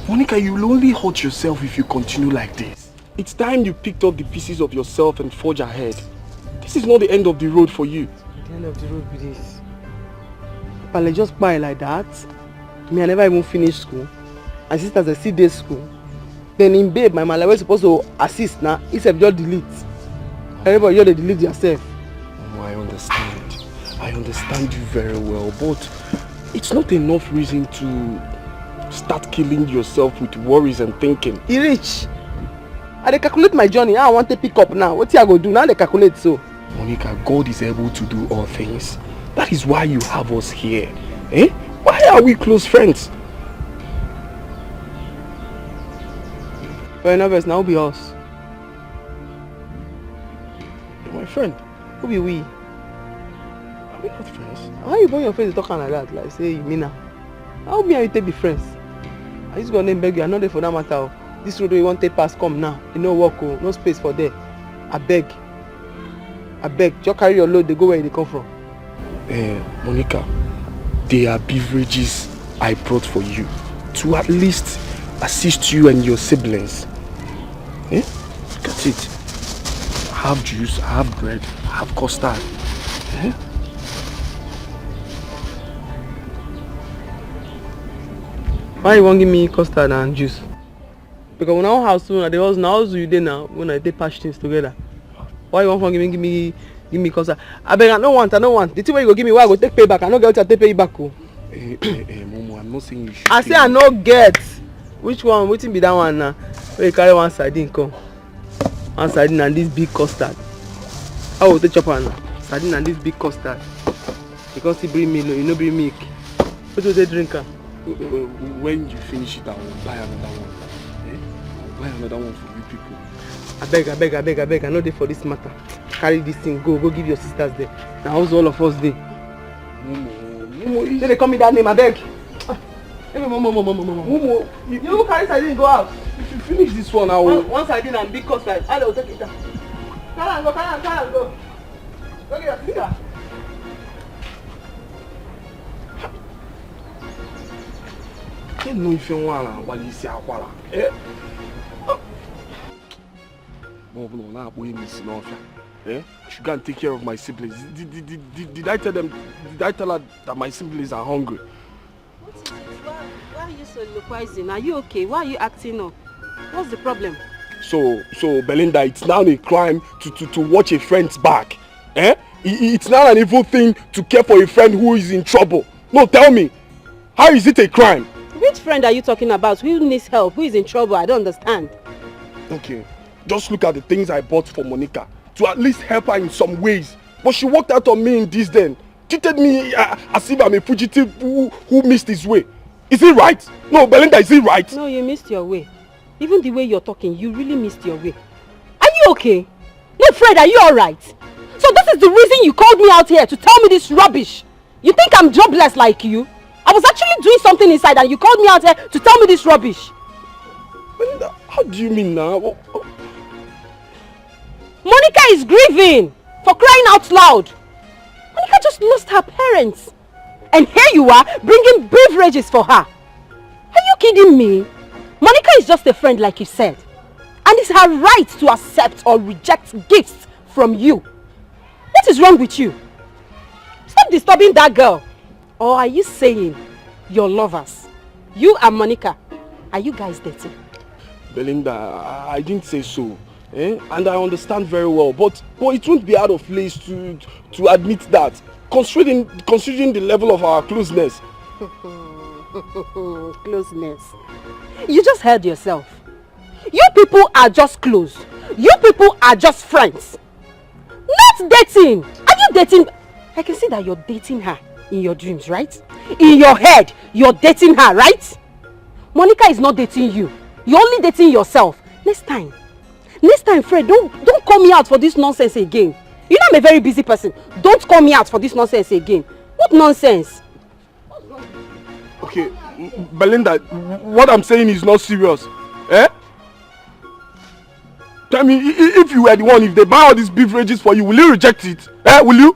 Monica, you'll only hurt yourself if you continue like this. It's time you picked up the pieces of yourself and forge ahead. This is not the end of the road for you. The end of the road with this. But I just buy like that. Me, I never even finish school. And sisters, I see this school. Then in babe, my man, I was supposed to assist now. Instead of just delete. Everybody, you delete yourself. Oh, I understand. I understand you very well, but it's not enough reason to start killing yourself with worries and thinking. He rich. I calculate my journey. I want to pick up now. What I go do now? They calculate so. Monica, God is able to do all things. That is why you have us here. Eh? Why are we close friends? Fair enough, now be us. You're my friend. Who be we? Are we not friends? How you burn your face talking like that? Like say you mean now? How me and you take be friends? I just gonna beg you. I know there for that matter. This road we want to take pass come now. You know walk, no space for there. I beg. Just carry your load. They go where they come from. Monica, there are beverages I brought for you to at least assist you and your siblings. Eh? Look at it. I have juice, I have bread, I have custard. Eh? Why you won't give me custard and juice? Because when our house soon, the house now you there now when I take patch things together. Why you want to give me custard? I beg, I don't want. The thing where you go give me, why I go take pay back? I no get to take pay back. Momo, I'm not saying you should. I say I no get. Which one? Waiting be that one now? Where you carry one sardine come, one sardine and this big custard. How will take chop now? Sardine and this big custard. Because he bring me, you know bring milk. What do they drink? When you finish it, I will buy another one. I'll buy another one for you people. I beg. I know they for this matter. Carry this thing, go give your sisters there. Now how's all of us there? Momo, they call me that name, I beg. Momo, you carry sardine go out. If you finish this one, I will. One sardine and big custard. I will take it down. Carry and go. Go get your sister. I don't know if you want what you say. I should go and take care of my siblings. Did I tell them? Did I tell her that my siblings are hungry? Why are you so loquacing? Are you okay? Why are you acting up? What's the problem? So Belinda, it's now a crime to watch a friend's back. Eh? It's now an evil thing to care for a friend who is in trouble. No, tell me, how is it a crime? Which friend are you talking about? Who needs help? Who is in trouble? I don't understand. Okay, just look at the things I bought for Monica to at least help her in some ways. But she walked out on me in this then. Treated me as if I'm a fugitive who missed his way. Is it right? No, Belinda, is it right? No, you missed your way. Even the way you're talking, you really missed your way. Are you okay? No, Fred, are you alright? So this is the reason you called me out here to tell me this rubbish? You think I'm jobless like you? I was actually doing something inside and you called me out here to tell me this rubbish. Belinda, how do you mean now? Monica is grieving, for crying out loud. Monica just lost her parents. And here you are, bringing beverages for her. Are you kidding me? Monica is just a friend like you said. And it's her right to accept or reject gifts from you. What is wrong with you? Stop disturbing that girl. Or are you saying you're lovers? You and Monica, are you guys dating? Belinda, I didn't say so. And I understand very well, but it won't be out of place to admit that, considering the level of our closeness. Closeness. You just heard yourself. You people are just close. You people are just friends. Not dating. Are you dating? I can see that you're dating her in your dreams, right? In your head, you're dating her, right? Monica is not dating you. You're only dating yourself. Next time, Fred, don't call me out for this nonsense again. You know I'm a very busy person. Don't call me out for this nonsense again. What nonsense? Okay, Belinda, what I'm saying is not serious. Tell me, if you were the one, if they buy all these beverages for you, will you reject it? Will you?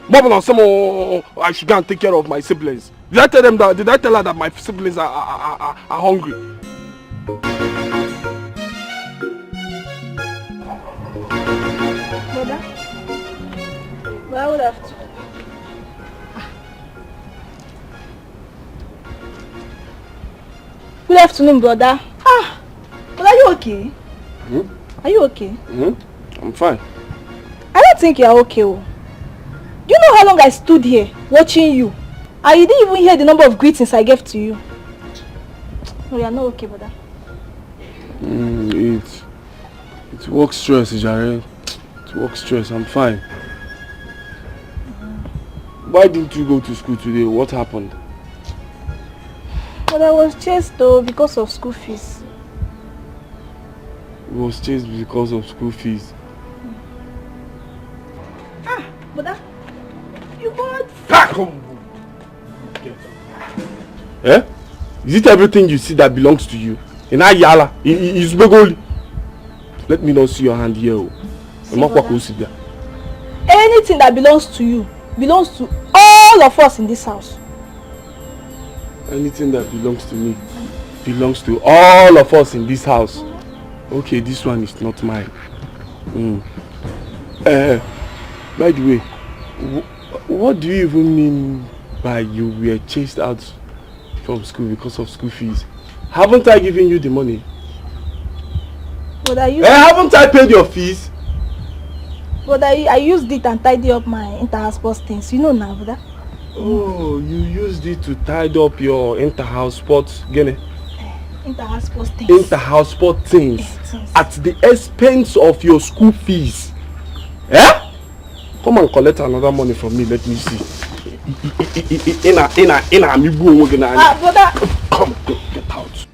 More than someone, I should go and take care of my siblings. Did I tell her that my siblings are hungry? Brother, I would have to. Good afternoon, brother. But are you okay? Are you okay? I'm fine. I don't think you are okay. Do you know how long I stood here watching you? And you didn't even hear the number of greetings I gave to you. No, you are not okay, brother. It's work stress, Jare. It's work stress. I'm fine. Why didn't you go to school today? What happened? But I was chased though because of school fees. You was chased because of school fees. Brother, you got... Come! Is it everything you see that belongs to you? In Ayala, is Begoli. Let me not see your hand here. Anything that belongs to you belongs to all of us in this house. Anything that belongs to me belongs to all of us in this house. Okay, this one is not mine. By the way, what do you even mean by you were chased out from school because of school fees? Haven't I given you the money? But haven't I paid your fees? But I used it and tidy up my inter-house sports things. You know now, brother. Oh, you used it to tidy up your inter-house sports, Inter-house sports things. Inter-house sports things. At the expense of your school fees. Come and collect another money from me. Let me see. Brother. Come, get out.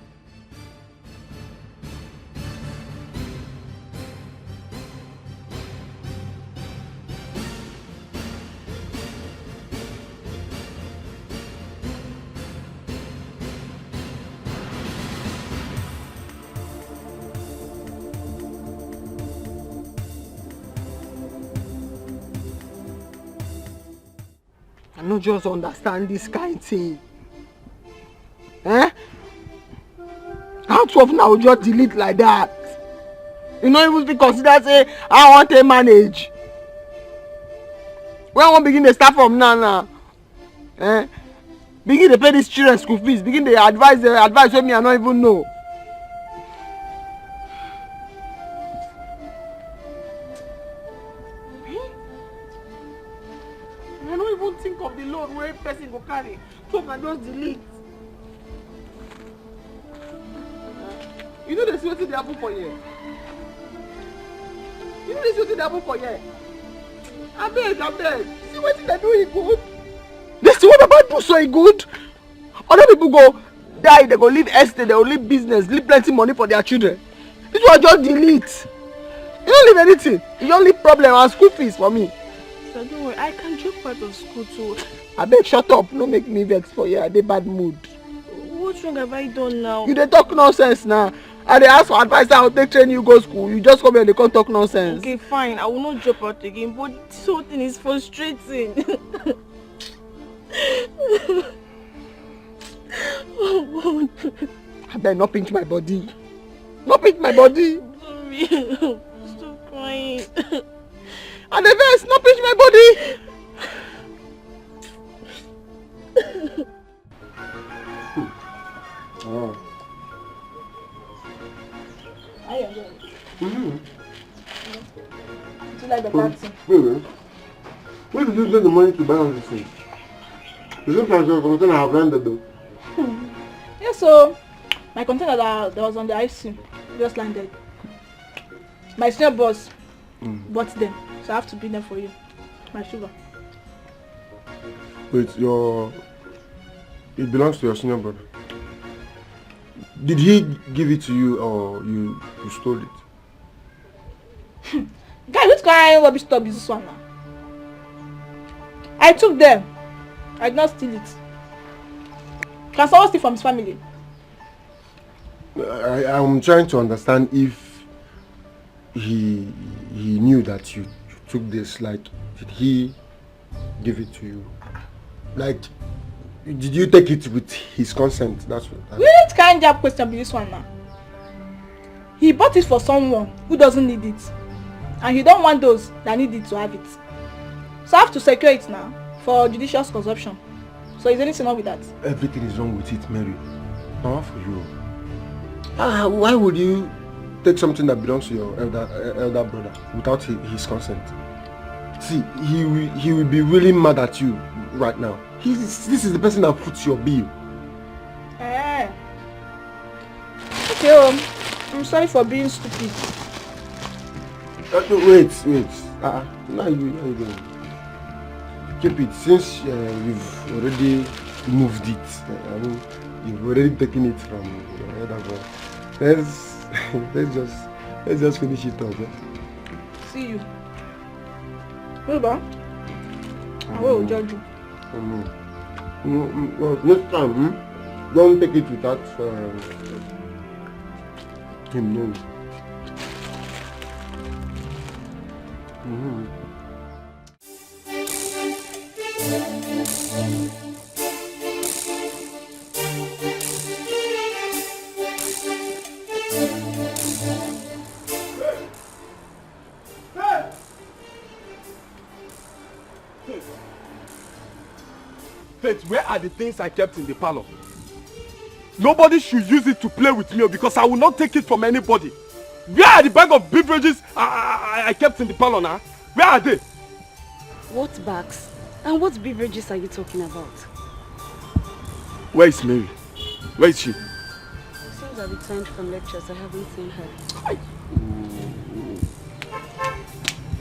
I don't just understand this kind of thing. How 12 now just delete like that? You know, even be considered say I want to manage. When I want begin to start from now. Begin to pay these children school fees. Begin to advise with me I don't even know. I don't even think of the load where person go carry. So I just delete. You know the see wetin dey happen for here? You know the see wetin dey happen for here? Abeg. See wetin they do e good. This is what Baba do so e good. Other people go die, they go leave estate, they go leave business, leave plenty money for their children. This one just delete. You don't leave anything. You don't leave problem and school fees for me. So don't worry, I can drop out of school too. Abeg shut up, no make me vex for you. I dey bad mood. What wrong have I done now? You dey talk nonsense now. I dey ask for advice how to take train you go school. You just come here and dey come talk nonsense. Okay, fine. I will not drop out again. But this whole thing is frustrating. Oh God. Abeg no pinch my body. No pinch my body. Mommy, stop crying. And the vex, not pinch my body. Oh. I enjoy it. Mm-hmm. Do you like the dancing? Wait. Where did you get the money to buy all this thing? You look like you're going to have rented though. Yeah, so my container that was on the IC just landed. My senior boss bought them, so I have to bring them for you. My sugar. Wait, it belongs to your senior brother. Did he give it to you or you stole it? Guy, which kind of rubbish tub is this one now? I took them. I did not steal it. Can someone steal from his family? I'm trying to understand if he knew that you took this. Like, did he give it to you? Like, did you take it with his consent? That's what. Which kind of question be this one now? He bought it for someone who doesn't need it, and he don't want those that need it to have it. So I have to secure it now for judicious consumption. So is anything wrong with that? Everything is wrong with it, Mary. Not for you. Why would you take something that belongs to your elder brother without his consent? See, he will be really mad at you right now. This is the person that puts your bill. Okay, I'm sorry for being stupid. Wait. Now you don't. Keep it since you've already moved it. I mean, you've already taken it from your elder brother. Let's just finish it up. See you. Baba, I will judge you. Next time, don't take it without him knowing. Faith, where are the things I kept in the parlor? Nobody should use it to play with me because I will not take it from anybody. Where are the bag of beverages I kept in the parlor now? Where are they? What bags? And what beverages are you talking about? Where is Mary? Where is she? Since I returned from lectures, I haven't seen her.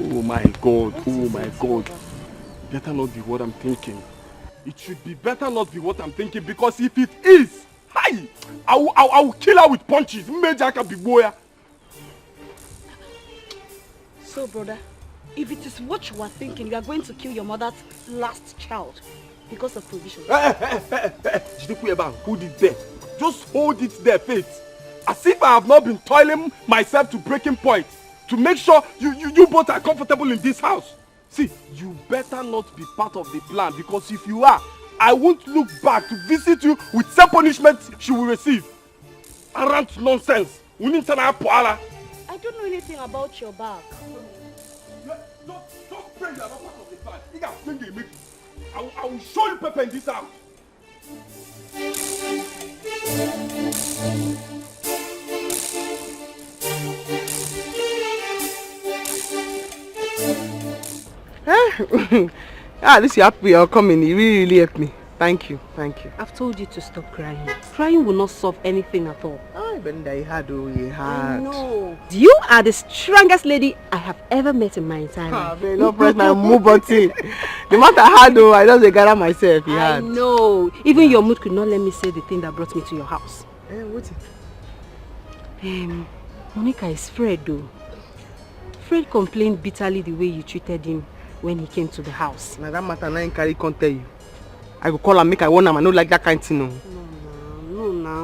Oh my God, oh my God. Better not be what I'm thinking. It should be better not be what I'm thinking because if it is, I will kill her with punches. So brother, if it is what you are thinking, you are going to kill your mother's last child because of provision. Hold it there. Just hold it there, Faith. As if I have not been toiling myself to breaking point to make sure you both are comfortable in this house. See, you better not be part of the plan because if you are, I won't look back to visit you with some punishment she will receive. Arrant nonsense. I don't know anything about your bag. Don't pray you are not part of the plan. I will show you pepper in this house. At least you're happy you're coming. You really helped me. Thank you. I've told you to stop crying. Crying will not solve anything at all. Belinda, you had. I know. You are the strongest lady I have ever met in my entire life. No press my move until the matter I had I just gather myself. I know. Even your mood could not let me say the thing that brought me to your house. What's it? Monica is Fred though. Fred complained bitterly the way you treated him when he came to the house. Now that matter I carry can't tell you. I go call and make I warn him. I don't like that kind of thing. No.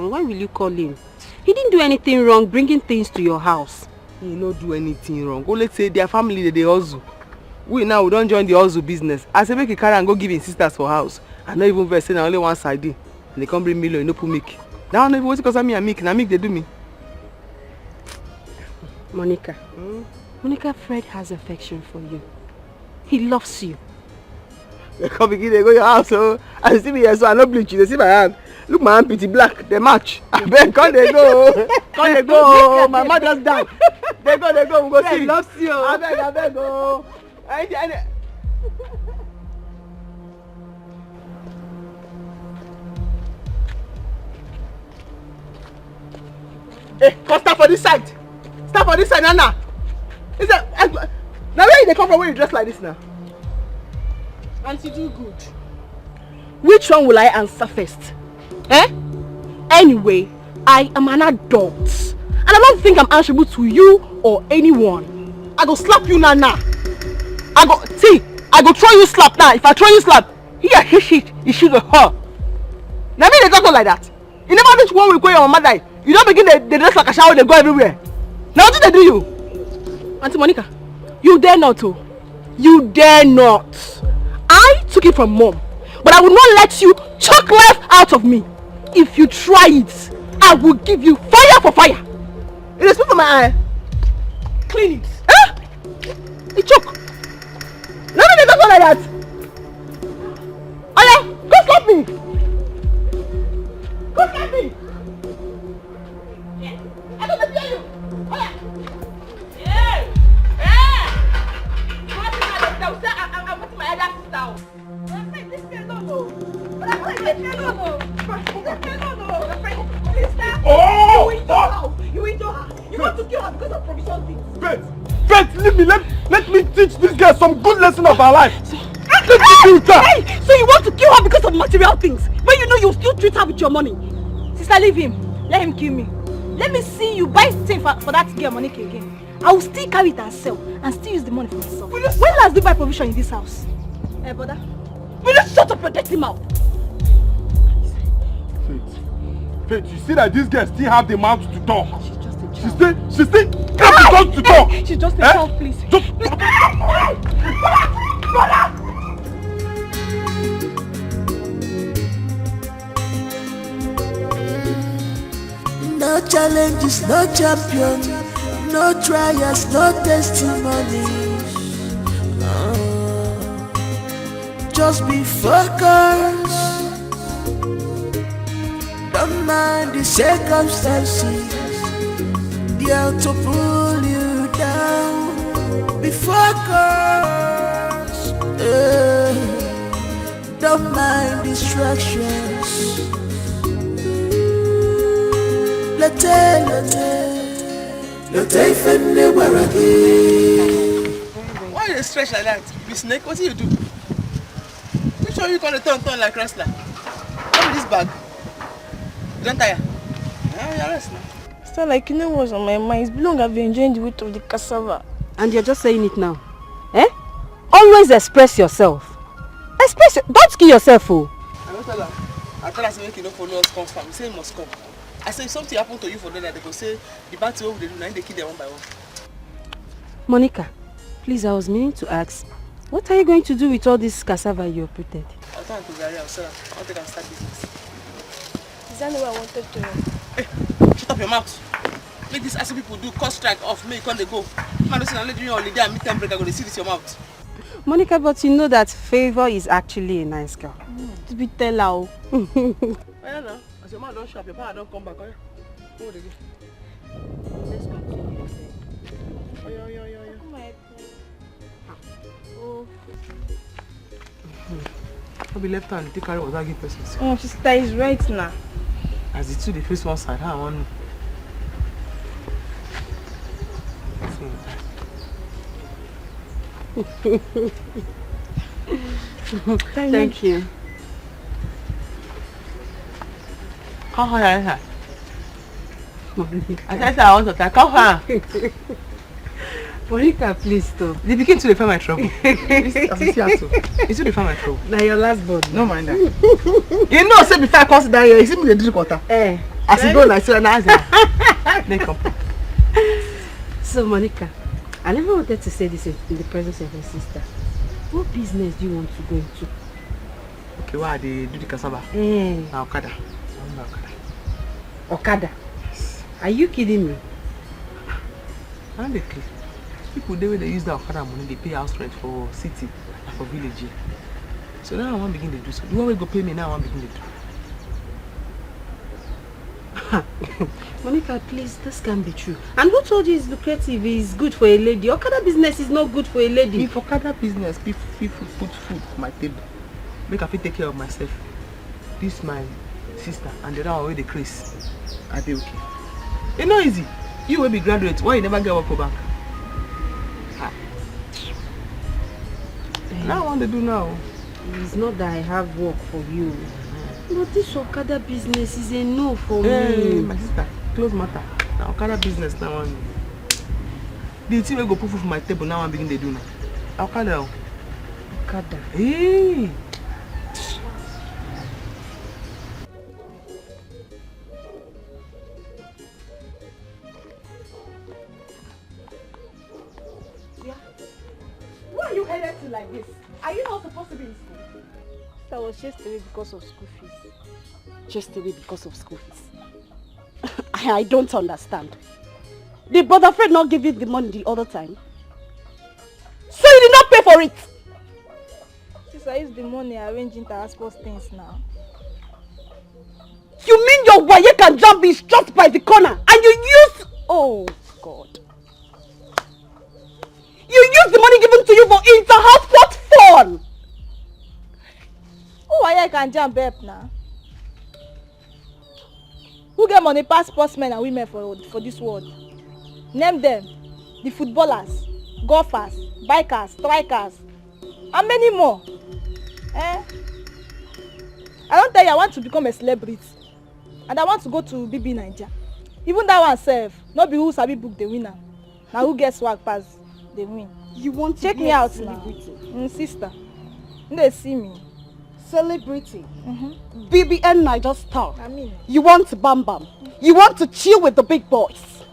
Why will you call him? He didn't do anything wrong bringing things to your house. He not do anything wrong. Go let's say their family they hustle. We don't join the hustle business. I say make a carry and go give his sisters for house. I not even vex say na only one side. And they come bring million, no put milk. Now even what's because me and milk, na milk they do me. Monica. Monica, Fred has affection for you. He loves you. They come begin, they go your house, so I see me here, so I no bleach. They see my hand. Look, my hand pretty black. They match. I beg, come they go. Come they go. My mother just died. They go, we go see. Fred loves you. I beg, go. Hey, come start for this side. Start for this side, Nana. Now where they come from when you dress like this now? Auntie, do good. Which one will I answer first? Anyway, I am an adult. And I don't think I'm answerable to you or anyone. I go slap you, Nana. I go throw you slap now. If I throw you slap, here, he shoot the her. Now me they talk like that. You never reach 1 week when your mama die. You don't begin they dress like a shower, they go everywhere. Now what did they do you? Auntie Monica, you dare not to. You dare not. I took it from mom, but I will not let you choke life out of me. If you try it, I will give you fire for fire. It is put for my eye. Clean it. It choke. No, they don't go like that. Oya, go slap me. Go slap me. I don't let you. Oya. I'm with my other sister. Oh! You injure her. You want to kill her because of provision things. Faith, leave me. Let me teach this girl some good lesson of her life. Hey, so you want to kill her because of material things, but you know you still treat her with your money. Sister, leave him. Let him kill me. Let me see you buy thing for that girl Monica again. I will still carry it and sell and still use the money for myself. When last do you buy provision in this house? Hey, brother. Will you shut up your dirty mouth? Faith, you see that this girl still have the mouth to talk. She's just a child. She still have the tongue to talk. She's just a child, please. No challenges, no champion, no trials, no testimonies. Just be focused. Don't mind the circumstances. They are to pull you down. Be focused. Don't mind distractions. Why you stretch like that? You snake, what do you do? Which one you gonna turn like wrestler? What is this bag? You don't tire? Yeah, you're rest now. Sister, like you know what's on my mind. It's been long I've been enjoying the weight of the cassava. And you're just saying it now. Always express yourself. Don't kill yourself, oh. I don't tell her. I tell her to make you not follow us come. You say you must come. I say if something happened to you for them, they go say the bad thing they do, now they kill them one by one. Monica, please, I was meaning to ask, what are you going to do with all this cassava you uprooted? I'll turn to Gary, I'll sell her. I'll take and start business. Is that what I wanted to know? Hey, shut up your mouth. Make these assy people do cost strike off, make when they go. Man, listen, I'm letting you holiday and meet break, I'm going to see this your mouth. Monica, but you know that Favor is actually a nice girl. To be tell her. I don't know. As your man don't shop, your power don't come back. Go again. Let's continue. I'll be left hand, take carry was arguing persons. Oh, sister is right now. As the two, they face one side, how one. Thank you. Come here. I said I want to talk. Come here. Monica, please stop. They begin to find my trouble. It's to find my trouble. Now your last born. No mind that. You know, say before I come sit down here, you see me the drink water. As you go, I say, now So Monica, I never wanted to say this in the presence of your sister. What business do you want to go into? Okay, why they do the cassava? Now Okada. Okada? Yes. Are you kidding me? And they clear. People they use the Okada money, they pay house rent for city and for village here. So now I want to begin to do so. You want me to go pay me now? I want to begin to do. Monica, please, this can't be true. And who told you it's lucrative, it's good for a lady? Okada business is not good for a lady. If Okada business, people put food on my table, make I fit take care of myself. This my sister and the other one with the Chris. I be okay. It's not easy. You will be graduate. Why you never get work for bank? Now I want to do now. It's not that I have work for you. But this Okada business is a no for Hey, me. my sister, close matter. Now Okada business now one. The thing will go put food for my table now I'm beginning to do now. Okada. Okada. Hey. Why are you headed to like this? Are you not supposed to be in school? I was chased away because of school fees. Chased away because of school fees. I don't understand. Did Brother Fred not give you the money the other time? So you did not pay for it? Since I use the money arranging transport things now. You mean your Wayek and Jump is just by the corner and you use... Oh God. You use the money given to you for inter-house what fun? Who are you can jump up now? Who get money pass sportsmen and women for this world? Name them. The footballers, golfers, bikers, strikers, and many more. I don't tell you I want to become a celebrity. And I want to go to BB Naija. Even that one self, not be who sabi book the winner. Now who gets swag pass the win. You want to check be me a out celebrity? now. Sister. They see me. Celebrity. BBN Naija star. I mean. You want to bam bam. You want to chill with the big boys.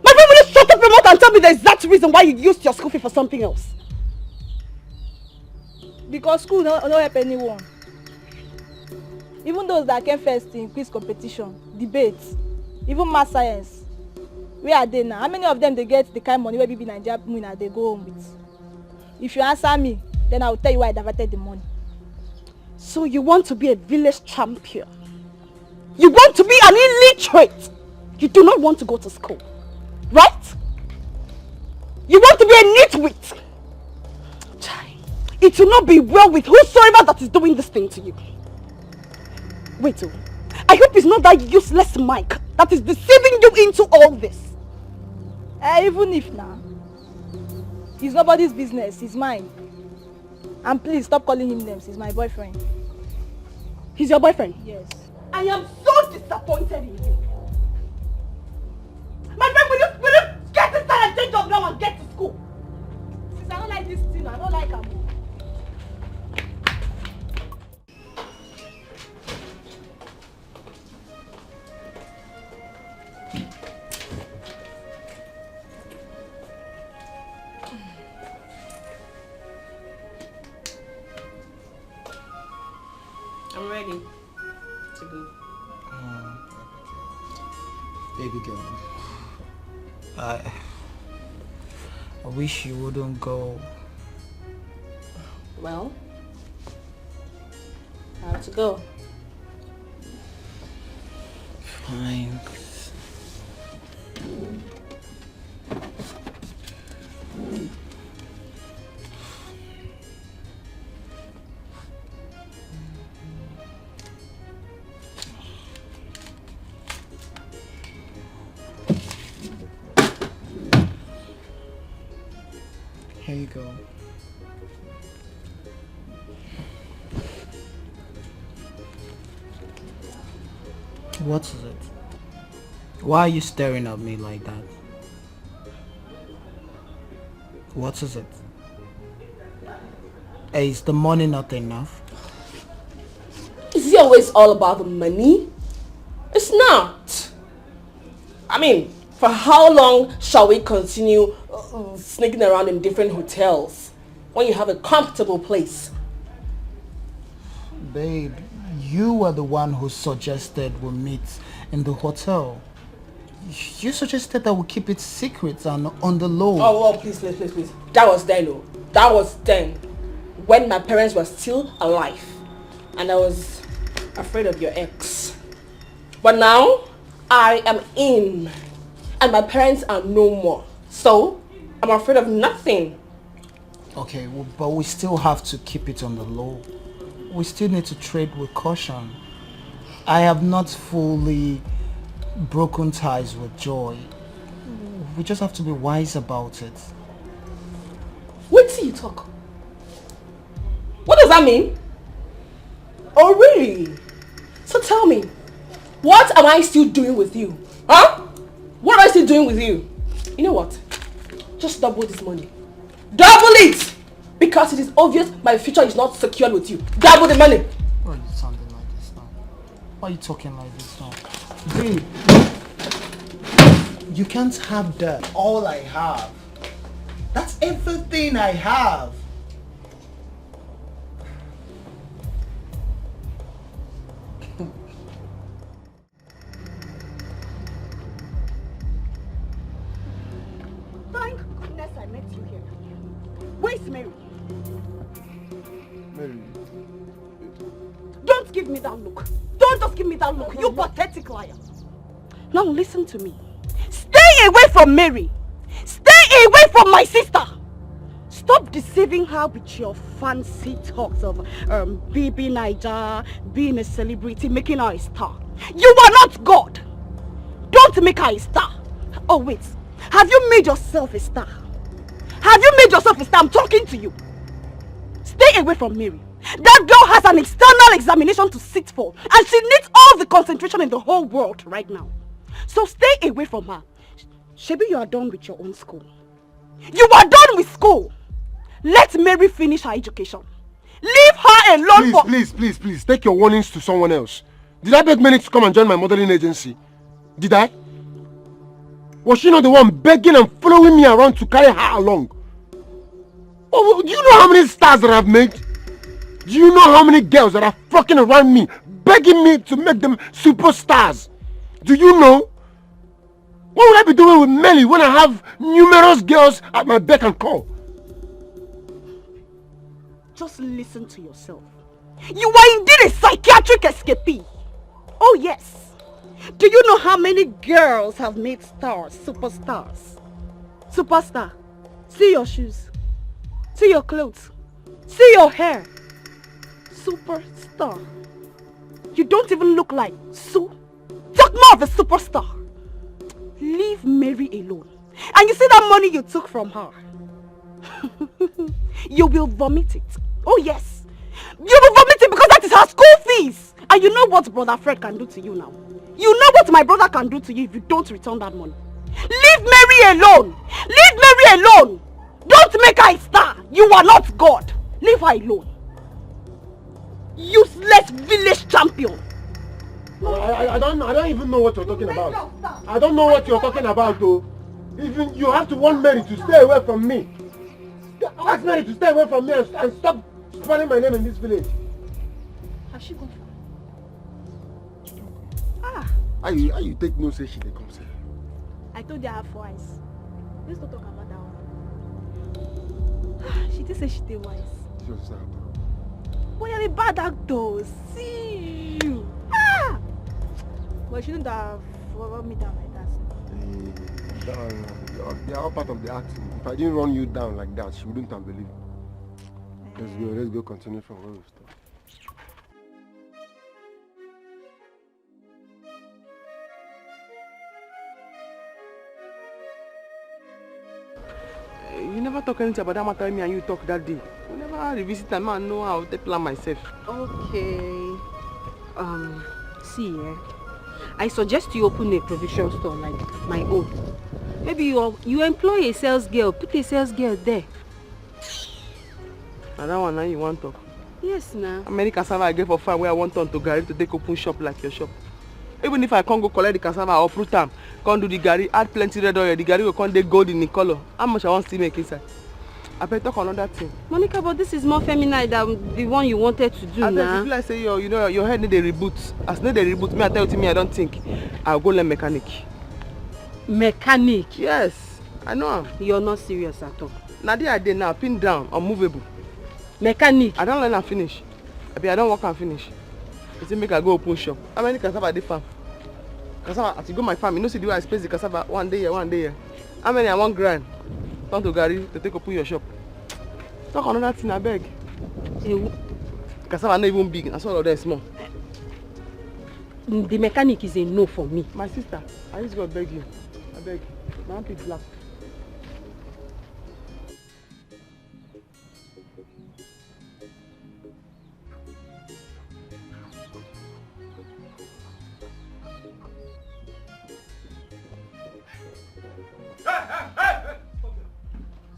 My friend, will you shut up your mouth and tell me the exact reason why you used your school fee for something else? Because school don't help anyone. Even those that came first in quiz competition, debates, even math science. Where are they now? How many of them they get the kind of money where BB Naija winner they go home with? If you answer me, then I will tell you why I diverted the money. So you want to be a village champion? You want to be an illiterate? You do not want to go to school, right? You want to be a nitwit? It will not be well with whosoever that is doing this thing to you. Wait, I hope it's not that useless Mike that is deceiving you into all this. Even if now, it's nobody's business, it's mine. And please stop calling him names, he's my boyfriend. He's your boyfriend? Yes. I am so disappointed in you. My friend, will you get inside and change your now and get to school? Since I don't like this thing, I don't like him. I'm ready to go. Baby girl, I wish you wouldn't go. Well, I have to go. Fine. Here you go. What is it? Why are you staring at me like that? What is it? Hey, is the money not enough? Is it always all about the money? It's not. I mean, for how long shall we continue sneaking around in different hotels when you have a comfortable place? Babe, you were the one who suggested we meet in the hotel. You suggested that we keep it secret and on the low. Oh, please. That was then, though. That was then. When my parents were still alive. And I was afraid of your ex. But now, I am in. And my parents are no more. So, I'm afraid of nothing. Okay, well, but we still have to keep it on the low. We still need to trade with caution. I have not fully broken ties with Joy. We just have to be wise about it. Wait till you talk. What does that mean? Oh, really? So tell me, what am I still doing with you? Huh? What am I still doing with you? You know what? Just double this money. Double it! Because it is obvious my future is not secured with you. Double the money. Why are you sounding like this now? Why are you talking like this now? Babe, you can't have that. All I have. That's everything I have. Thank goodness I met you here. Where's Mary? Mary. Don't give me that look. Don't just give me that look, you pathetic liar. Now listen to me. Stay away from Mary. Stay away from my sister. Stop deceiving her with your fancy talks of baby Naija, being a celebrity, making her a star. You are not God. Don't make her a star. Oh wait, have you made yourself a star? Have you made yourself a star? I'm talking to you. Stay away from Mary. That girl has an external examination to sit for, and she needs all the concentration in the whole world right now. So stay away from her. Shebi, you are done with your own school. You are done with school. Let Mary finish her education. Leave her alone. Please, take your warnings to someone else. Did I beg Mary to come and join my modeling agency? Did I? Was she not the one begging and following me around to carry her along? Oh, do you know how many stars that I've made? Do you know how many girls that are flocking around me, begging me to make them superstars? Do you know? What would I be doing with Melly when I have numerous girls at my beck and call? Just listen to yourself. You are indeed a psychiatric escapee. Oh yes. Do you know how many girls have made stars, superstars? Superstar. See your shoes. See your clothes. See your hair. Superstar. You don't even look like Sue. Talk more of a superstar. Leave Mary alone. And you see that money you took from her? You will vomit it. Oh yes. You will vomit it because that is her school fees. And you know what Brother Fred can do to you now. You know what my brother can do to you if you don't return that money. Leave Mary alone. Leave Mary alone. Don't make her a star. You are not God. Leave her alone. Useless village champion. I don't even know what you're talking about. I don't know what you're talking about though. Even you have to want Mary to stay away from me. Ask Mary to stay away from me and stop spoiling my name in this village. Has she gone? How you take no say she dey come say? I told you I have 4 eyes. Let's not talk about that one. She did say she did wise. She was sad. But you're a bad actor. See you. But she shouldn't have run me down like that. They are all part of the acting. If I didn't run you down like that, she wouldn't have believed. Let's go continue from where we stopped. You never talk anything about that matter me and you talk that day. You never revisit that man know how to plan myself. Okay. See, I suggest you open a provision store like my own. Maybe you employ a sales girl, put a sales girl there. And that one now you want to talk. Yes, now. How many cassava I get for farm where I want on to Gary to take open shop like your shop? Even if I can't go collect the cassava or fruit am, can't do the Gary, add plenty red oil, the Gary will come dey gold in the color. How much I want to make inside? I better talk another thing. Monica, but this is more feminine than the one you wanted to do now. I like say your head need a reboot. As need a reboot, me I tell you me I don't think I'll go learn mechanic. Mechanic? Yes, I know. You're not serious at all. Now I did now, pin down, unmovable. Mechanic? I don't learn and finish. I don't work and finish. It's make I go open shop. How many cassava dey farm? Cassava, as you go my farm, you know see the way I space the cassava one day here. How many I want grind? Turn to Gary to take open your shop. Talk another thing, I beg. Cassava not even big, and some of them small. The mechanic is a no for me. My sister, I just gotta beg you. I beg. My hand is black.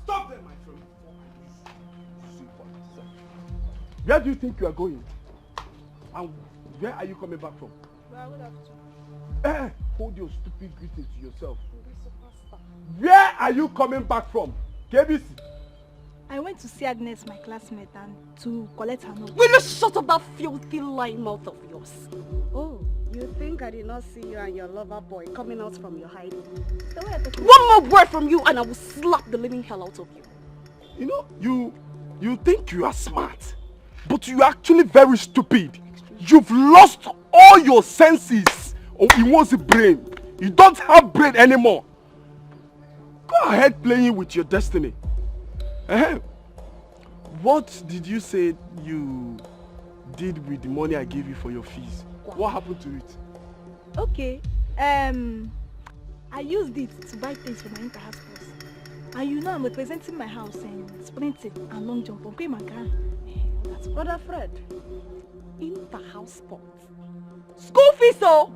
Stop them, my friend. Where do you think you are going? And where are you coming back from? Well, I would have to. Hold your stupid greeting to yourself. Where are you coming back from? KBC? I went to see Agnes, my classmate, and to collect her note. Will you shut up that filthy lying mouth of yours? Oh, you think I did not see you and your lover boy coming out from your hiding? One more word from you and I will slap the living hell out of you. You know, you think you are smart, but you are actually very stupid. You've lost all your senses in one's brain. You don't have brain anymore. Go ahead playing with your destiny. What did you say you did with the money I gave you for your fees? What happened to it? Okay, I used it to buy things for my inter-house course. And you know I'm representing my house in sprinting and long jump. Okay, my car. That's Brother Fred. Inter-house sports. School fees, oh!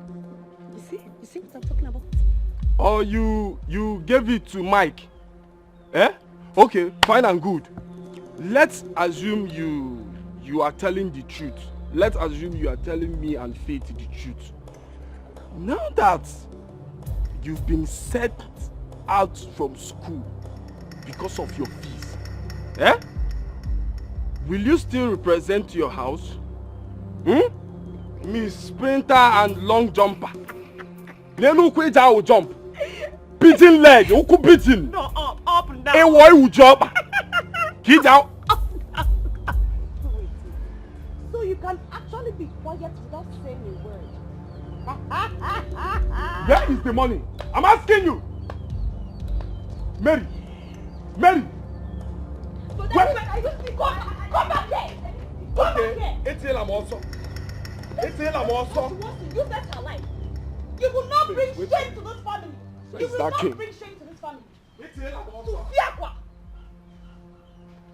You see what I'm talking about? Or you gave it to Mike? Okay, fine and good. Let's assume you are telling the truth. Let's assume you are telling me and Faith the truth. Now that you've been set out from school because of your fees, will you still represent your house? Miss Sprinter and long jumper. Nenu kweja will jump. Beating leg, who could beating? No, up and down. A boy will jump. Get out. So you can actually be quiet without saying a word. Where is the money? I'm asking you. Mary. So that's when I used to come back here. Come back here. It's here I'm also. You want to use that her life. You will not bring shame to this family. You will not bring shame to this family. It's here I'm To also. Fiakwa.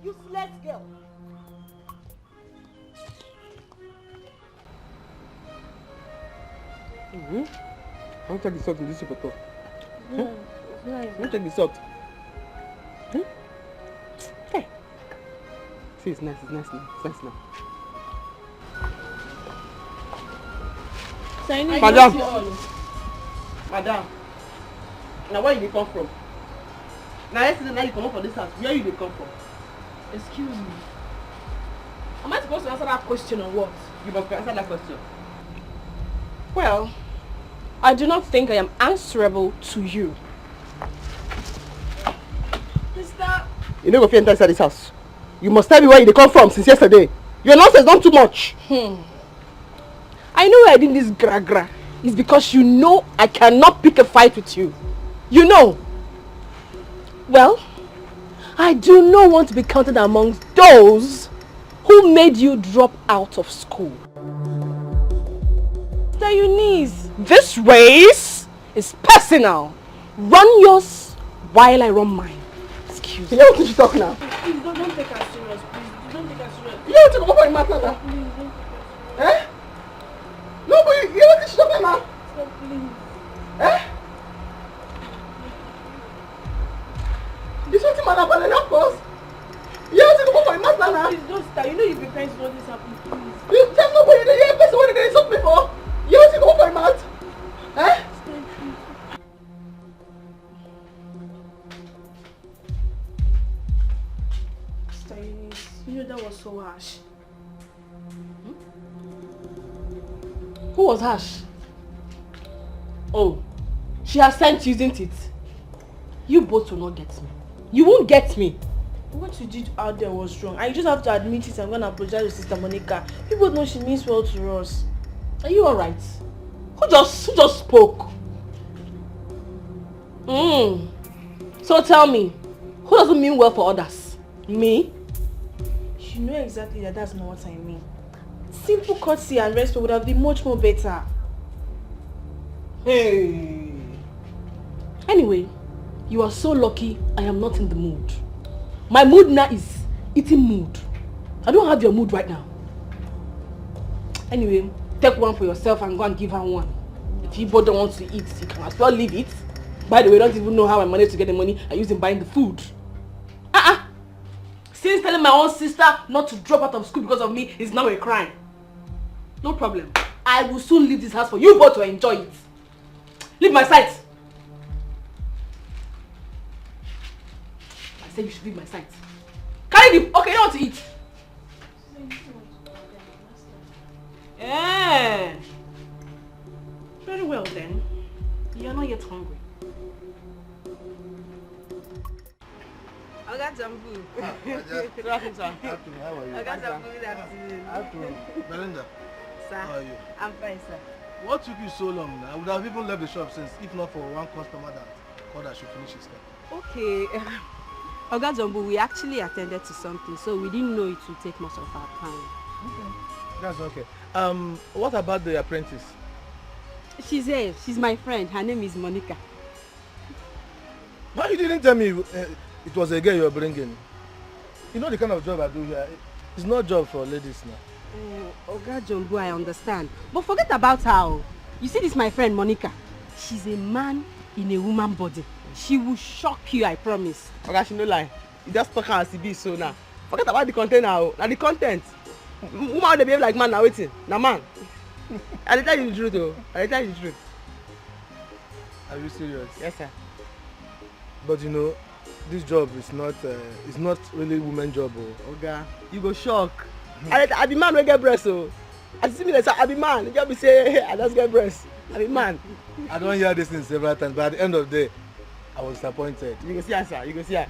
Useless girl. I want to take the salt in this soup at all. I want to take the salt. Hey. See, it's nice now. It's nice now. Madam. Now where you come from? Now yesterday you come up for this house. Where you come from? Excuse me. Am I supposed to answer that question or what? You must answer that question. Well, I do not think I am answerable to you. Sister, You never fit enter inside this house. You must tell me where you come from since yesterday. Your nonsense done too much. I know why I did this gra-gra. It's because you know I cannot pick a fight with you. You know. Well, I do not want to be counted amongst those who made you drop out of school. Stay your knees. This race is personal. Run yours while I run mine. Excuse me. You know what you talk now? Please don't take her serious, please. Don't take her serious. You want to go for the matter now? Please. No, but you know what you talk now? Stop, please. You want to matter about of course? You want to go for the matter now? Please don't start. You know you've been trying to do this happen, please. You tell nobody that you're a person who did something before. You want to go for the matter? You know that was so harsh. Who was harsh? Oh, She has sent you, isn't it? You both will not get me. You won't get me. What you did out there was wrong. And you just have to admit it. I'm going to apologize to Sister Monica. People know she means well to us. Are you alright? Who just spoke? So tell me, who doesn't mean well for others? Me? You know exactly that that's not what I mean. Simple courtesy and respect would have been much more better. Hey. Anyway, you are so lucky I am not in the mood. My mood now is eating mood. I don't have your mood right now. Anyway, take one for yourself and go and give her one. If you both don't want to eat, you can as well leave it. By the way, I don't even know how I managed to get the money I used in buying the food. Since telling my own sister not to drop out of school because of me is now a crime. No problem. I will soon leave this house for you both to enjoy it. Leave my sight. I said you should leave my sight. Carry the... Okay, you don't want to eat. Yeah. Very well then. You are not yet hungry. Oga Jambu. Good afternoon, sir. Afternoon, how are you? Oga Jambu, good afternoon. Afternoon. Belinda, Sir, how are you? I'm fine, sir. What took you so long now? I would have even left the shop since, if not for one customer that called that should finish his stuff. Okay. Oga Jambu, we actually attended to something, so we didn't know it would take much of our time. Okay. That's okay. What about the apprentice? She's here. She's my friend. Her name is Monica. Why you didn't tell me it was a girl you were bringing? You know the kind of job I do here. It's not a job for ladies now. Oga Jambu, I understand. But forget about her. You see this my friend Monica. She's a man in a woman body. She will shock you, I promise. Oga, she no lie. You just talk as it be so now. Forget about the content now. Now the content. Woman they behave like man now waiting. Now man. I tell you the truth though. I tell you the truth. Are you serious? Yes, sir. But you know, this job is not really woman job. Oga, you go shock. I be man wey get breast o. I see me like say I be man. You just be say hey, I just get breast. I be man. I don't hear this thing several times, but at the end of the day, I was disappointed. You go see her, sir. You go see her.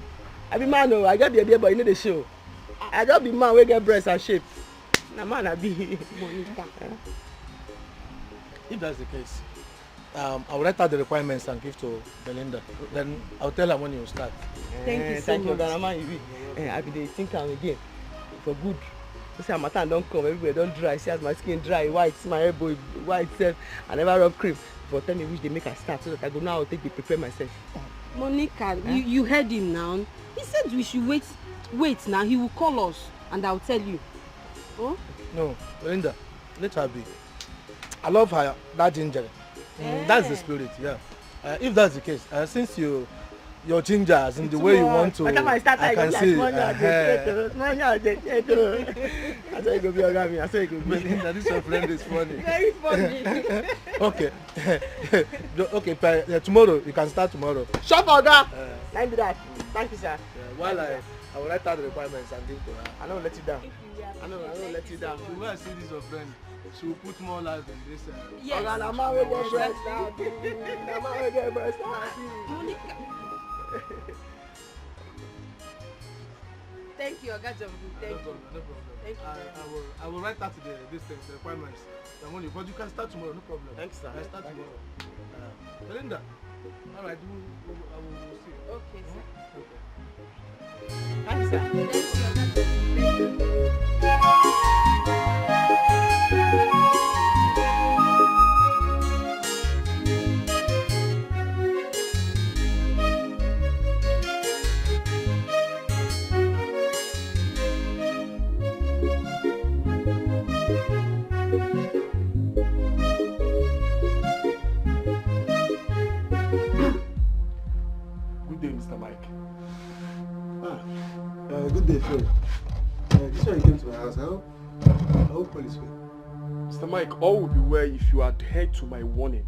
I be man o. I get the but you know the show. I just be man wey get breast and shape. Na man I be. Monica. If that's the case, I will write out the requirements and give to Belinda. Then I'll tell her when you start. Thank you so much. Thank you, man. You be. I be dey think am again for good. You see, my time don't come. Everywhere don't dry. See as my skin dry, white. See my elbow white self. I never rub cream. But tell me which they make I start so that I go now. I'll take the prepare myself. Monica, you heard him now. He said we should wait now. He will call us and I'll tell you. Oh? No, Belinda, let her be. I love her, that ginger. That's the spirit, yeah. If that's the case, since your ginger as in the way you want to, I can see. I said you go be orgami. I said you go be. Belinda, this your friend is funny. Very funny. Okay. Okay, tomorrow, you can start tomorrow. Shut up, Oga. Let me do that. Thank you, sir. While I will write out the requirements and give to her. I don't let you down. I don't let you down. The way I see this your friend, she will put more life in this. Yes. Oga, na man wey get breast now. Na man wey get breast now. Monica. Thank you, Oga Jambu. Thank you. No problem. Thank you. I will write out the requirements. But you can start tomorrow, no problem. Thanks, sir. I start tomorrow. Belinda, all right, I will see you. Okay, sir. Okay. Thanks, sir. Thank you, Oga Jambu. Good day, Mr. Mike. Good day, Phil. This one came to my house. I hope all is well. Mr. Mike, all will be well if you adhere to my warning.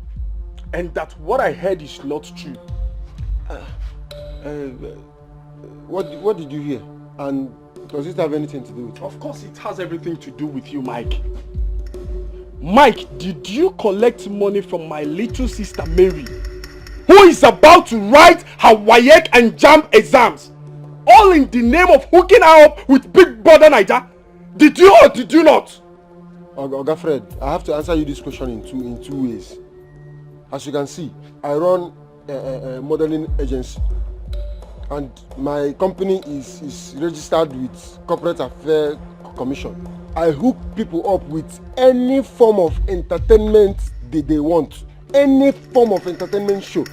And that what I heard is not true. What did you hear? And does it have anything to do with it? Of course it has everything to do with you, Mike. Mike, did you collect money from my little sister Mary who is about to write her WAEC and JAMB exams, all in the name of hooking her up with Big Brother Naija? Did you or did you not? Oga Fred, I have to answer you this question in two ways. As you can see, I run a modeling agency, and my company is registered with Corporate Affairs Commission. I hook people up with any form of entertainment they want, any form of entertainment show.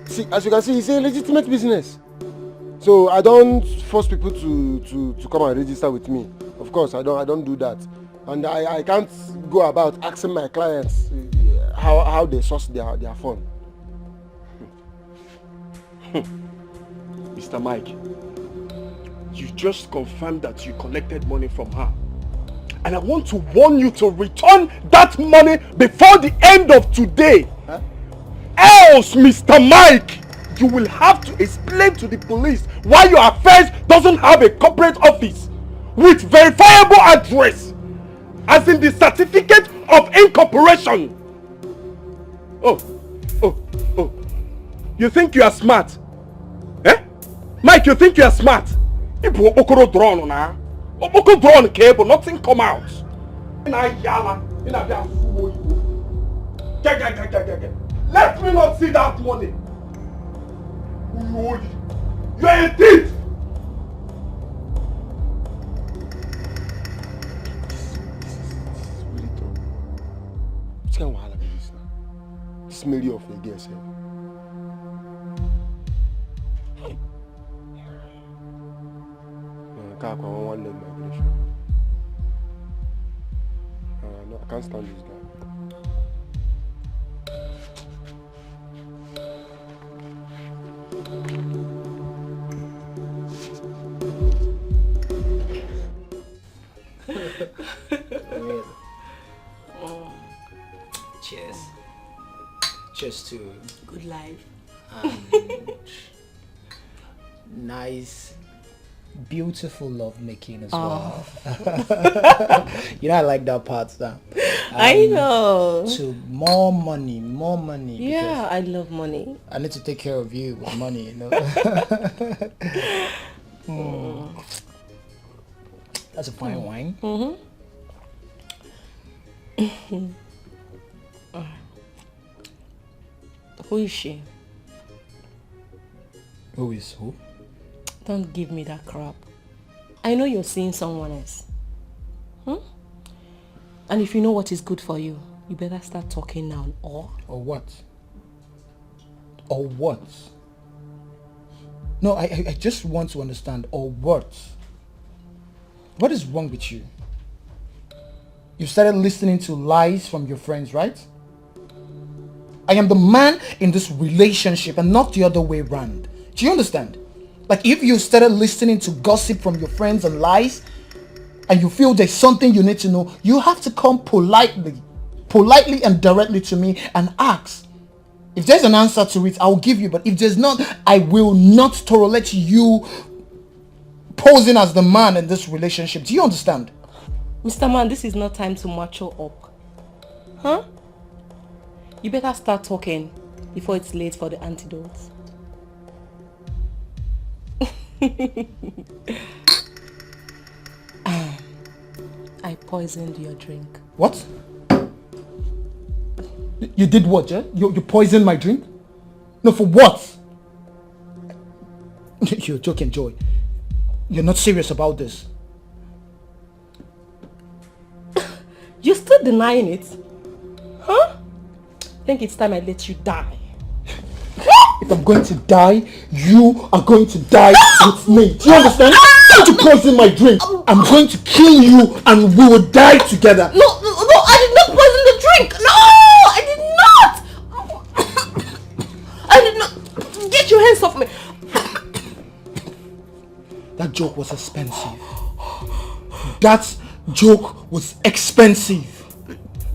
See, as you can see, it's a legitimate business. So I don't force people to come and register with me. Of course, I don't do that, and I can't go about asking my clients how they source their fund. Mr. Mike, you just confirmed that you collected money from her. And I want to warn you to return that money before the end of today. Huh? Else, Mr. Mike, you will have to explain to the police why your affairs doesn't have a corporate office with verifiable address, as in the certificate of incorporation. Oh. You think you are smart? Eh? Mike, you think you are smart? If you are drawn now, drawn cable, nothing come out. Let me not see that money. You are a thief. Which kind of wahala be this now? This Mary of a girl said. I can't go one leg migration. No, I can't stand this guy. Cheers. Cheers to good life. Nice, beautiful love making as well. You know, I like that part. I know. To more money. Yeah, I love money. I need to take care of you with money, you know. That's a fine wine. Who is she? Who is who? Don't give me that crap. I know you're seeing someone else. And if you know what is good for you, you better start talking now. Or what? Or what? No, I just want to understand. Or what? What is wrong with you? You started listening to lies from your friends, right? I am the man in this relationship and not the other way around. Do you understand? Like, if you started listening to gossip from your friends and lies, and you feel there's something you need to know, you have to come politely and directly to me and ask. If there's an answer to it, I'll give you. But if there's not, I will not tolerate you posing as the man in this relationship. Do you understand? Mr. Man, this is not time to macho up. Huh? You better start talking before it's late for the antidotes. I poisoned your drink. What? You did what, yeah? You poisoned my drink? No, for what? You're joking, Joy. You're not serious about this. You're still denying it? Huh? I think it's time I let you die. If I'm going to die, you are going to die with me. Do you understand? Don't you poison my drink. I'm going to kill you and we will die together. No, I did not poison the drink. No, I did not. I did not. Get your hands off me. That joke was expensive. That joke was expensive.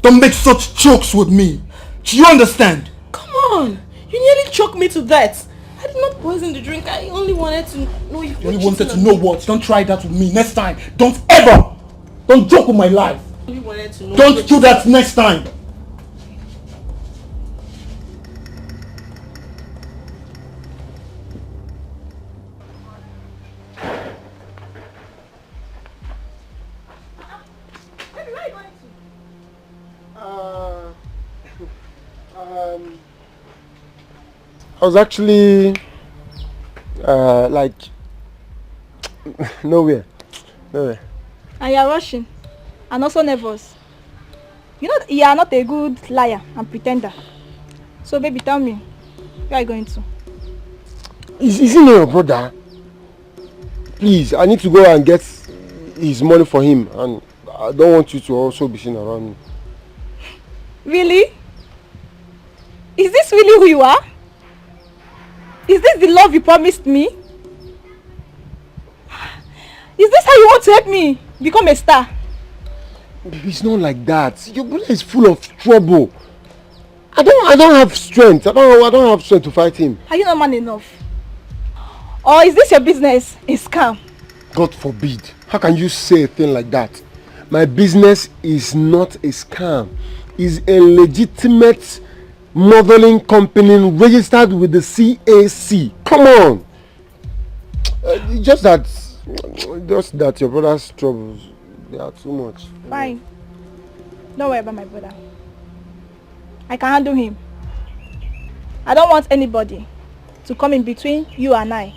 Don't make such jokes with me. Do you understand? Come on. You nearly choked me to death. I did not poison the drink. I only wanted to know if you only wanted to know what? Don't try that with me next time. Don't ever. Don't joke with my life. I only wanted to know. Don't do that next time. I was actually like nowhere. And you are rushing and also nervous. You know you are not a good liar and pretender. So baby, tell me, where are you going to? Is he not your brother? Please, I need to go and get his money for him, and I don't want you to also be seen around me. Really? Is this really who you are? Is this the love you promised me? Is this how you want to help me become a star? It's not like that. Your brother is full of trouble. I don't have strength. I don't have strength to fight him. Are you not man enough? Or is this your business? A scam? God forbid. How can you say a thing like that? My business is not a scam. It's a legitimate modeling company registered with the CAC. Come on. Just that your brother's troubles, they are too much. Fine. Don't worry about my brother. I can handle him. I don't want anybody to come in between you and I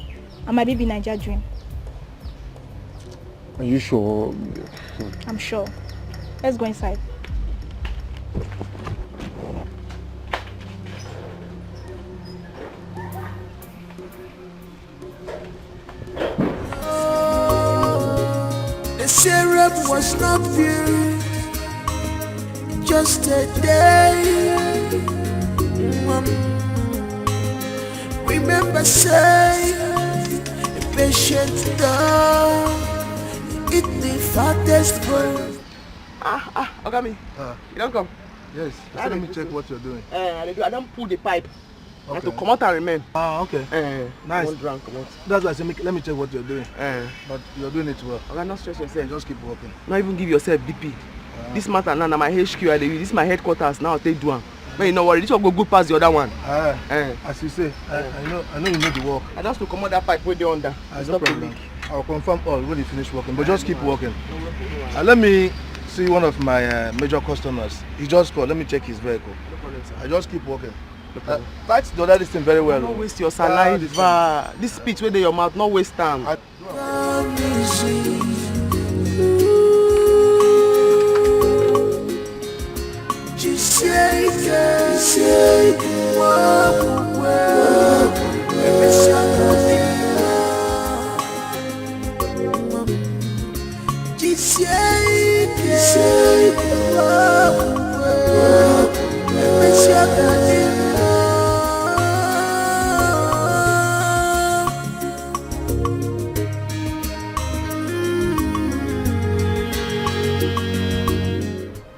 and my baby Naija dream. Are you sure? I'm sure. Let's go inside. The syrup was not pure, just a day. Remember, say, a patient dog eat the fattest bird. Ogami, you don't come. Yes, so let me check what you're doing. I don't pull the pipe. I have to Okay. come out and remain. Okay. Nice. One drunk, come out. That's why I said, let me check what you're doing. But you're doing it well. Okay, not stress yourself. Just keep working. Not even give yourself BP. This matter now, my HQ, this is my headquarters now. Take do one. But you know what? This will go good past the other one. As you say, I know you know the work. I just to come out that pipe way down there. It's no problem. I'll confirm all when you finish working. But just keep working. Let me see one of my major customers. He just called. Let me check his vehicle. No problem, sir. I just keep working. That's the other thing very well. Don't waste your saliva. This speech where they your mouth, not waste time.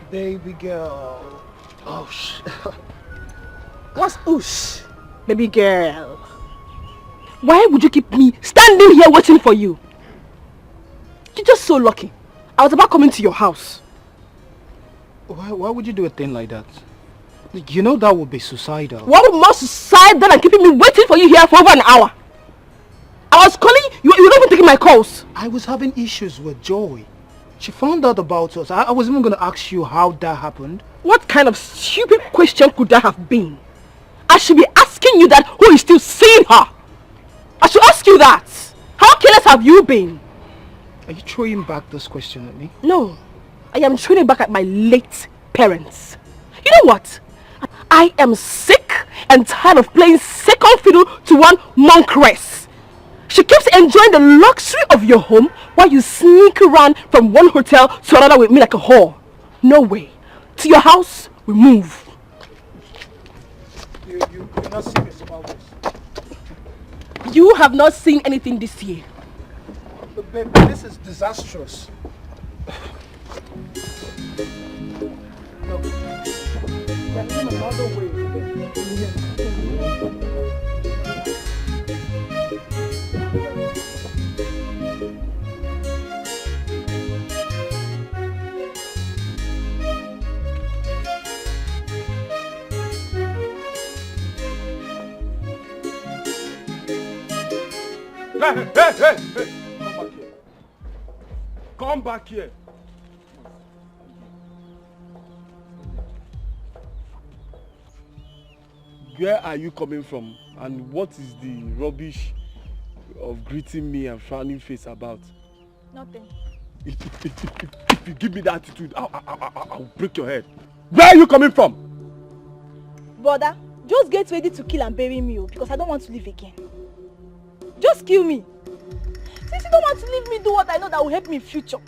Baby girl. Oh, shit. What's oosh, baby girl? Why would you keep me standing here waiting for you? You're just so lucky. I was about coming to your house. Why would you do a thing like that? You know that would be suicidal. What would more suicidal than keeping me waiting for you here for over an hour? I was calling you, you were not even taking my calls. I was having issues with Joy. She found out about us. I was even going to ask you how that happened. What kind of stupid question could that have been? I should be asking you that who is still seeing her. I should ask you that. How careless have you been? Are you throwing back this question at me? No, I am throwing it back at my late parents. You know what? I am sick and tired of playing second fiddle to one monkress. She keeps enjoying the luxury of your home while you sneak around from one hotel to another with me like a whore. No way. To your house, we move. You're not serious about this. You have not seen anything this year. But babe, this is disastrous. Look, there's another way. Hey! Come back here. where are you coming from? And what is the rubbish of greeting me and frowning face about? Nothing. If you give me that attitude, I'll break your head. Where are you coming from? Brother, just get ready to kill and bury me, because I don't want to live again. Just kill me. Since you don't want to leave me do what I know that will help me in future.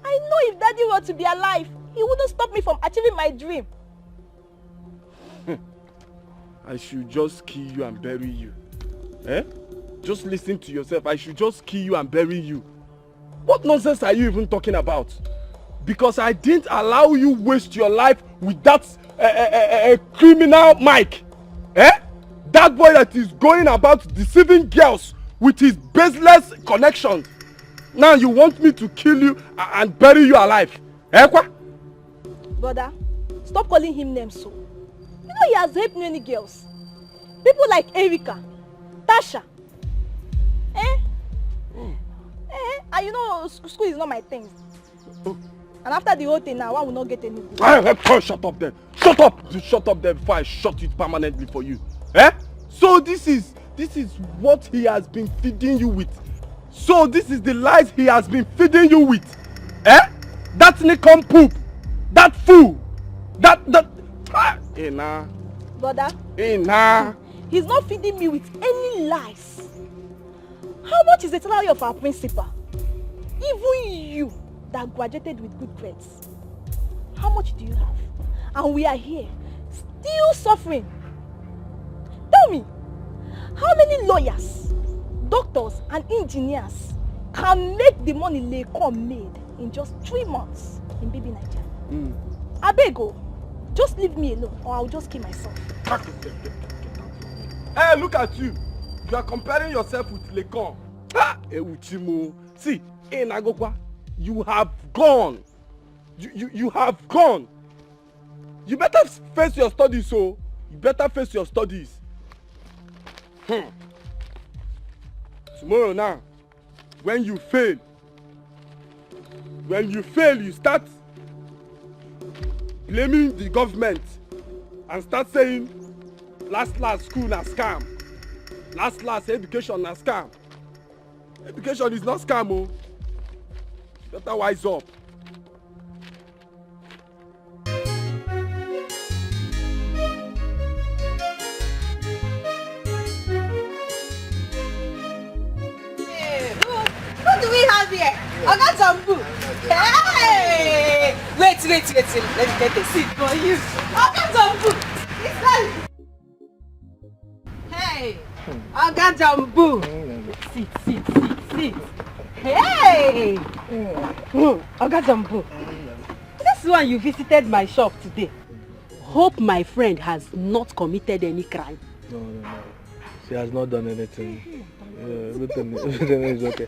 I know if Daddy were to be alive, he wouldn't stop me from achieving my dream. I should just kill you and bury you. Eh? Just listen to yourself. I should just kill you and bury you. What nonsense are you even talking about? Because I didn't allow you waste your life with that criminal Mike. Eh? That boy that is going about deceiving girls with his baseless connections. Now you want me to kill you and bury you alive. Eh, kwa? Brother, stop calling him names so. You know he has helped many girls. People like Erika, Tasha. And you know school is not my thing. And after the whole thing now, one will not get any good. Shut up then. Shut up. Shut up then before I shut it permanently for you. Eh? So this is what he has been feeding you with. So this is the lies he has been feeding you with. Eh? That Nikon poop. That fool. That Hey nah. Brother. Hey nah. He's not feeding me with any lies. How much is the salary of our principal? Even you that graduated with good grades. How much do you have? And we are here, still suffering. Tell me, how many lawyers, doctors and engineers can make the money Lecom made in just 3 months in baby Naija? Abego, just leave me alone or I'll just kill myself. Hey, look at you. You are comparing yourself with Lecom. See, in Agokwa, you have gone. You have gone. You better face your studies, so you better face your studies. Tomorrow now, when you fail, you start blaming the government and start saying, last school na scam. Last education na scam. Education is not scam, oh. Better wise up. What do we have here? I got some food. Hey! Wait. Let me get a seat for you. I got some food. Hey! I got some food. Sit. Hey! I got some food. This one you visited my shop today. Hope my friend has not committed any crime. No. She has not done anything. Everything is okay.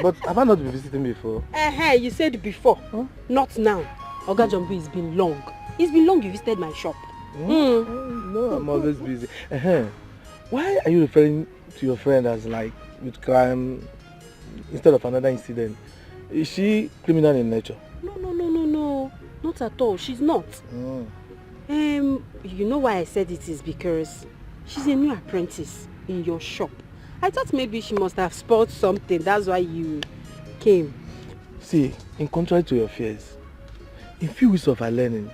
But have I not been visiting before? You said before. Huh? Not now. Oga Jumbo, it's been long. It's been long you visited my shop. No, I'm always busy. Why are you referring to your friend as like with crime instead of another incident? Is she criminal in nature? No. Not at all. She's not. You know why I said it is because she's a new apprentice in your shop. I thought maybe she must have spoiled something. That's why you came. See, in contrary to your fears, in few weeks of her learning,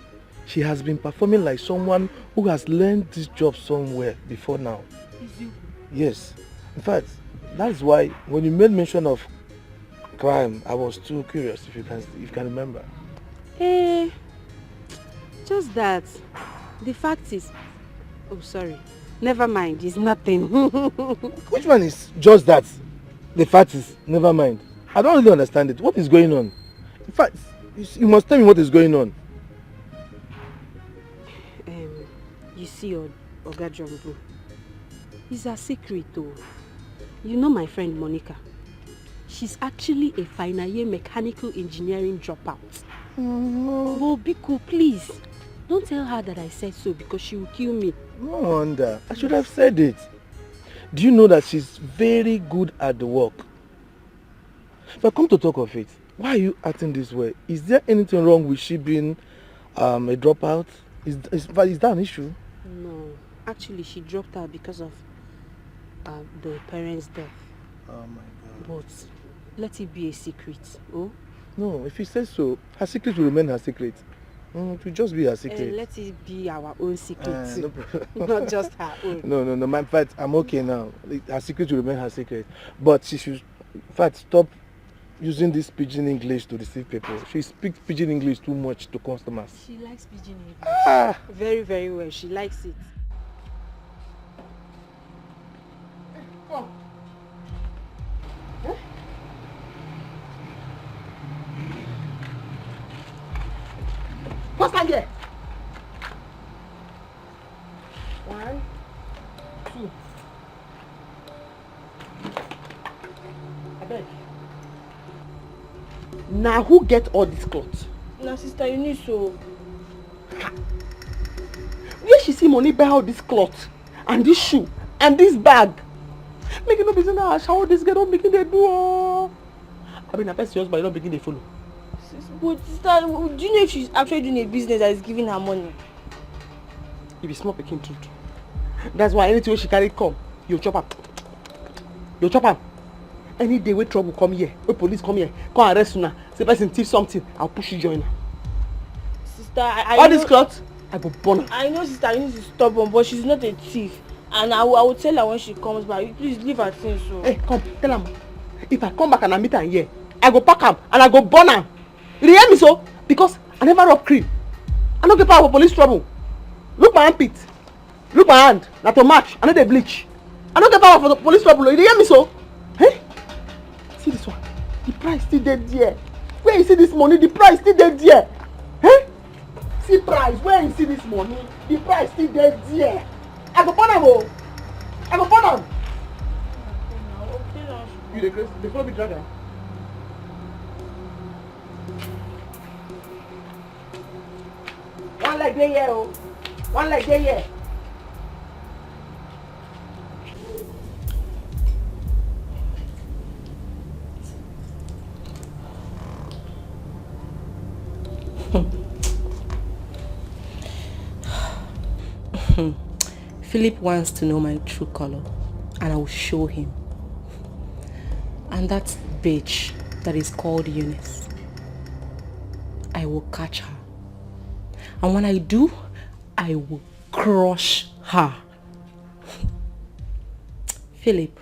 she has been performing like someone who has learned this job somewhere before now. Is it? Yes. In fact, that's why when you made mention of crime, I was too curious if you can remember. Just that. The fact is... Oh, sorry. Never mind, it's nothing. Which one is just that? The fact is, never mind. I don't really understand it. What is going on? In fact, you must tell me what is going on. You see, Oga Jumbo, it's a secret though. You know my friend Monica. She's actually a final year mechanical engineering dropout. But Biko, please, don't tell her that I said so because she will kill me. No wonder. I should have said it. Do you know that she's very good at the work? If I come to talk of it, why are you acting this way? Is there anything wrong with she being a dropout? Is that an issue? Actually, she dropped out because of the parents' death. Oh my God. But let it be a secret, oh? No, if you say so, her secret will remain her secret. It will just be her secret. Let it be our own secret too. No Not just her own. No. In fact, I'm okay now. Her secret will remain her secret. But she should, in fact, stop using this pidgin English to deceive people. She speaks pidgin English too much to customers. She likes pidgin English. Very, very well. She likes it. Come. What's that here? 1, 2. I beg. Now who get all this clothes? Now sister, you need so. Where she see money buy all this cloth and this shoe and this bag? Make it no business now. How this girl don't begin they do? I mean, I first yours, but you don't begin they follow. But sister, do you know if she's actually doing a business that is giving her money? If it's not picking truth, that's why anything she carry come, you chop up. You chop up. Any day where trouble come here, where police come here, come arrest you now. Say person thief something, I'll push you join her. Sister, I all know, this cloth, I go burn her. I know sister, you need to stubborn, but she's not a thief. And I will tell her when she comes back. Please leave her things so. Hey, come, tell her. If I come back and I meet her here, I go pack her and I go burn her. You hear me so? Because I never rob cream. I don't get power for police trouble. Look my armpit. Look my hand. Not to match. I know they bleach. I don't get power for the police trouble. You hear me so? Hey? See this one. The price still dead there. Where you see this money? The price still dead there. Hey? See price. Where you see this money? The price still dead there. I go burn them all. I go burn them. You the grace. They follow me dragon. One leg there here, oh. One leg there here. Philip wants to know my true color, and I will show him. And that bitch that is called Eunice, I will catch her. And when I do, I will crush her. Philip,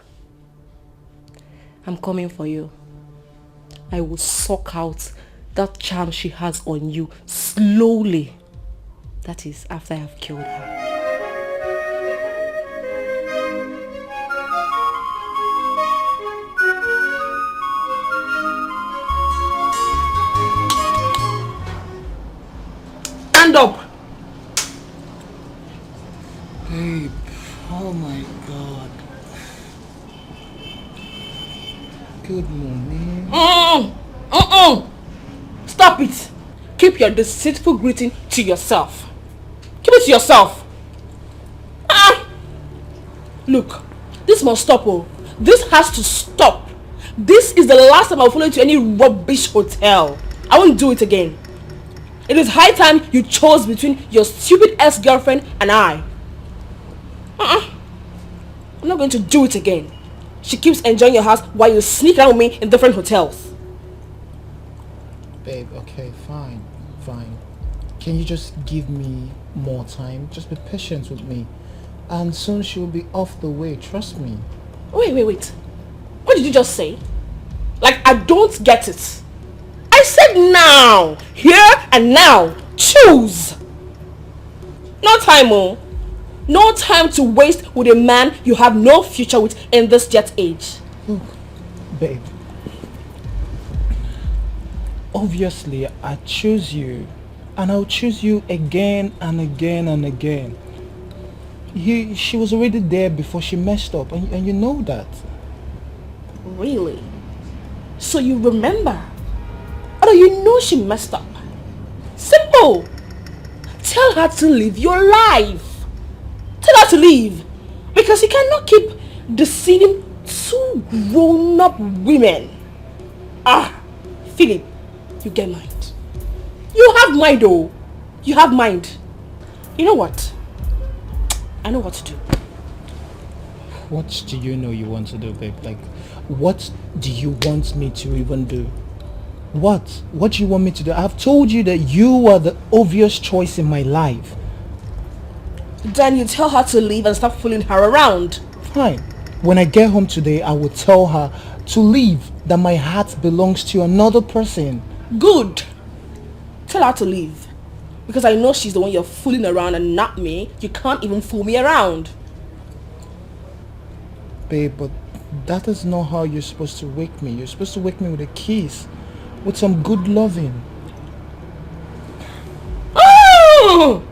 I'm coming for you. I will suck out that charm she has on you slowly. That is after I have killed her. Stand up. Babe, oh my God. Good morning. Stop it. Keep your deceitful greeting to yourself. Keep it to yourself. Look, this must stop. Oh. This has to stop. This is the last time I'll follow you to any rubbish hotel. I won't do it again. It is high time you chose between your stupid ex-girlfriend and I. I'm not going to do it again. She keeps enjoying your house while you sneak around with me in different hotels. Babe, okay, fine. Can you just give me more time? Just be patient with me. And soon she'll be off the way, trust me. Wait. What did you just say? Like, I don't get it. I said now. Here and now. Choose. No time, oh. No time to waste with a man you have no future with in this jet age. Look, babe. Obviously, I choose you. And I'll choose you again and again and again. She was already there before she messed up. And you know that. Really? So you remember? Or you know she messed up? Simple. Tell her to live your life. Tell her to leave. Because you cannot keep deceiving two grown-up women. Philip, you get mind. You have mind, though. You have mind. You know what? I know what to do. What do you know you want to do, babe? Like, what do you want me to even do? What? What do you want me to do? I've told you that you are the obvious choice in my life. Then you tell her to leave and stop fooling her around. Fine. When I get home today, I will tell her to leave, that my heart belongs to another person. Good. Tell her to leave. Because I know she's the one you're fooling around and not me. You can't even fool me around. Babe, but that is not how you're supposed to wake me. You're supposed to wake me with a kiss. With some good loving. Oh!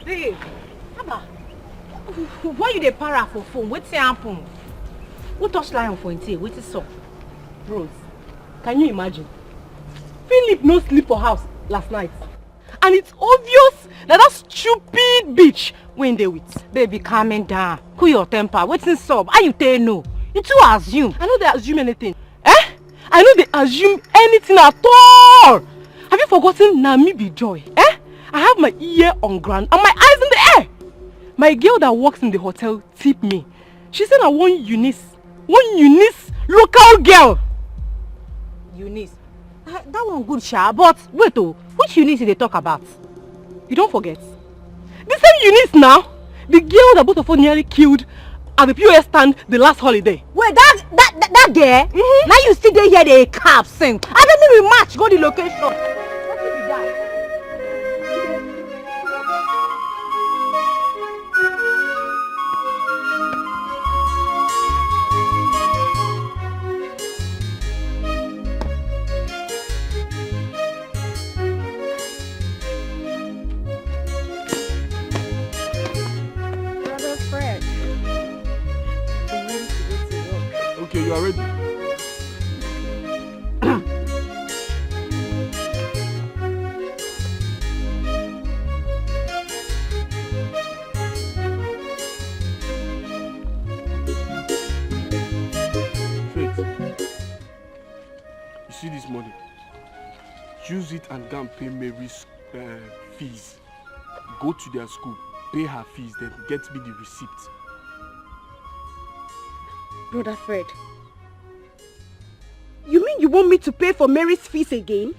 Babe, Abba, why you dey para for phone? Wetin happen? Who touch lion for him tail? Wetin sup? Rose, can you imagine? Philip no sleep for house last night. And it's obvious that stupid bitch wey dey with. Baby, calming down. Cool your temper. Wetin sup? How you tell no? You too assume. I know they assume anything. I know they assume anything at all. Have you forgotten na me be Joy? I have my ear on ground and my eyes in the air. My girl that works in the hotel tipped me. She said I want Eunice local girl. Eunice? That one good, Sha, but wait oh, which Eunice did they talk about? You don't forget. The same Eunice now, the girl that both of us nearly killed at the POS stand the last holiday. Wait, that girl? Now you still there hear the cap sing. I don't even match, go the location. What if you die? Okay, you are ready. Faith, you see this money? Use it and go and pay Mary's fees. Go to their school, pay her fees, then get me the receipt. Brother Fred, you mean you want me to pay for Mary's fees again?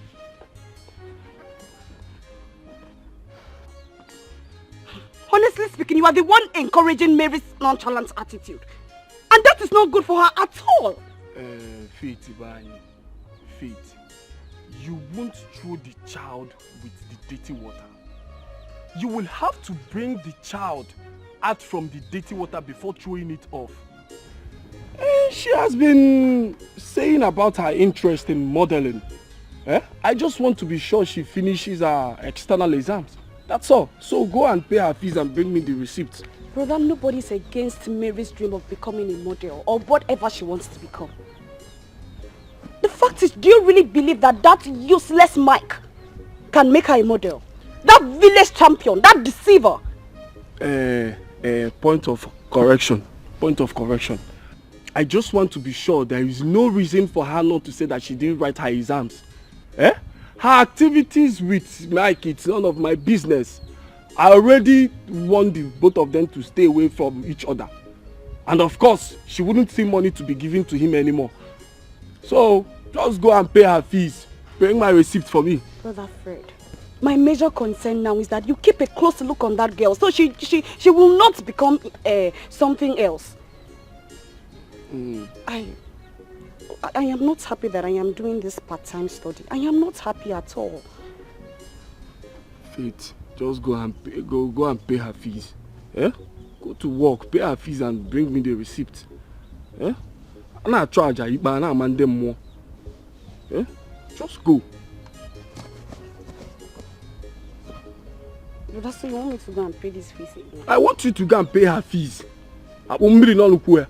Honestly speaking, you are the one encouraging Mary's nonchalant attitude. And that is not good for her at all. Faith, Faith, you won't throw the child with the dirty water. You will have to bring the child out from the dirty water before throwing it off. She has been saying about her interest in modeling. I just want to be sure she finishes her external exams. That's all. So go and pay her fees and bring me the receipt. Brother, nobody's against Mary's dream of becoming a model or whatever she wants to become. The fact is, do you really believe that that useless Mike can make her a model? That village champion, that deceiver. Point of correction. I just want to be sure there is no reason for her not to say that she didn't write her exams. Her activities with Mike, it's none of my business. I already warned the both of them to stay away from each other. And of course, she wouldn't see money to be given to him anymore. So, just go and pay her fees. Bring my receipt for me. Brother Fred, my major concern now is that you keep a close look on that girl so she will not become something else. I am not happy that I am doing this part-time study. I am not happy at all. Faith, just go and pay her fees. Go to work, pay her fees and bring me the receipt. I'm not charge her, but I'm not demand them more. Just go. Brother, so you want me to go and pay this fees again? I want you to go and pay her fees. I won't really not look where.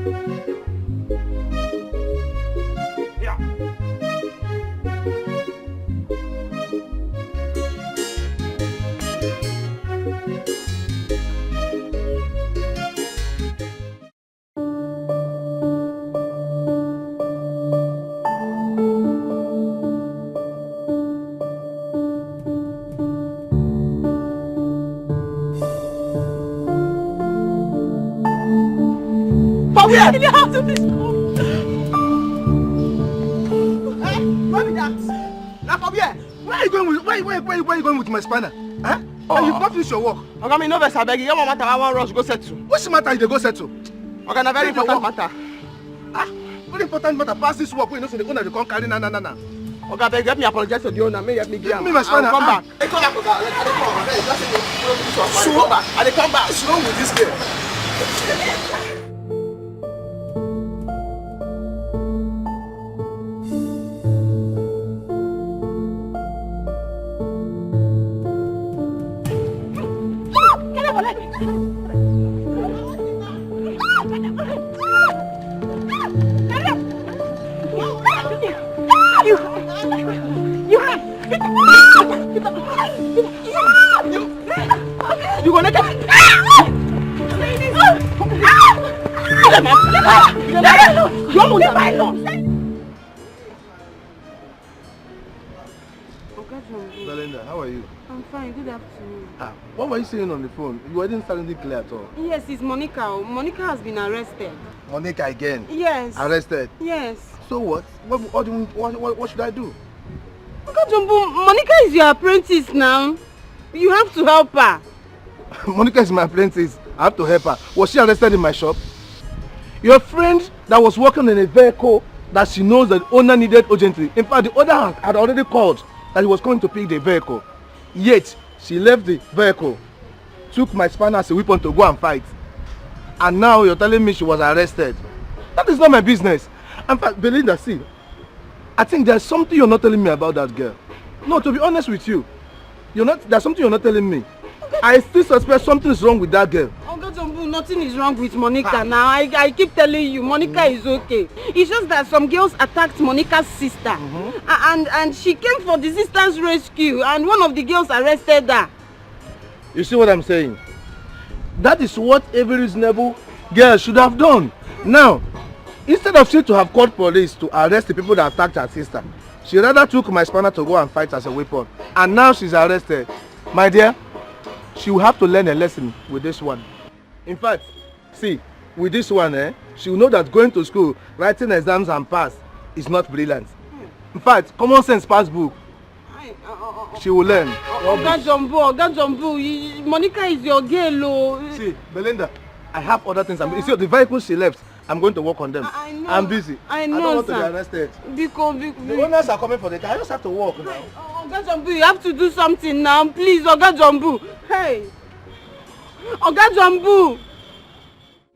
Where? In the house of this school. Hey, what is that? Now from here. Where are you going with? Where are you going with my spanner? Huh? Oh. You've not finished your work. Okay, me no vex abeg. You want matter I want rush go settle. What's the matter? You go settle. Okay, na very important matter. Ah, very important matter. Pass this work. We know say the owner dey come carry na. Okay, abeg help me apologize to the owner. May help me give me my spanner. Come back. Hey, come back. I dey come back. What's wrong with this girl? You gonna get Belinda, how are you? I'm fine, good afternoon. What were you saying on the phone? You weren't sounding clear at all. Yes, it's Monica. Monica has been arrested. Monica again? Yes. Arrested? Yes. So what? What should I do? Monica is your apprentice now. You have to help her. Monica is my apprentice. I have to help her. Was she arrested in my shop? Your friend that was working in a vehicle that she knows that the owner needed urgently. In fact, the owner had already called that he was going to pick the vehicle. Yet, she left the vehicle, took my spanner as a weapon to go and fight. And now you're telling me she was arrested. That is not my business. In fact, Belinda, see, I think there's something you're not telling me about that girl. No, to be honest with you, there's something you're not telling me. I still suspect something is wrong with that girl. Nothing is wrong with Monica now. I keep telling you, Monica is okay. It's just that some girls attacked Monica's sister. And she came for the sister's rescue and one of the girls arrested her. You see what I'm saying? That is what every reasonable girl should have done. Now, instead of she to have called police to arrest the people that attacked her sister, she rather took my spanner to go and fight as a weapon. And now she's arrested. My dear, she will have to learn a lesson with this one. In fact, see, with this one, she will know that going to school, writing exams and pass is not brilliant. In fact, common sense pass book. She will learn. Oga Jumbo, Monica is your girl. See, Belinda, I have other things. You see, the vehicles she left, I'm going to work on them. I know. I'm busy. I know, I don't want sir. to be arrested. Because the owners are coming for the car. I just have to walk now. Oga Jumbo, you have to do something now. Please, Oga Jumbo. Hey. Oga Jumbo.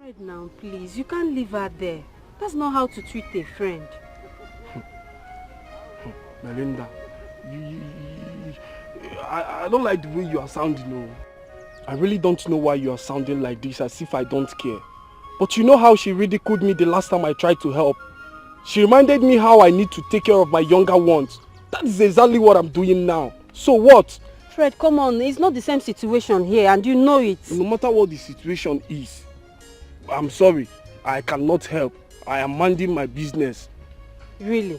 Right now, please. You can't leave her there. That's not how to treat a friend. Melinda, I don't like the way you are sounding. No. I really don't know why you are sounding like this, as if I don't care. But you know how she ridiculed me the last time I tried to help? She reminded me how I need to take care of my younger ones. That is exactly what I'm doing now. So what? Fred, come on. It's not the same situation here and you know it. No matter what the situation is, I'm sorry. I cannot help. I am minding my business. Really?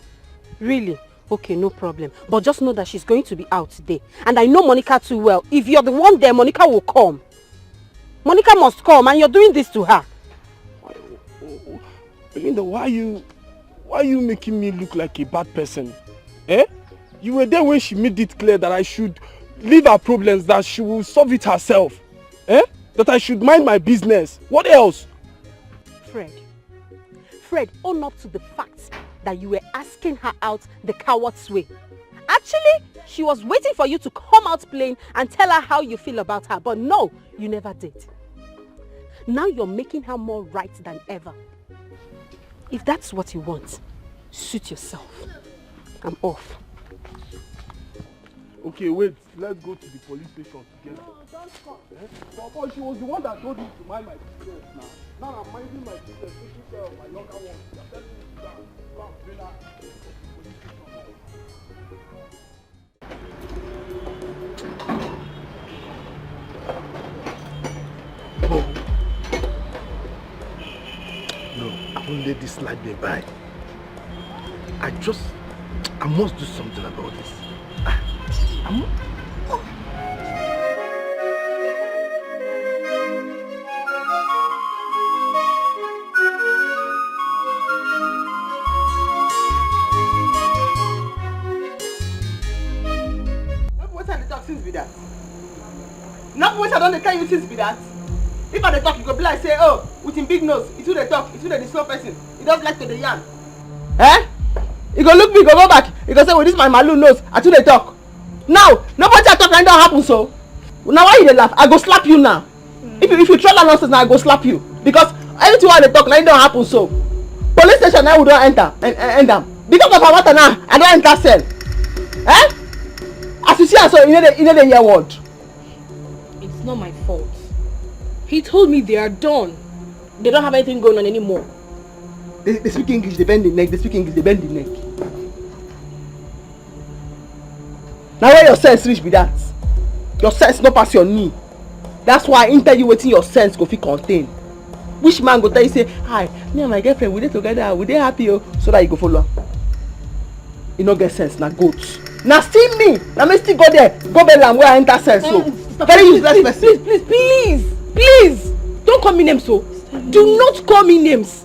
Really? Okay, no problem. But just know that she's going to be out today. And I know Monica too well. If you're the one there, Monica will come. Monica must come and you're doing this to her. Belinda, why are you making me look like a bad person? Eh? You were there when she made it clear that I should leave her problems, that she will solve it herself. Eh? That I should mind my business. What else? Fred, own up to the fact that you were asking her out the coward's way. Actually, she was waiting for you to come out plain and tell her how you feel about her. But no, you never did. Now you're making her more right than ever. If that's what you want, suit yourself. I'm off. Okay, wait. Let's go to the police station together. No, don't come. Eh? But she was the one that told you to mind my business now. Now I'm minding my business. No, I won't let this slide me by. I must do something about this. What are the talk since be that? Not what I don't tell you since be that. If I dey talk, you go be like say, oh, with him big nose, it's who they talk, it's who the slow person. He doesn't like to the yarn. Eh? He go look me, go back. He go say, well, this my malu nose, I too they talk. Now, nobody talk and don't happen so. Now why you dey laugh? I go slap you now. If you try that nonsense now, I go slap you. Because anything why they talk, now it don't happen so. Police station now we don't enter and them. Because of our matter now, I don't enter cell. Eh? As you see, so you know the hear word. It's not my fault. He told me they are done. They don't have anything going on anymore. They speak English, they bend the neck. They speak English, they bend the neck. Now where your sense reach be that? Your sense no pass your knee. That's why I enter you waiting your sense go fit contain. Which man go tell you say, hi, me and my girlfriend, we dey together, we dey happy oh, so that you go follow. You no get sense, na goat. Now still me, now me still go there, go bell where I enter sense so. Very useless person. Please, don't call me names so. Do not call me names.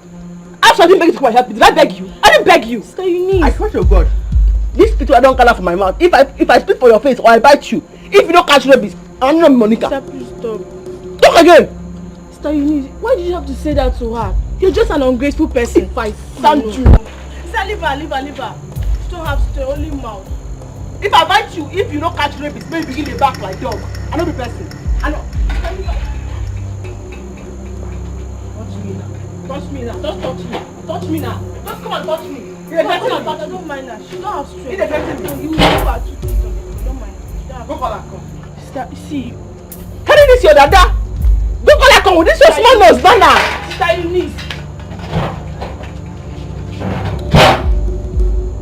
After I didn't beg you to come and help me, did I beg you? I didn't beg you. Stay you need. I swear to God, this picture I don't color for my mouth. If I speak for your face or I bite you, if you don't catch rabies, I'm not Monica. Sister, please stop. Talk again. Sister, you need. Why did you have to say that to her? You're just an ungrateful person. Fight. Thank you. Sister, leave her. She don't have to only mouth. If I bite you, if you don't catch rabies, maybe begin the back like dog. I know the person. I know. Touch me now. Just touch me. Touch me now. Just come and touch me. I don't mind her. She don't have strength. You will give her 2 things. Don't mind her. Go call her come. Sister, see. Carry this your dada. Go call her come with this your small nose, banner. Sister, you need.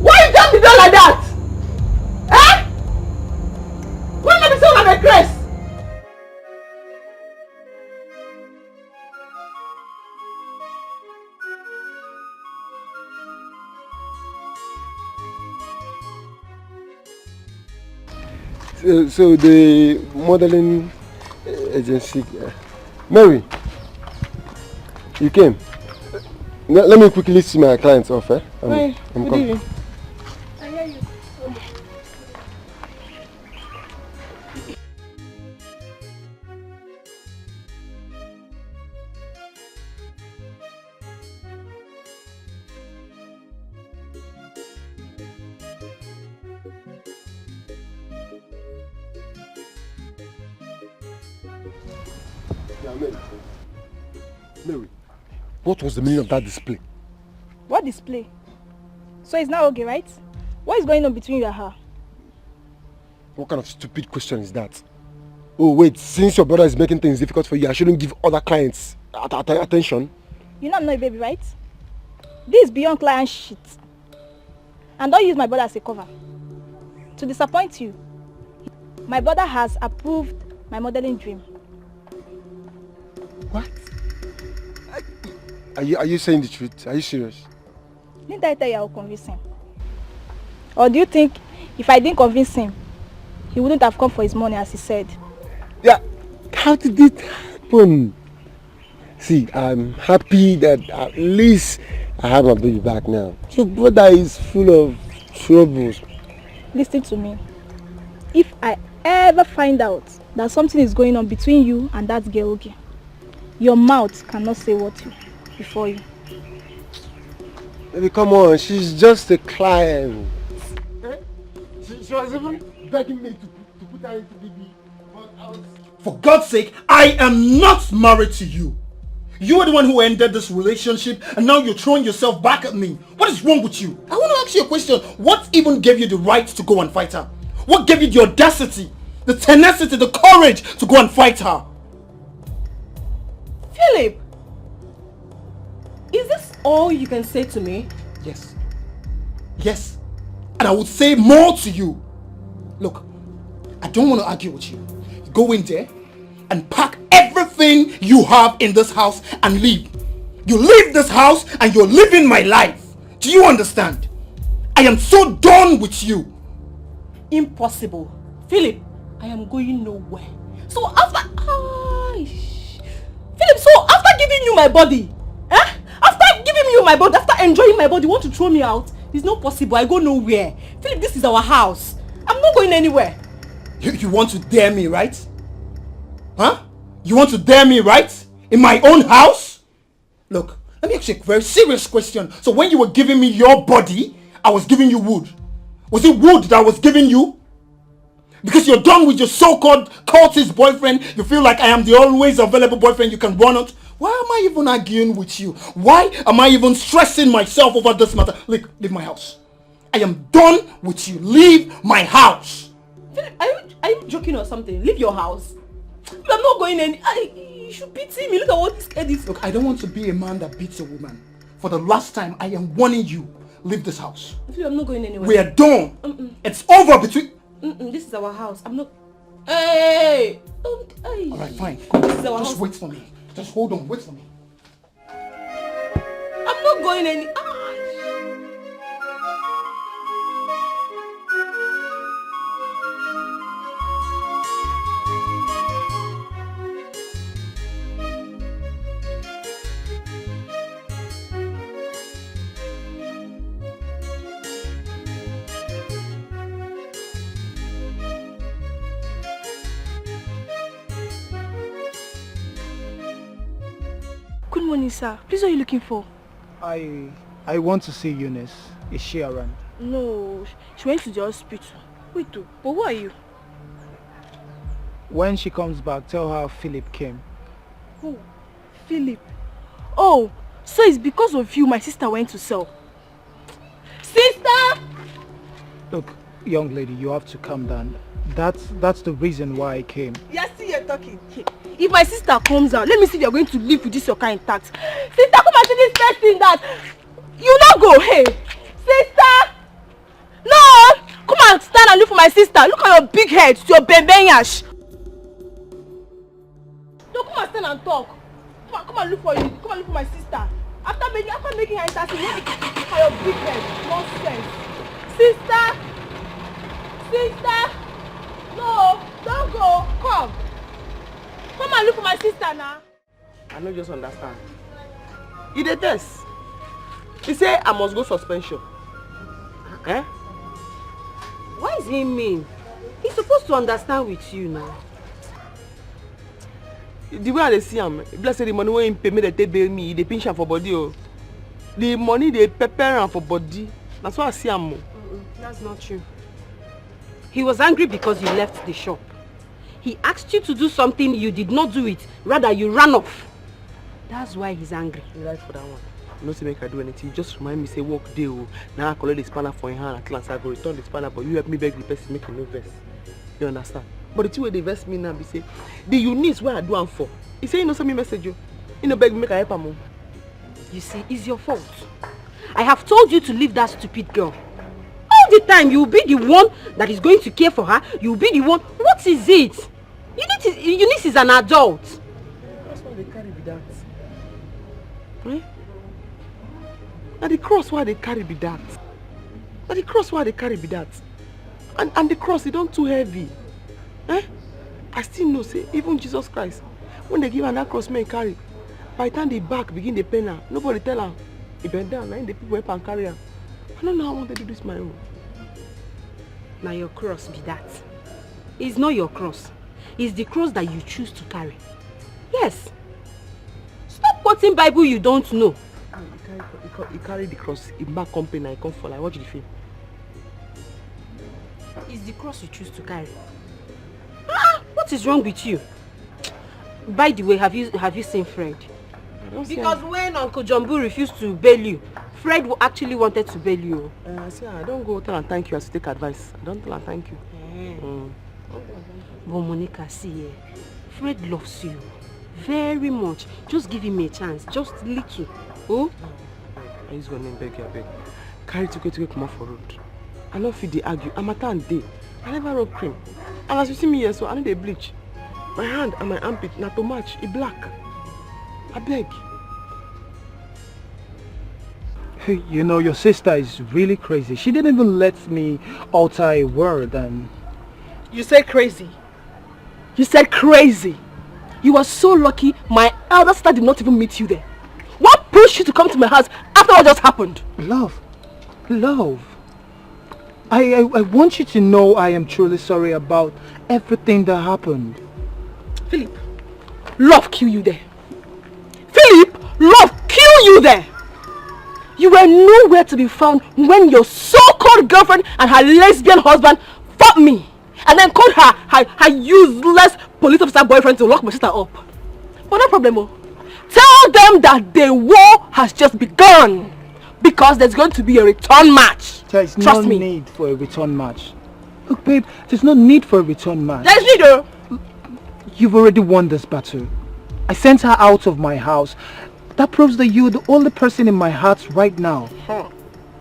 Why you jam the door like that? Eh? When let me say I'm a grace? So the modeling agency, Mary, you came. Let me quickly see my clients off. I'm Good evening. I hear you. Mary, what was the meaning of that display? What display? So it's now okay, right? What is going on between you and her? What kind of stupid question is that? Oh wait, since your brother is making things difficult for you, I shouldn't give other clients attention? You know I'm not a baby, right? This is beyond client shit. And don't use my brother as a cover. To disappoint you, my brother has approved my modeling dream. What? Are you saying the truth? Are you serious? Didn't I tell you I will convince him? Or do you think if I didn't convince him, he wouldn't have come for his money as he said? Yeah, how did it happen? See, I'm happy that at least I have my baby back now. Your brother is full of troubles. Listen to me. If I ever find out that something is going on between you and that girl, okay, your mouth cannot say what before you. Baby, come on, she's just a client. She was even begging me to put her into BB. For God's sake, I am not married to you. You are the one who ended this relationship and now you're throwing yourself back at me. What is wrong with you? I want to ask you a question. What even gave you the right to go and fight her? What gave you the audacity, the tenacity, the courage to go and fight her? Philip, is this all you can say to me? Yes. Yes. And I would say more to you. Look, I don't want to argue with you. Go in there and pack everything you have in this house and leave. You leave this house and you're living my life. Do you understand? I am so done with you. Impossible. Philip, I am going nowhere. So after... Philip, so after giving you my body, after giving you my body, after enjoying my body, you want to throw me out? It's not possible. I go nowhere. Philip, this is our house. I'm not going anywhere. You want to dare me, right? Huh? You want to dare me, right? In my own house? Look, let me ask you a very serious question. So when you were giving me your body, I was giving you wood. Was it wood that I was giving you? Because you're done with your so-called cultist boyfriend, you feel like I am the always available boyfriend you can run out. Why am I even arguing with you? Why am I even stressing myself over this matter? Look, leave my house. I am done with you. Leave my house. Philip, are you joking or something? Leave your house. I'm not going any... You should pity me. Look at what this kid is. Look, I don't want to be a man that beats a woman. For the last time, I am warning you. Leave this house. Philip, I'm not going anywhere. We are done. It's over between... This is our house. I'm not... Hey! Don't... Hey. Alright, fine. Come on. Just house. Wait for me. Just hold on. Wait for me. I'm not going any... Good morning, sir. Please, what are you looking for? I want to see Eunice. Is she around? No, she went to the hospital. Wait, but who are you? When she comes back, tell her Philip came. Oh, Philip. Oh, so it's because of you my sister went to sell. Sister! Look, young lady, you have to calm down. That's the reason why I came. Yes, see you're talking. If my sister comes out, let me see if you're going to live with this your car intact. Sister, come and see this person that you not go. Hey, sister! No! Come and stand and look for my sister. Look at your big head, your benyash. No, come and stand and talk. Come and look for you. Come and look for my sister. After making her intercede, look at your big head. Nonsense. Sister! Sister! No, don't go. Come. Come and look for my sister now. I don't just understand. He did this. He say I must go suspension. Eh? Why is he mean? He's supposed to understand with you now. The way I see him, bless the money when he pay me, they bail me, they pinch him for body. Oh. The money they prepare him for body. That's why I see him. That's not true. He was angry because you left the shop. He asked you to do something, you did not do it. Rather, you ran off. That's why he's angry. You're right for that one. You don't say make I do anything. You just remind me, say, work day. Now I collect the spanner for your hand. At last I go return the spanner, but you help me beg the person, make him no vex. You understand? But the two way they vex me now, be say, the Eunice where I do am for. He say, you know, send me message you. You know, beg me, make I help him. You see, it's your fault. I have told you to leave that stupid girl. All the time, you will be the one that is going to care for her. You will be the one. What is it? Eunice is an adult. That's why they carry be that. Eh? And the cross why they carry be that. And the cross why they carry be that. And the cross, it don't too heavy. Eh? I still know, say, even Jesus Christ, when they give her that cross, may carry. By the time the back begin the pain her, nobody tell her. He bend down, and the people help and carry her. I don't know how I want to do this my own. Now your cross be that. It's not your cross. It's the cross that you choose to carry. Yes. Stop quoting Bible you don't know. He carry the cross in back company and he come for like watch the film. It's the cross you choose to carry. What is wrong with you? By the way, have you seen Fred? Because when Uncle Jumbo refused to bail you, Fred actually wanted to bail you. See, I don't go tell and thank you as to take advice. I don't tell and thank you. But Monica, see, Fred loves you very much. Just give him a chance, just little. Oh? I use your name, beg you, beg. Carry to come off for road. I don't feel they argue. I'm a tan day. I never rub cream. And as you see me here, so I need a bleach. My hand and my armpit, not to match, it's black. I beg. Hey, you know, your sister is really crazy. She didn't even let me utter a word and... You said crazy. You said crazy. You are so lucky my elder sister did not even meet you there. What pushed you to come to my house after what just happened? Love. I want you to know I am truly sorry about everything that happened. Philip, love kill you there. Philip, love kill you there. You were nowhere to be found when your so-called girlfriend and her lesbian husband fought me and then called her useless police officer boyfriend to lock my sister up. But no problem, oh. Tell them that the war has just begun because there's going to be a return match. There's no need for a return match. Look, babe, there's no need for a return match. There's need, though. You've already won this battle. I sent her out of my house. That proves that you're the only person in my heart right now.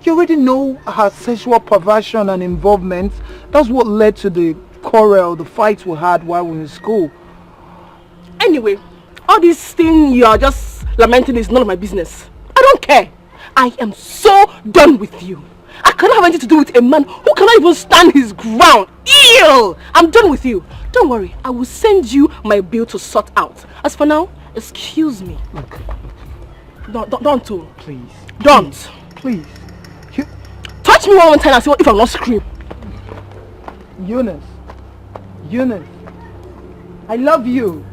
You already know her sexual perversion and involvement. That's what led to the quarrel, the fights we had while we were in school. Anyway, all this thing you are just lamenting is none of my business. I don't care. I am so done with you. I cannot have anything to do with a man who cannot even stand his ground. Ew! I'm done with you. Don't worry, I will send you my bill to sort out. As for now, excuse me. Look. Don't. Please. Don't. Please. Touch me one time and see if I'm not scream. Eunice. I love you.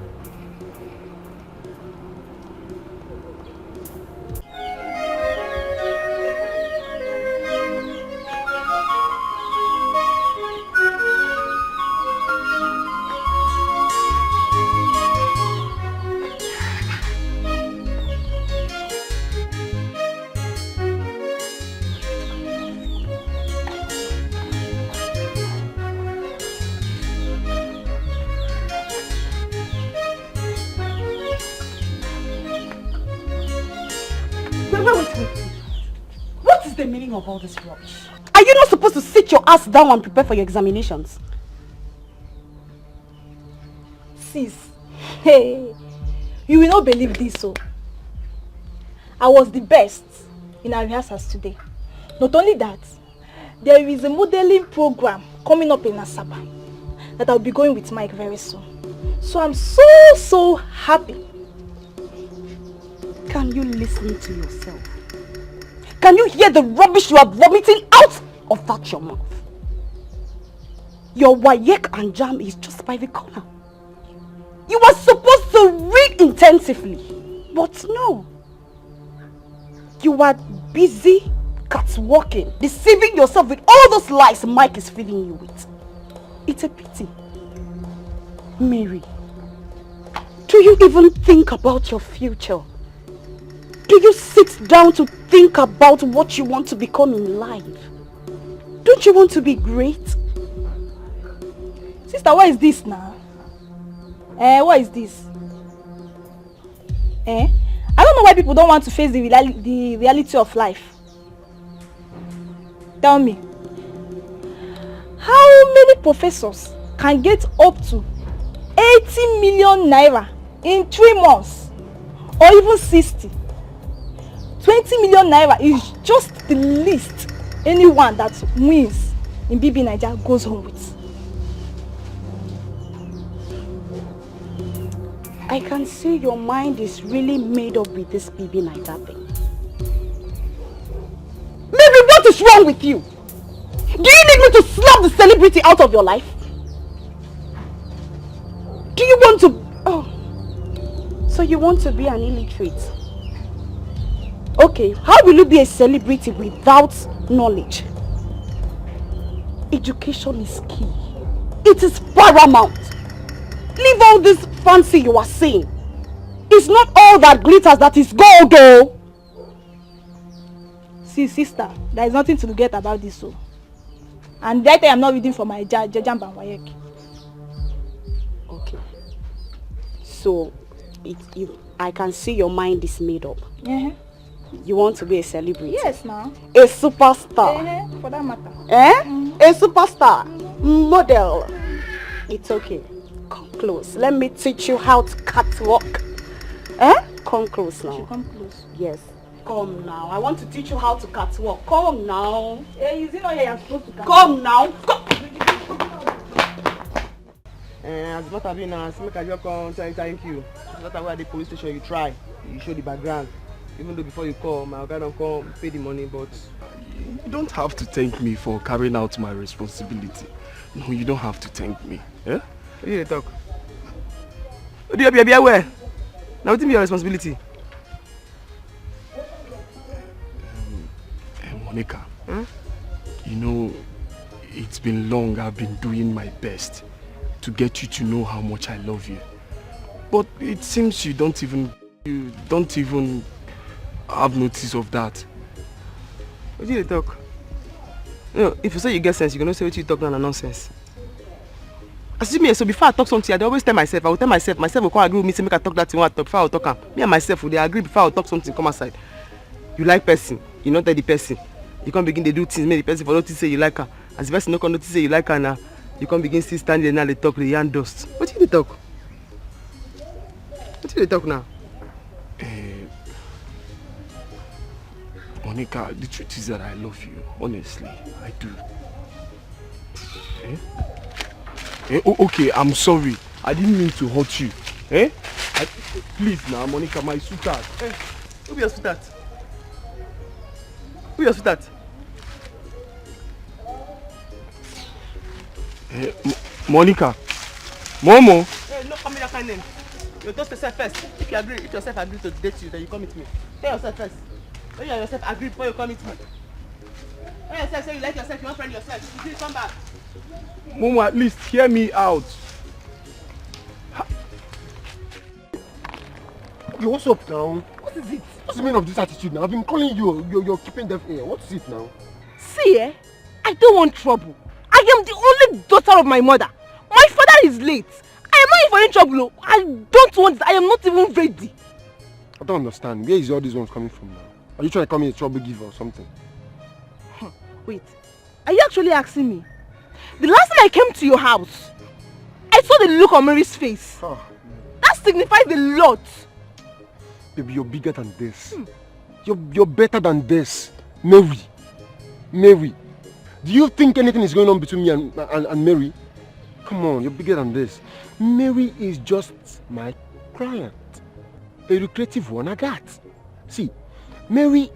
What is the meaning of all this rubbish? Are you not supposed to sit your ass down and prepare for your examinations? Sis, hey, you will not believe this, so I was the best in our rehearsals today. Not only that, there is a modeling program coming up in Asaba that I'll be going with Mike very soon. So I'm so happy. Can you listen to yourself? Can you hear the rubbish you are vomiting out of that your mouth? Your WAEC and JAM is just by the corner. You are supposed to read intensively, but no. You are busy catwalking, deceiving yourself with all those lies Mike is feeding you with. It's a pity. Mary, do you even think about your future? Do you sit down to think about what you want to become in life? Don't you want to be great? Sister, what is this now? What is this? I don't know why people don't want to face the reality of life. Tell me, how many professors can get up to 80 million naira in 3 months? Or even 60? 20 million naira is just the least anyone that wins in BB Naija goes home with. I can see your mind is really made up with this BB Naija thing. Maybe what is wrong with you? Do you need me to slap the celebrity out of your life? Do you want to... Oh, so you want to be an illiterate? Okay, how will you be a celebrity without knowledge? Education is key. It is paramount. Leave all this fancy you are saying. It's not all that glitters that is gold, though. See, sister, there is nothing to get about this, so. And that I'm not reading for my jam and WAEC. Okay. So, I can see your mind is made up. You want to be a celebrity? Yes, now. A superstar? For that matter. A superstar? Model? It's okay. Come close. Let me teach you how to catwalk. Come close now. Come close. Yes. Come now. I want to teach you how to catwalk. Come now. Hey, is it not here you're supposed to Come now. Come. As what I've been now, make I just come thank you. That's why at the police station you try. You show the background. Even though before you call, my guy don't come pay the money, but You don't have to thank me for carrying out my responsibility. No, you don't have to thank me. Eh? what do you talk? What do you be aware? Now what be your responsibility? Monica, you know, it's been long I've been doing my best to get you to know how much I love you. But it seems you don't even have notice of that. What do you talk? You know, if you say you get sense, you cannot say what you talk now nonsense. As me, so before I talk something, I always tell myself, I will tell myself will come agree with me, say make I talk that thing when I talk, before I will talk. Me and myself, they agree before I will talk something, come aside. You like person, you not tell the person. You can't begin to do things, make the person for notice say you like her. As the person not can notice say you like her now, you can't begin to stand there now, they talk, the yarn dust. What do you talk? What do you talk now? Monica, the truth is that I love you. Honestly, I do. Okay, I'm sorry. I didn't mean to hurt you. Please now, Monica, my sweetheart. Who be your sweetheart? Who your sweetheart? Monica. Momo. Hey, no, call me that kind of name. You toast yourself first. If you agree, if yourself agree to date you, then you come with me. Tell yourself first. When you yourself agree before you come with me. When yourself say you like yourself, you want friend yourself. You come back. Momo, at least hear me out. Yo, what's up now? What is it? What's the meaning of this attitude now? I've been calling you. You're keeping deaf ear. What is it now? See, I don't want trouble. I am the only daughter of my mother. My father is late. I am not in for any trouble. I don't want it. I am not even ready. I don't understand. Where is all these ones coming from now? Are you trying to call me a trouble giver or something? Wait, are you actually asking me? The last time I came to your house, I saw the look on Mary's face. That signifies a lot. Baby, you're bigger than this. You're better than this. Mary. Do you think anything is going on between me and Mary? Come on, you're bigger than this. Mary is just my client. A lucrative one I got. See, Mary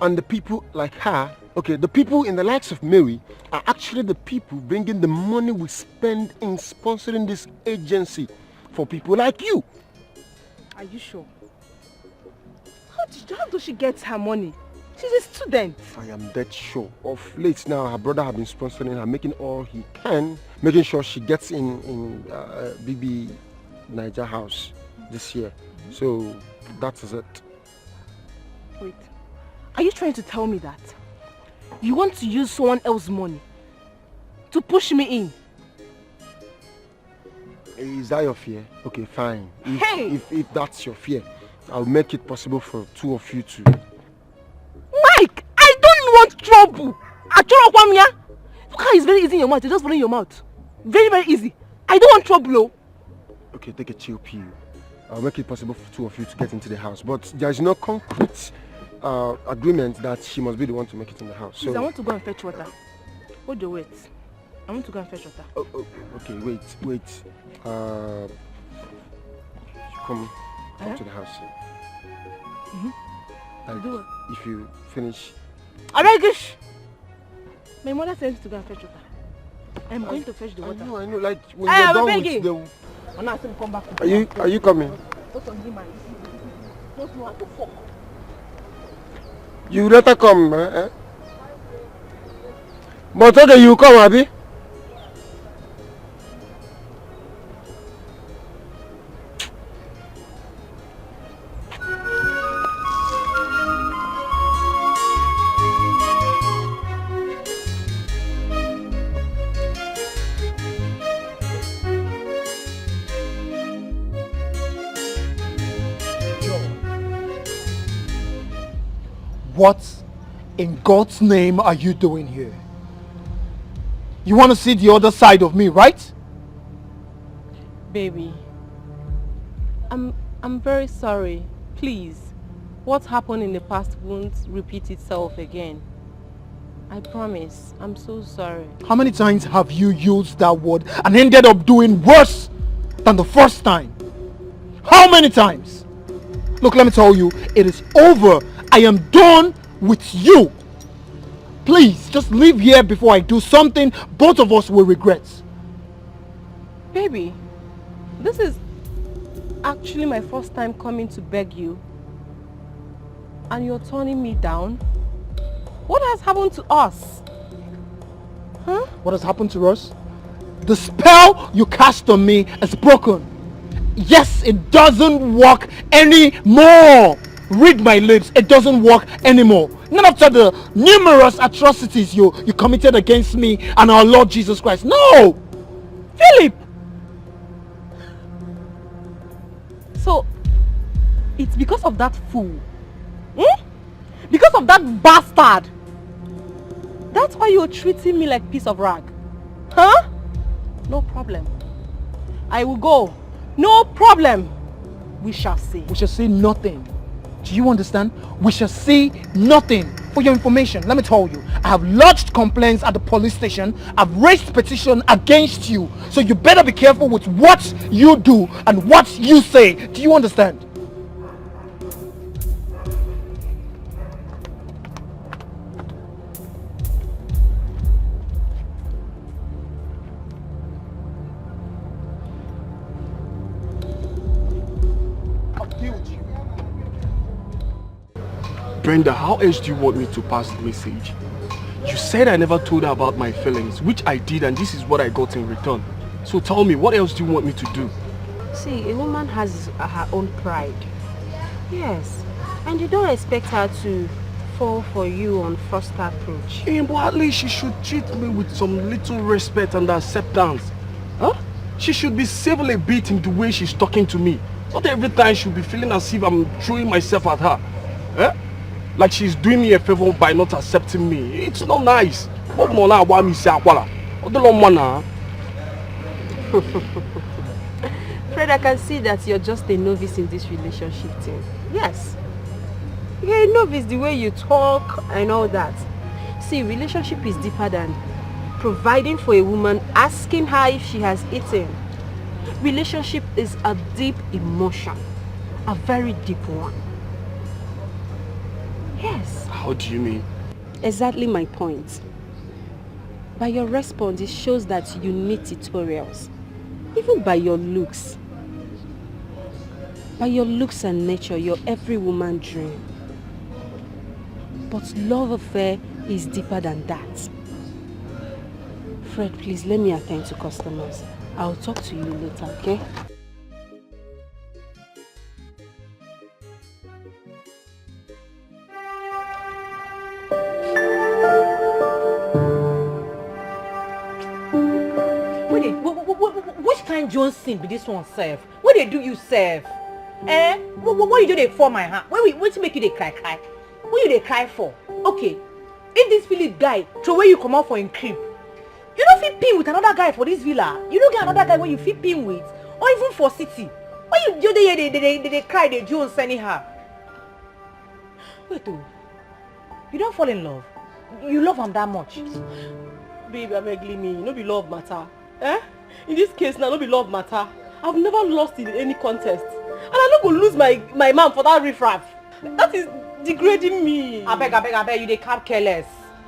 and the people like her, okay, the people in the likes of Mary are actually the people bringing the money we spend in sponsoring this agency for people like you. Are you sure? How does she get her money? She's a student. I am dead sure. Of late now, her brother has been sponsoring her, making all he can, making sure she gets in BB Naija house this year. So that is it. Wait, are you trying to tell me that you want to use someone else's money to push me in? Is that your fear? Okay, fine. If that's your fear, I'll make it possible for two of you to. Mike, I don't want trouble. Look how it's very easy in your mouth. You just put in your mouth. Very, very easy. I don't want trouble. Okay, take a chill pill. I'll make it possible for two of you to get into the house. But there is no concrete agreement that she must be the one to make it in the house. Please, I want to go and fetch water. Hold your wait. I want to go and fetch water. Okay, wait. You come to the house. Do it. If you finish. Aregish! My mother says to go and fetch water. I'm going to fetch the water. I know, like when you're done with the... Come back. Are you coming? You better come, eh? But okay, you come, Abby. What in God's name are you doing here? You want to see the other side of me, right? Baby, I'm very sorry. Please, what happened in the past won't repeat itself again. I promise. I'm so sorry. How many times have you used that word and ended up doing worse than the first time? How many times? Look, let me tell you, it is over. I am done with you. Please, just leave here before I do something both of us will regret. Baby, this is actually my first time coming to beg you. And you're turning me down? What has happened to us? Huh? What has happened to us? The spell you cast on me is broken. Yes, it doesn't work anymore. Read my lips, it doesn't work anymore. Not after the numerous atrocities you committed against me and our Lord Jesus Christ. No! Philip! So, it's because of that fool? Because of that bastard? That's why you're treating me like a piece of rag? Huh? No problem. I will go. No problem. We shall see. We shall see nothing. Do you understand? We shall see nothing. For your information, let me tell you, I have lodged complaints at the police station. I've raised petition against you. So you better be careful with what you do and what you say. Do you understand? Brenda, how else do you want me to pass the message? You said I never told her about my feelings, which I did, and this is what I got in return. So tell me, what else do you want me to do? See, a woman has her own pride. Yes. And you don't expect her to fall for you on first approach. But at least she should treat me with some little respect and acceptance. Huh? She should be civil a bit in the way she's talking to me. Not every time she'll be feeling as if I'm throwing myself at her. Eh? Like she's doing me a favor by not accepting me. It's not nice. Fred, I can see that you're just a novice in this relationship thing. Yes. You're a novice the way you talk and all that. See, relationship is deeper than providing for a woman, asking her if she has eaten. Relationship is a deep emotion. A very deep one. Yes. How do you mean? Exactly my point. By your response, it shows that you need tutorials. Even by your looks. By your looks and nature, you're every woman's dream. But love affair is deeper than that. Fred, please let me attend to customers. I'll talk to you later, okay? Which kind Johnson be this one serve? What they do you serve? Eh? What you do they for my hand? What make you they cry? What you they cry for? Okay, if this Philip guy throw away you come out for him crib, you don't fit pin with another guy for this villa. You don't get another guy when you fit pin with, or even for city. Why you do they cry they Jones anyhow? Wait oh, you don't fall in love? You love him that much? Baby, I'm ugly me. No be love matter. Eh? In this case now, no be love matter. I've never lost in any contest. And I'm not going to lose my man for that riffraff. That is degrading me. I beg, you they cap careless.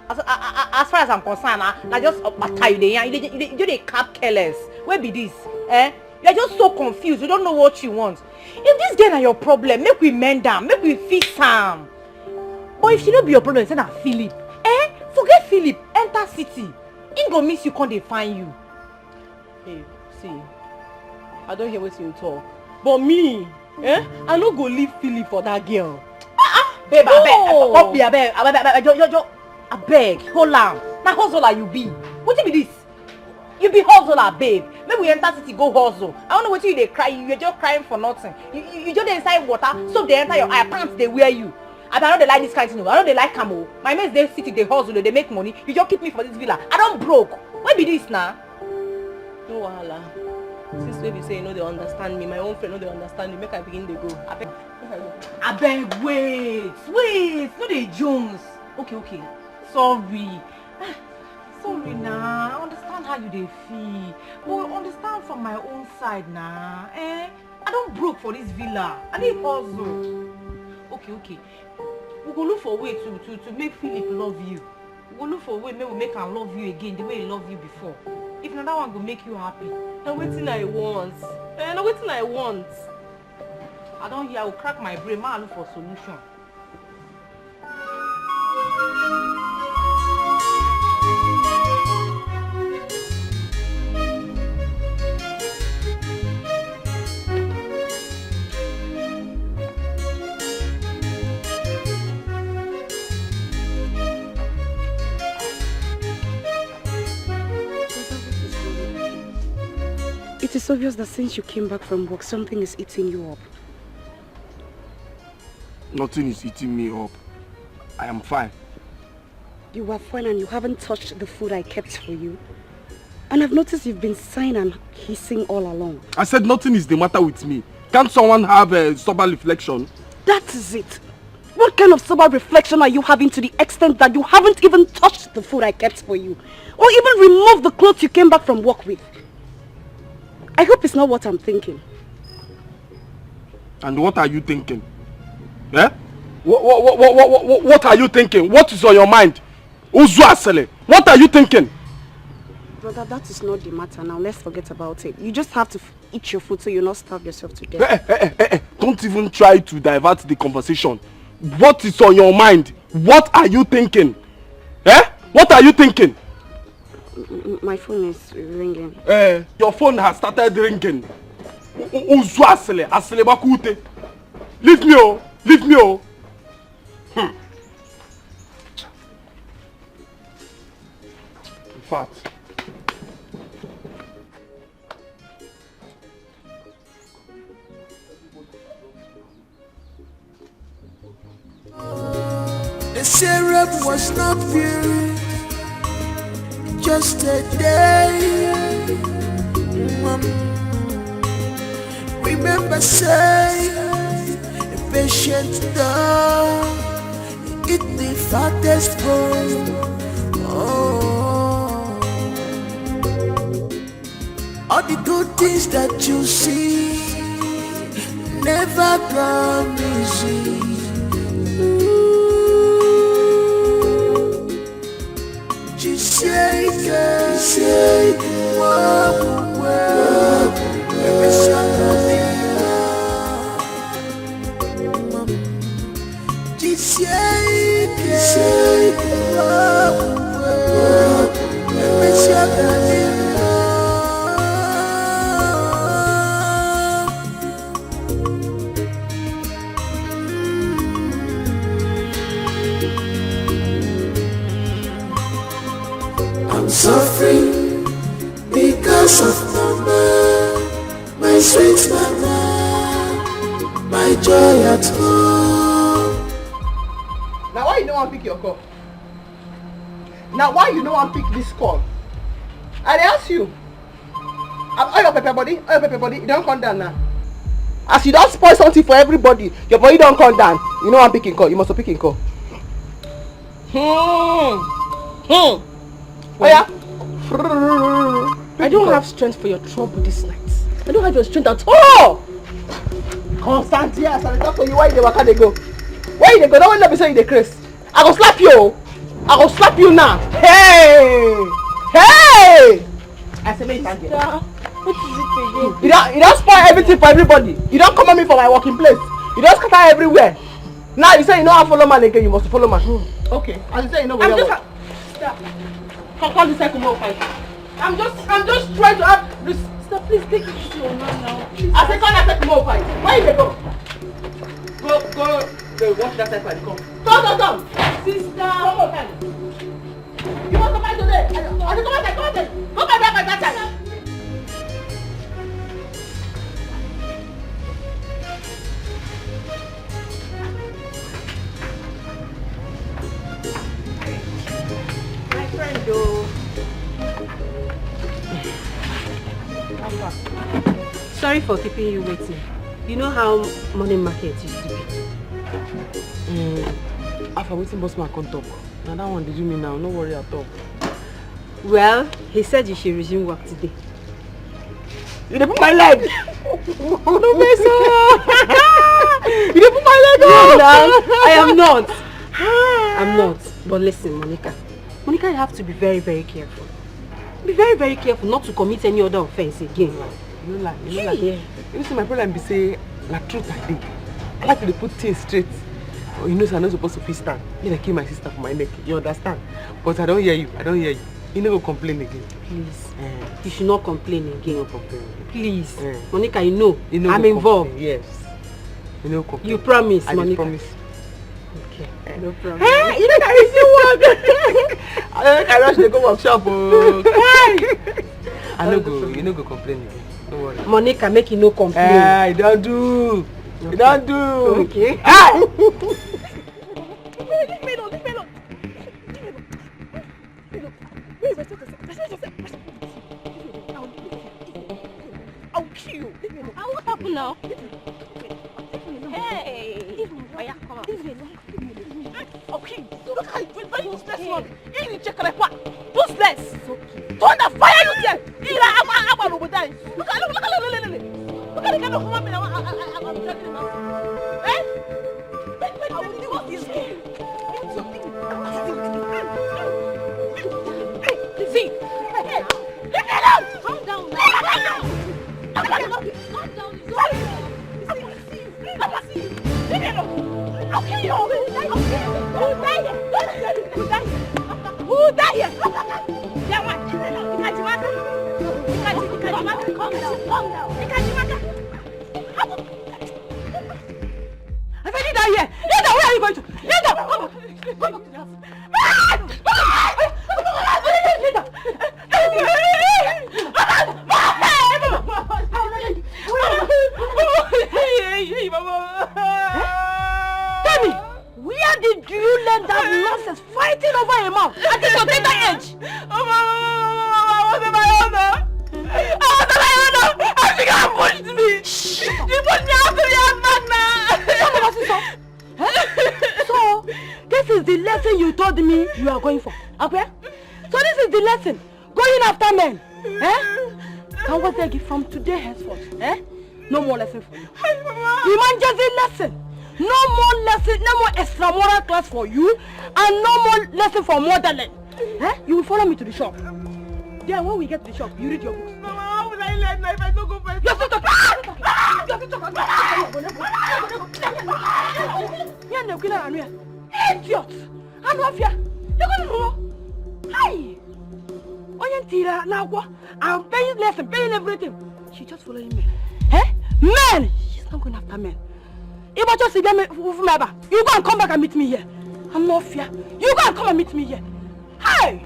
As far as I'm concerned, I just matter you they cap careless. Where be this? Eh? You're just so confused. You don't know what you want. If this girl are your problem, make we mend them, make we fix them. But if she don't be your problem, send her Philip. Eh? Forget Philip. Enter city. He go miss you, can't they find you? Hey, see, I don't hear what you talk. But me, eh? I no go leave Philip for that girl. Babe, I beg, hold on. Now hustler you be. What be this? You be hustler, babe. Maybe we enter city go hustle. I don't know what you they cry. You're just crying for nothing. You just inside water, so they enter your eye, pants they wear you. I know they like this kind of thing. I know they like camo. My mates they city, they hustle, they make money. You just keep me for this villa. I don't broke. What be this now? No wahala. Since baby say you know they understand me, my own friend know they understand me. Make I begin to go. I beg, wait. No they Jones. Okay. Sorry. Sorry now. I understand how you they feel. But understand from my own side now. I don't broke for this villa. I need hustle. Okay. We go look for a way to make Philip love you. We go look for a way maybe we make him love you again the way he loved you before. If not, that one go make you happy. Now waiting I want. Now waiting I want. I don't hear. I will crack my brain. I look for solution. It is obvious that since you came back from work, something is eating you up. Nothing is eating me up. I am fine. You are fine and you haven't touched the food I kept for you. And I've noticed you've been sighing and hissing all along. I said nothing is the matter with me. Can't someone have a sober reflection? That is it. What kind of sober reflection are you having to the extent that you haven't even touched the food I kept for you? Or even removed the clothes you came back from work with? I hope it's not what I'm thinking. And what are you thinking? Eh? What are you thinking? What is on your mind? What are you thinking? Brother, that is not the matter now. Let's forget about it. You just have to eat your food so you'll not starve yourself to death. Don't even try to divert the conversation. What is on your mind? What are you thinking? Eh? What are you thinking? My phone is ringing. Your phone has started ringing. Leave me, oh. Leave me, oh. In fact. The syrup was not pure. Just a day. Remember, say, a patient dog eat the fattest bone. Oh, all the good things that you see never come easy. I'm suffering because of mama, my sweet mama, my joy at home. Now why you don't want to pick your call? Now why you don't want to pick this call? I ask you. All your pepper body, you don't come down now. As you don't spoil something for everybody, your body don't come down. You know I'm picking call. You must be picking call. Oh yeah. I don't have strength for your trouble this night. I don't have your strength at all. Constant, yes, I talk to you. Why you waka dey go? Why you dey go? That one never say you dey craze. I go slap you. I go slap you now. Hey! I say make you stand here. What is it again? You don't spoil everything for everybody. You don't come at me for my working place. You don't scatter everywhere. Now you say you know how to follow man again. You must follow man. Okay. As you say you know where you are. Stop. Call this cycle more fight. I'm just trying to have this. Stop, please take it to your man now. Please. I say call that cycle more fight. Where you go? Go watch that cycle and come. Come. Sister. Come on, time. You want to fight today? I say come on, go back by that time. Sorry for keeping you waiting. You know how morning market used to be? After waiting, boss man can't talk. Now that one did you mean now? No worry at all. Well, he said you should resume work today. You didn't put my leg! No, Mesa! You didn't put my leg on! No, I am not. I'm not. But listen, Monica, you have to be very, very careful. Be very, very careful not to commit any other offense again. You know like, yeah. You see, my problem be say, like truth I think. I like to put things straight. Oh, you know, so I'm not supposed to feel stand. You like kill my sister for my neck. You understand? But I don't hear you. You never complain again. Please. You should not complain again. No complain. Please. Monica, you know I'm involved. Complain. Yes. You know complain. You promise, Monica. I promise. Okay. No problem. Hey, you know that is your work. I don't I rush to go workshop. Oh. You no go complain again. Don't worry. Monica, make you no complain. I don't do. Okay. You don't do. Okay. I'll kill you. What happened now? Hey! Come on. Okay, look how you very useless one. You check on what? Useless! Turn the fire you there! Look at the kind of woman I'm talking about. Eh? I will do what this game. See! Hey! Leave me alone! Calm down. Calm down. I'll kill you! Who died? Calm down. I said, Linda here! Linda, where are you going to? Linda, come on! Tell me, where did you learn that nonsense fighting over a man at this tender age? I was in my honor. I think I pushed me. She pushed me out to the So, this is the lesson you told me you are going for, okay? So this is the lesson, going after men, eh? And what I give from today henceforth, eh? No more lesson for you. Emergency lesson. No more lesson, no more extra-moral class for you, and no more lesson for motherland. Eh? You will follow me to the shop. Then when we get to the shop, you read your books. Mama, how would I learn if I don't go first? You're still talking. Idiot! I'm not here. You're going to know. Hi! I'm paying lesson, paying everything. She's just following me. Eh? Men! She's not going after men. If I just see them, you go and come back and meet me here. I'm not fear. You go and come and meet me here. Hi!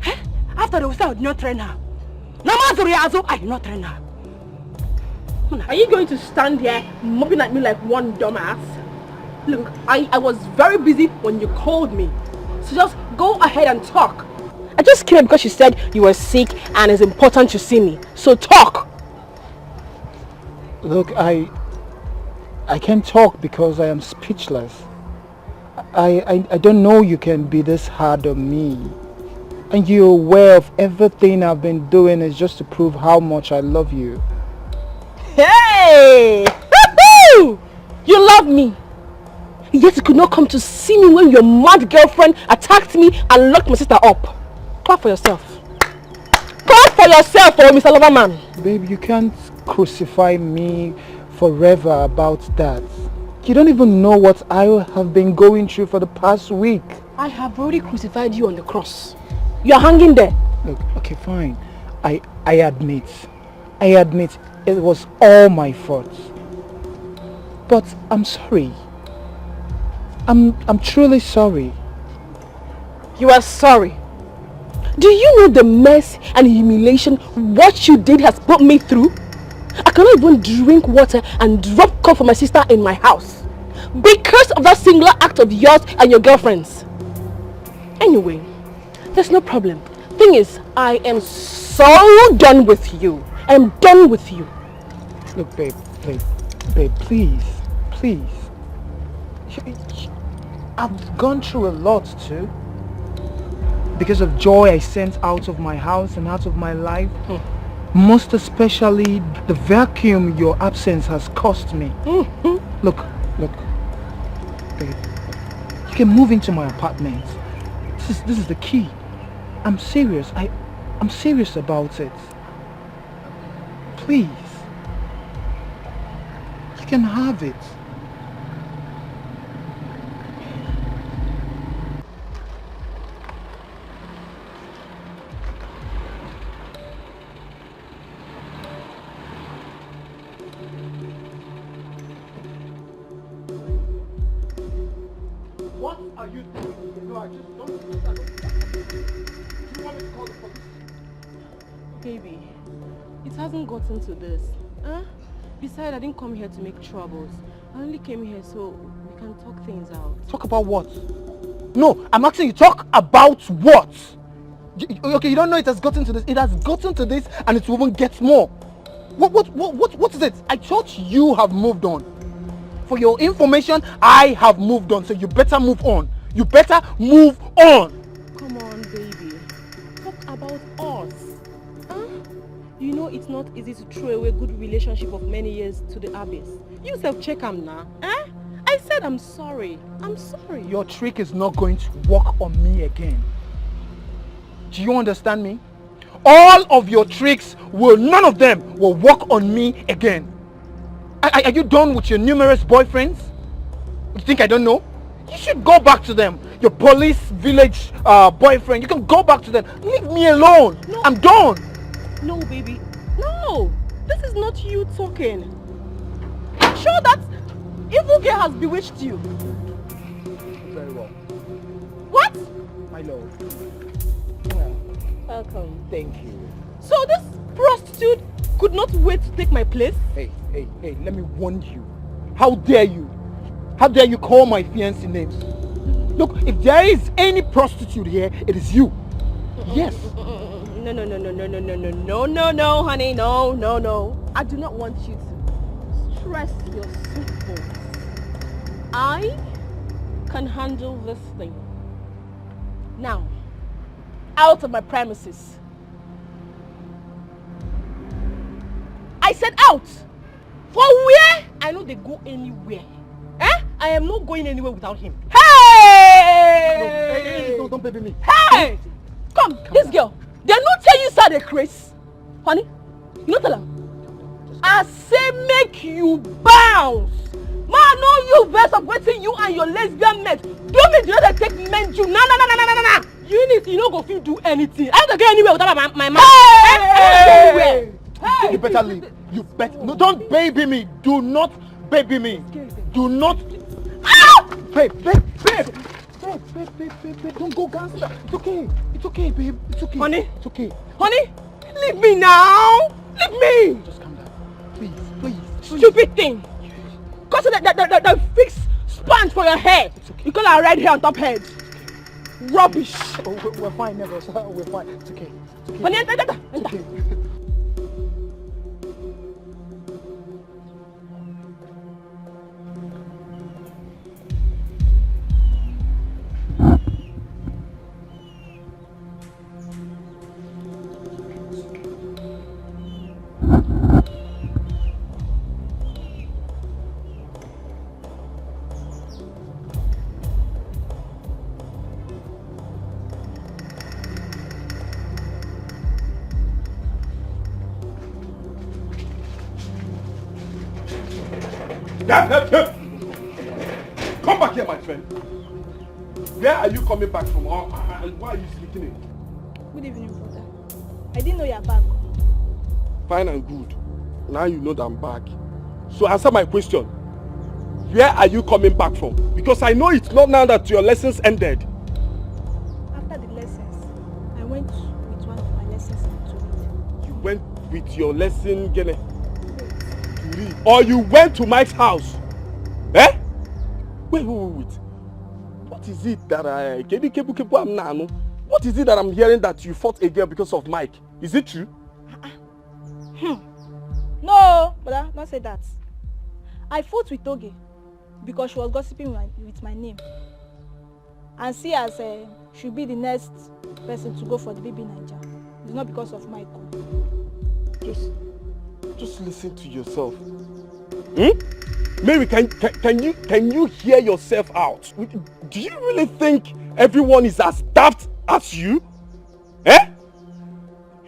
Eh? After they will say I did not train her. I did not train her. Are you going to stand here mopping at me like one dumbass? Look, I was very busy when you called me. So just go ahead and talk. I just came because you said you were sick and it's important to see me. So talk. Look, I can't talk because I am speechless. I don't know you can be this hard on me. And you're aware of everything I've been doing is just to prove how much I love you. Hey! You love me. Yet you could not come to see me when your mad girlfriend attacked me and locked my sister up. Clap for yourself. Clap for yourself, oh Mr. Loverman. Babe, you can't crucify me forever about that. You don't even know what I have been going through for the past week. I have already crucified you on the cross. You're hanging there. Look, okay, fine. I admit it was all my fault. But I'm sorry. I'm truly sorry. You are sorry. Do you know the mess and humiliation what you did has put me through? I cannot even drink water and drop coffee for my sister in my house because of that singular act of yours and your girlfriend's. Anyway, there's no problem. Thing is, I am so done with you. I am done with you. Look, babe, please. I've gone through a lot too. Because of joy I sent out of my house and out of my life. Most especially the vacuum your absence has cost me. Look, babe. You can move into my apartment. This is the key. I'm serious. I'm serious about it. Please. You can have it. What are you doing? No, I just don't. Do you want me to call the police? Baby, it hasn't gotten to this. Huh? Besides, I didn't come here to make troubles. I only came here so we can talk things out. Talk about what? No, I'm asking you, talk about what? Okay, you don't know it has gotten to this. It has gotten to this and it will even get more. What is it? I thought you have moved on. For your information, I have moved on, so you better move on. You better move on. Come on, baby. Talk about us. Huh? You know it's not easy to throw away a good relationship of many years to the abyss. You self-check am now. Eh? I said I'm sorry. I'm sorry. Your trick is not going to work on me again. Do you understand me? All of your tricks none of them will work on me again. Are you done with your numerous boyfriends? You think I don't know? You should go back to them. Your police village boyfriend, you can go back to them. Leave me alone. No. I'm done. No, baby. No. This is not you talking. I'm sure that evil girl has bewitched you. Very well. What? My love. Welcome. Thank you. So this prostitute could not wait to take my place? Hey, let me warn you. How dare you? How dare you call my fiancé names? Look, if there is any prostitute here, it is you. Yes. No, honey, no. I do not want you to stress your sweet bones. I can handle this thing. Now, out of my premises. I said out! For where? I know they go anywhere. Eh? I am not going anywhere without him. Hey! No, don't baby me. Hey! Come, this girl. They not tell you sir the Chris. Honey, you not tell her. I say make you bounce. Man, no you verse of waiting you and your lesbian mate. Don't be the take men you. Nah. You don't go feel do anything. I don't get anywhere without my man. Hey! You better leave. You better. No, don't baby me. Do not baby me. Do not. Ah! Babe. Don't go gangster. It's okay, babe. It's okay. Honey. It's okay. Honey, leave me now. Leave me. Just calm down. Please. Stupid thing. Cause the fixed sponge for your hair. Okay. You call her red hair on top head. Rubbish. Oh, we're fine, never. We're fine. It's okay. Honey, enter. It's okay. Yeah. Come back here, my friend. Where are you coming back from? And why are you sleeping in? Good evening, brother. I didn't know you're back. Fine and good. Now you know that I'm back. So answer my question. Where are you coming back from? Because I know it's not now that your lessons ended. After the lessons, I went with one of my lessons to read. You went with your lesson, Gene? Or you went to Mike's house? Eh? Wait. What is it that what is it that I'm hearing that you fought a girl because of Mike? Is it true? No, brother, don't say that. I fought with Oge because she was gossiping with my name. And see as she'll be the next person to go for the baby Naija. It's not because of Michael. Just listen to yourself. Mary, can you hear yourself out? Do you really think everyone is as daft as you?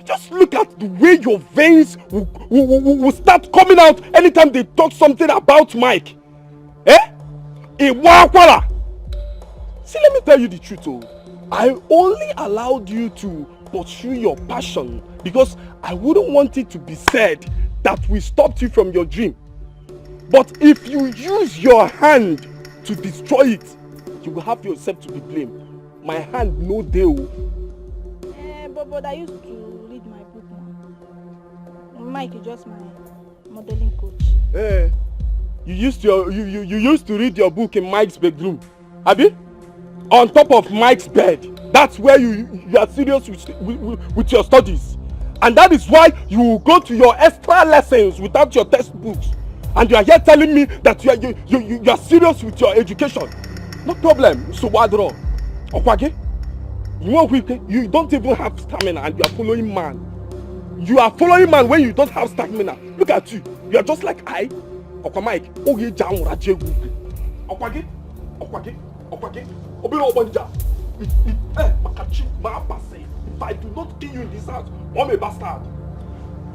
Just look at the way your veins will start coming out anytime they talk something about Mike. See, let me tell you the truth. I only allowed you to pursue your passion because I wouldn't want it to be said that we stopped you from your dream. But if you use your hand to destroy it, you will have yourself to be blamed. My hand no deal. But I used to read my book now. Mike is just my modeling coach. You used to read your book in Mike's bedroom, Abi? On top of Mike's bed. That's where you are serious with your studies. And that is why you go to your extra lessons without your textbooks. And you are here telling me that you are serious with your education. No problem. So Wadro. Okwage? You don't even have stamina and you are following man. You are following man when you don't have stamina. Look at you. You are just like I. Okwamike. Oye jam rajegu. Okwage? Obe obanja. If I do not kill you in this house, I'm a bastard.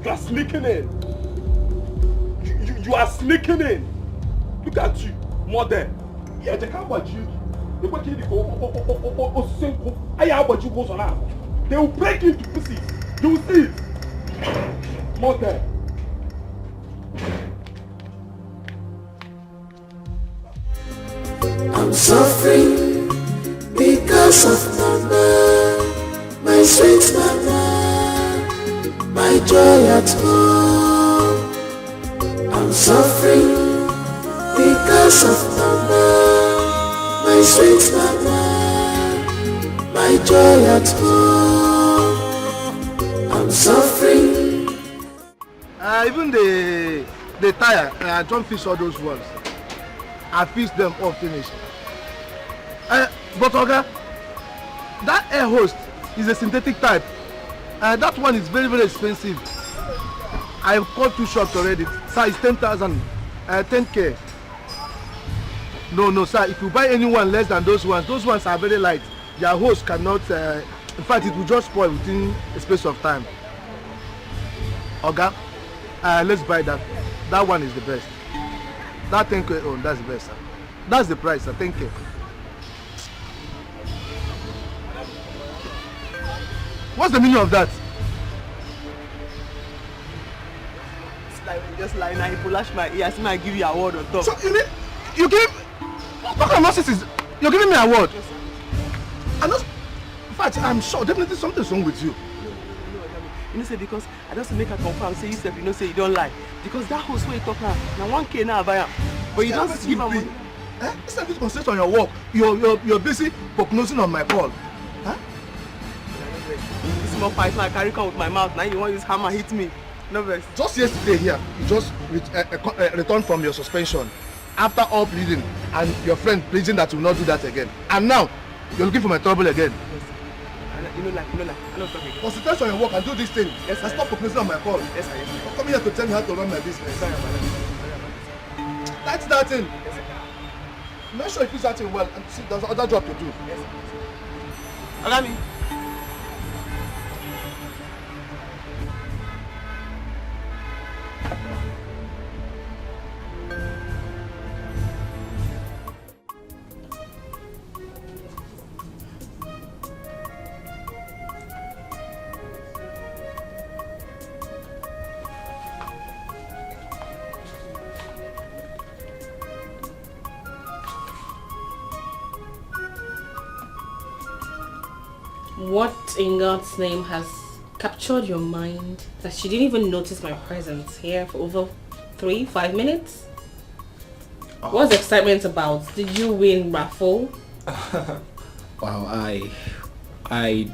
You are sneaking in. You are sneaking in. Look at you, mother. Yeah, they can't watch you. They will break you into pieces. You will see it. Mother. I'm suffering because of mama, my sweet mama, my joy at home. I'm suffering because of mama, my sweet mama, my joy at home. I'm suffering. Even the tire, I don't fish all those ones. I fish them all finished. But Oga, that air host is a synthetic type. That one is very, very expensive. I've called 2 shops already. Sir, it's 10,000, 10K. No, sir. If you buy anyone less than those ones are very light. Their host cannot. In fact, it will just spoil within a space of time. Oga, let's buy that. That one is the best. That 10K, oh, that's the best, sir. That's the price, sir. 10K. What's the meaning of that? It's like you just lie now, you flash my ears, and I give you a award on top. So you give what kind of nonsense is you're giving me an award? Yes, and in fact, I'm sure definitely something's wrong with you. You know, say because I just make her confirm, say you say you don't lie. Because that house where you talk now 1K now buy am. But you don't give her money. Instead of you to concentrate on your work, you're busy prognosing on my call. Huh? This small fight now I carry come with my mouth. Now you want to use hammer hit me. No vex. Just yesterday here, you just returned from your suspension after all pleading and your friend pleading that you will not do that again. And now you're looking for my trouble again. Yes. You know, I'm not talking. Concentrate on your work and do this thing. Yes, and stop prognosing on my call. Yes, sir. Don't come here to tell me how to run my business. That's that thing. Yes, sir. Make sure you fix that thing well and see there's another job to do. Yes, sir. Allow me. What in God's name has captured your mind that she didn't even notice my presence here for over 3-5 minutes? Oh. What's the excitement about? Did you win raffle? Wow, I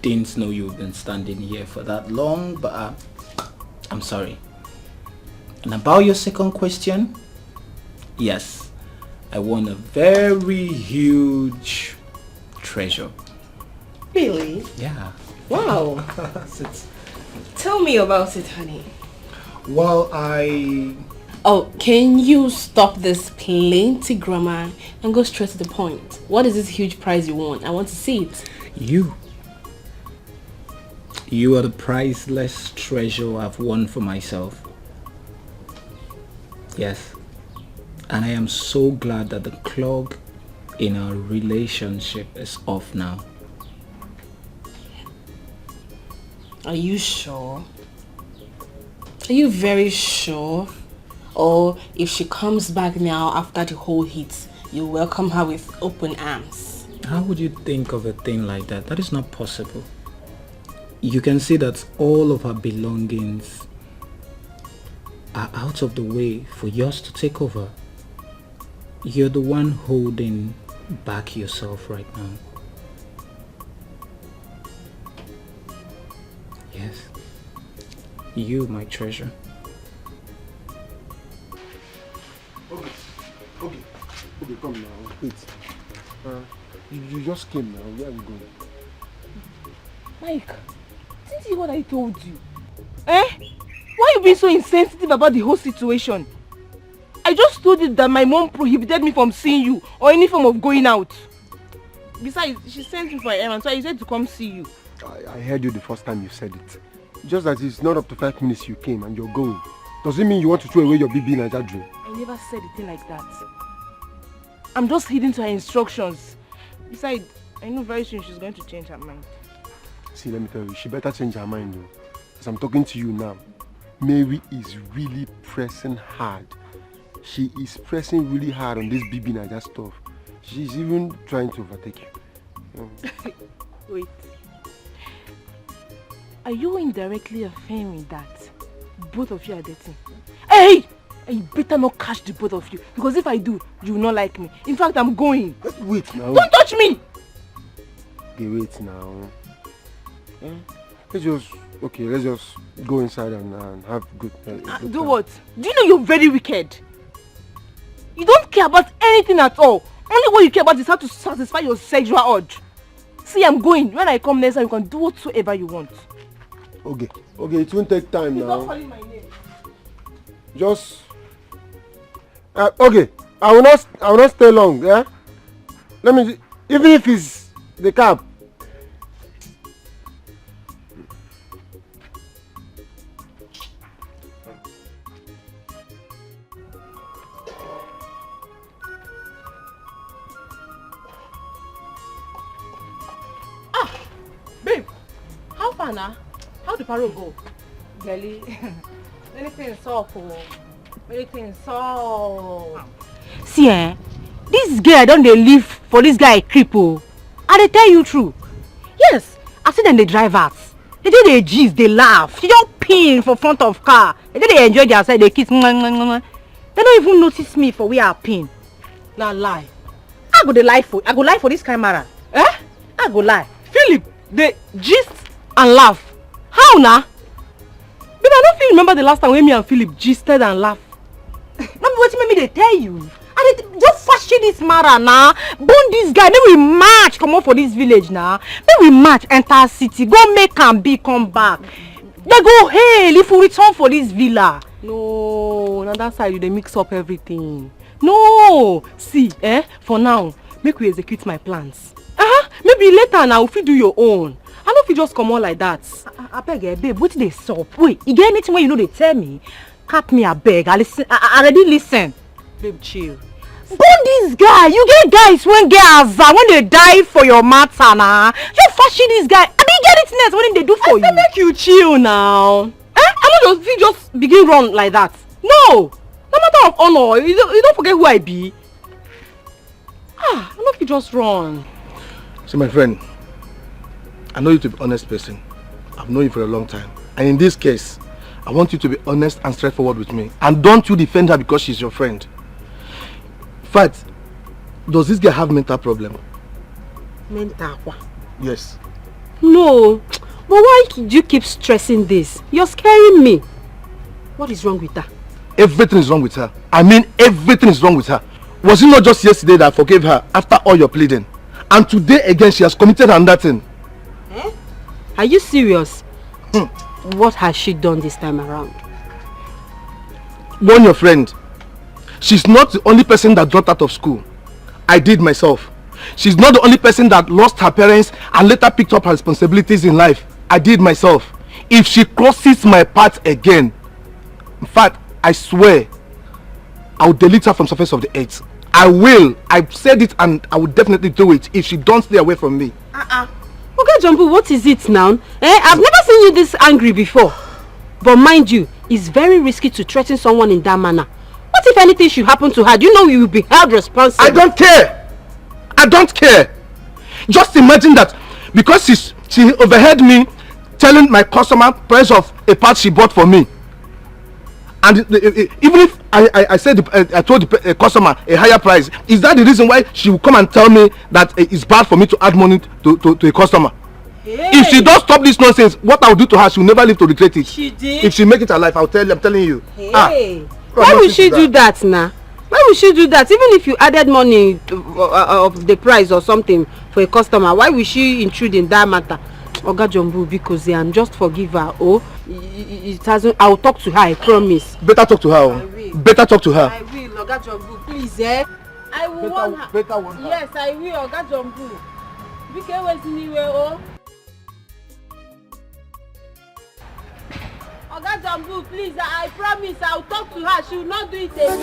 didn't know you've been standing here for that long, but I'm sorry. And about your second question, yes, I won a very huge treasure. Really? Yeah. Wow. Tell me about it, honey. Well, Oh, can you stop this plenty grammar and go straight to the point? What is this huge prize you won? I want to see it. You are the priceless treasure I've won for myself. Yes. And I am so glad that the clog in our relationship is off now. Are you sure? Are you very sure? Or if she comes back now after the whole hit, you welcome her with open arms? How would you think of a thing like that? That is not possible. You can see that all of her belongings are out of the way for yours to take over. You're the one holding back yourself right now. Yes. You, my treasure. Okay, come now. Wait. You just came now. Where are you going? Mike, didn't you hear what I told you? Eh? Why you being so insensitive about the whole situation? I just told you that my mom prohibited me from seeing you or any form of going out. Besides, she sent me for an errand, so I said to come see you. I heard you the first time you said it. Just that it's not up to 5 minutes you came and you're going. Does it mean you want to throw away your BB Naija dream? I never said a thing like that. I'm just heeding to her instructions. Besides, I know very soon she's going to change her mind. See, let me tell you, she better change her mind though. As I'm talking to you now, Mary is really pressing hard. She is pressing really hard on this BB Naija stuff. She's even trying to overtake you. Wait. Are you indirectly affirming that both of you are dating? Hey! I better not catch the both of you, because if I do, you will not like me. In fact, I'm going. Wait now. Don't touch me! Okay, wait now. Let's just go inside and have good do time. what? Do you know you're very wicked? You don't care about anything at all. Only what you care about is how to satisfy your sexual urge. See, I'm going. When I come next time, you can do whatsoever you want. Okay, it won't take time now. Stop calling my name. Just okay. I will not stay long. Yeah. Let me. Even if it's the cab. Babe, how far now? How the parole go? Girlie, anything soft, anything soft. See, this girl don't they live for this guy cripple. And they tell you true. Yes, I see them they drive out. They do they gist, they laugh. She don't pin for front of car. They do they enjoy their side, they kiss. They don't even notice me for where I pin. Nah, lie. I go lie for this camera. Eh? I go lie. Philip, they gist and laugh. How now? Babe, I don't feel remember the last time when me and Philip gisted and laughed. No, what make me they tell you? And they just fashion this matter now. Bone this guy. Then we march come up for this village now. Then we march enter city. Go make and be come back. They go hail if we return for this villa. No, on that side you they mix up everything. No, see, for now, make we execute my plans. Maybe later now if you do your own. I don't feel just come on like that. I beg, babe, what they sup? Wait, you get anything when you know they tell me? Cap me, I beg. I listen. I already listen. Babe, chill. Bone this guy. You get guys when when they die for your matter now. You fashion this guy. I mean, get it next. What did they do for you? I make you chill now. I don't just begin run like that. No matter of honor. You don't forget who I be. I don't feel just run. See, my friend, I know you to be an honest person. I've known you for a long time. And in this case, I want you to be honest and straightforward with me. And don't you defend her because she's your friend. In fact, does this girl have mental problem? Mental? Yes. No. But why do you keep stressing this? You're scaring me. What is wrong with her? Everything is wrong with her. I mean, everything is wrong with her. Was it not just yesterday that I forgave her after all your pleading? And today again she has committed another thing. Eh? Are you serious? What has she done this time around? Warn your friend. She's not the only person that dropped out of school. I did myself. She's not the only person that lost her parents and later picked up her responsibilities in life. I did myself. If she crosses my path again, in fact, I swear, I will delete her from the surface of the earth. I will. I've said it and I will definitely do it if she don't stay away from me. Okay, Jumbo, what is it now? I've never seen you this angry before. But mind you, it's very risky to threaten someone in that manner. What if anything should happen to her? Do you know you will be held responsible? I don't care. I don't care. Just imagine that because she overheard me telling my customer price of a part she bought for me. And even if I said I told the customer a higher price, is that the reason why she will come and tell me that it's bad for me to add money to a customer? Hey. If she don't stop this nonsense, what I will do to her, she will never live to regret it. She did. If she make it her life, I'm telling you. Hey. Why would she do that now? Why would she do that? Even if you added money of the price or something for a customer, why would she intrude in that matter? Oga Jumbo, because I'm just forgive her. Oh, it hasn't. I will talk to her. I promise. Better talk to her. I will. Better talk to her. I will, Oga Jumbo, please, I will warn her. Better warn her. Yes, I will, Oga Jumbo. Because where's anywhere, oh? Oga Jumbo, please, I promise. I will talk to her. She will not do it again.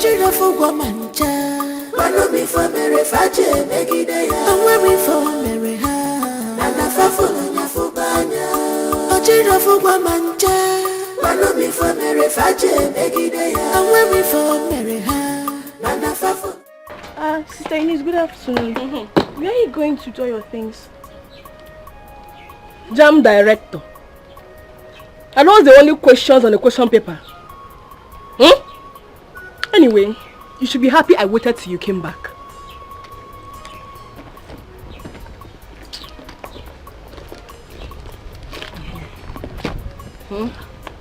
Sister Ines, good afternoon. Where are you going to do your things? Jam director. Are those the only questions on the question paper? Anyway, you should be happy I waited till you came back.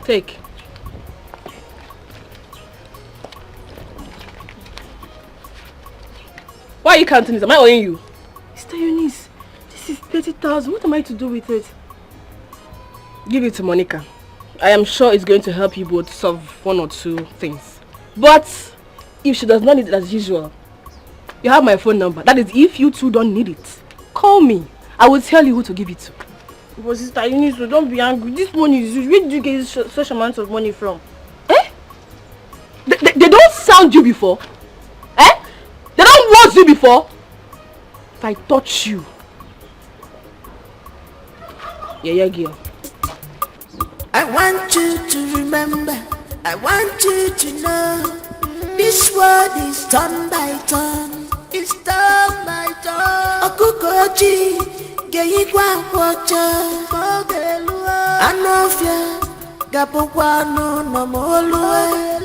Take. Why are you counting this? Am I owing you? Sister Eunice, this is 30,000. What am I to do with it? Give it to Monica. I am sure it's going to help you both solve one or two things. But if she does not need it as usual, you have my phone number. That is if you two don't need it. Call me. I will tell you who to give it to. But Sister Eunice, don't be angry. This money is huge. Where did you get such amount of money from? They don't sound you before. They don't want you before. If I touch you. Yeah, girl. I want you to remember, I want you to know, this world is turn by turn, it's turn by turn. Okukoji, Geyigwa Wacha, Anofia, Gapokwano Nomolue,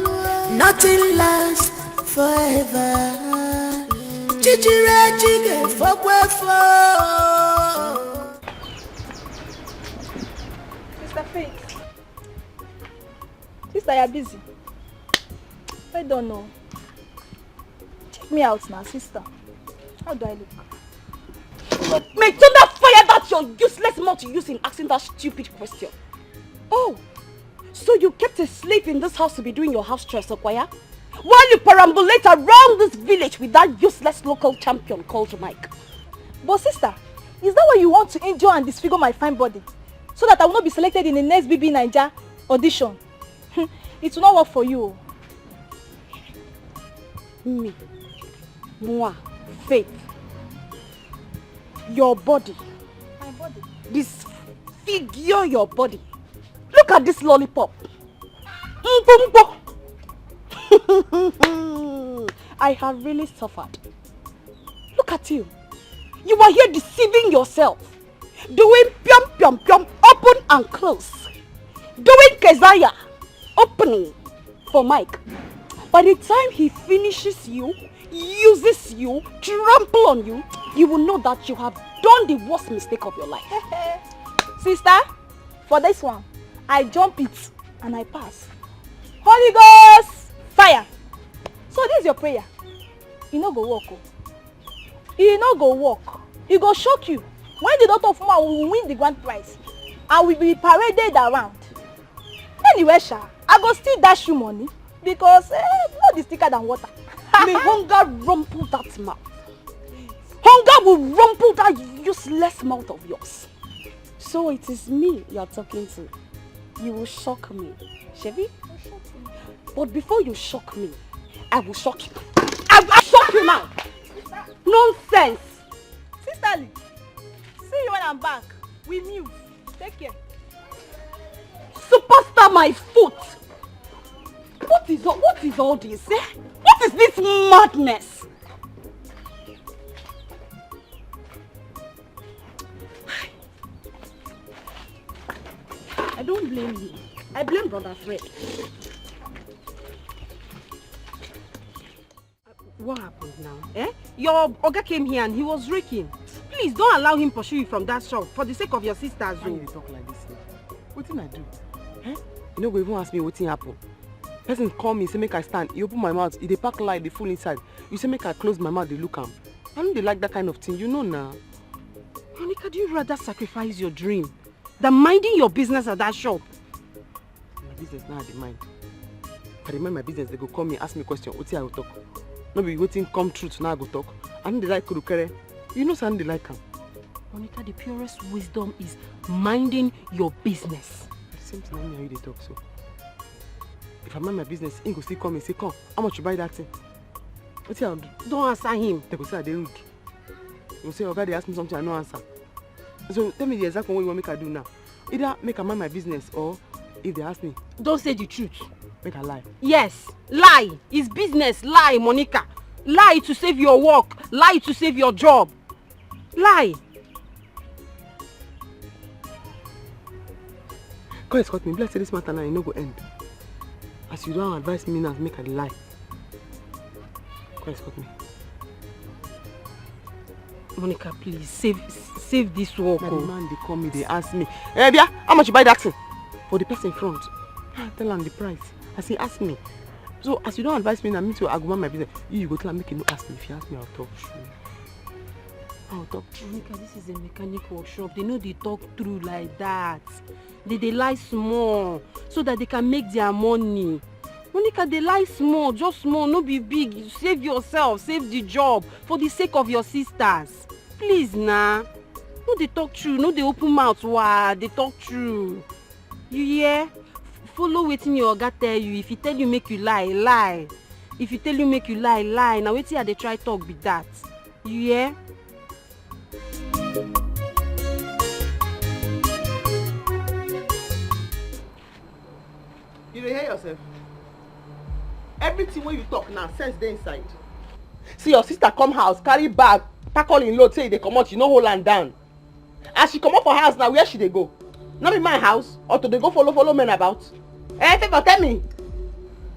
nothing lasts forever. Chichire Chige Fokwefo. Sister Faith. Sister, you're busy. I don't know. Check me out now, sister. How do I look? May thunder fire that your useless mouth you use in asking that stupid question. Oh, so you kept a slave in this house to be doing your house chores, Okwaya? While you perambulate around this village with that useless local champion called Mike. But sister, is that why you want to injure and disfigure my fine body? So that I will not be selected in the next BB Naija audition? It will not work for you. Me, moi, Faith, your body. My body? Disfigure your body. Look at this lollipop. I have really suffered. Look at you. You are here deceiving yourself. Doing pium, open and close. Doing Keziah, opening for Mike. By the time he finishes you, uses you, trample on you, you will know that you have done the worst mistake of your life. Sister, for this one, I jump it and I pass. Holy Ghost, fire. So this is your prayer. You no go work. You no go work. It go shock you. When the daughter of woman will win the grand prize and will be paraded around. Anyway, Sha, I go still dash you money because blood is thicker than water. May hunger rumple that mouth. Hunger will rumple that useless mouth of yours. So it is me you are talking to. You will shock me, Chevy. But before you shock me, I will shock you. I will shock you now. Nonsense. Sisterly, see you when I'm back. We move. Take care. Superstar my foot. What is all this? Eh? What is this madness? I don't blame you. I blame Brother Fred. What happened now? Eh? Your Oga came here and he was raking. Please don't allow him pursue you from that shop for the sake of your sisters. Why you talk like this? What did I do? Eh? You know, go even ask me what happened. Person call me, say make I stand. You open my mouth, they pack light, they full inside. You say make I close my mouth, they look am. I don't they like that kind of thing, you know now. Monica, do you rather sacrifice your dream than minding your business at that shop? My business now I dey mind. If I dey mind my business, they go call me, ask me question, what I will talk. No be waiting come true to now I go talk. I don't they like Kurukere. You know something they like am. Monica, the purest wisdom is minding your business. At the same time, I know they talk so. If I mind my business, he go still come and say, come, how much you buy that thing? What's I'll do? Don't answer him. They go say, they rude. You say, oh God, they ask me something, I no answer. So tell me the exact one what you want me to do now. Either make I mind my business or if they ask me. Don't say the truth. Make I lie. Yes, lie. It's business. Lie, Monica. Lie to save your work. Lie to save your job. Lie. God escort me. Bless say this matter now, it no go end. As you don't advise me now, make I lie. God escort me. Monica, please save this work. Now the man they call me, they ask me, hey Bia, how much you buy that thing? For the person in front. I tell them the price. I say ask me. So as you don't advise me now, me too, I go mind my business. You go tell them make you no ask me. If you ask me, I'll talk true. I'll talk true. Monica, this is a mechanic workshop. They know they talk through like that. They lie small so that they can make their money. Monica, they lie small, just small, no be big. Save yourself, save the job for the sake of your sisters. Please, nah. No, they talk true. No, they open mouth. Wow, they talk true. You hear? Follow wetin your oga tell you. If he tell you make you lie, lie. If he tell you make you lie, lie. Now wetin I dey try talk be that. You hear? You dey hear yourself? Everything when you talk now, sense dey inside. See your sister come house, carry bag, pack all in load, say they come out, you no hold am down. As she come up for house now, where she dey go? Not be my house, or to dey go follow men about? Eh, Favor, tell me.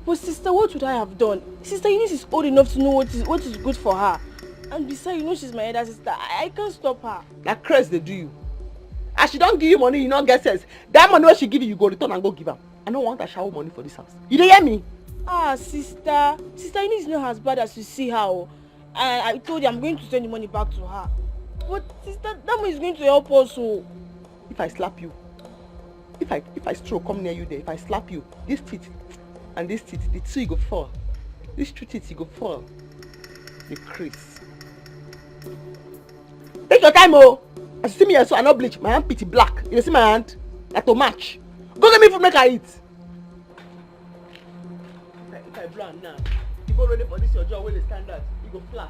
But sister, what would I have done? Sister Eunice is old enough to know what is good for her. And besides, you know she's my elder sister. I can't stop her. That craze they do you. As she don't give you money, you not get sense. That money when she give you, you go return and go give her. I don't want to shower money for this house. You dey hear me? Ah, sister Eunice is not as bad as you see her. Oh. And I told you I'm going to send the money back to her. But sister, that money is going to help us. Oh. If I slap you, if I stroke come near you there, if I slap you, this teeth and this teeth, the two you go fall. These two teeth you go fall. The crease. Take your time, oh. As you see me here, so I not bleach. My hand pretty black. You see my hand? Like to match. Go get me food, make I eat. If I brown now, you go ready for this your job where they stand out. You go flat.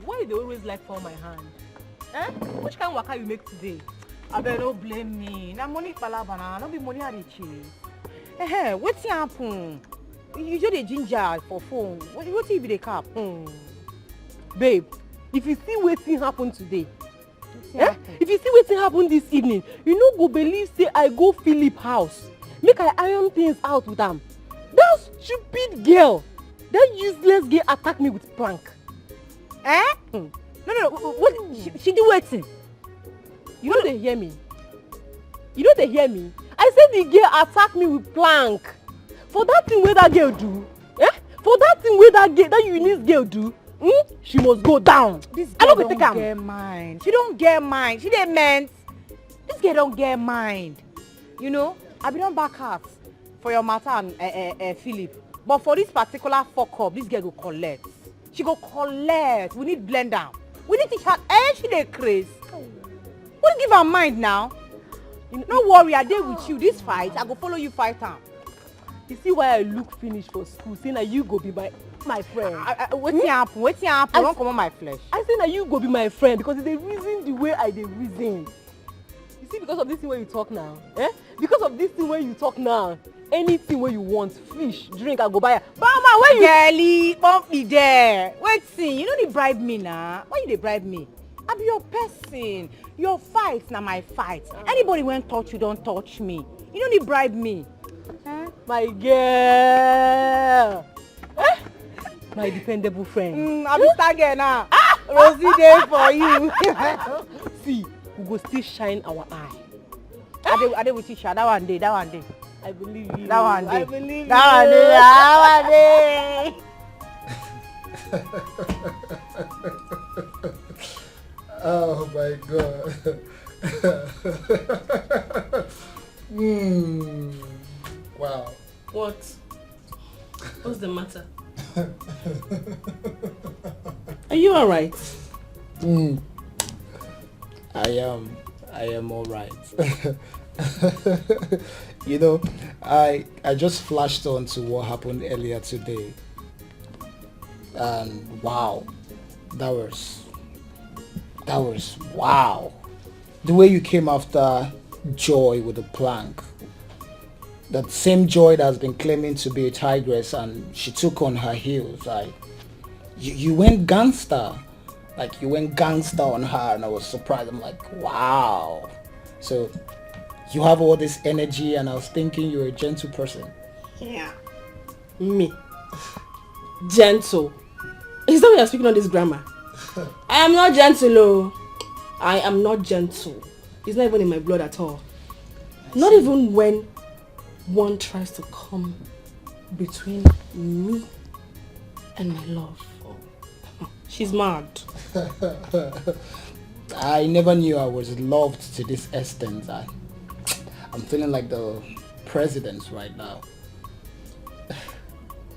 Why they always like for my hand? Eh? Which kind of waka you make today? I better don't blame me. Na money palabana, no be money I dey chase. Eh, wetin happen? You just dey ginger for phone. Wetin you be dey cap? Babe, if you see wetin happen today, Yeah. If you see wetin happen this evening, you no go believe say I go Philip house. Make I iron things out with am. That stupid girl, that useless girl attack me with plank. Eh? No. What? She do wetin? You no dey hear me? You no dey hear me? I said the girl attack me with plank. For that thing wey that girl do, for that thing wey that unique girl do, she must go down. This girl don't get mind. She don't get mind. She dey meant. This girl don't get mind. You know, I be don back out for your matter and Philip. But for this particular fuck up, this girl go collect. She go collect. We need blend down. We need teach her. She dey craze. What give her mind now? No worry, I dey with you. This fight, I go follow you fight am. You see why I look finish for school? Say na you go be my friend. Wetin happen? Wetin happen? Don't come on my flesh. I say na you go be my friend because you dey reason the way I dey reason. You see, because of this thing wey you talk now, because of this thing wey you talk now, anything wey you want, fish, drink, I go buy am. Mama, where you? Girlie, bump me there. Wetin? You no dey bribe me na. Why you dey bribe me? I be your person. Your fight na my fight. Anybody when touch you don't touch me. You no need bribe me. My girl. My dependable friend. I be star girl now. Rosie there for you. See, we go still shine our eye. I dey with you, that one day. I believe you. That one day. I believe that you. That one day. Oh my God. Wow. What? What's the matter? Are you alright? I am alright. You know, I just flashed on to what happened earlier today. And wow, that was wow. The way you came after Joy with the plank. That same Joy that has been claiming to be a tigress and she took on her heels. You went gangster. Like you went gangster on her and I was surprised. I'm like, wow. So you have all this energy and I was thinking you're a gentle person. Yeah. Me. Gentle. Is that why you're speaking on this grammar? I am not gentle, oh. I am not gentle. It's not even in my blood at all. Not even when one tries to come between me and my love. She's mad. I never knew I was loved to this extent. I'm feeling like the president right now.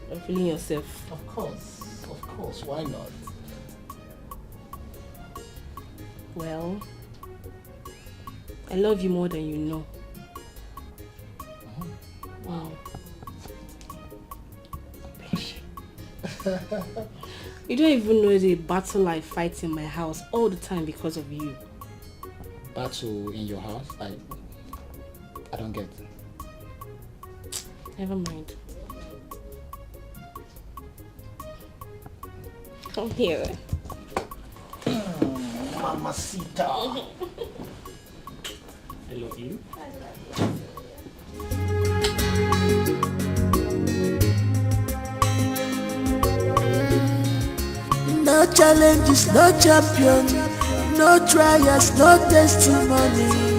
You're feeling yourself. Of course, why not? Well, I love you more than you know. Wow. You don't even know the battle I fight in my house all the time because of you. Battle in your house? I don't get it. Never mind. Come here. Mamacita. I love you. No challenges, no champion, no trials, no testimonies.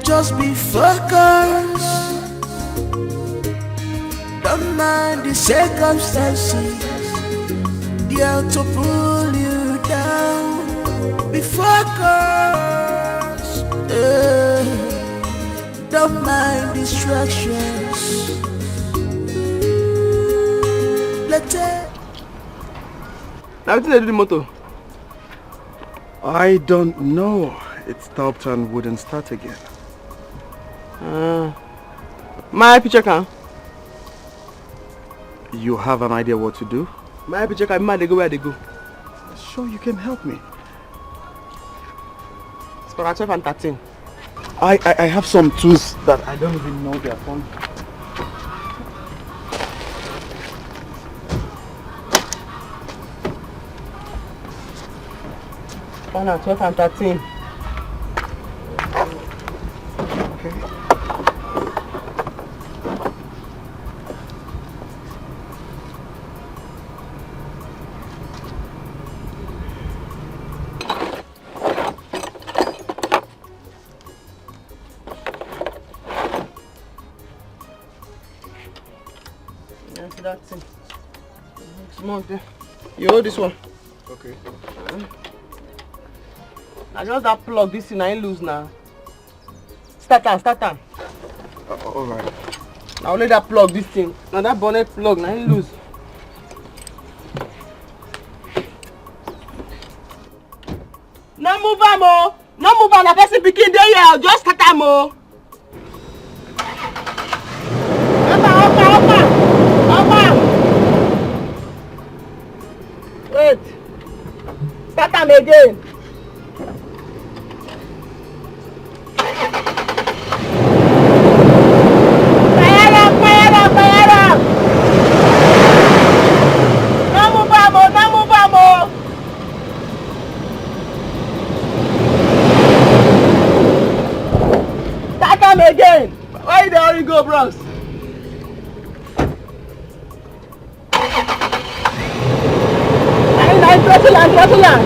Just be focused. Don't mind the circumstances. They are to pull you down. Be focused. Don't mind distractions. Now what did they do the motor? I don't know. It stopped and wouldn't start again. My picture can. You have an idea what to do? My picture can. They go where they go. Sure, you can help me. It's for 12 and 13. I have some tools that I don't even know their function. 1 and 12 and 13. Okay. Yeah, so that's it. Small there. You hold this one. Okay. I just that plug this thing I ain't lose now. Start time. Alright. I only that plug this thing. Now that bonnet plug I ain't lose. No move am oh. No move am. Na person pikin dey here. Just start am oh. Opa. Wait. Start am again. Fire up. No move am oh. Start am again. Why you dey hurry go, bros? Throttle am.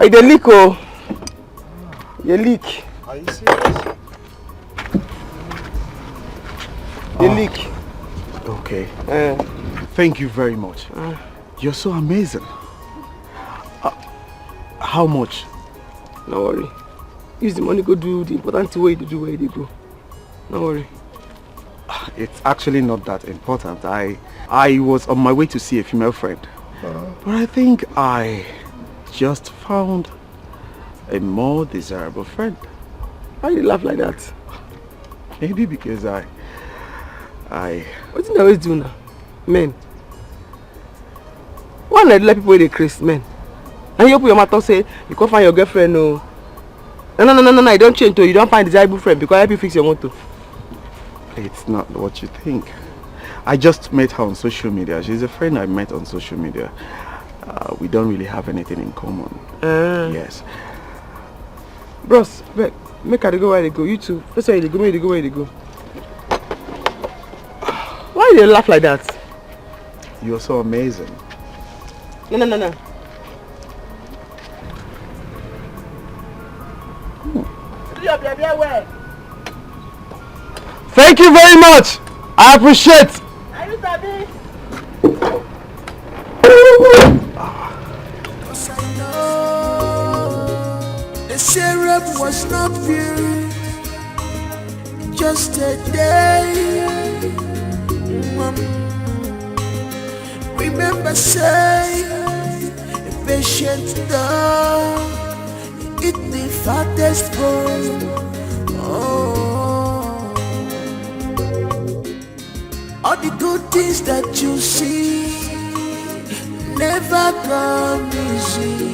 Oh, dey leak oh. You leak. Are you serious? Dey leak. Okay. Thank you very much. You're so amazing. How much? No worry. Use the money, go do the important thing where you do where you go. No worry. It's actually not that important. I was on my way to see a female friend. But I think I just found a more desirable friend. Why you laugh like that? Maybe because I... What do you always do now? Men. Why not let people where they crazy, men? And you open your mouth and say, you can't find your girlfriend, no. No, you don't change to, you don't find a desirable friend because I help you fix your motor. It's not what you think. I just met her on social media. She's a friend I met on social media. We don't really have anything in common. Yes. Bros, make her go where they go. You too. That's why they go, where they go. Why do you laugh like that? You're so amazing. No. Thank you very much. I appreciate. Are you sabi? Cause I know the syrup was not pure, just a day. Remember say, a patient dog eat the fattest bone. All the good things that you see never come easy.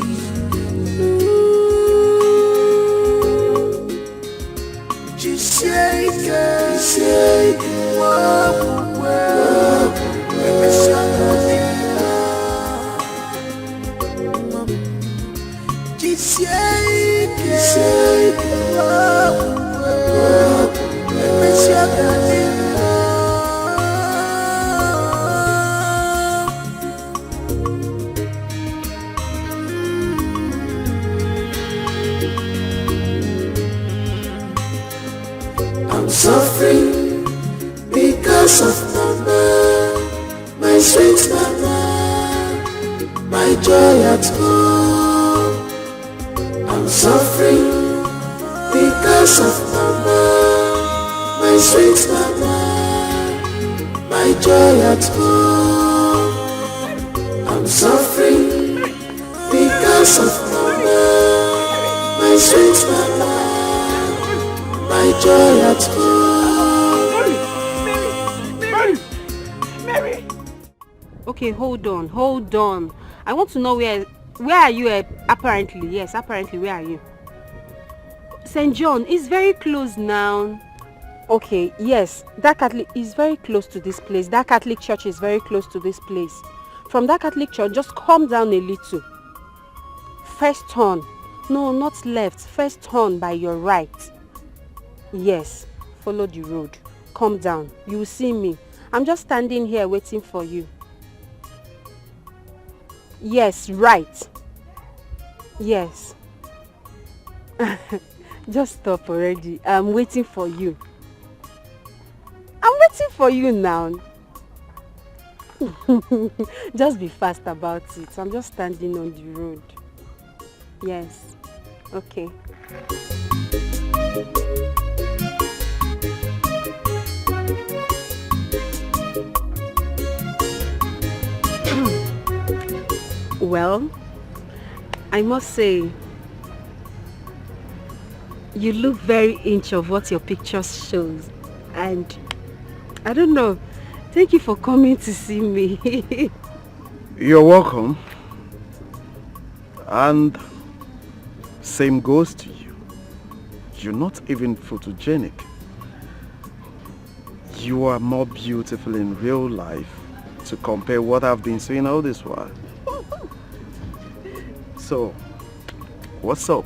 I'm suffering because of mama, my sweet mama, my joy at home. I'm suffering because of mama, my sweet mama, my joy at home. I'm suffering because of mama, my sweet mama, my joy at home. Mary. Okay, hold on. I want to know where are you apparently? Yes, apparently where are you? St. John is very close now. Okay, yes, that Catholic is very close to this place. That Catholic church is very close to this place. From that Catholic church, just come down a little. First turn. No, not left. First turn by your right. Yes, follow the road. Come down. You will see me. I'm just standing here waiting for you. Yes, right. Yes. Just stop already. I'm waiting for you. I'm waiting for you now. Just be fast about it. I'm just standing on the road. Yes. Okay. Well, I must say, you look very inch of what your picture shows. And I don't know. Thank you for coming to see me. You're welcome. And same goes to you. You're not even photogenic. You are more beautiful in real life to compare what I've been seeing all this while. So, what's up?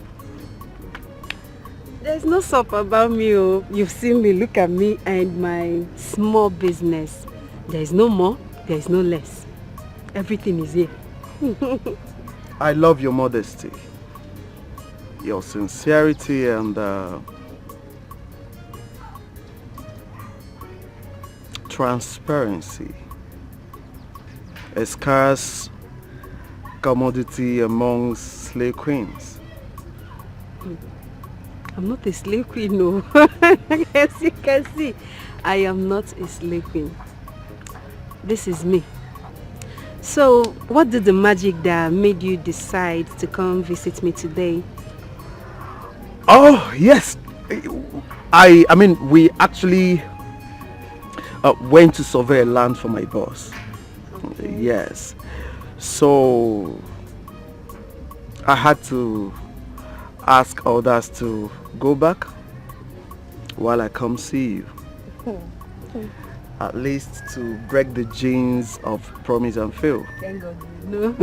There's no soap about me. Oh. You've seen me. Look at me and my small business. There's no more, there's no less. Everything is here. I love your modesty, your sincerity, and transparency. A scarce commodity amongst slave queens. I'm not a slave queen, no. As you can see, I am not a slave queen. This is me. So, what did the magic that made you decide to come visit me today? Oh, yes. I mean, we actually went to survey land for my boss. Okay. Yes. So, I had to ask others to go back while I come see you. At least to break the genes of promise and fail. Thank God. No.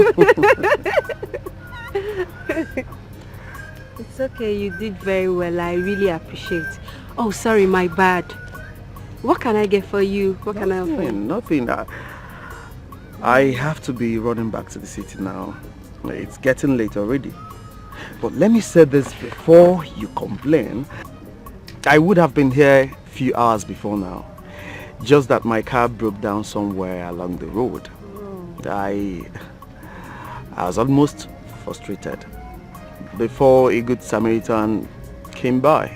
It's okay, you did very well. I really appreciate. Oh, sorry, my bad. What can I get for you? What can I offer you? Nothing. I have to be running back to the city now. It's getting late already. But let me say this before you complain. I would have been here a few hours before now. Just that my car broke down somewhere along the road. I was almost frustrated before a good Samaritan came by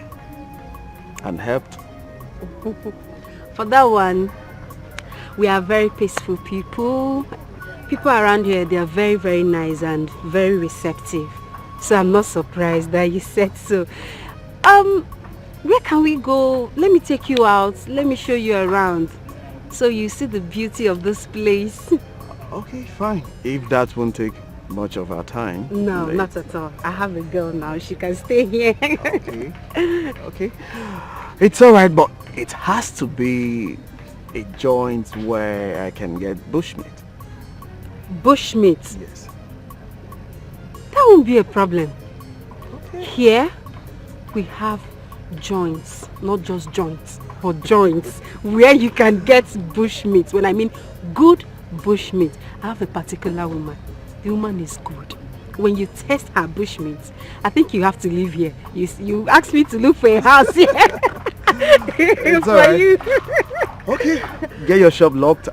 and helped. For that one, we are very peaceful people. People around here, they are very, very nice and very receptive. So I'm not surprised that you said so. Where can we go? Let me take you out. Let me show you around so you see the beauty of this place. Okay, fine. If that won't take much of our time. No, not at all. I have a girl now. She can stay here. Okay. Okay. It's alright, but it has to be a joint where I can get bushmeat. Bushmeat? Yes. That won't be a problem. Okay. Here, we have joints, not just joints, but joints where you can get bushmeat. When I mean good bushmeat, I have a particular woman. The woman is good. When you test her bushmeat, I think you have to live here. You asked me to look for a house here. It's for right. You. Okay. Get your shop locked.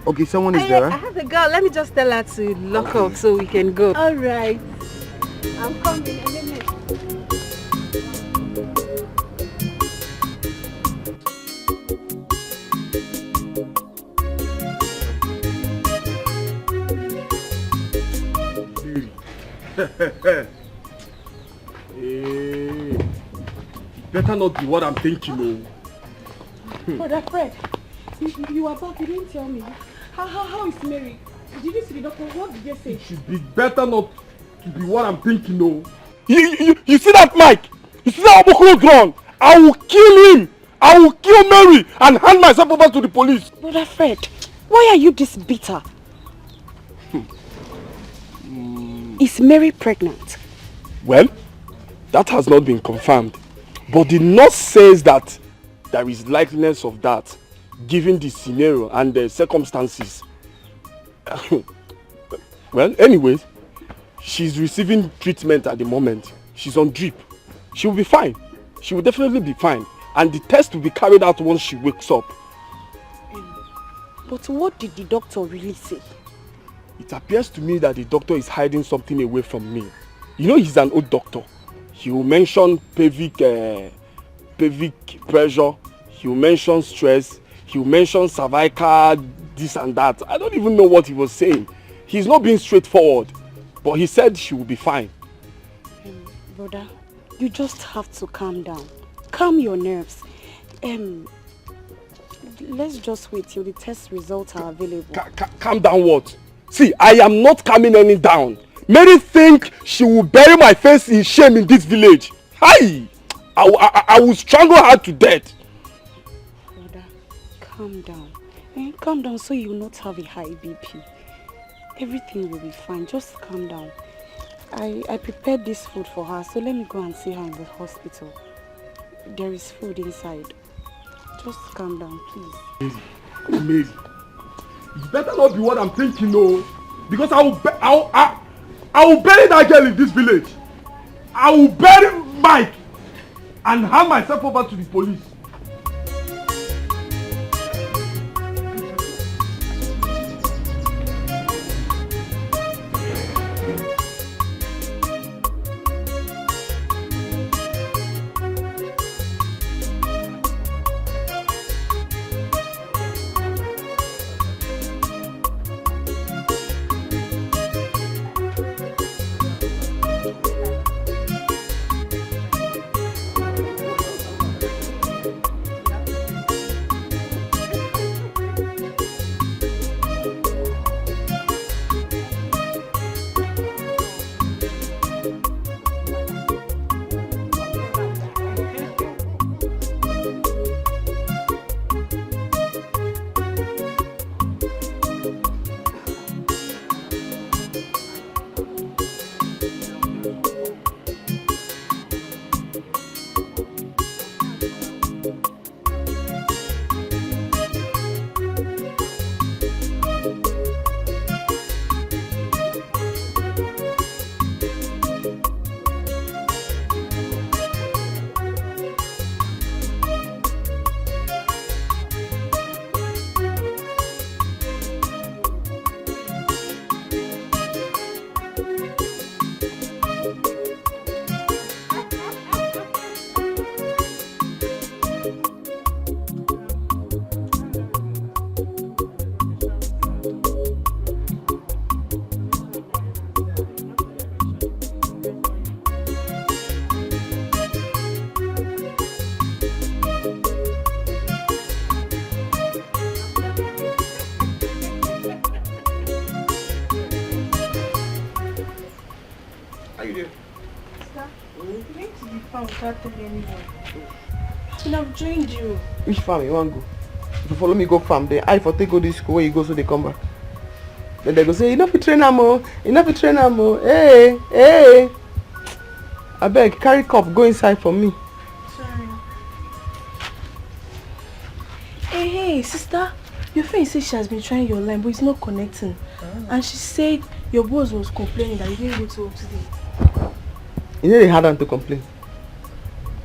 Okay, someone is there. I have a girl. Let me just tell her to lock up so we can go. All right. I'm coming. Hey, better not be what I'm thinking. Brother Fred, you are back. You didn't tell me. How is Mary? Did you see the doctor? What did they say? It should be better not to be what I'm thinking. You see that Mike? You see that Obokoro drone? I will kill him. I will kill Mary and hand myself over to the police. Brother Fred, why are you this bitter? Is Mary pregnant? Well, that has not been confirmed. But the nurse says that there is likeliness of that, given the scenario and the circumstances. Well, anyways, she's receiving treatment at the moment. She's on drip. She will be fine. She will definitely be fine. And the test will be carried out once she wakes up. But what did the doctor really say? It appears to me that the doctor is hiding something away from me. You know, he's an old doctor. He will mention pelvic pressure. He will mention stress. He will mention cervical this and that. I don't even know what he was saying. He's not being straightforward. But he said she will be fine. Brother, you just have to calm down. Calm your nerves. Let's just wait till the test results are available. Calm down what? See, I am not calming any down. Mary think she will bury my face in shame in this village. Hi! I will strangle her to death. Brother, calm down. Calm down so you will not have a high BP. Everything will be fine. Just calm down. I prepared this food for her, so let me go and see her in the hospital. There is food inside. Just calm down, please. Mary, it better not be what I'm thinking, no. Because I will bury that girl in this village. I will bury Mike and hand myself over to the police. And I've joined you. Which farm you want to go? If you follow me go farm, then I for take go this school where you go so they come back. Then they go say, enough to train amo, enough to train amo. Hey. I beg, carry cup, go inside for me. Sorry. Hey, sister. Your friend said she has been trying your line, but it's not connecting. And she said your boss was complaining that you didn't go to work today. You know they had them to complain.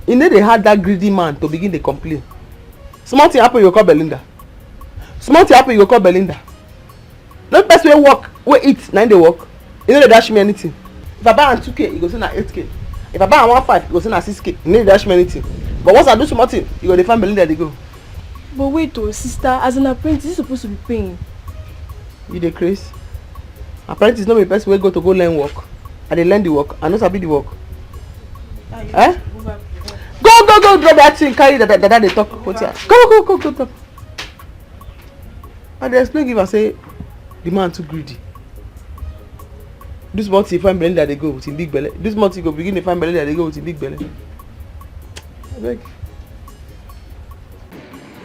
You know they had that greedy man to begin to complain. Small thing happen, you call Belinda. Small thing happen, you call Belinda. No person will work, we eat, 9 they work. You know they dash me anything. If I buy an 2K, you go send na 8K. If I buy an 1.5, you go send na 6K. You know they dash me anything. But once I do small thing, you go to find Belinda they go. But wait oh, sister, as an apprentice, you're supposed to be paying. You dey craze? Apprentice no be person wey go to go learn work. I dey learn the work, I no sabi the work. Go drop that thing, carry that they talk. Go drop. And they explain give her say the man too greedy. This month he find belly that they go with him big belly. This month he go begin to find belly that they go with him big belly. I beg.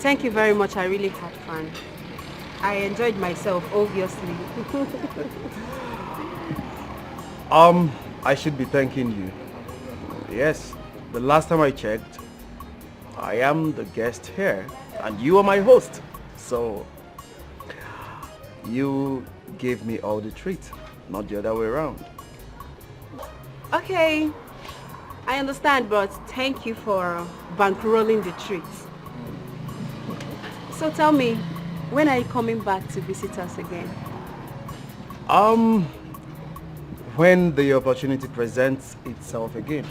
Thank you very much. I really had fun. I enjoyed myself, obviously. I should be thanking you. Yes, the last time I checked, I am the guest here and you are my host. So, you gave me all the treats, not the other way around. Okay, I understand, but thank you for bankrolling the treats. So tell me, when are you coming back to visit us again? When the opportunity presents itself again.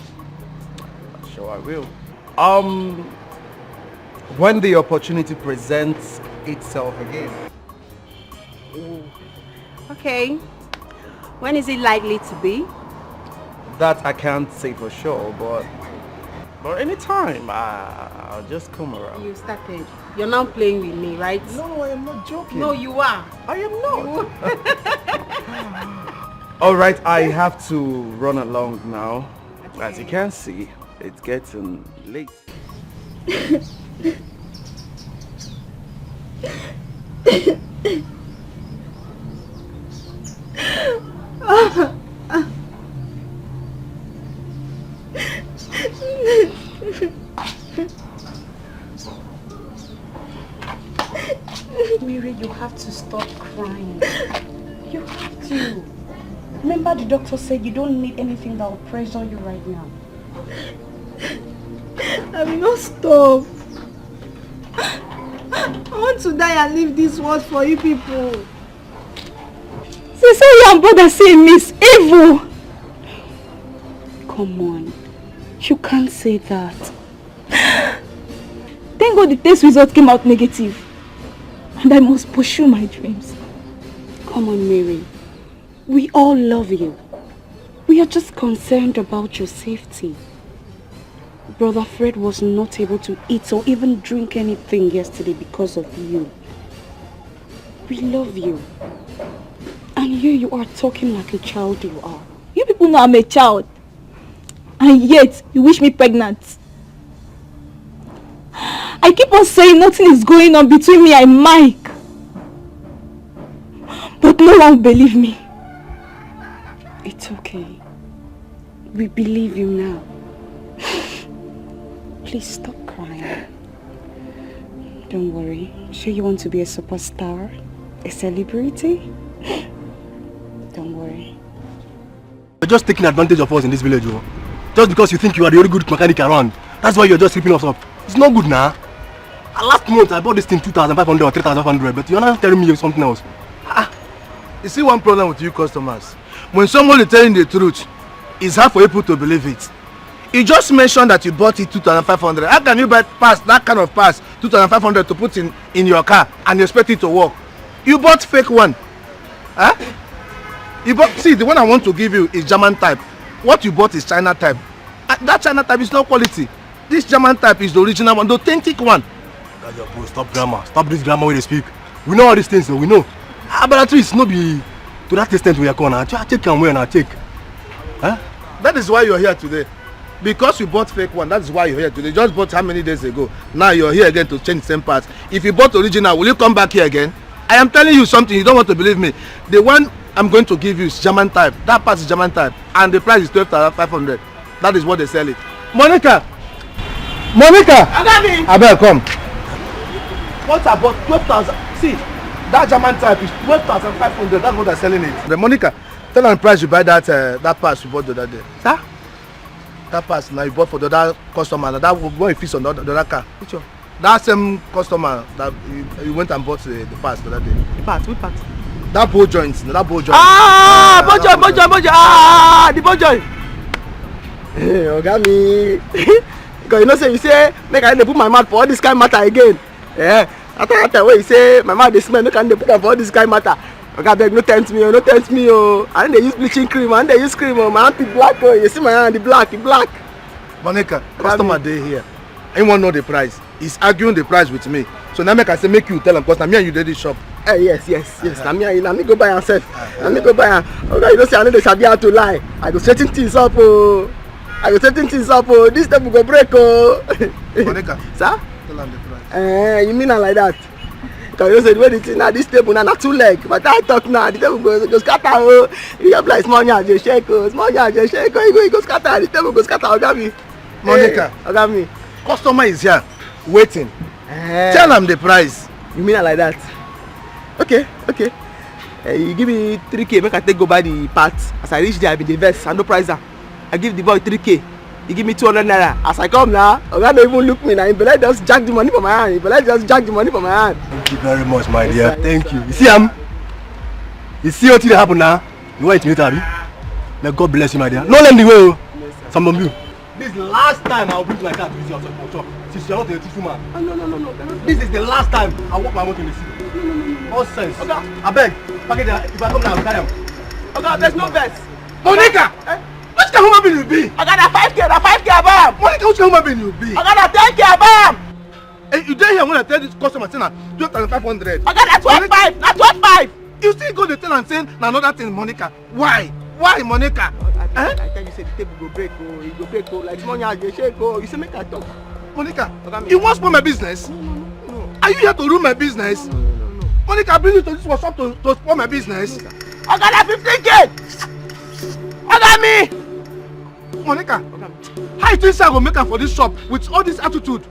Sure I will. When the opportunity presents itself again. Ooh. Okay. When is it likely to be? That I can't say for sure, but anytime, I'll just come around. You started. You're not playing with me, right? No, I am not joking. No, you are. I am not. All right, I have to run along now. Okay. As you can see, it's getting late. Mary, you have to stop crying. You have to. Remember the doctor said you don't need anything that will pressure you right now. I will not stop. I want to die and leave this world for you people. Since you and brother say Miss Evil. Come on. You can't say that. Thank God the test result came out negative. And I must pursue my dreams. Come on, Mary. We all love you. We are just concerned about your safety. Brother Fred was not able to eat or even drink anything yesterday because of you. We love you. And here you are talking like a child you are. You people know I'm a child. And yet, you wish me pregnant. I keep on saying nothing is going on between me and Mike. But no one will believe me. It's okay. We believe you now. Please stop crying. Don't worry. Sure you want to be a superstar? A celebrity? Don't worry. You're just taking advantage of us in this village, oh. Just because you think you are the only good mechanic around. That's why you're just ripping us up. It's not good now. Last month I bought this thing 2,500 or 3,500, but you're not telling me something else. You see one problem with you customers. When someone is telling the truth, it's hard for people to believe it. You just mentioned that you bought it 2,500. How can you buy that kind of pass 2,500 to put in your car and expect it to work? You bought fake one. Huh? See, the one I want to give you is German type. What you bought is China type. That China type is not quality. This German type is the original one, the authentic one. Stop grammar. Stop this grammar when they speak. We know all these things, so we know. But at least not be to that extent we are going to take and wear and take. Huh? That is why you're here today. Because you bought fake one, that's why you're here today. You just bought how many days ago? Now you're here again to change the same parts. If you bought original, will you come back here again? I am telling you something, you don't want to believe me. The one I'm going to give you is German type. That part is German type. And the price is 12,500. That is what they sell it. Monica! I better come. What about 12,000? See, that German type is 12,500. That's what they're selling it. The Monica, tell them the price you buy that pass you bought the other day. Sir? That pass now you bought for the other customer. That one you fix on the other car. Which one? That same customer that you went and bought the pass the other day. The part? Which part? That bow joint. That bow joint. Bow joint. The bow joint. Hey, Oga me. Because you know say you say make I put my mouth for all this kind of matter again. Yeah. After that way you say my mouth dey smell, no can dey put am for all this kind of matter. Oga beg no tempt me, no tempt me oh. I dey use bleaching cream, I dey use cream oh. My hand be black oh. You see my hand the black, Monica, customer dey here. Anyone know the price? He's arguing the price with me. So now make I say make you tell him because now me and you dey this shop. Yes. Na me go buy am sef. Na me go buy am. Oga you know say I no dey sabi how to lie. I go straighten things up oh. This table go break oh. Monica. Sir? Tell him the price. You mean like that? Because you said when it's now this table now not 2 legs. But I talk now, the table goes scatter. Oh, you have like small yard, just shake. Small yard, just shake. You go scatter. The table goes scatter. Ogami. Monica. Ogami. Customer is here, waiting. Tell him the price. You mean like that? Okay. You give me 3K, make I take go buy the parts. As I reach there, I be the vest, I no price her. I give the boy 3K. He give me 200 naira. As I come now, Oga don't even look me now. He be like just jack the money for my hand. He be like just jack the money for my hand. Thank you very much, my dear. Thank you. You see him? You see what happen now? You want me to have you? May God bless you, my dear. No let me go. Some of you. This is the last time I will bring my car to visit your shop. Since you are not a teacher man. No. This is the last time I walk my motor in the city. No. All sense. Okay. I beg. Package that. If I come now, I'll carry him. Okay, there's no vest. Monica! Which kind of human being you be? I got a 5K above. Monica, which kind of human being you be? I got a 10K above. Hey, you dare here when I tell this customer saying that 12,500. I got a 12.5. Not 12.5. You still go to tell and saying another thing, Monica. Why? Why, Monica? I tell you say the table go break. It go break. Like small yard, you shake. You say make I talk. Monica, you want to spoil my business? No. Are you here to ruin my business? No. Monica, I bring you to this workshop to spoil my business. I got a 15K. I got me. Monica, how you think I go make am for this shop with all this attitude?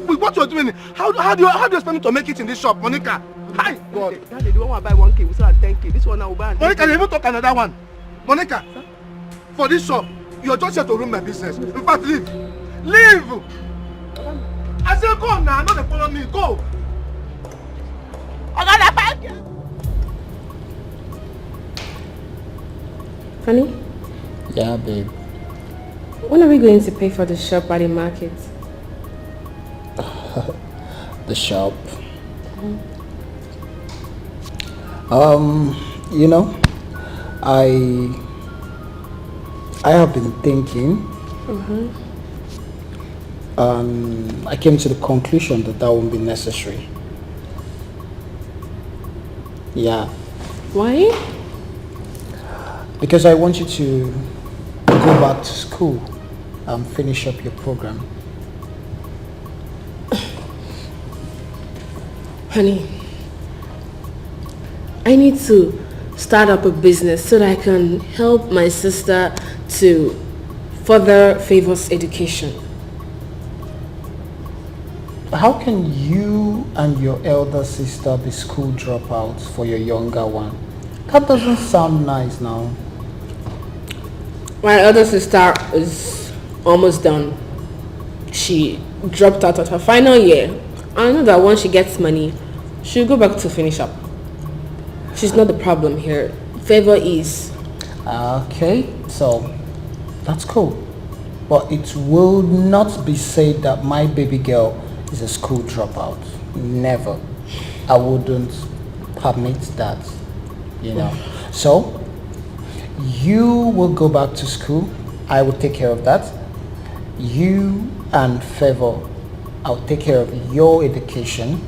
With what you're doing? How do you expect me to make it in this shop, Monica? Hi, God. Daddy, the one I buy 1K, we still have 10K. This one I will buy. Monica, you even talk another one. Monica, for this shop, you're just here to ruin my business. In fact, leave. Leave! I said go now, not to follow me. Go! I got a 5K. Honey? Yeah, babe. When are we going to pay for the shop at the market? The shop. You know, I have been thinking. I came to the conclusion that won't be necessary. Yeah. Why? Because I want you to go back to school and finish up your program. Honey, I need to start up a business so that I can help my sister to further Favor's education. How can you and your elder sister be school dropouts for your younger one? That doesn't sound nice now. My elder sister is almost done. She dropped out at her final year. I know that once she gets money, she'll go back to finish up. She's not the problem here. Favor is. Okay, so that's cool. But it will not be said that my baby girl is a school dropout. Never. I wouldn't permit that, you know. So you will go back to school. I will take care of that. You and Favor, I'll take care of your education.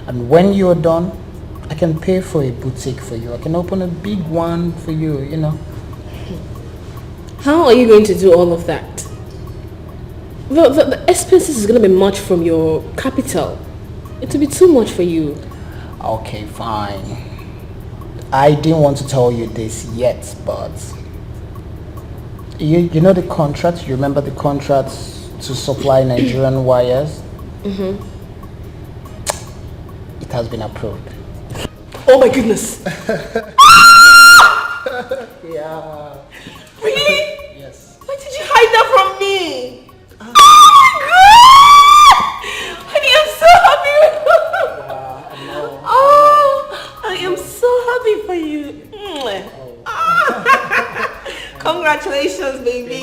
And when you're done, I can pay for a boutique for you. I can open a big one for you, you know. How are you going to do all of that? The expenses is going to be much from your capital. It will be too much for you. Okay, fine. I didn't want to tell you this yet, but you know the contract? You remember the contract to supply Nigerian wires? It has been approved. Oh my goodness! Yeah. Really? Yes. Why did you hide that from me? Oh my god! Honey, I'm so happy. Oh, I am so happy for you. Congratulations, baby.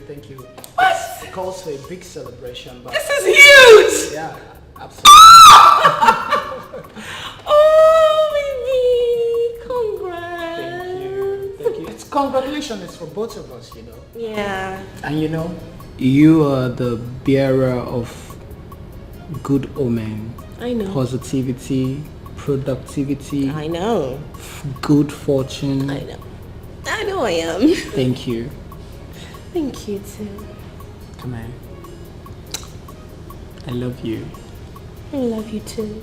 Thank you. What? It calls for a big celebration. But this is huge! Yeah, absolutely. Oh, baby. Congrats. Thank you. It's congratulations. It's for both of us, you know. Yeah. And you know, you are the bearer of good omen. I know. Positivity, productivity. I know. Good fortune. I know. I know I am. Thank you. Thank you too. Come on. I love you. I love you too.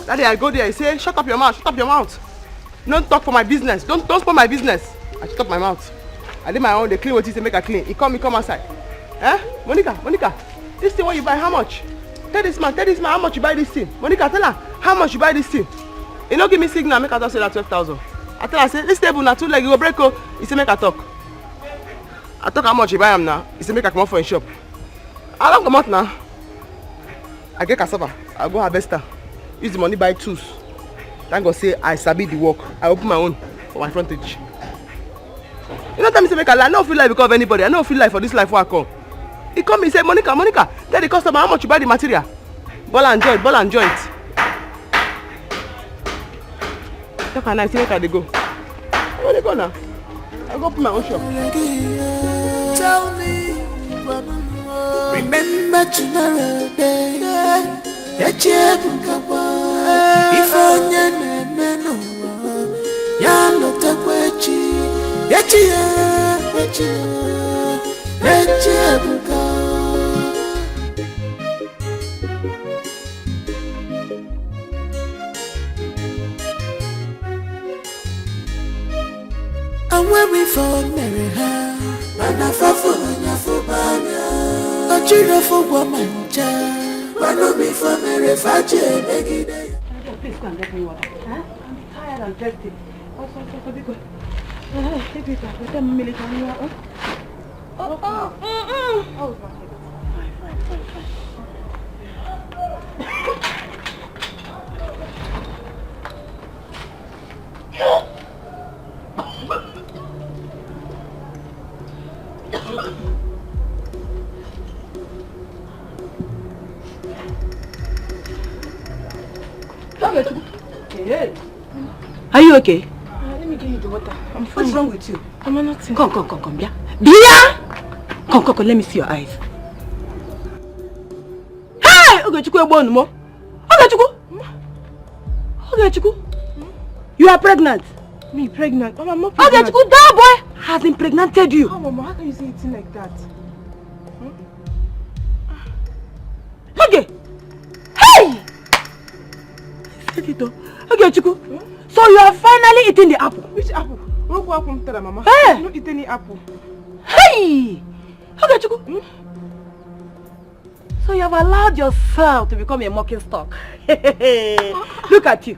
Daddy, I go there, I say, shut up your mouth, shut up your mouth. Don't talk for my business. Don't spoil my business. I shut up my mouth. I did my own, they clean what he say, make her clean. He come outside. Eh? Monica, this thing what you buy, how much? Tell this man, how much you buy this thing? Monica, tell her, how much you buy this thing? You know, give me signal, make her just say that 12,000. I tell her, say, this table now 2 legs, you go break, oh. He say, make her talk. I talk how much you buy him now. He say, make her come out for a shop. I don't come out now. I get cassava, I go harvest her. Use the money buy tools. Thank God say I sabi the work. I open my own for my frontage. You know tell me say make a lie. I don't feel like because of anybody. I don't feel like for this life where I come. He come and say, Monica, tell the customer how much you buy the material. Ball and joint. Talk and I see make they go. Where they go now? I go open my own shop. Tell me, remember tomorrow day. If and when we fall marry her, and I fall for a children for woman child, but no me for marry Faje, make it. Please go and get me water. Huh? I'm tired and thirsty. Also, because Are you okay? Let me give you the water. I'm fine. What's wrong with you? I'm nothing. Come, Bia. Bia! Come, let me see your eyes. Hey! Ogechukwu! You are pregnant. Me pregnant? Mama, I'm not pregnant. Ogechukwu, that boy has impregnated you. Oh, Mama, how can you say it like that? Okay. Hey! Ogechukwu. So you are finally eating the apple. Which apple? Mama. Hey! I don't eat any apple. Hey! Ogechukwu. So you have allowed yourself to become a mocking stock. Look at you.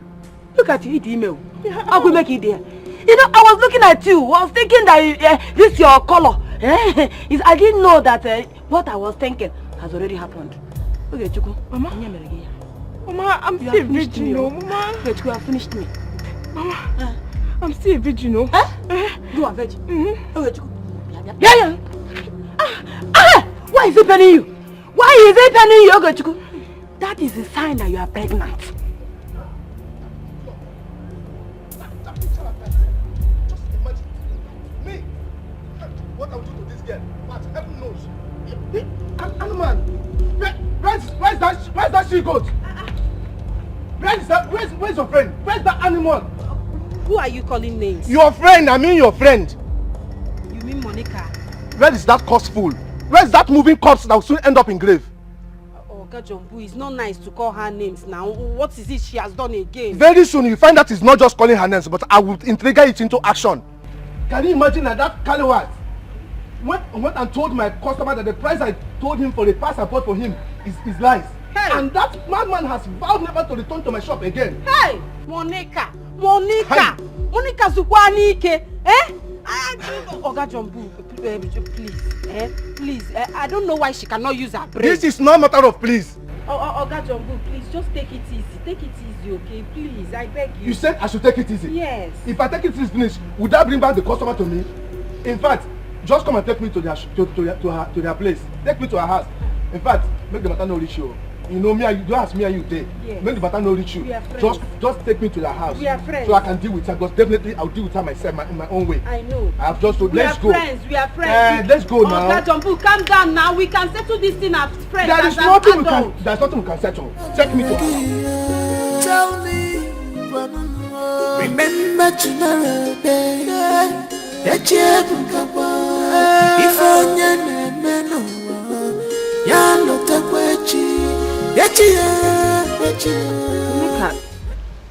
Eat the email. How could make it there? You know, I was looking at you. I was thinking that this is your color. I didn't know that what I was thinking has already happened. Okay, Chuku. Mama, I'm still a virgin, Mama. Okay, you have finished me. Mama, I'm still a virgin, You are virgin? Okay, Chuku. Yeah. Why is it paining you? Why is it paining you, okay, Chuku? That is a sign that you are pregnant. Just imagine me. What I will do to this girl, but heaven knows. Animal, where's that she goat? Where's your friend? Where's that animal? Who are you calling names? Your friend, I mean your friend. You mean Monica? Where is that corpse fool? Where's that moving corpse that will soon end up in grave? Jumbu, it's not nice to call her names now. What is it she has done again? Very soon you find that it's not just calling her names, but I will trigger it into action. Can you imagine that Calloway went and told my customer that the price I told him for the pass I bought for him is lies. Hey. And that madman has vowed never to return to my shop again. Hey! Monica! Hey. Monica Zukwanike! Oga Jumbu, please. I don't know why she cannot use her brain. This is not a matter of please. Oga Jumbu, please, just take it easy. Take it easy, okay? Please, I beg you. You said I should take it easy? Yes. If I take it easy finish, would that bring back the customer to me? In fact, just come and take me to their place. Take me to her house. In fact, make the matter no reach you. You know me and you, don't ask me and you there. Yes. Make the matter no reach you. We are friends. Just take me to your house. We are friends. So I can deal with her, because definitely I'll deal with her myself in my own way. I know. I have just to, let's go. We are friends. Let's go now. Oga Jumbo, calm down now. We can settle this thing as friends. There's nothing we can settle. Take me to her house. Tell me, remember tomorrow day. That you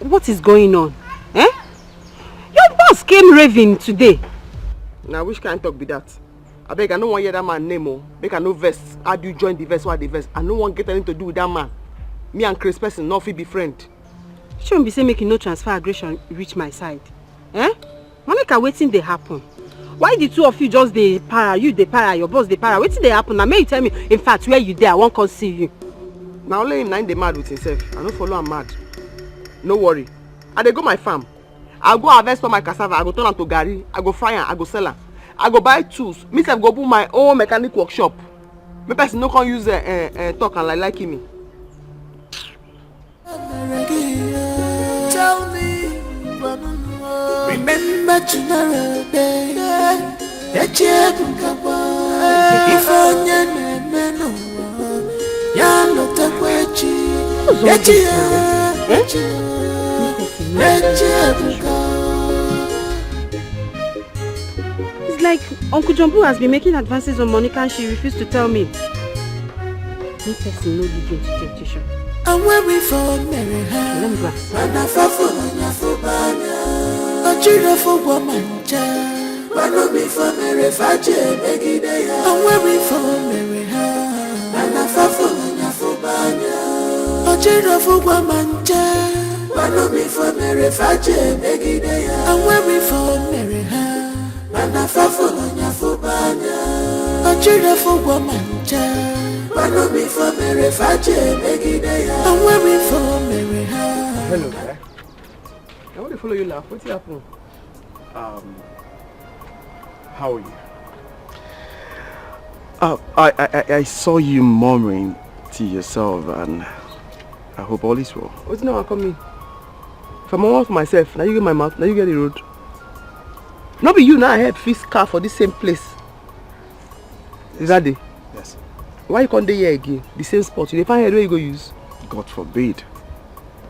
if what is going on? Eh? Your boss came raving today. Now which kind of talk be that? I beg, I don't want to hear that man name. Oh. Make I no vest. How do you join the vest? What the vest? I don't want to get anything to do with that man. Me and Chris person, not be friend. Shouldn't be saying making no transfer aggression reach my side. Eh? Monica, waiting they happen. Why the two of you just the para? You the para, your boss the para. Waiting they happen. Now may you tell me, in fact, where you there? I won't come see you. Now only him 9 they mad with himself. I don't follow him mad. No worry. I dey go my farm. I go harvest all my cassava. I go turn am to garri. I go fry am. I go sell am. I go buy tools. Me self go put my own mechanic workshop. Me person no can use talk and like me. Tell me, remember tomorrow day. That you if it's like Uncle Jumbo has been making advances on Monica and she refused to tell me. Me person no lead into temptation. I'm waiting for Mary. Let me go outside. I'm waiting for Mary. Hello, guy. I want to follow you laugh. What's happening? How are you? I saw you murmuring to yourself, and I hope all is well. What's now coming? If I'm all for myself, now you get my mouth, now you get the road. Not be you now I help fix car for this same place. Is that it? Yes. Why you can't here again? The same spot. You find where you go use? God forbid.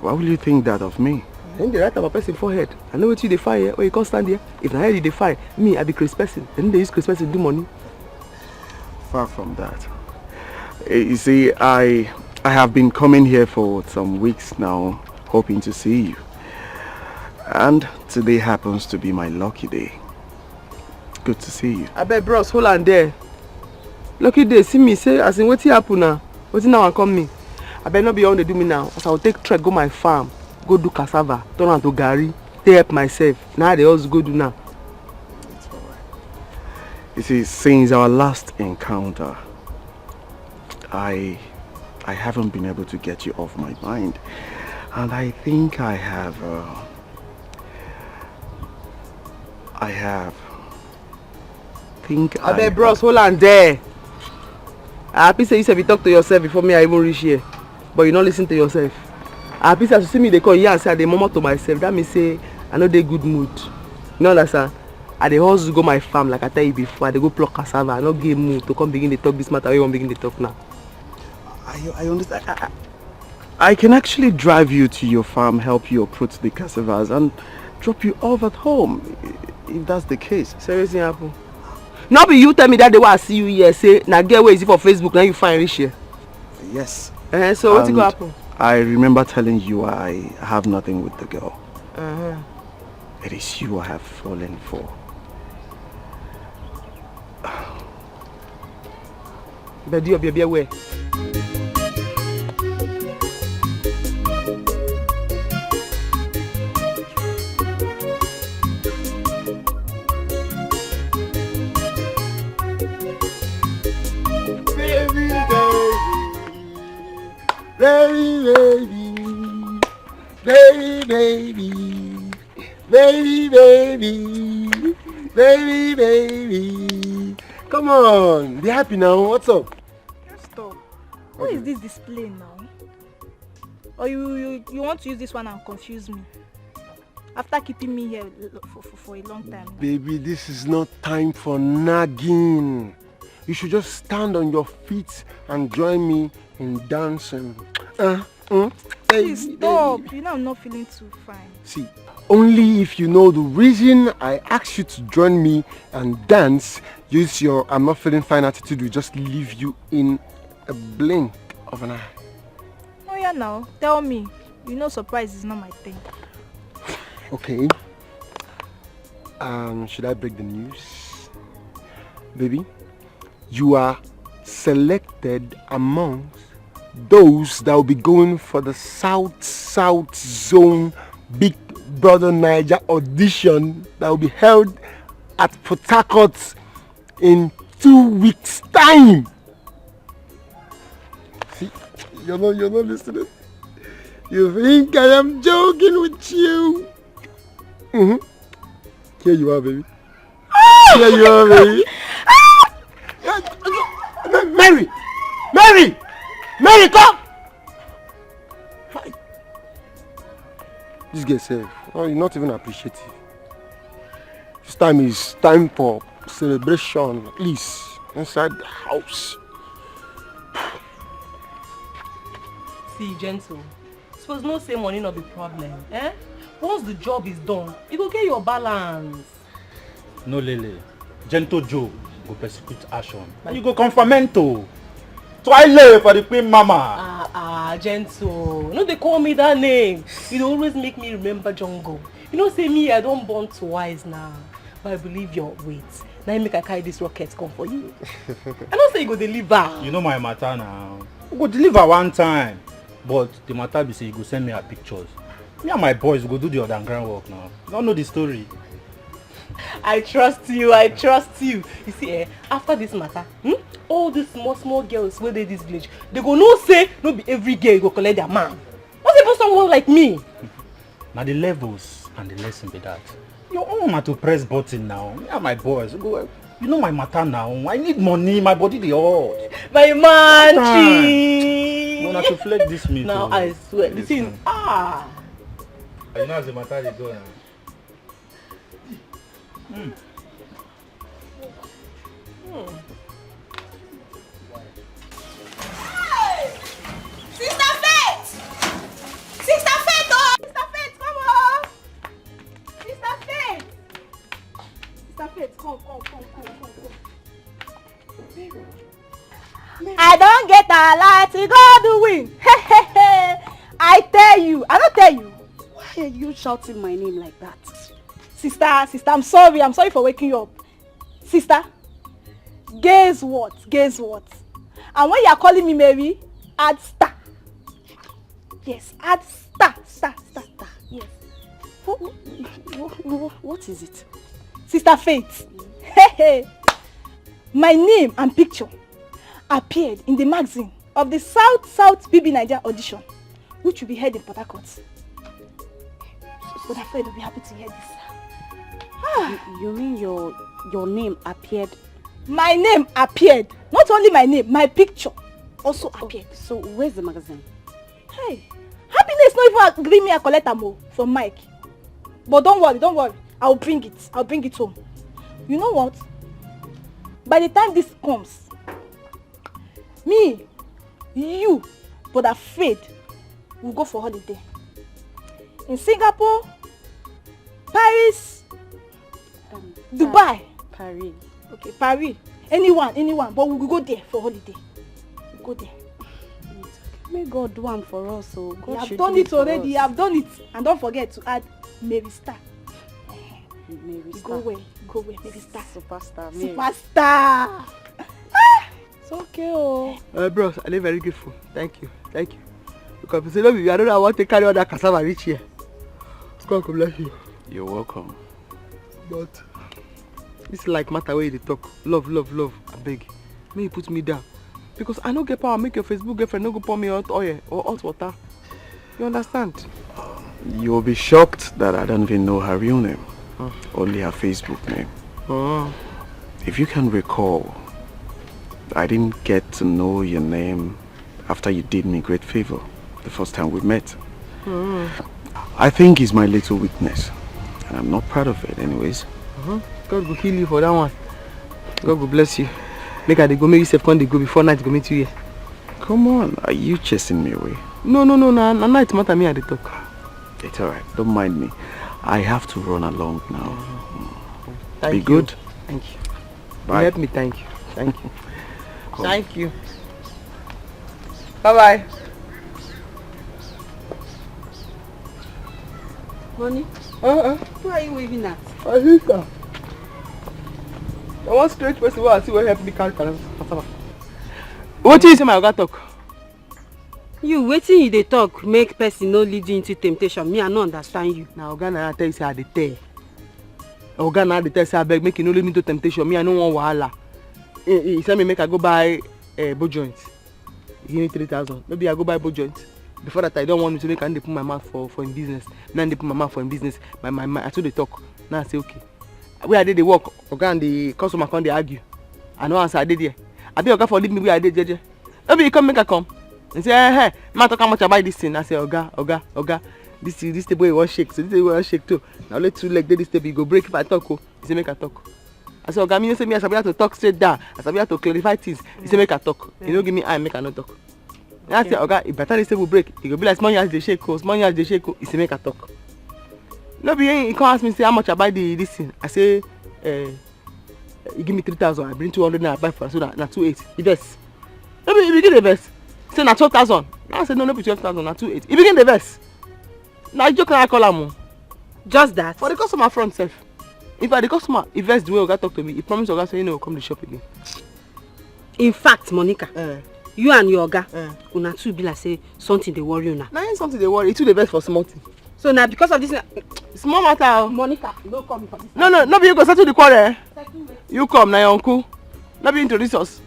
Why will you think that of me? Then they write about person forehead. I know what you define here, or you can't stand here. If I heard you define me, I be Chris person. Then they use Chris person to do money. Far from that. You see, I have been coming here for some weeks now, hoping to see you. And today happens to be my lucky day. Good to see you. I bet bros, hold on there. Lucky day, see me say, as in what's happen now? What's now come me? I bet not be on to do me now. As I will take trek, go my farm, go do cassava, turn on to garri, take help myself. Now they also go do now. It's alright. You see, since our last encounter, I haven't been able to get you off my mind. And I think I bet bros, hold on there. I happy say you said you talk to yourself before me I even reach here. But you not listen to yourself. I happy say you see me they call here and say I dey murmur to myself. That means say I know they good mood. You know that sir? I dey also go my farm like I tell you before. I dey go pluck cassava. I no get mood to come begin to talk this matter. We won't begin to talk now. I understand. I can actually drive you to your farm, help you uproot the cassavas and drop you off at home. If that's the case. Seriously happen. Not be you tell me that day when I see you here say now get where is it for Facebook now you find rich here. Yes. So what's going to happen? I remember telling you I have nothing with the girl. It is you I have fallen for. But you be aware. Baby. Come on, be happy now. What's up? Stop. What is this display now? Or you want to use this one and confuse me? After keeping me here for a long time. Baby, this is not time for nagging. You should just stand on your feet and join me in dancing. Please stop. You know I'm not feeling too fine. See, only if you know the reason I asked you to join me and dance, use your I'm not feeling fine attitude will just leave you in a blink of an eye. Oh yeah, now tell me. You know surprise is not my thing. Okay. Should I break the news? Baby, you are selected amongst those that will be going for the South Zone Big Brother Naija audition that will be held at Port Harcourt in 2 weeks' time. See, you're not listening. You think I am joking with you? Here you are, baby. Here you are, baby. Mary, come! Hi. This girl said, oh, you're not even appreciative. This time is time for celebration, at least inside the house. See, gentle. Suppose no say money not be problem, eh? Once the job is done, you go get your balance. No, Lele. Gentle Joe go persecute action. And you go confirmento. Twilight for the queen mama. Gentle. No, they call me that name. You always make me remember Jungle. You know, say me, I don't born twice now. But I believe your weight. Now you make I carry this rocket come for you. I don't say you go deliver. You know my matter now. You go deliver one time. But the matter be say you go send me her pictures. Me and my boys go do the underground work now. You don't know the story. I trust you. You see, after this matter, all these small girls where they this village, they go no say, no be every girl go collect their man. What's about someone like me? Now the levels and the lesson be that. Your own are to press button now. Me and my boys go. You know my matter now. I need money. My body the hard. My man, tree. No, not to flex this meat. Now I swear, the thing. You know as the matter is going. Sister Faith! Sister Faith, oh! Sister Faith, come on! Sister Faith! Sister Faith, come. I don't get a lot to go to win. I tell you, I don't tell you. Why are you shouting my name like that? Sister, I'm sorry for waking you up. Sister, guess what? And when you are calling me Mary, add star. Yes, add star. Yes. What is it? Sister Faith, my name and picture appeared in the magazine of the South BB Naija audition, which will be held in Port Harcourt. But I'm afraid you'll be happy to hear this. You mean your name appeared? My name appeared. Not only my name, my picture also appeared. So where's the magazine? Hey, happiness not even agree me a collect am from Mike. But don't worry. I'll bring it home. You know what? By the time this comes, me, you, but afraid, we'll go for holiday. In Singapore, Paris, Dubai. Paris. Okay, Paris. Anyone. But we will go there for holiday. We'll go there. May God do one for us. So God you have done it already. You have done it. And don't forget to add Mary Star. Mary Star. Go where? Mary Star. Superstar. Superstar. It's okay, oh. Bros, I'm very grateful. Thank you. Because you say, I don't know, I want to carry all that cassava reach here. God bless you. You're welcome. But this like matter where they talk. Love. I beg. May you put me down. Because I don't get power. Make your Facebook girlfriend no go pour me hot oil or hot water. You understand? You'll be shocked that I don't even know her real name. Only her Facebook name. If you can recall, I didn't get to know your name after you did me great favor. the first time we met. I think it's my little weakness. And I'm not proud of it anyways. God will heal you for that one. God will bless you. Make her go, make yourself come go before night go meet you here. Come on, are you chasing me away? No, night matter me at the talk. It's alright, don't mind me. I have to run along now. Thank Be you. good. Thank you. Bye. Help me, thank you. Thank you. Thank you. Bye-bye. Money? Who are you waving at? My sister. I want straight person who I see will help me carry cassava. What do you say my oga talk? You waiting you dey talk make person no lead you into temptation. Me I no understand you. Now oga na tell you say I dey tell. Oga na dey tell say abeg make you no lead me into temptation. Me I no want wahala. He said me make I go buy bow joint. He give me 3,000. Maybe I go buy bow joint. Before that I don't want me to make I dey put my mouth for him business. Now I dey put my mouth for him business. My I told dey talk. Now I say okay. Where I did the work, oga and the customer come dey argue. I no answer I dey there. I be oga for leave me where I dey jeje. Maybe you come make I come. And say hey, man talk how much I buy this thing. I say oga. This table will shake. So this table will shake too. Now let two leg this table go break if I talk. He say make I talk. I say oga me say me I sabi how to talk straight down. I sabi how to clarify things. He say make I talk. You no give me eye make I no talk. Now I say oga if better this table break, it go be like small yansh dey shake. Small yansh dey shake. He say make I talk. No be he come ask me say how much I buy this thing. I say he give me 3,000. I bring 200 and I buy for so na 280. He vex. No be he begin the vex. Say na 12,000. Now I say no be 12,000 na 280. He begin the vex. Na joke na I call am. Just that. For the customer front self. In fact the customer he vex the way oga talk to me. He promise oga say he no come to shop again. In fact, Monica, you and your oga, una two be like say something dey worry una. Na ain't something dey worry. He too dey vex for small thing. So now because of this small matter. Monica, no come for this. No be you go settle the quarrel. You come na your uncle. No be introduce us.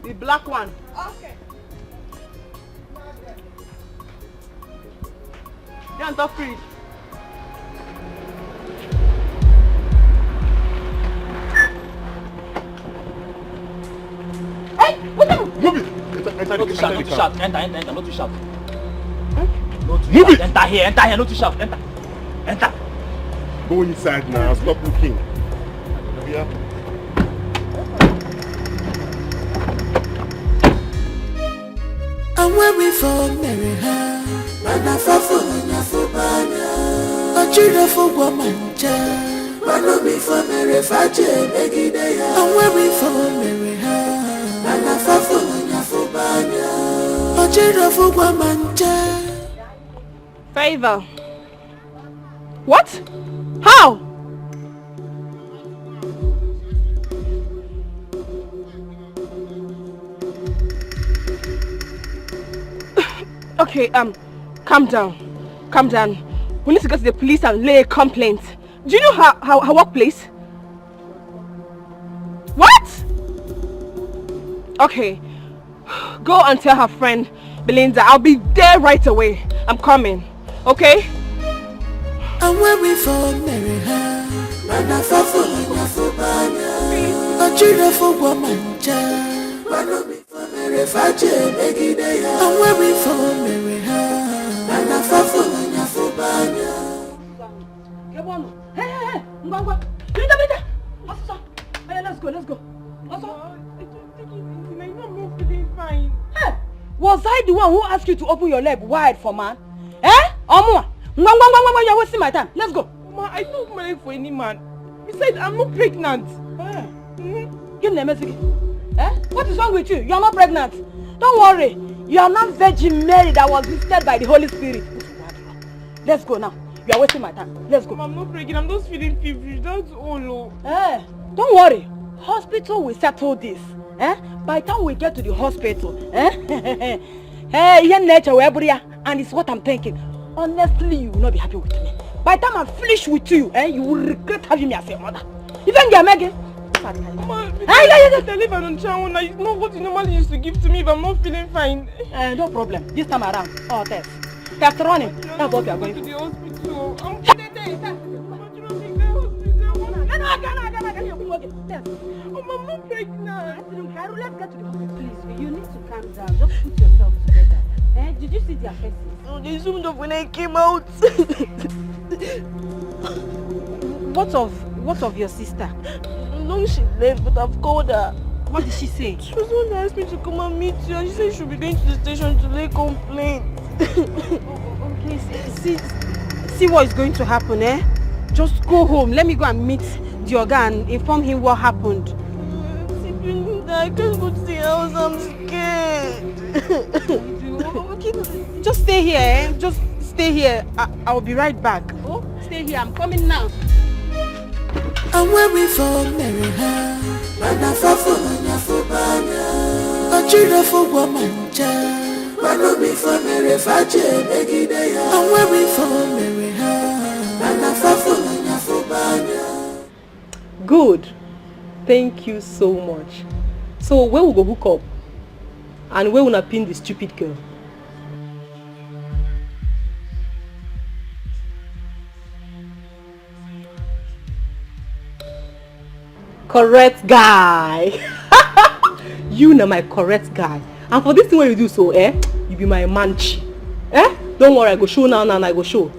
The black one. Okay. You on top free. Enter, not to shout. Enter, not to shout. Move it! Enter here, not to shout. Enter. Go inside now, stop looking. Yeah. I'm waiting for Mary Ha. Mana fafu na fubanya. Ochira fugwa manja. Mano mi for Mary Faje Megideya. I'm waiting for Mary Ha. Mana fafu na fubanya. Ochira fugwa manja. Favor. What? How? Okay, calm down. We need to go to the police and lay a complaint. Do you know her workplace? What? Okay, go and tell her friend Belinda I'll be there right away. I'm coming, okay? I'm waiting for Mary Ha. Mana fafu na fubanya. Ochira fugwa manja. Mano mi for Mary Faje Megideya. I'm waiting for Mary Ha. Mana fafu na fubanya. Hey, Ngwangwa. Belinda. Hey, let's go. Fine. Hey, was I the one who asked you to open your leg wide for man? Omwa. Ngwangwa, you're wasting my time. Let's go. Mama, I don't marry for any man. Besides, I'm not pregnant. Give me a message. What is wrong with you? You are not pregnant. Don't worry. You are not Virgin Mary that was visited by the Holy Spirit. Let's go now. You are wasting my time. Let's go. Mama, I'm not pregnant. I'm just feeling feverish. That's all. Don't worry. Hospital will settle this. By the time we get to the hospital, and it's what I'm thinking. Honestly, you will not be happy with me. By the time I'm finished with you, you will regret having me as your mother. Even get Megan. Mama, I live on Chawuna. It's not what you normally used to give to me if I'm not feeling fine. No problem. This time around. Oh, test running. That's what we are going to the hospital. I'm I'm not pregnant. Let's get to the hospital. Please, you need to calm down. Just put yourself together. Did you see their faces? Oh, they zoomed up when I came out. What of your sister? No, she left, but I've called her. What did she say? She was the one that asked me to come and meet you, and she said she should be going to the station to lay complaint. Okay, see what is going to happen, eh? Just go home. Let me go and meet the Oga and inform him what happened. I can't go to the house, I'm scared. Okay, just stay here, eh? Just stay here. I'll be right back. Oh, stay here. I'm coming now. And where we from, Mary Ha, Mana Fafo, Manya Fubanya, a children for woman, child, Mano be for Mary Fache, Megidea. And where we from, Mary Ha, Mana Fafo, Manya Fubanya. Good. Thank you so much. So where we go hook up? And where we gonna pin the stupid girl? Correct guy. You know my correct guy. And for this thing what you do so, you be my manchi. Don't worry, I go show now and I go show.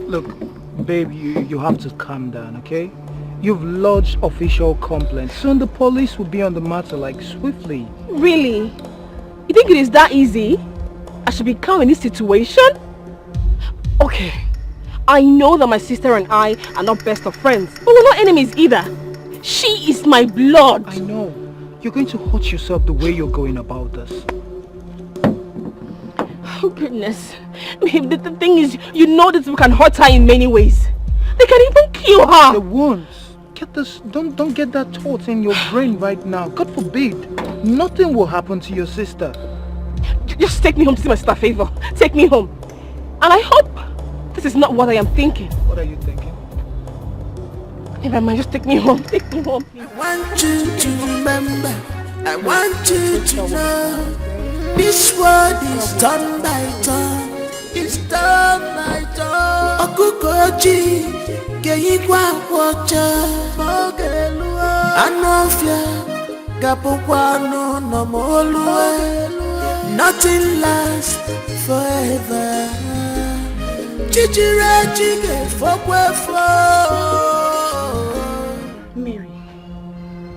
Look, babe, you have to calm down, okay? You've lodged official complaints. Soon the police will be on the matter, like, swiftly. Really? You think it is that easy? I should be calm in this situation? Okay. I know that my sister and I are not best of friends, but we're not enemies either. She is my blood. I know. You're going to hurt yourself the way you're going about this. Oh goodness. Babe, the thing is, you know that we can hurt her in many ways. They can even kill her. They won't. Get this, don't get that thought in your brain right now. God forbid. Nothing will happen to your sister. Just take me home to see my sister, favor. Take me home. And I hope this is not what I am thinking. What are you thinking? Never mind, just take me home. Take me home, please. I want you to remember. I want you to know. This world is done by turn. It's done by turn. Okukoji, Geigwa Wacha, Mogelua, Anofia, Gapokwano, no Molua. Nothing lasts forever. Chichira chige fokwe. Mary,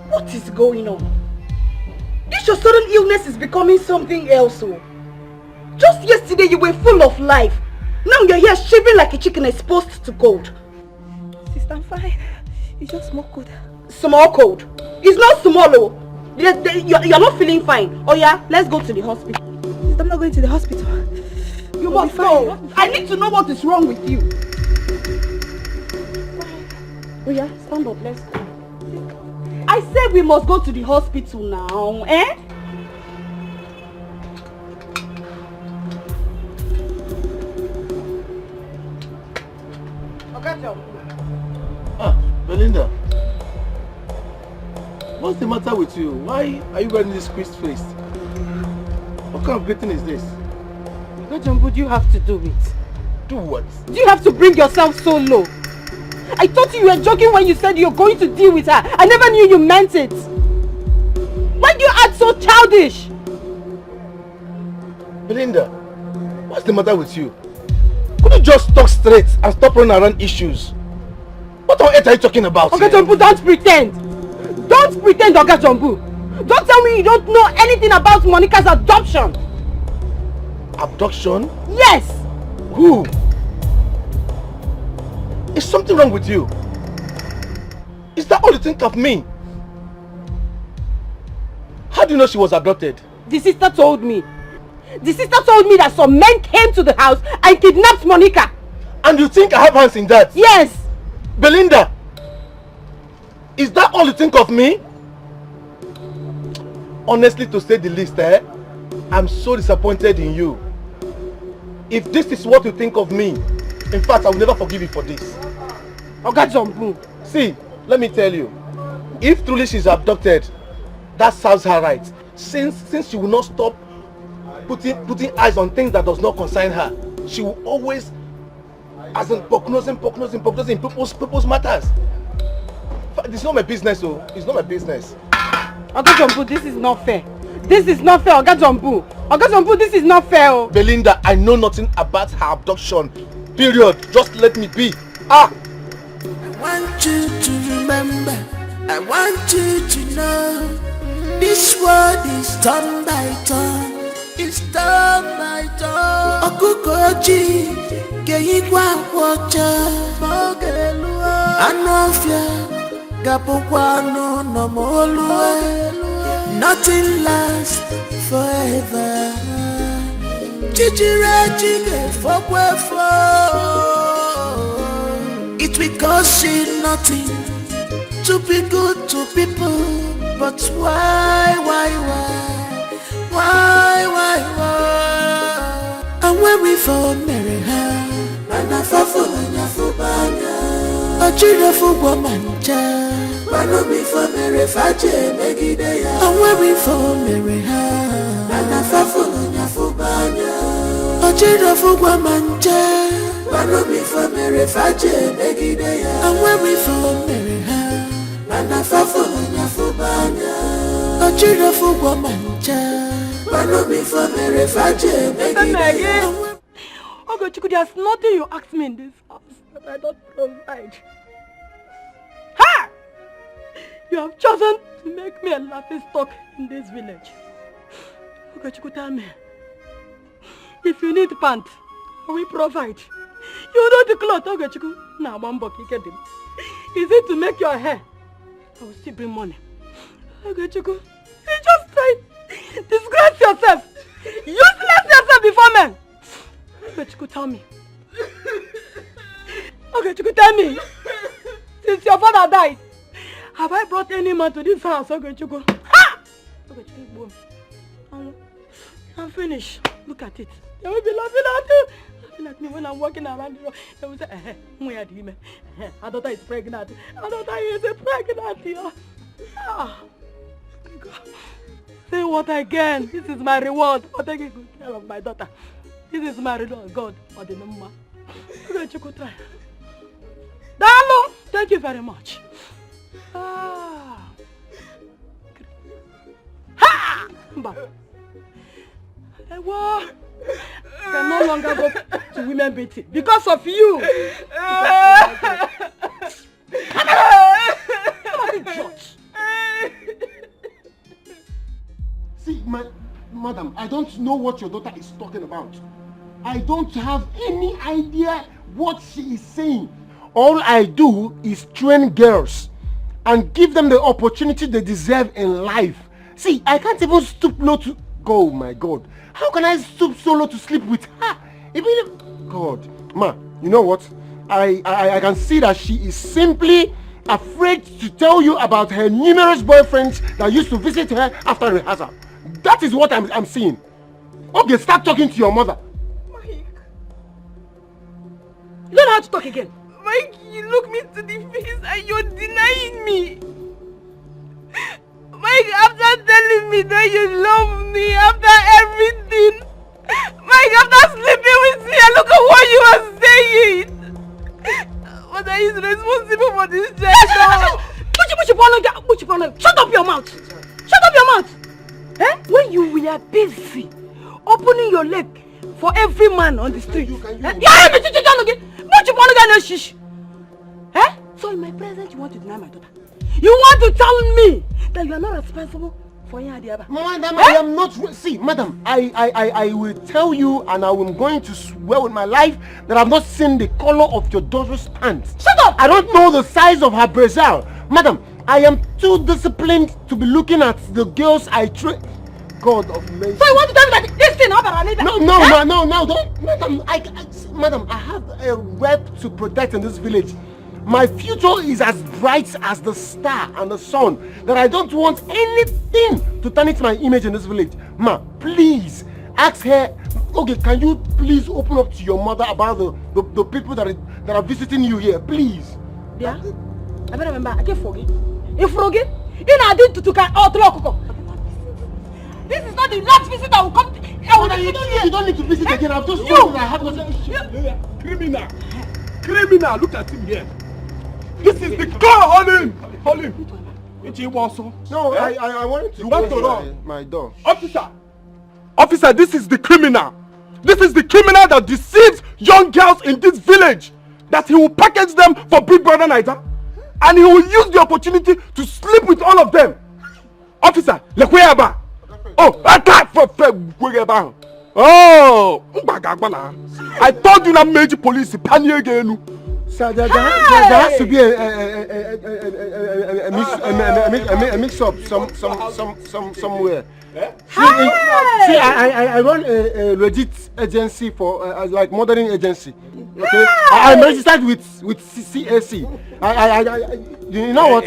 what is going on? This your sudden illness is becoming something else. Oh. Just yesterday you were full of life. Now you're here shivering like a chicken exposed to cold. Sister, I'm fine. It's just small cold. Small cold? It's not small. Oh. You're not feeling fine. Oh yeah, let's go to the hospital. Sister, I'm not going to the hospital. You must go. I need to know what is wrong with you. Oh yeah, stand up, let's go. I said we must go to the hospital now, eh? Belinda, what's the matter with you? Why are you wearing this squeezed face? What kind of greeting is this? What do you have to do it? Do what? Do you have to bring yourself so low? I thought you were joking when you said you're going to deal with her. I never knew you meant it. Why do you act so childish? Belinda, what's the matter with you? Could you just talk straight and stop running around issues? What on earth are you talking about? Oga Jumbo, don't pretend. Don't pretend, Oga Jumbo. Don't tell me you don't know anything about Monica's adoption. Abduction? Yes. Who? Is something wrong with you? Is that all you think of me? How do you know she was abducted? The sister told me. The sister told me that some men came to the house and kidnapped Monica. And you think I have hands in that? Yes. Belinda, is that all you think of me? Honestly, to say the least, I'm so disappointed in you. If this is what you think of me, in fact, I will never forgive you for this. Oga Jumbo. See, let me tell you. If truly she's abducted, that serves her right. Since she will not stop putting eyes on things that does not concern her, she will always, as in prognosing people's matters. It's not my business, though. It's not my business. Oga Jumbo, this is not fair. This is not fair, Oga Jumbo. Oga Jumbo, this is not fair. Oh. Belinda, I know nothing about her abduction. Period. Just let me be. I want you to remember. I want you to know. This world is turn by turn. It's turn by turn. Okukoji, Geigwa Wacha, Mogelua, Anofia, Gapokwano, no Molua. Nothing lasts forever. Chichira chige fokwefo. It will cost you nothing to be good to people, but why? And when we fall marry her, and I fall for Nyafubanya, a children for Womanja, but me for marry Faje Megidea. And when we fall marry her, and I fall for Nyafubanya, a children for Womanja, but me for marry Faje Megidea. And when we fall marry her, and I fall for Nyafubanya, a children for Womanja. Oh, there's nothing you ask me in this house that I don't provide. Ha! You have chosen to make me a laughing stock in this village. Oh, tell me. If you need pants, I will provide. You know the cloth, oh, now one buck, you get them. Is it to make your hair? I will still bring money. Oh, you just try. Disgrace yourself! Useless yourself before men! Okay, Chiku, tell me. Okay, Chiku, tell me. Since your father died, have I brought any man to this house? Okay, Chiku. Ha! Okay, Chiku, boom. I'm finished. Look at it. They will be laughing at you. Laughing at me when I'm walking around the road. They will say, our daughter is pregnant. Our daughter is pregnant. Ah. God. Say what again? This is my reward for taking good care of my daughter. This is my reward, God, for the number. Dalo, thank you very much. Ah. Ha! I can no longer go to women beating because of you. See, madam, I don't know what your daughter is talking about. I don't have any idea what she is saying. All I do is train girls and give them the opportunity they deserve in life. See, I can't even stoop low to... Oh my God. How can I stoop so low to sleep with her? Even... God. Ma, you know what? I can see that she is simply afraid to tell you about her numerous boyfriends that used to visit her after rehearsal. That is what I'm seeing. Okay, start talking to your mother. Mike. You don't know how to talk again. Mike, you look me to the face and you're denying me. Mike, after telling me that you love me, after everything. Mike, after sleeping with me, and look at what you are saying. But I is responsible for this child. Shut up your mouth. Shut up your mouth. Eh? When you were busy opening your leg for every man on the street. So in my presence you want to deny my daughter? You want to tell me that you are not responsible for Yadiaba? Madam, I am not... See, madam, I will tell you and I am going to swear with my life that I have not seen the color of your daughter's pants. Shut up! I don't know the size of her brazier. Madam, I am too disciplined to be looking at the girls I train. God of mercy. So you want to tell me that this thing happened? No, don't. Madam, I have a rep to protect in this village. My future is as bright as the star and the sun that I don't want anything to tarnish my image in this village. Ma, please, ask her. Okay, can you please open up to your mother about the people that are visiting you here, please? Yeah? I better remember, I can't forget. If Rogi, in addition to Tuka or Tlokoko. This is not the last visit I will come to. You don't need to visit again. I've just told you that I have nothing. Criminal. Criminal. Look at him here. This is the car. Hold him. Hold him. No, I wanted to close my door. Officer, this is the criminal. This is the criminal that deceives young girls in this village. That he will package them for Big Brother Naija. And he will use the opportunity to sleep with all of them. Officer, Lekweyaba. Oh, attack for Lekweyaba. Oh, I told you not major police panic again. Sir, there has to be a mix-up somewhere. See, I run a legit agency for like modeling agency. Okay, I'm registered with CAC. You know what?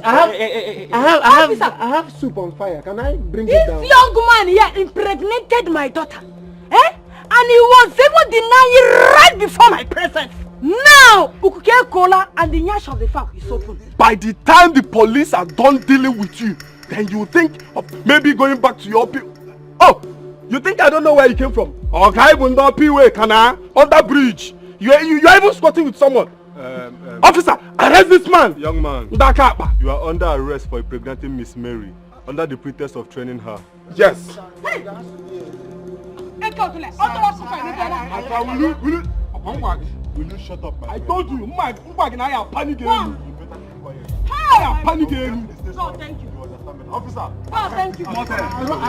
I have soup on fire. Can I bring it down? This young man here impregnated my daughter, and he was even denying right before my presence. Now, Ukuke Kola and the nyash of the fact is open. By the time the police are done dealing with you, then you think of maybe going back to your people. Oh, you think I don't know where you came from? Okay, under bridge. You're even squatting with someone. Officer, arrest this man. Young man, you are under arrest for impregnating Miss Mary under the pretext of training her. Yes. Hey. Will you shut up, my friend? I told you, I am panicking. I am panicking. No, thank you. Officer. Oh, thank you. I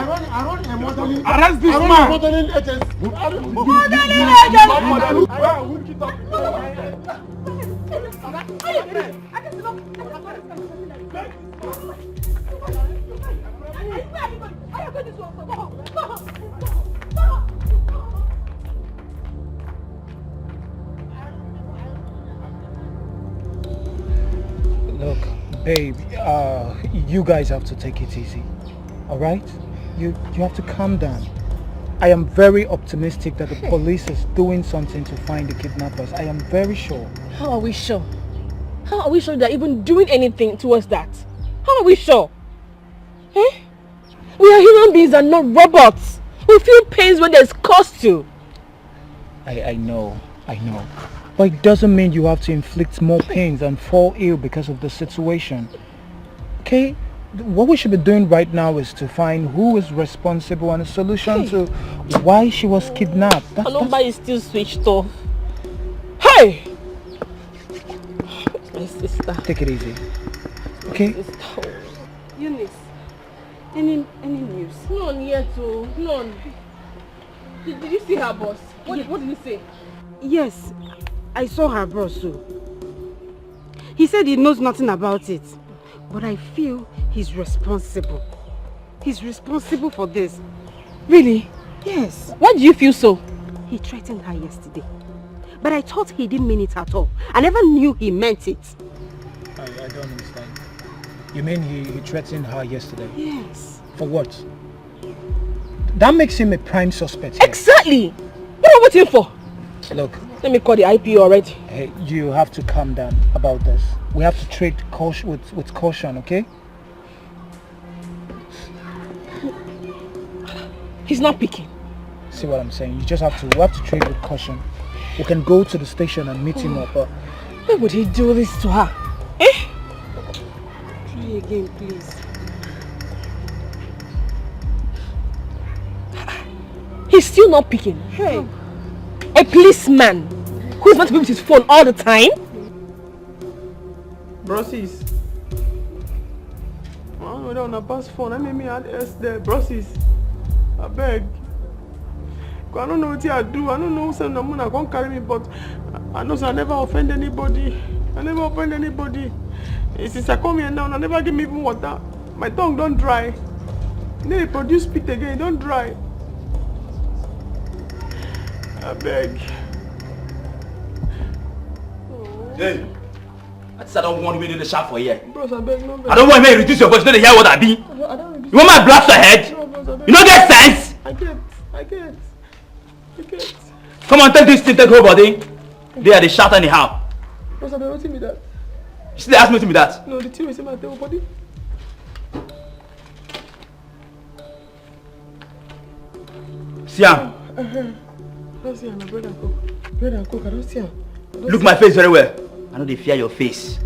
run a modeling. Arrest this man. Modeling agency. Look, babe, you guys have to take it easy, all right? You have to calm down. I am very optimistic that the police is doing something to find the kidnappers. I am very sure. How are we sure? How are we sure they're even doing anything towards that? How are we sure? We are human beings and not robots. We feel pains when there's cause to. I know. But it doesn't mean you have to inflict more pains and fall ill because of the situation. Okay? What we should be doing right now is to find who is responsible and a solution to why she was kidnapped. Her number is still switched off. Hey! My sister. Take it easy. Okay? Eunice, any news? None yet, oh. None. Did you see her boss? What did he say? Yes, I saw her boss too. He said he knows nothing about it. But I feel he's responsible. He's responsible for this. Really? Yes. Why do you feel so? He threatened her yesterday. But I thought he didn't mean it at all. I never knew he meant it. I don't understand. You mean he threatened her yesterday? Yes. For what? That makes him a prime suspect here. Exactly! What are we waiting for? Look. Let me call the IPO already. Hey, you have to calm down about this. We have to treat caution with caution, okay? He's not picking. See what I'm saying? We have to treat with caution. We can go to the station and meet him up. But why would he do this to her? Try again, please. He's still not picking. Hey. A policeman who's not to be with his phone all the time? Brossies. I don't know on a pass phone. I made me add S there. Brossies. I beg. I don't know what I do. I don't know who send the money. I can't carry me, but I know so I never offend anybody. Since I come here now, I never give me even water. My tongue don't dry. Then they produce spit again, don't dry. I beg. Hey, I don't want to be in the shop for here. Bros, I beg, no beg. I don't want to reduce your voice. You don't hear what I be. You want my blood to head? No, bros, I beg. You don't get sense? I get. Come on, take this thing, take whole body. They are the shot anyhow. Bros, I beg, what me that? You still ask me to be that? No, the thing is in my table body. Siam. I don't see him, my brother and cook. Bread and cook, I don't see him. Look my face very well. I know they fear your face.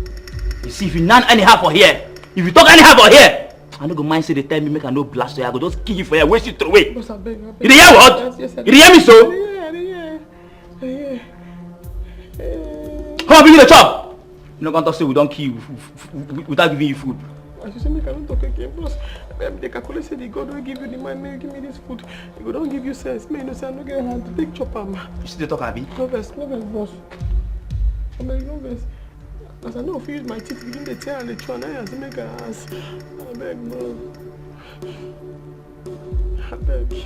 You see, if you nan anyhow for here, if you talk anyhow for here, I don't go mind say they tell me make I no blast you. I go just kill you for here, waste you throw away. Boss, I beg. You dey hear what? Yes, you dey hear me so? Come on, bring me the chop. You no gonna talk say we don't kill you without giving you food. As you say, make I don't talk again, boss. They calculate say the God will give you the money, may give me this food. He go don't give you sense. May no say I no get hand to take chop am. You still talk, Abi? No vex, boss. I beg, no vex. As I know if you use my teeth, begin the tear and the chew, and I say make I ask. I beg, no. I beg.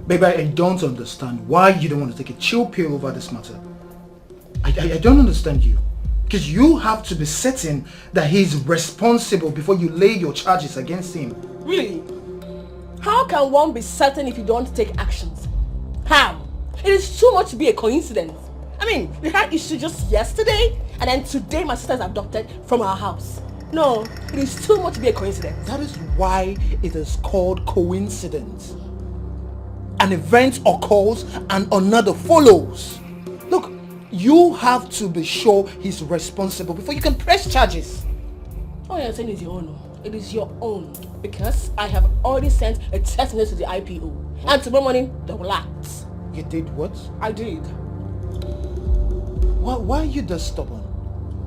Baby, I don't understand why you don't want to take a chill pill over this matter. I don't understand you. Because you have to be certain that he's responsible before you lay your charges against him. Really? How can one be certain if you don't take actions? How? It is too much to be a coincidence. I mean, we had issue just yesterday, and then today my sister is abducted from our house. No, it is too much to be a coincidence. That is why it is called coincidence. An event occurs and another follows. Look, you have to be sure he's responsible before you can press charges. All you're saying is your own. It is your own. Because I have already sent a text message to the IPO. And tomorrow morning, they will act. You did what? I did. Why are you this stubborn?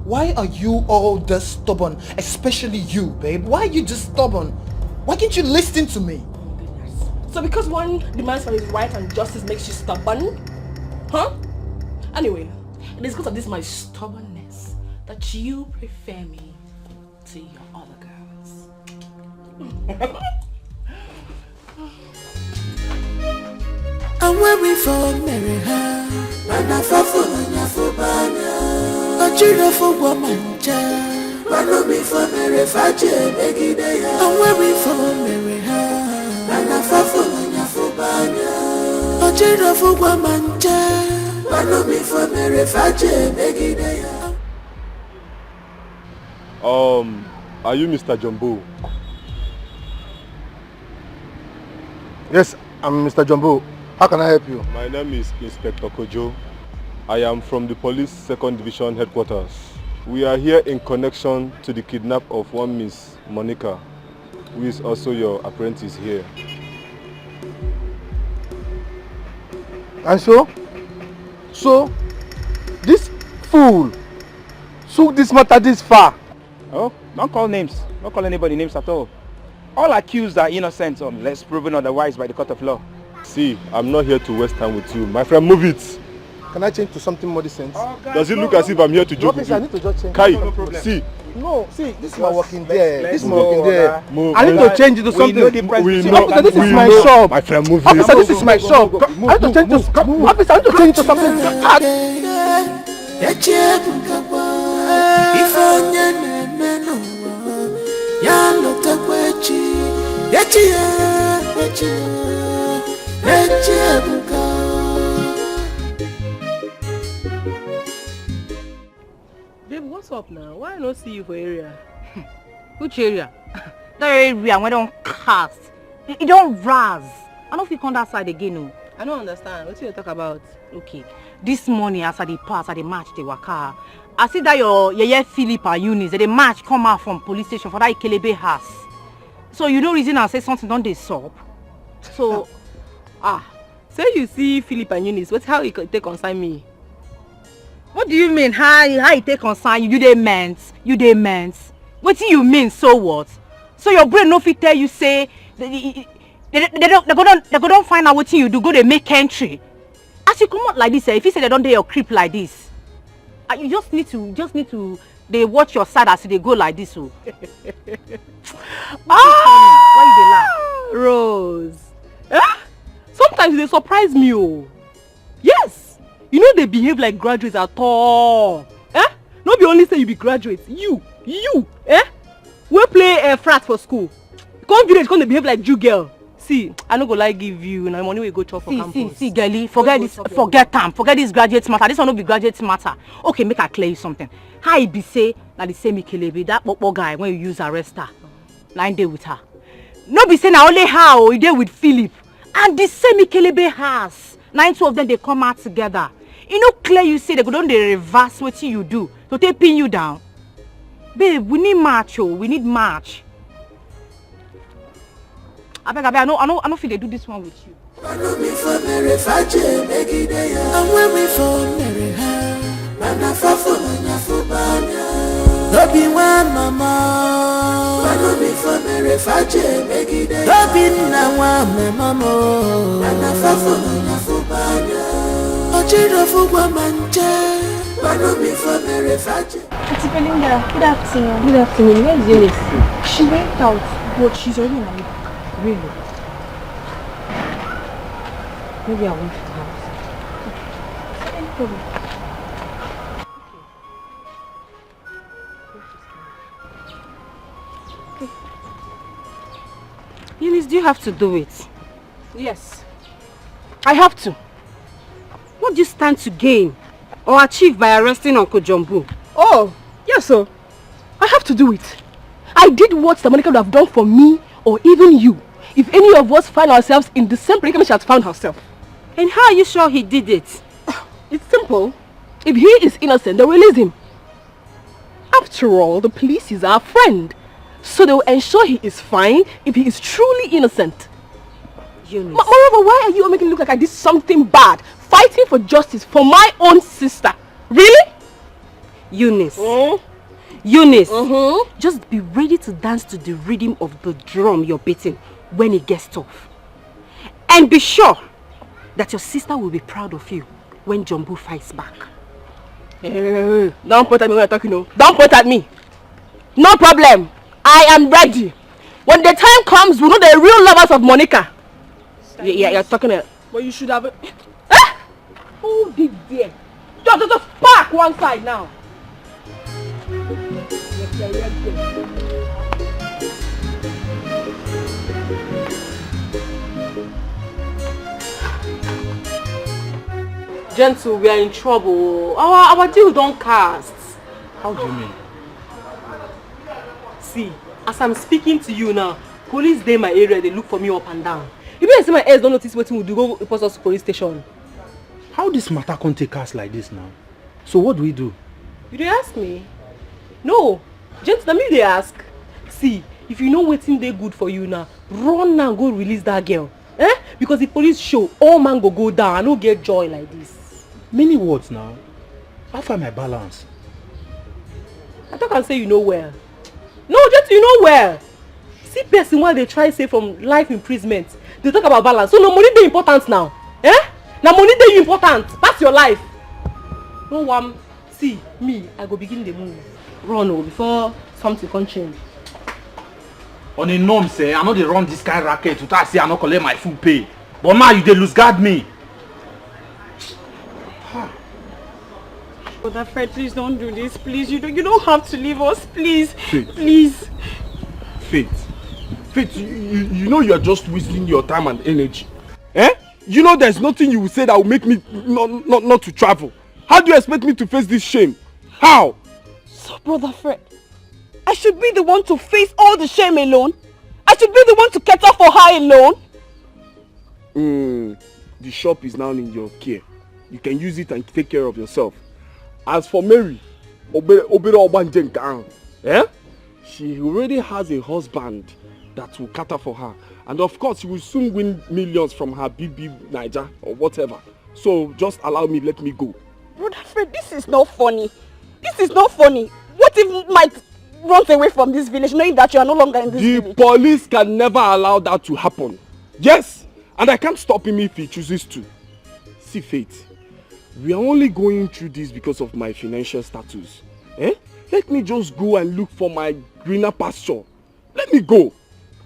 Why are you all this stubborn? Especially you, babe. Why are you just stubborn? Why can't you listen to me? So because one demands for his right and justice makes you stubborn? Huh? Anyway, it is because of this my stubbornness that you prefer me to your other girls. I'm waiting for Mary, and I fall for Nafubana. But you know for woman, child. But no me for Mary, Faje, Beggy Day. I'm waiting for Mary, and I fall for Nafubana. But you know for woman, child. But no me for Mary, Faje, Beggy Day. Are you Mr. Jumbo? Yes, I'm Mr. Jumbo. How can I help you? My name is Inspector Kojo. I am from the Police 2nd Division Headquarters. We are here in connection to the kidnap of one Miss Monica, who is also your apprentice here. And so this fool took this matter this far. Oh, don't call names. Don't call anybody names at all. All accused are innocent unless proven otherwise by the court of law. See, I'm not here to waste time with you. My friend, move it. Can I change to something more decent? Does it look as if I'm here to joke with you? I need to just change. Kai, no problem. See. No, see, this is my working there. This is my working there. Move. I need to change it to something. Officer, this is my shop. My friend, move Officer, this is my shop. I need to change this. Officer, I need to change it to something. Babe, what's up now? Why I not see you for area? Which area? That area where don't cast. It don't raz. I don't know if you come that side again. No. I don't understand. What you talk about? Okay. This morning as I pass, at the match the waka. I see that your Philip and Eunice, the match come out from police station for that Ikelebe house. So you know reason I say something don't they stop. So Ah, say you see Philip and Eunice, what's how you take consign me? What do you mean? How you take consign you? You dey meant. What do you mean? So what? So your brain no fit tell you say they don't find out what you do. Go they make entry. As you come out like this, if you say they don't do your creep like this, you just need to they watch your side as they go like this. So. Why you dey laugh? Rose. Sometimes they surprise me. Oh. Yes. You know they behave like graduates at all. No be only say you be graduates. You. We play frat for school. Come village, come they behave like Jew girl. See, I no go like give you na money we go chop for campus. See, girlie, forget this graduate matter. This one no be graduate matter. Okay, make I clear you something. How it be say na the same Ikelebe, that popo guy when you use arrest her, 9 day with her. No be say na only how you dey with Philip, and the same Ikelebe has 9 two of them they come out together. You know clear you say they go don dey reverse what you do to take pin you down. Babe, we need match. We need match. I beg, I don't feel they do this one with you. Auntie Belinda, good afternoon. Good afternoon. Where's Eunice? She went out, but she's already in my back. Really? Maybe I went to the house. No problem. Okay. Eunice, do you have to do it? Yes. I have to. What do you stand to gain or achieve by arresting Uncle Jumbo? Oh, yes, sir. I have to do it. I did what Monica would have done for me or even you if any of us find ourselves in the same predicament she has found herself. And how are you sure he did it? It's simple. If he is innocent, they'll release him. After all, the police is our friend. So they will ensure he is fine if he is truly innocent. Eunice. Moreover, why are you making it look like I did something bad? Fighting for justice for my own sister. Really? Eunice. Eunice. Just be ready to dance to the rhythm of the drum you're beating when it gets tough. And be sure that your sister will be proud of you when Jumbo fights back. Hey, don't point at me when you're talking, no. Don't point at me. No problem. I am ready. When the time comes, we know the real lovers of Monica. Yeah, you're talking it. But you should have... Hold it there. Just park one side now. Gentle, we are in trouble. Our deal don't cast. How do you mean? See, as I'm speaking to you now, police dey my area, they look for me up and down. You better say my ears don't notice what we do, go report us to police station. How this matter can't take us like this now? So what do we do? You dey ask me? No, Gentle, me they ask. See, if you know waiting they good for you now, run now go release that girl. Because the police show, all man go down, I no get joy like this. Many words now. How find my balance? I thought I say you know well. No, just you know well. See person while they try say from life imprisonment, they talk about balance. So no money dey important now. Now money dey important. That's your life. No one see me, I go begin the move. Run before something can change. On a norm say, I know they run this kind of racket without say I no collect my full pay. But now you dey lose guard me. Brother Fred, please don't do this. Please, you don't have to leave us. Please. Faith. Please. Faith, you know you are just wasting your time and energy. You know there's nothing you will say that will make me not to travel. How do you expect me to face this shame? How? So, Brother Fred, I should be the one to face all the shame alone? I should be the one to cater for her alone? The shop is now in your care. You can use it and take care of yourself. As for Mary, she already has a husband that will cater for her. And of course, she will soon win millions from her BB Naija or whatever. So just allow me, let me go. Brother Fred, this is not funny. This is not funny. What if Mike runs away from this village knowing that you are no longer in this village? The police can never allow that to happen. Yes, and I can't stop him if he chooses to. See, Faith, we are only going through this because of my financial status. Let me just go and look for my greener pasture. Let me go.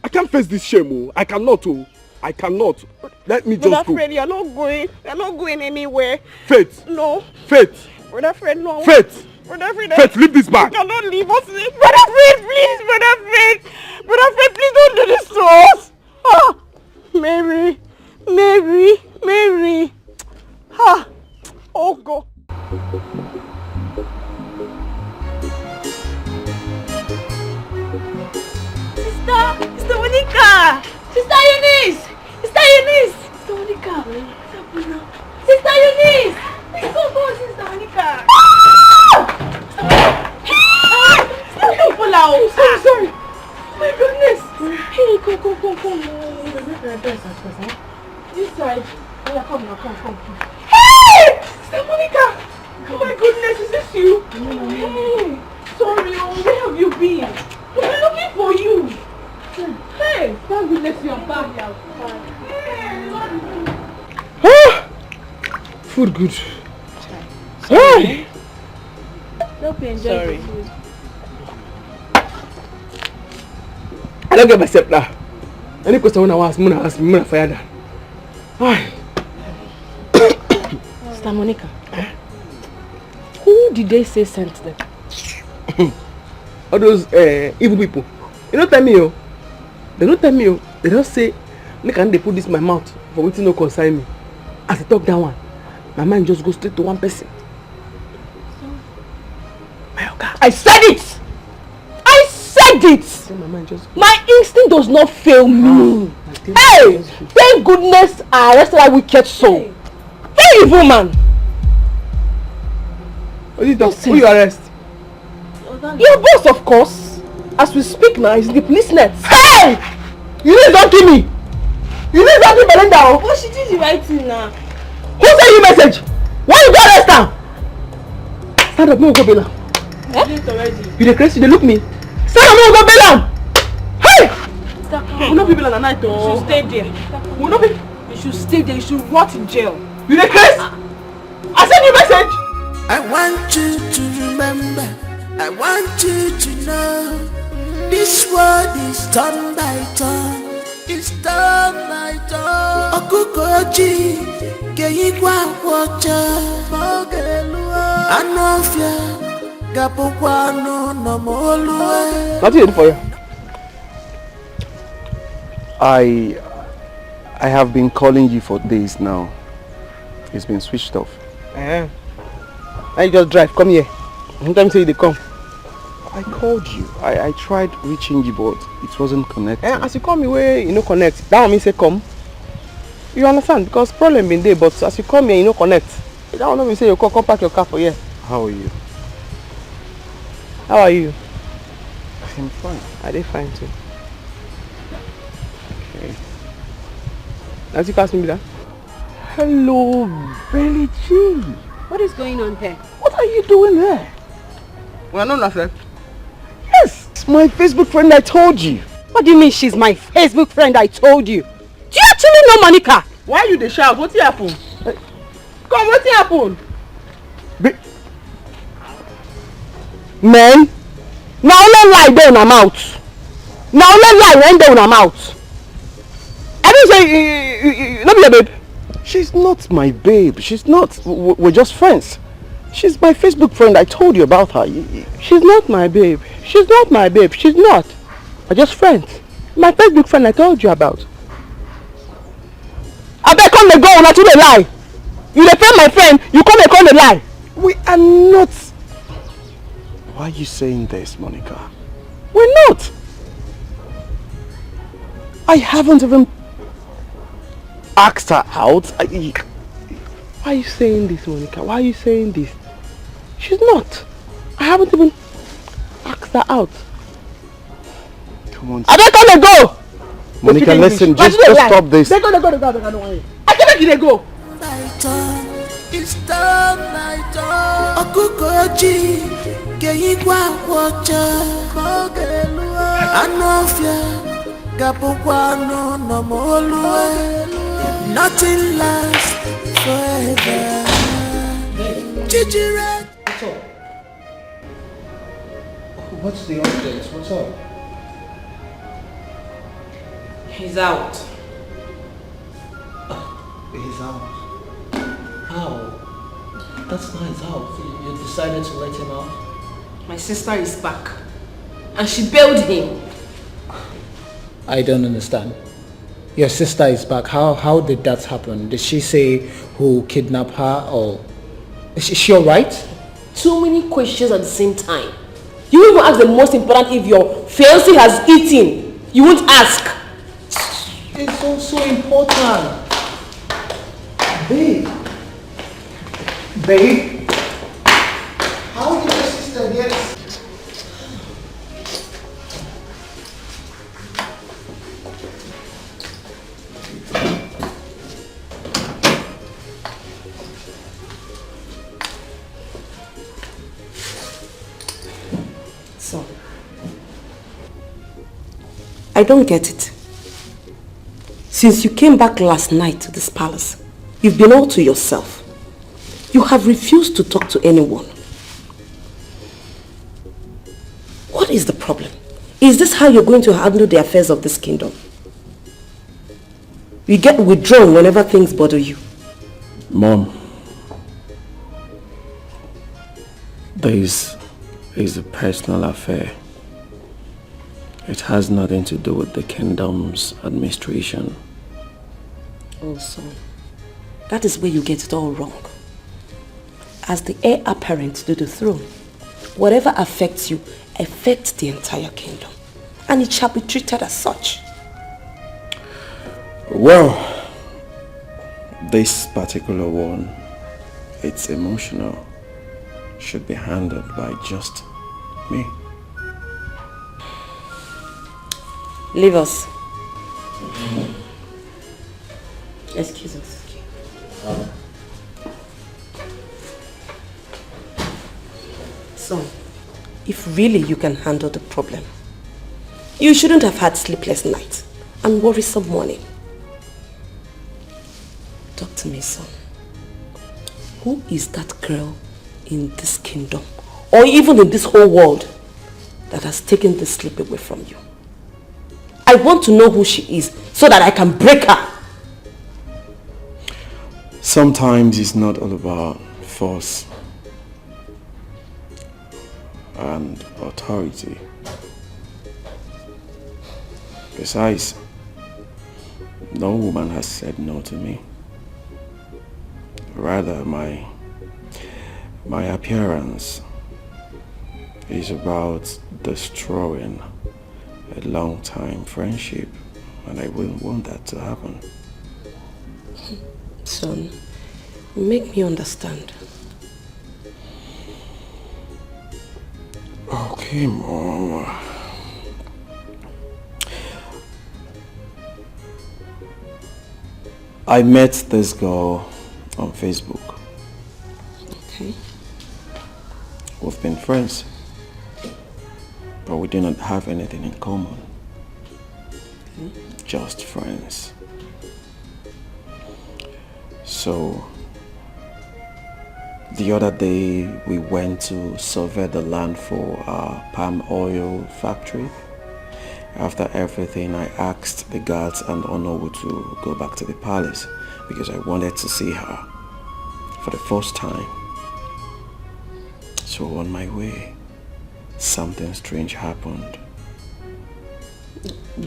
I can't face this shame. Oh. I cannot. Oh. I cannot. Let me just go. Fred, you're not going. You're not going anywhere. Faith. No. Faith. Brother Fred, no. Faith. Brother Fred. Faith, leave this bag. You cannot leave us. Brother Fred, please. Brother Fred. Brother Fred, please don't do this to us. Ah. Mary. Mary. Mary. Ah. Oh, God. Sister Monica! Sister Eunice! Sister Eunice! Sister Monica! Sister Eunice! Go, Sister Monica! Don't pull out! Sorry! My goodness! Hey, come. This side. Come. Hey! Sister Monica! Oh my goodness, is this you? Hey! Sorry, where have you been? We've been looking for you. Hey, thank goodness you're back. Food good. Sorry. Don't be enjoying the food. I don't get myself now. Any question when I ask, I'm gonna fire that. Sister Monica, who did they say sent them? All those evil people. You don't tell me, oh. They don't tell me, oh. They don't say, can they put this in my mouth for waiting no concern me. As I talk that one, my mind just goes straight to one person. I said it! I said it! My instinct does not fail me. Hey! Thank goodness I arrested that wicked soul. Very evil man. Who you arrest? Your boss, of course. As we speak now, he's in the police net. Hey! You need don't kill me. You need don't kill Belinda. What she did the right thing now? Who sent you message? Why you go arrest her? Stand up, no go bail am. You dey crazy? You dey look me? Stand up, no go bail am. Hey! We no be bail am at night. You should stay there. We no be. You should stay there. You should rot in jail. You dey crazy? I send you message. I want you to remember. I want you to know this world is turn by turn. It's turn by turn. Okukoji, Geigwa Wacha, Mogelua, Anofia, Gapokwano, Nomolue. What did you do for you? I have been calling you for days now. It's been switched off. Now you just drive, come here. Sometimes say they come. I called you. I tried reaching you, but it wasn't connected. As you call me where you no connect, that one mean say come. You understand? Because problem been there, but as you come here, you no connect. That one mean say you come park your car for here. How are you? How are you? I'm fine. I dey fine too. Okay. As you pass me that. Hello, Belly G. What is going on here? What are you doing there? We are not nothing. Yes, it's my Facebook friend I told you. What do you mean she's my Facebook friend I told you? Do you actually know Monica? Why you dey shout? What happen? Come, what happen? Man, now only lie there in her mouth. Now only lie right there in her mouth. I didn't say you not be your babe. She's not my babe. She's not. We're just friends. She's my Facebook friend. I told you about her. She's not my babe. She's not my babe. She's not. We're just friends. My Facebook friend I told you about. I bet come and go, not to the lie. You defend my friend, you come and call the lie. We are not. Why are you saying this, Monica? We're not. I haven't even asked her out. Why are you saying this, Monica? Why are you saying this? She's not. I haven't even asked her out. Come on. I don't go. Monica, listen, just stop this. They go. I can't make it go. It's time, my turn. Okukoji, Keigwa Wacha, Anofia, Gapokwano, no more. Nothing lasts forever. Chichira. What's the update? What's up? He's out. He's out. How? That's not his house. You decided to let him out? My sister is back. And she bailed him. I don't understand. Your sister is back. How did that happen? Did she say who kidnapped her or... Is she alright? Too many questions at the same time. You even ask the most important if your fiancé has eaten. You won't ask. It's also important. Babe. Babe. How did your sister get... So, I don't get it. Since you came back last night to this palace, you've been all to yourself. You have refused to talk to anyone. What is the problem? Is this how you're going to handle the affairs of this kingdom? You get withdrawn whenever things bother you. Mom, this is a personal affair. It has nothing to do with the kingdom's administration. Oh, son. That is where you get it all wrong. As the heir apparent to the throne, whatever affects you affects the entire kingdom, and it shall be treated as such. Well, this particular one, it's emotional, should be handled by just me. Leave us. Excuse us. Son, if really you can handle the problem, you shouldn't have had sleepless nights and worrisome morning. Talk to me, son. Who is that girl in this kingdom, or even in this whole world, that has taken the sleep away from you? I want to know who she is so that I can break her. Sometimes it's not all about force and authority. Besides, no woman has said no to me. Rather, my appearance is about destroying a long-time friendship, and I wouldn't want that to happen. Son, make me understand. Okay, Mom. I met this girl on Facebook. Okay. We've been friends, but we do not have anything in common. Okay. Just friends. So, the other day we went to survey the land for our palm oil factory. After everything, I asked the guards and Onowu to go back to the palace because I wanted to see her for the first time. So on my way, something strange happened.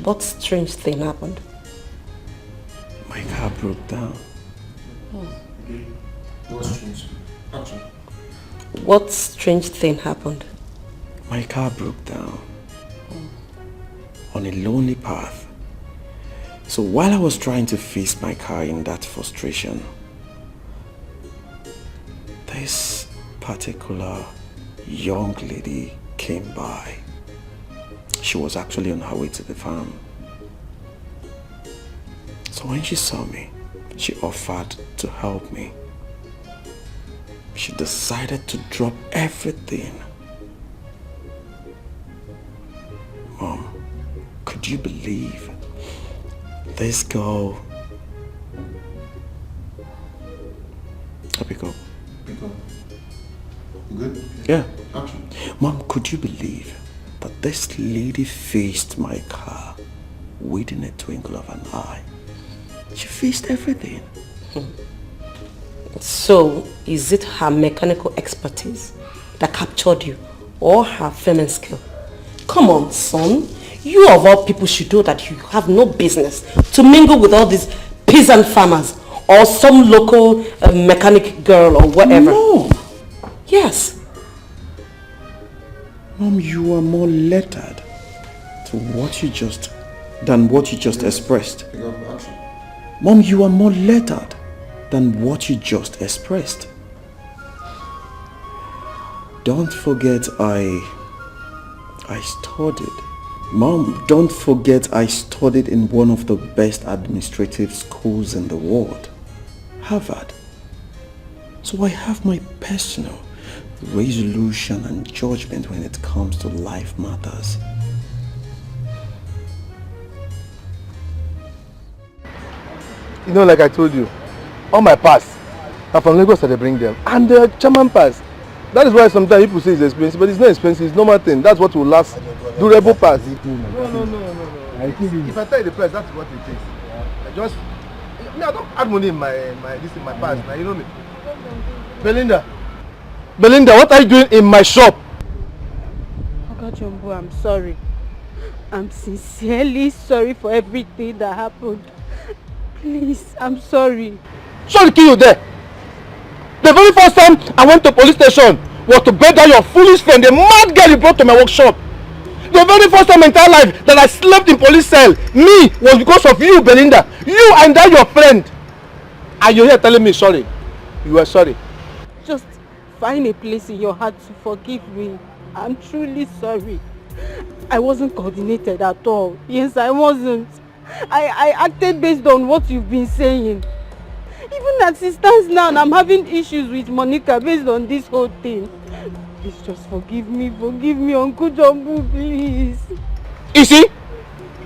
What strange thing happened? My car broke down. Oh. What strange? Action. What strange thing happened? My car broke down on a lonely path. So while I was trying to fix my car in that frustration, this particular young lady came by. She was actually on her way to the farm. So when she saw me, she offered to help me. She decided to drop everything. Mom, could you believe this girl? Pick up. You good? Yeah. Action. Mom, could you believe that this lady faced my car within a twinkle of an eye? She faced everything. So, is it her mechanical expertise that captured you or her feminine skill? Come on, son. You of all people should know that you have no business to mingle with all these peasant farmers or some local mechanic girl or whatever. No. Yes. Mom, you are more lettered to what you just than what you just expressed. Mom, you are more lettered than what you just expressed. Don't forget I studied. Mom, don't forget I studied in one of the best administrative schools in the world, Harvard. So I have my personal resolution and judgment when it comes to life matters. You know, like I told you, all my pass are from Lagos that they bring them. And the German pass. That is why sometimes people say it's expensive, but it's not expensive, it's normal thing. That's what will last. Durable pass. No. If I tell you the price, that's what it is. I just, I don't add money in my pass. Now, you know me. Belinda, what are you doing in my shop? Oga Jumbo, I'm sorry. I'm sincerely sorry for everything that happened. Please, I'm sorry. Sorry to kill you there. The very first time I went to police station was to beg down your foolish friend, the mad girl you brought to my workshop. The very first time in my entire life that I slept in police cell, me, was because of you, Belinda. You and that your friend. And you're here telling me sorry. You are sorry. Just find a place in your heart to forgive me. I'm truly sorry. I wasn't coordinated at all. Yes, I wasn't. I acted based on what you've been saying. Even as it stands now, I'm having issues with Monica based on this whole thing. Please just forgive me, Uncle Jumbo, please. You see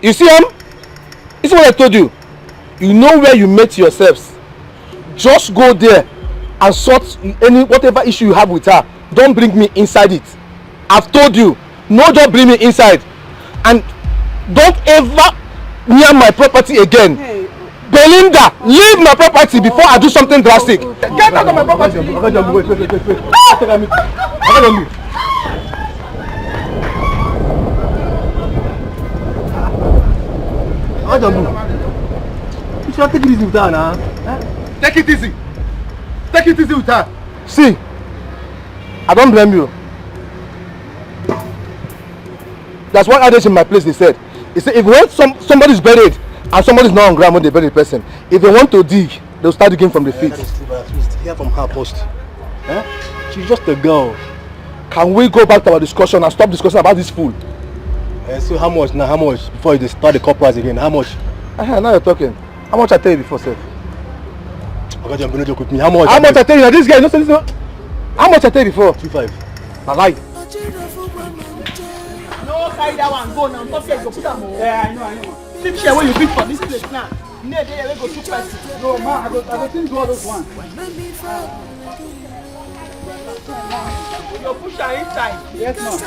this is what I told you. You know where you met yourselves. Just go there and sort whatever issue you have with her. Don't bring me inside it. I've told you, no, don't bring me inside. And don't ever near my property again. Hey. Belinda, leave my property before I do something drastic. Get out of my property. Wait. You should take it easy with her now. Take it easy. Take it easy with her. See, I don't blame you. That's what others in my place they said. They said if when somebody's buried and somebody's not on ground when they bury the person, if they want to dig, they'll start digging from the feet. That is true, but at least hear from her first. She's just a girl. Can we go back to our discussion and stop discussing about this fool? So how much now? How much before you start the corporate again? How much? Now you're talking. How much I tell you before, sir? Okay, you're gonna joke with me. How much? How much I tell you? Now this guy, no. How much I tell you before? 2.5. I lied. No, carry that one. Go now. Stop here. Go put them on. Yeah, I know. Sleep here when you beat for this place now. Near there, we go 2 person. No, man, I go think do all those ones. You push her inside. Yes, ma'am.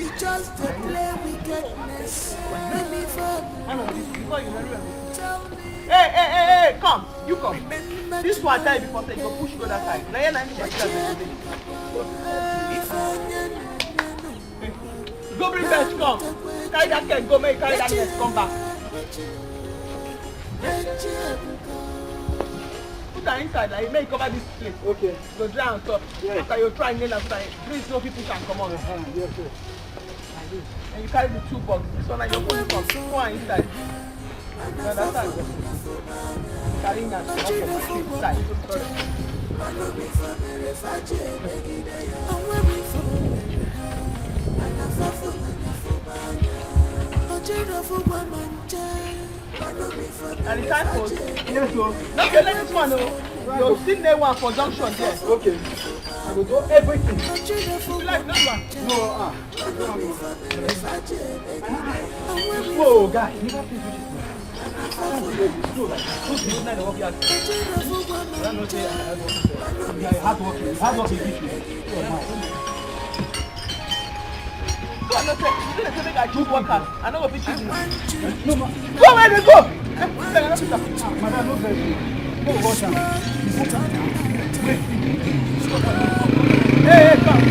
It's just to play wickedness. Hey, come. You come. This one time before say you go push go that side. Now you're not go bring bench, come. Carry that keg, go make carry that net, come back. Put her inside, like make cover this place. Okay. Go drown, so after you try nail after please no people can come on. Yes, sir. And you carry the 2 boxes. This one and your phone come. Go on inside. You understand? Carrying that stuff from my feet inside. Sorry. And the time for yes, so now the next one, you'll see there one for junction there. Okay. I will do everything. You like this one? No, Whoa, guy, you have to do this. I choose workers. I know what it is. Go where they go. Madam, no very. Go wash am. Hey, come.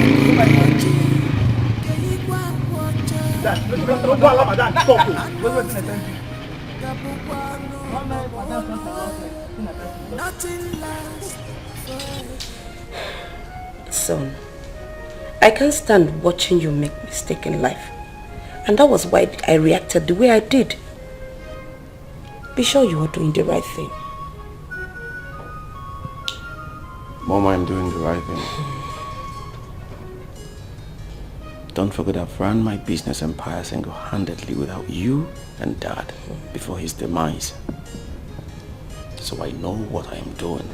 Don't go allow madam. Stop. Son, I can't stand watching you make mistakes in life. And that was why I reacted the way I did. Be sure you are doing the right thing. Mama, I'm doing the right thing. Don't forget I've run my business empire single-handedly without you and Dad before his demise. So I know what I am doing.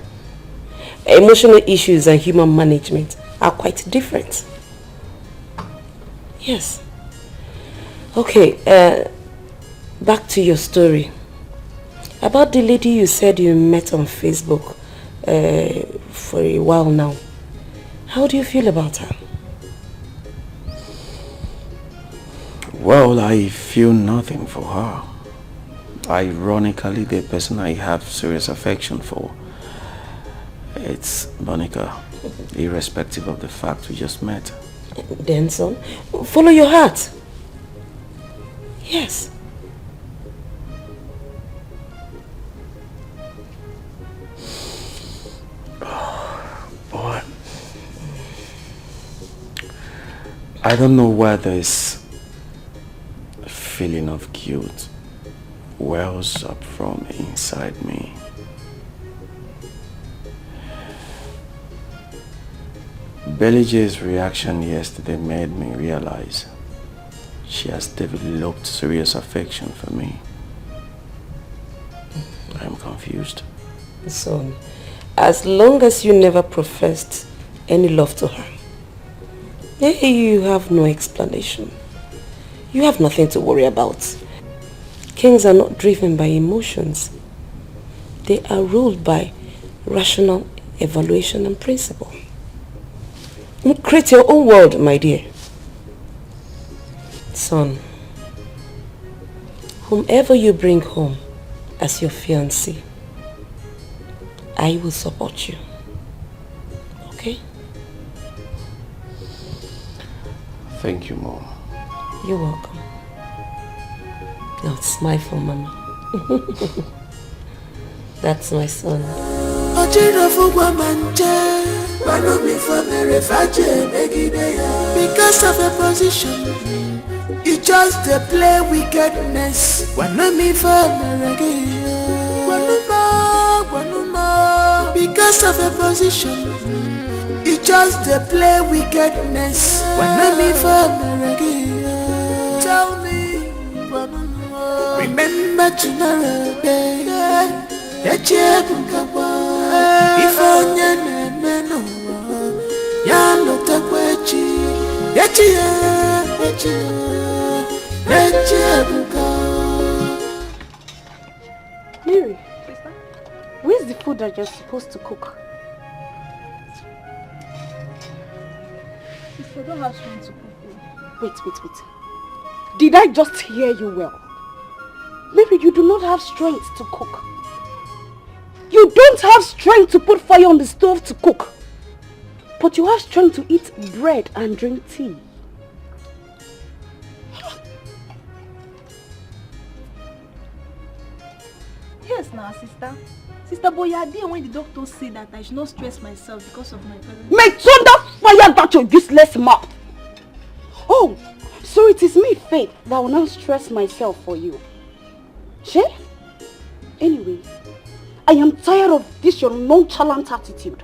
Emotional issues and human management are quite different. Yes. Okay, back to your story. About the lady you said you met on Facebook for a while now. How do you feel about her? Well, I feel nothing for her. Ironically, the person I have serious affection for, it's Monica, irrespective of the fact we just met. Then, son, follow your heart. Yes. Boy, I don't know where this feeling of guilt wells up from inside me. Belij's reaction yesterday made me realize she has developed serious affection for me. I'm confused. Son, as long as you never professed any love to her, you have no explanation. You have nothing to worry about. Kings are not driven by emotions. They are ruled by rational evaluation and principle. You create your own world, my dear. Son, whomever you bring home as your fiancé, I will support you. Okay? Thank you, Mom. You're welcome. Now smile for Mama. That's my son. Because of a position, you just play wickedness. Because of a position, you just play wickedness. Tell me, remember tomorrow, baby. If Mary, where's the food that you're supposed to cook? If you don't have strength to cook. Wait. Did I just hear you well? Mary, you do not have strength to cook. You don't have strength to put fire on the stove to cook. But you have strength to eat bread and drink tea. Yes, now, sister. Sister, but you are there when the doctor said that I should not stress myself because of my present. May thunder fire that your useless mouth! Oh, so it is me, Faith, that will not stress myself for you. She? Anyway, I am tired of this your nonchalant attitude.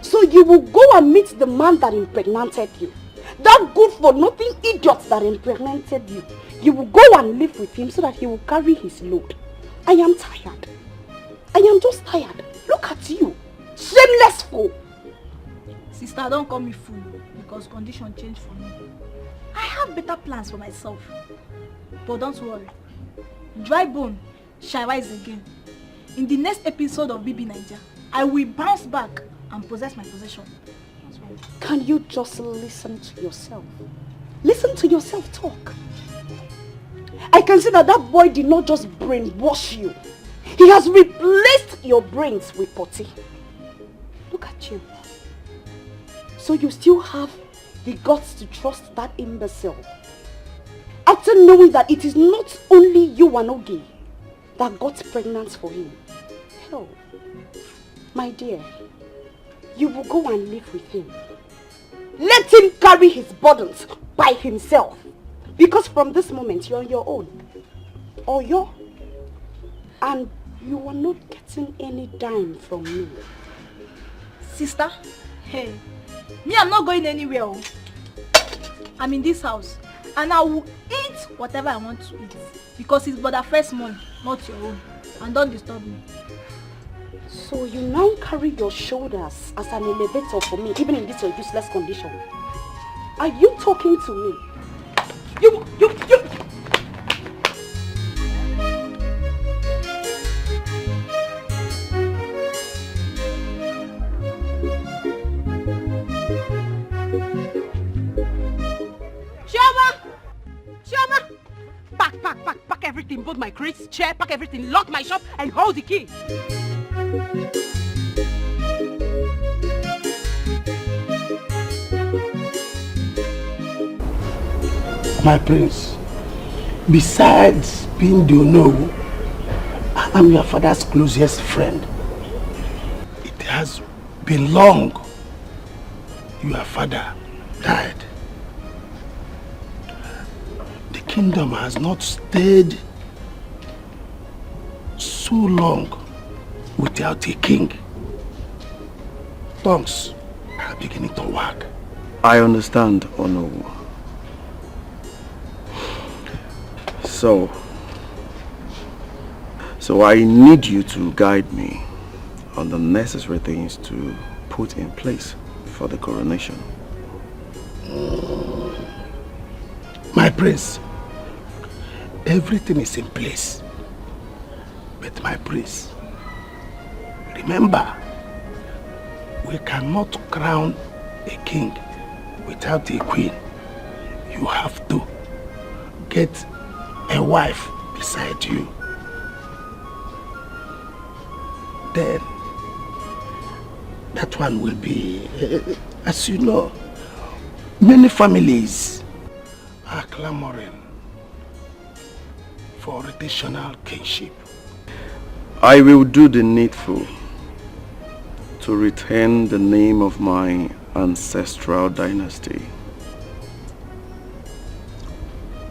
So you will go and meet the man that impregnated you. that good-for-nothing idiot that impregnated you. You will go and live with him so that he will carry his load. I am tired. I am just tired. Look at you. Shameless fool. Sister, don't call me fool because condition changed for me. I have better plans for myself. But don't worry. Dry bone shall rise again. In the next episode of BB Naija, I will bounce back and possess my possession. Can you just listen to yourself? Listen to yourself talk. I can see that that boy did not just brainwash you. He has replaced your brains with potty. Look at you. So you still have the guts to trust that imbecile. After knowing that it is not only you, Wanogi, that got pregnant for him. Hell, my dear, you will go and live with him. Let him carry his burdens by himself. Because from this moment, you're on your own. Or you're... And you are not getting any dime from me. Sister, hey, me, I'm not going anywhere. I'm in this house. And I will eat whatever I want to eat. Because it's Brother First money, not your own. And don't disturb me. So you now carry your shoulders as an elevator for me, even in this your useless condition. Are you talking to me? You! Chioma! Pack everything, both my crates, chair, pack everything, lock my shop and hold the key. My prince, besides being the Ono, I am your father's closest friend. It has been long your father died. The kingdom has not stayed so long without a king. Tongues are beginning to wag. I understand, Ono. So I need you to guide me on the necessary things to put in place for the coronation. My prince, everything is in place. But my prince, remember, we cannot crown a king without a queen. You have to get a wife beside you. Then that one will be, as you know, many families are clamoring for rotational kingship. I will do the needful to retain the name of my ancestral dynasty.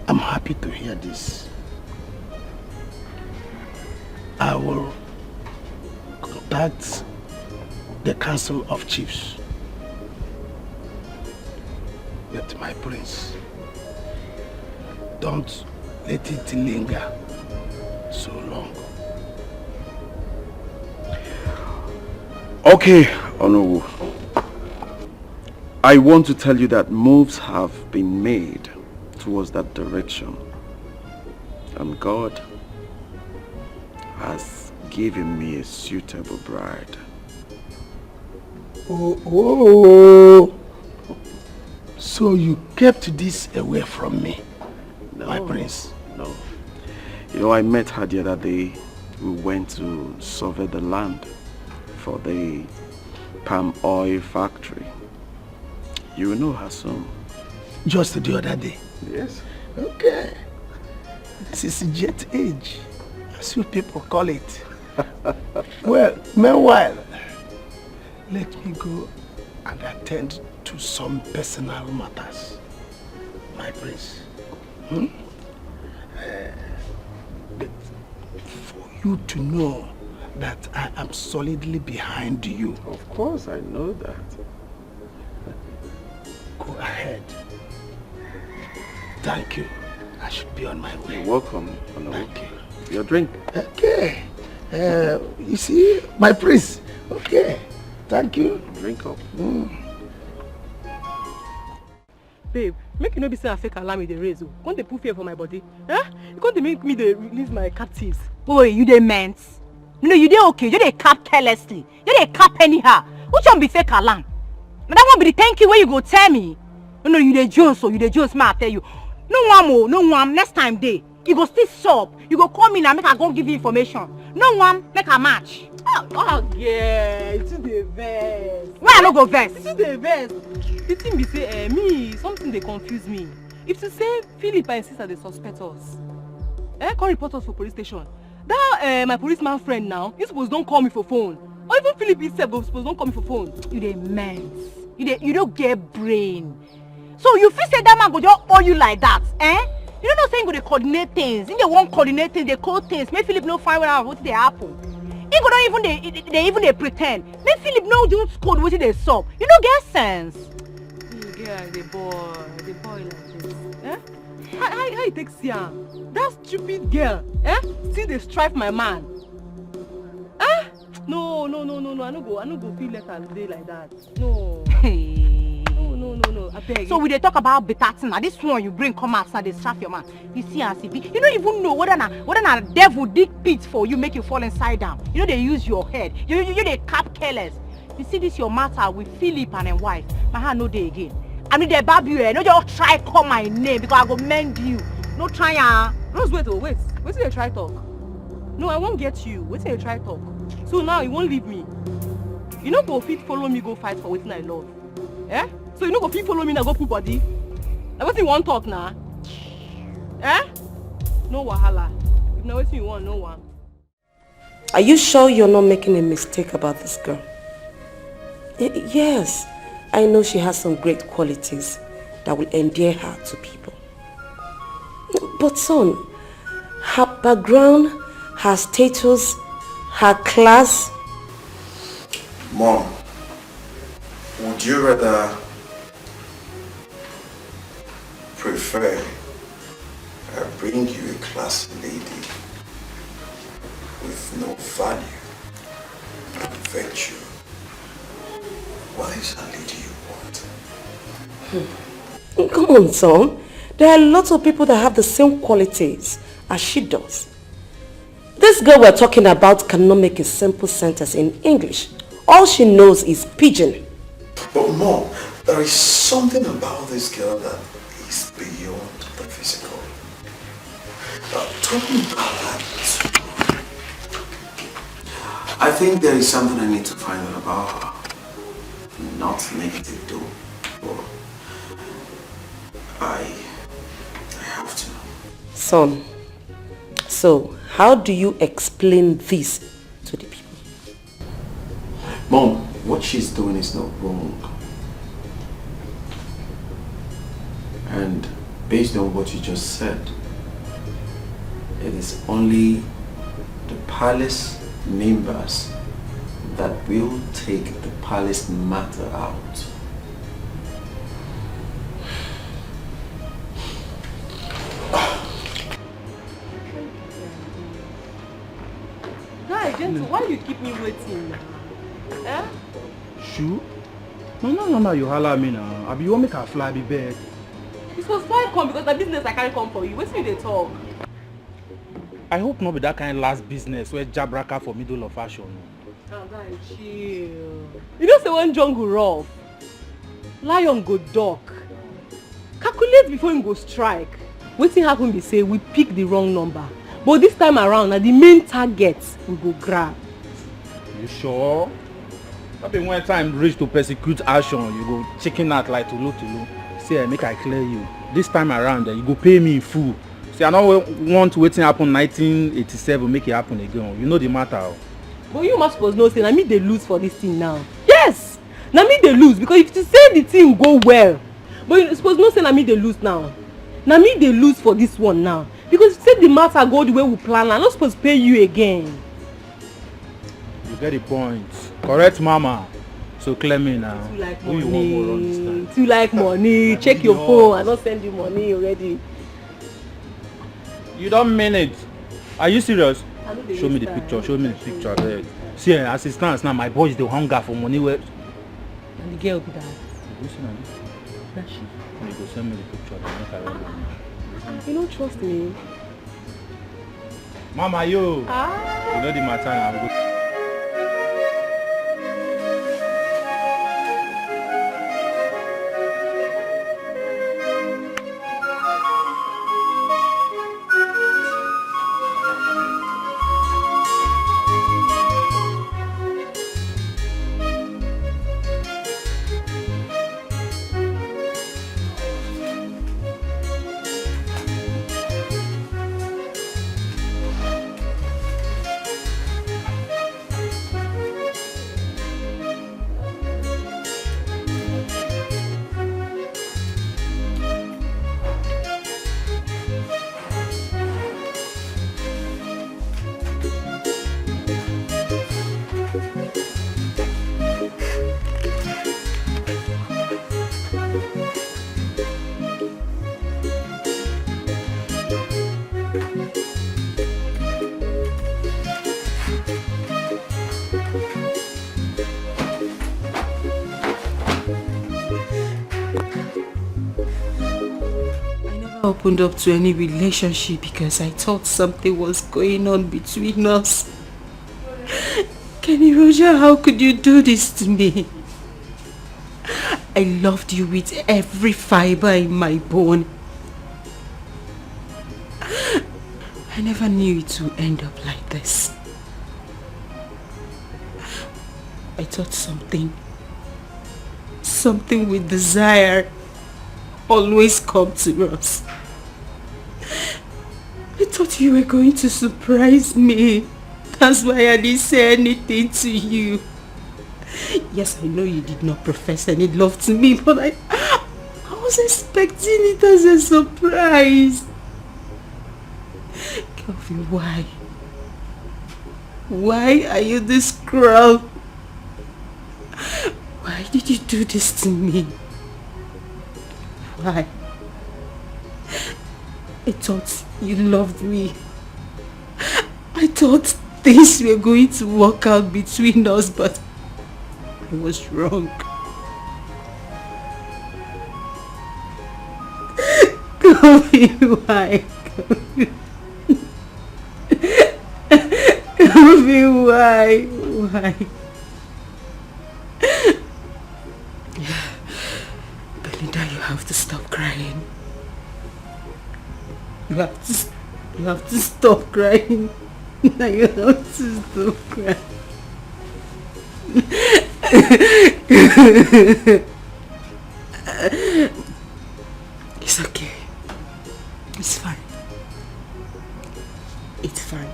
I'm happy to hear this. I will contact the Council of Chiefs. But my prince, don't let it linger so long. Okay, Onowu. I want to tell you that moves have been made towards that direction. And God has given me a suitable bride. Oh. So you kept this away from me, my prince? No. You know, I met her the other day. We went to survey the land for the palm oil factory. You will know her soon. Just the other day? Yes. Okay. This is jet age, as you people call it. Well, meanwhile, let me go and attend to some personal matters, my prince. But for you to know that I am solidly behind you. Of course, I know that. Go ahead Thank you. I should be on my way. You're welcome. Thank you. Your drink. Okay. You see, my prince. Okay. Thank you. Drink up. Babe, make you no be say I fake alarm with the raise. Can't they put fear for my body? Eh? You can't make me they release my captives. Oh, you dey meant? No, you dey okay. You dey cap carelessly. You dey cap anyhow. Which one be fake alarm? Now that one be the thank you where you go tell me. No, you dey Jones, so you dey Jones, man, I tell you. No one, next time day. You go still shop. You go call me now, make I go give you information. No one, make a match. Oh yeah, it's the verse. Why I no go verse? It's the verse. The thing be say, me, something they confuse me. If to say Philip and sister they suspect us, call report us for police station. That my policeman friend now, you suppose don't call me for phone. Or even Philip himself go suppose don't call me for phone. You dey mense. You don't get brain. So you feel say that man go just owe you like that, eh? You don't know saying go they coordinate things. In the one coordinate things, they code things. Make Philip no find out what they happen. He go don't even they pretend. Make Philip no just code what they sup. You don't get sense. Yeah, the boy like this. Eh? How you take Sia? That stupid girl, still they strive my man. Eh? No. I no go feel like a day like that. No. No. I beg. So we they talk about better thing. Now this one you bring come outside, they strap your man. You see and see. You don't even know whether na devil dig pit for you make you fall inside down. You know they use your head. You they cap careless. You see this your matter with Philip and his wife. My hand no day again. I mean they bab you. No just try call my name because I go mend you. No try. Rose, wait till you try talk. No, I won't get you. Wait till you try talk. So now you won't leave me. You no go fit follow me go fight for wetin I love. Eh? So you no go fit follow me now go put body. Now wetin you want talk now? Eh? No wahala. If na wetin you want, no one. Are you sure you're not making a mistake about this girl? Yes, I know she has some great qualities that will endear her to people. But son, her background, her status, her class. Mom, would you rather prefer I bring you a classy lady with no value and virtue? What is a lady you want? Come on, son. There are lots of people that have the same qualities as she does. This girl we're talking about cannot make a simple sentence in English. All she knows is pidgin. But Mom, there is something about this girl that is beyond the physical. Talking about that, I think there is something I need to find out about her. Not negative though, but I have to know. Son, so how do you explain this to the people? Mom, what she's doing is not wrong. And based on what you just said, it is only the palace members that will take the palace matter out. Guy, gentle, why you keep me waiting now? Eh? Shoe? No, you holler at me now. You want me to fly be bed? It was why I come because the business I can't come for you. Wait till they talk. I hope not be that kind of last business where jabraka for middle of fashion. Oh, guy, chill. You know say when John go rough, lion go duck. Calculate before him go strike. Wetin happen be say we pick the wrong number. But this time around, na the main target we go grab. You sure? That be when time reach to persecute action, you go chicken out like tulu. See, make I clear you. This time around, you go pay me in full. See, I don't want wetin happen 1987 make it happen again. You know the matter. But you must suppose know say na me dey lose for this thing now. Yes, na me dey lose because if you say the thing go well, but you suppose know say na me dey lose now. Na me dey lose for this one now because if you say the matter go the way we plan, I'm not supposed to pay you again. You get the point. Correct, mama. So clear me now. Too like money. Check your phone. I don't send you money already. You don't mean it. Are you serious? Show me the picture. Show me the picture. There. See, as it stands now, my boy is the hunger for money. Where? And the girl be that. You see now? That she. You go send me the picture. You don't trust me. Mama, yo. You know the matter now. Opened up to any relationship because I thought something was going on between us. Kenny Roger, how could you do this to me? I loved you with every fiber in my bone. I never knew it would end up like this. I thought something with desire always come to us. I thought you were going to surprise me. That's why I didn't say anything to you. Yes, I know you did not profess any love to me, but I was expecting it as a surprise. Kelvin, why? Why are you this cruel? Why did you do this to me? Why? I thought you loved me. I thought things were going to work out between us, but I was wrong. Kelvin, why? Kelvin, why? Why? Belinda, you have to stop crying. You have to stop crying. Now you have to stop crying. It's okay. It's fine. It's fine.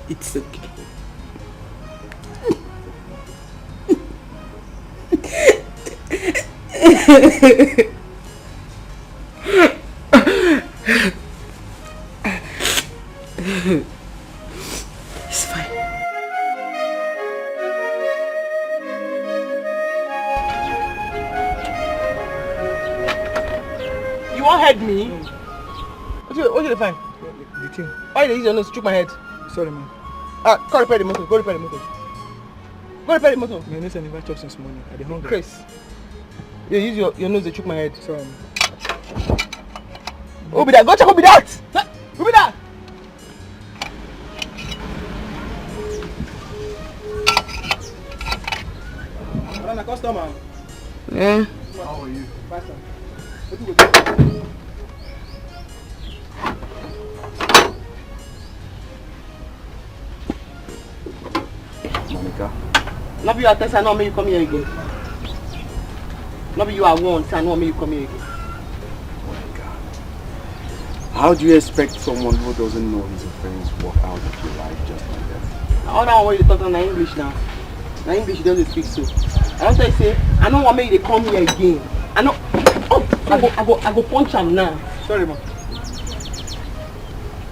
It's okay. It's fine. You won't hurt me? What you find? The thing. Why you use your nose to choke my head? Sorry, man. Go repair the motor. Go repair the motor. Go repair the motor. My nose never chopped since morning. I dey hungry. Chris. You use your nose to choke my head. Sorry, man. Who be that? Go check who be that! Who be that? I'm a customer. Yeah. How are you? Faster. Monica. Not be you are testing, I know me you come here again. Not be you are want, I know me you come here again. How do you expect someone who doesn't know his offense walk out of your life just like that? All that one you talk in English now. Now English doesn't speak so. I don't say, I don't want me to come here again. I know. Oh, I go punch him now. Sorry, man.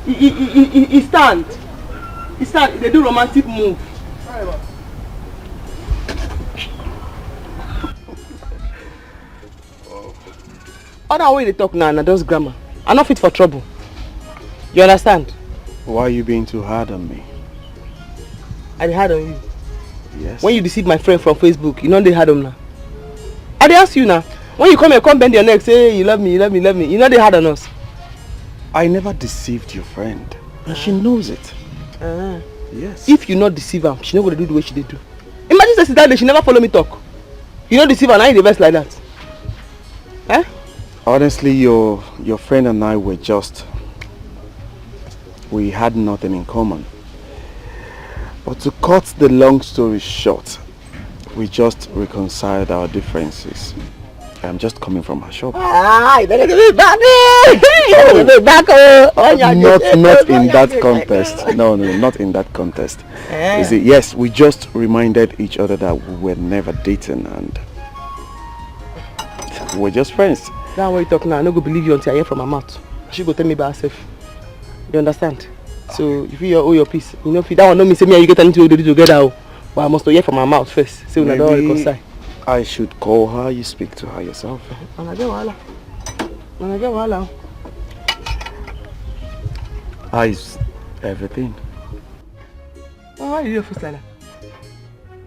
He stand. He stand. They do romantic move. Sorry, man. All that way they talk now, just grammar. I'm not fit for trouble. You understand? Why are you being too hard on me? I dey hard on you. Yes. When you deceive my friend from Facebook, you know they hard on now. I dey ask you now. When you come here, come bend your neck, say you love me, you love me, you love me. You know they hard on us. I never deceived your friend. And she knows it. Yes. If you not deceive her, she not gonna do the way she did do. Imagine say that day she never follow me talk. You don't deceive her, now you the best like that. Eh? Honestly, your friend and I were we had nothing in common. But to cut the long story short, we just reconciled our differences. I'm just coming from her shop. You better give me back. You better back. Not in that context. No, not in that context. You see, yes, we just reminded each other that we were never dating and we're just friends. Now what you talk now, I no go believe you until I hear from her mouth. She go tell me by herself. You understand? So if you owe your peace, you know, if that one don't mean say me and you get anything to do together, but I must hear from her mouth first. So we don't reconcile. I should call her, you speak to her yourself. And I get wahala. How is everything? Why you do your face like that?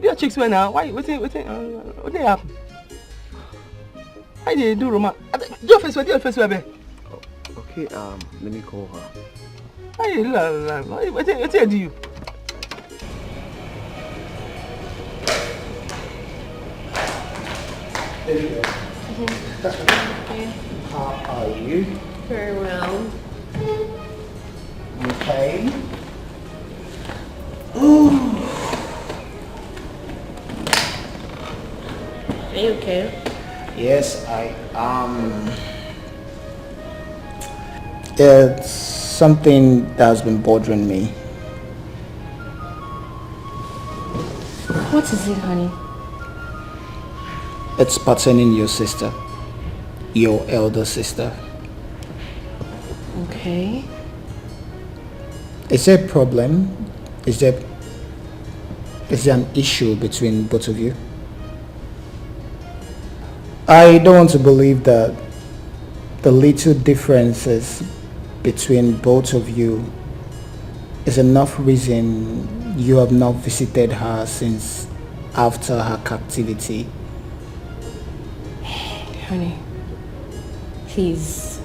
Your chicks went now. Why? What happened? Why did you do romance? Do your face where? Okay, let me call her. Why you do that? What do you? How are you? Very well. Okay. Are you okay? Yes, I am. It's something that's been bothering me. What is it, honey? It's pertaining your sister, your elder sister. Okay. Is there a problem? Is there an issue between both of you? I don't want to believe that the little differences between both of you is enough reason you have not visited her since after her captivity. Honey, please.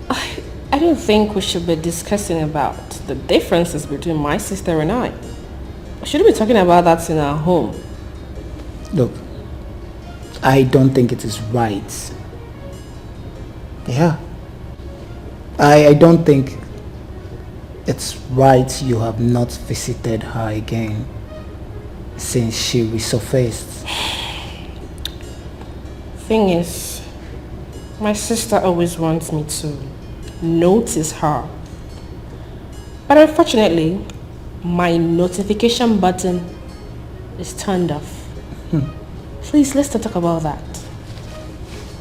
I don't think we should be discussing about the differences between my sister and I. We shouldn't be talking about that in our home. Look, I don't think it is right. Yeah. I don't think it's right you have not visited her again since she resurfaced. Thing is, my sister always wants me to notice her. But unfortunately, my notification button is turned off. Please, let's not talk about that.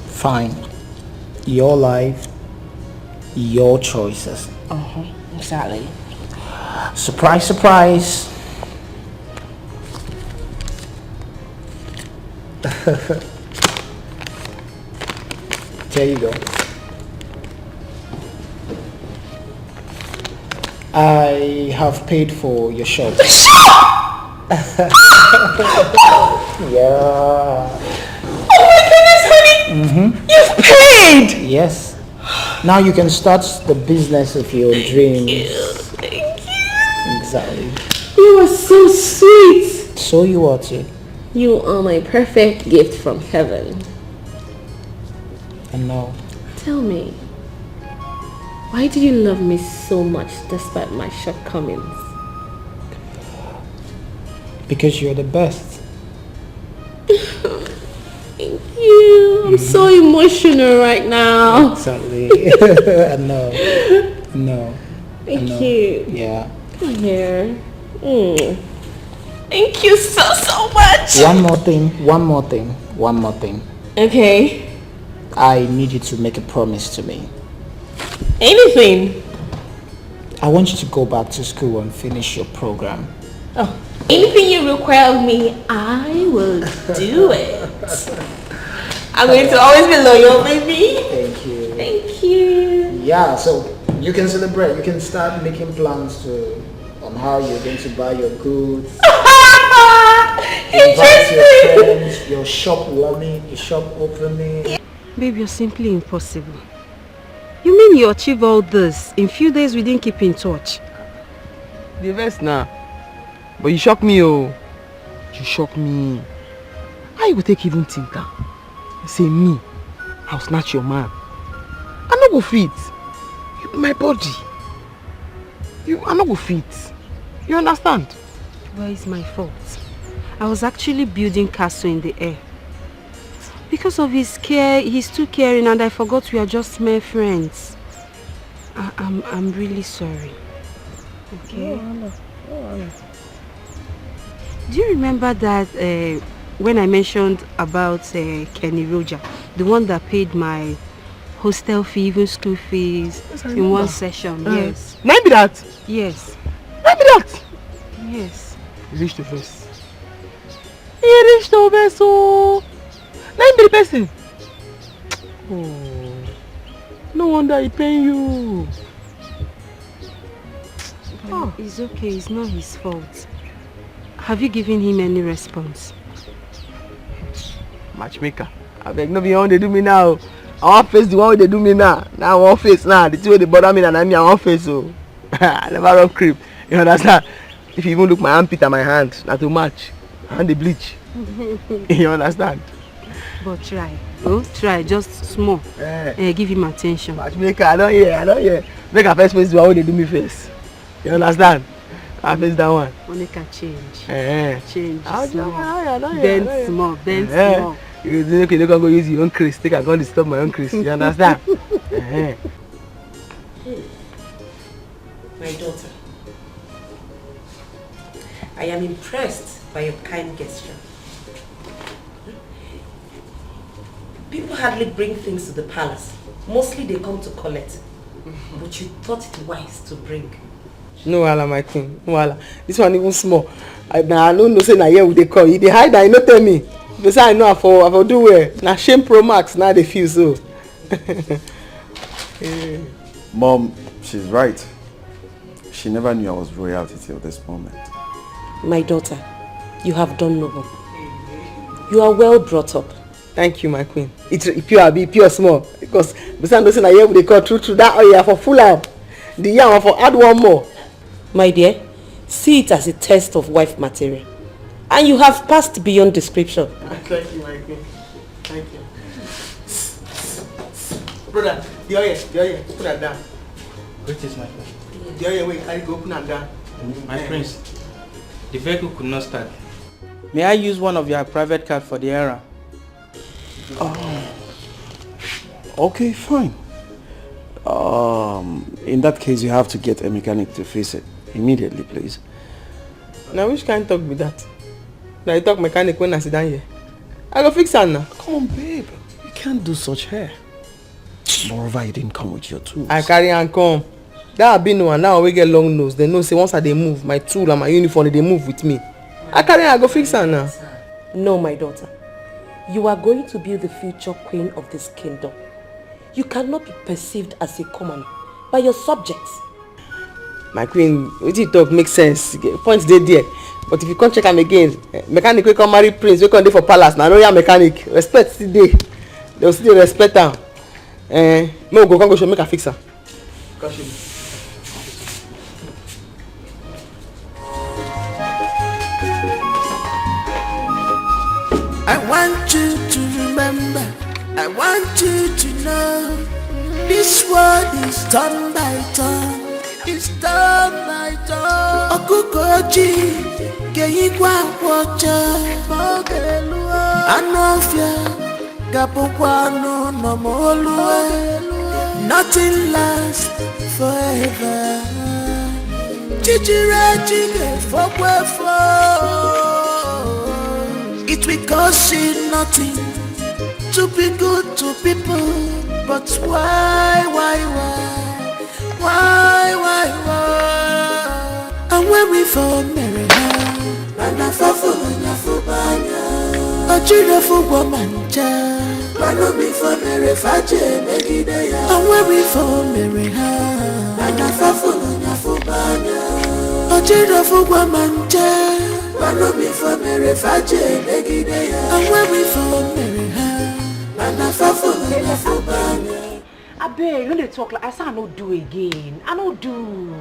Fine. Your life, your choices. Exactly. Surprise, surprise. There you go. I have paid for your shop. The shop! Yeah. Oh my goodness, honey! You've paid! Yes. Now you can start the business of your dreams. Thank you. Exactly. You are so sweet. So you are too. You are my perfect gift from heaven. I know. Tell me, why do you love me so much despite my shortcomings? Because you're the best. Thank you. I'm so emotional right now. Exactly. I know. Thank you. Yeah. Come here. Thank you so much. One more thing. Okay. I need you to make a promise to me. Anything. I want you to go back to school and finish your program. Oh, anything you require of me, I will do it. I'm going to always be loyal, baby. Thank you. Thank you. Yeah, so You can celebrate. You can start making plans on how you're going to buy your goods. Invite your friends, your shop warming, your shop opening. Babe, you're simply impossible. You mean you achieve all this in few days we didn't keep in touch? The best now. But you shock me, oh. You shock me. How you go take even think that? Say me, I'll snatch your man. I no go fit. You be my body. I no go fit. You understand? Well, it's my fault. I was actually building castle in the air. Because of his care, he's too caring and I forgot we are just mere friends. I'm really sorry. Okay? No. Do you remember that when I mentioned about Kenny Roger, the one that paid my hostel fee, even school fees in one session? Yes. Maybe that? Yes. Maybe that? Yes. You reached the first. You reached the best, oh. Let me be the person. Oh. No wonder he paying you. Oh. It's okay, it's not his fault. Have you given him any response? Matchmaker. I beg, no be how they do me now. I want face the one they do me now. Now I want face now. The two way they bother me and I want face, so I never run creep. You understand? If you even look my armpit and my hand, not too much. And the bleach. You understand? But try. Oh, try, just small. Give him attention. Matchmaker, I don't hear. Make a first face the one they do me face. You understand? I face that one. Monica change. Change. Bend small. You don't go use your own crease. Take and go disturb my own crease. You understand? My daughter, I am impressed by your kind gesture. People hardly bring things to the palace. Mostly they come to collect. But you thought it wise to bring. No wala, my queen. No wala. This one even small. I don't know say na here they call. If they hide, I no tell me. They say I know I for do well. Na shame pro max now they feel so. Mom, she's right. She never knew I was royalty till this moment. My daughter, you have done noble. You are well brought up. Thank you, my queen. It's pure small. Because besides those na here they call true that oil for full out. The yam for add one more. My dear, see it as a test of wife material. And you have passed beyond description. Thank you, my queen. Thank you. Brother, the oil, put that down. Which is my queen? The oil, wait, carry go open that down. My prince, the vehicle could not start. May I use one of your private cars for the errand? Okay, fine. In that case, you have to get a mechanic to fix it immediately, please. Now, which kind of talk be that? Now you talk mechanic when I sit down here. I go fix it now. Come on, babe. You can't do such hair. Moreover, you didn't come with your tools. I carry and come. That have been one. Now we get long nose. They know say once I they move, my tool and my uniform they move with me. I carry and I go fix it now. No, my daughter. You are going to be the future queen of this kingdom. You cannot be perceived as a commoner by your subjects. My queen, what you talk makes sense. Points they there. But if you can't check them again, mechanic will come marry prince, we can do for palace. Now royal mechanic. Respect still there. They will still respect her. Me go show make a fix her. I want you to remember, I want you to know, this world is turn by turn, it's turn by turn. Okukoji, keikwa wacha, mogelua, anofia, gapokwano no molua, nothing lasts forever. Chichire chige fokwe. It will cost you nothing to be good to people, but why? And when we fall, Mary, and I fall for Ojo Ochidofu Guamancha. Mano before Mary Faje, Megidea. And where before Mary Ha. And a Fafuna Fubana. Ochidofu Guamancha. Mano before Mary Faje, Megidea. And where before Mary Ha. And a Fafuna Fubana. I beg, when they talk like I say I no do again. I no do.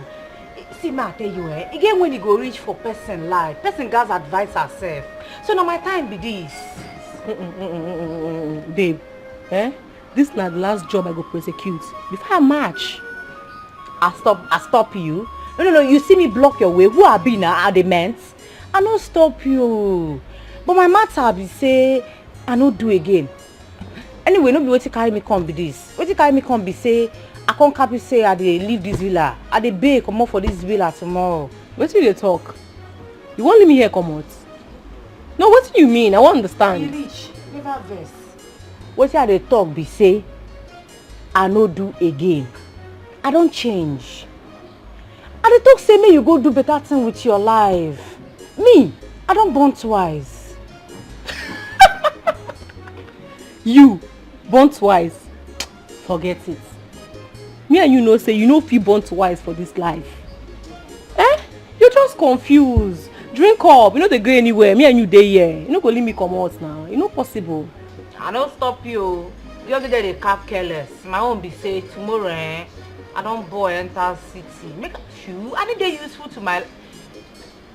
See, ma, I tell you, again when you go reach for person life, person guys advise herself. So now my time be this. Babe, this is not the last job I go prosecute. Before I march, I stop you. No, you see me block your way. Who I be now? Are the men? I no stop you. But my matter be say I no do again. Anyway, no be what you carry me come be this. What you carry me come be say I can't happy say I dey leave this villa. I dey beg come out for this villa tomorrow. What do you talk? You won't leave me here come out? No, what do you mean? I won't understand. Rich, never vex. What I dey talk be say I no do again. I don't change. I dey talk say me you go do better thing with your life. Me, I don't born twice. You born twice? Forget it. Me and you know say you know if you born twice for this life. You're just confused. Drink up, you know they go anywhere. Me and you dey here. You know go leave me come out now. You know possible. I don't stop you. The other day they cap careless. My own be say tomorrow I don't boy enter city. Make a shoe. I need they useful to my.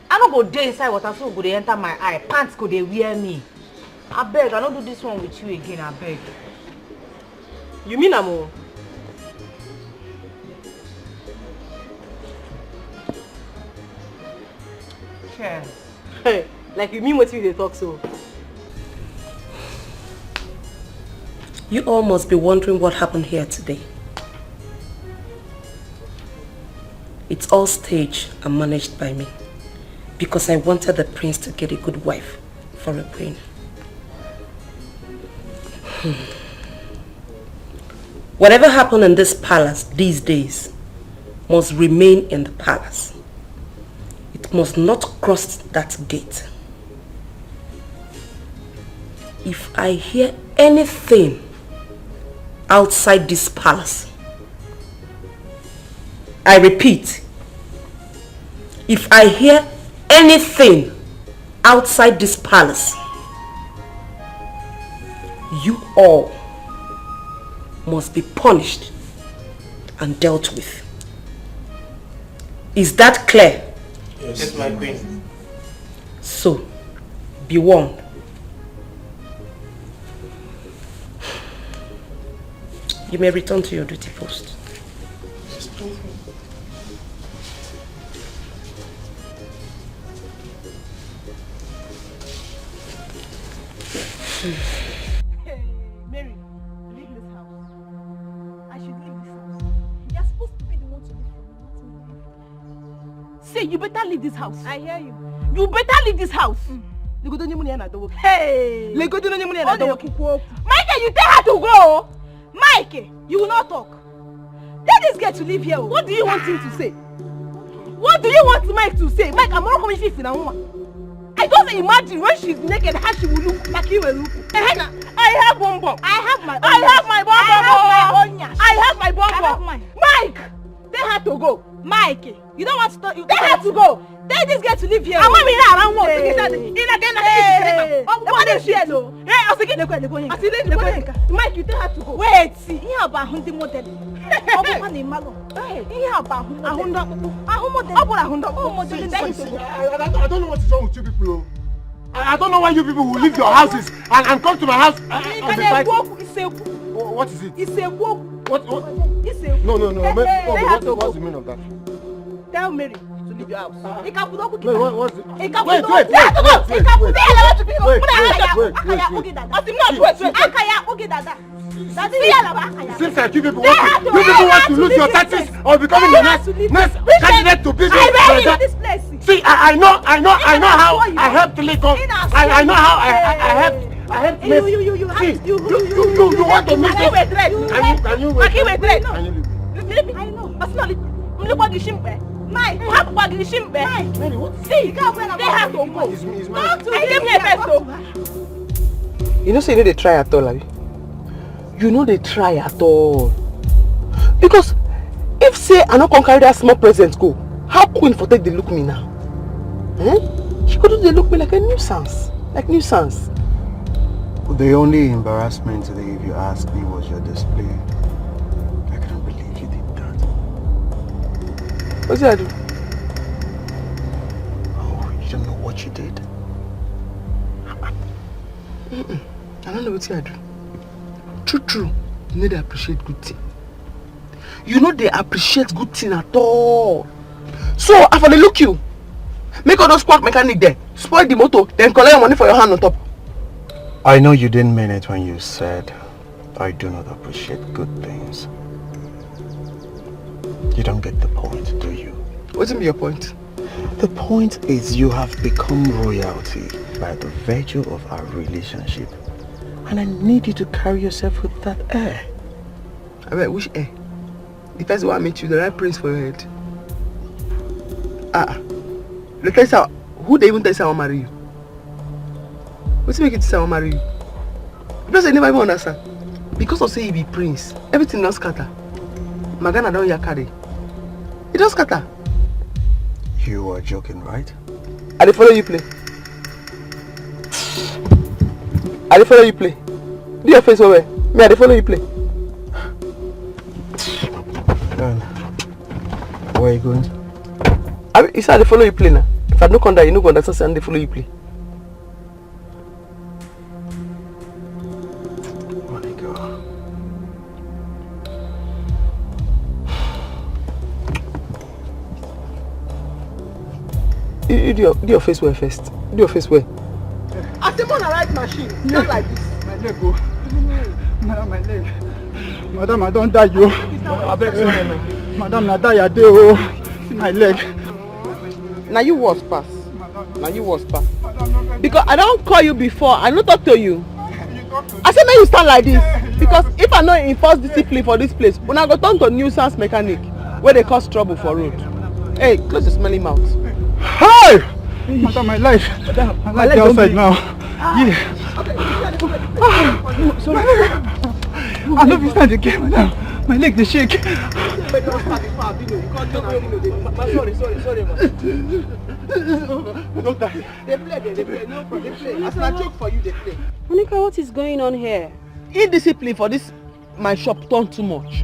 I don't go day inside water so go they enter my eye. Pants go they wear me. I beg, I don't do this one with you again. I beg. You mean Amo? Cheers. Hey, like you mean what you they talk so? You all must be wondering what happened here today. It's all staged and managed by me because I wanted the prince to get a good wife for a queen. Whatever happened in this palace these days must remain in the palace. It must not cross that gate. If I hear anything outside this palace, I repeat, if I hear anything outside this palace, you all must be punished and dealt with. Is that clear? Yes, my queen. So, be warned. You may return to your duty post. Mary, leave this house. I should leave this house. You're supposed to be the one to leave from me. Say, you better leave this house. I hear you. You better leave this house. Hey! Michael, you tell her to go! Mike, you will not talk. Tell this girl to leave here. What do you want him to say? What do you want Mike to say? Mike, I'm not coming to see woman. I just imagine when she's naked how she will look like you will look. I have one bomb. I have my bomb. I have my bomb. Mike, tell her to go. Mike, you don't want to stop. Tell her to go. Tell this girl to leave here. I'm not around one. Mike, you tell her to go. Wait, see, you have a hundred model. I don't know what is wrong with you people. I don't know why you people will leave your houses and come to my house. What is it? It's a walk. What? No. What's the meaning of that? Tell Mary to leave your house. Wait, what's it? Wait. Seems like you people want to lose your taxes or becoming the next candidate to be this place. See, I know how I helped Lagos. I know how I helped. You want to make it? Can you wait? Mike, see, they have to go. You know say you know they try at all, abi? You know they try at all. Because if say I no come carry that small present go, how Queen for take they look me now? She couldn't they look me like a nuisance. Like nuisance. The only embarrassment today, if you ask me, was your display. I can't believe you did that. What did I do? Oh, you don't know what you did? I don't know what I do. True. You know they appreciate good thing. You know they appreciate good thing at all. So, I finally look you. Make all those quack mechanic there. Spoil the motor, then collect your money for your hand on top. I know you didn't mean it when you said, I do not appreciate good things. You don't get the point, do you? What's your point? The point is you have become royalty by the virtue of our relationship. And I need you to carry yourself with that air. I mean, which air? The first one I met you, the right prince for your head. Look at how, who they even tell you I want to marry you? What's make you say I want to marry you? Because I never even understand. Because of say you be prince, everything don't scatter. Magana don't ya carry. It don't scatter. You are joking, right? I dey follow you play. I dey follow you play. Do your face over. Me, I dey follow you play. Where are you going? You said I dey follow you play now. If I don't come down, you no go understand. I dey follow you play. Do your face wear first. Do your face wear. I say on a right machine. Not like this. My leg go. Madam, my leg. Madam, I don't die you. I beg sorry. Madam, I die a day. See my leg. Now you was pass. Now you was pass. Because I don't call you before. I don't talk to you. I said now you stand like this. Because if I know enforce discipline for this place, when I go turn to nuisance mechanic where they cause trouble for road. Hey, close your smelly mouth. Hey! Madam, my life. My life outside now. Yeah. Okay. Sorry. I don't stand again, madam. My leg they shake. Sorry. Don't die. They play. No problem. They play. As I joke for you, they play. Monica, what is going on here? Indiscipline for this my shop done too much.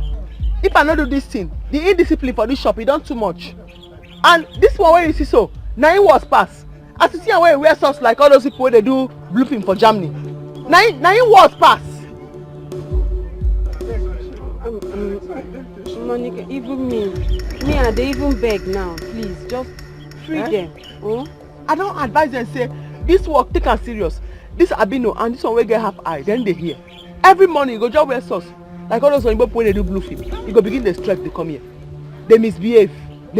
If I not do this thing, the indiscipline for this shop it done too much. And this one where you see so, now it was pass. As you see where you wear socks like all those people where they do blooping for Germany. Now it was pass. Monica, even me, and they even beg now. Please, just free them. Oh? I don't advise them say this work take am serious. This Abino and this one will get half eye. Then they hear. Every morning you go just wear socks like all those people when they do blooping. You go begin the strike. They come here. They misbehave. I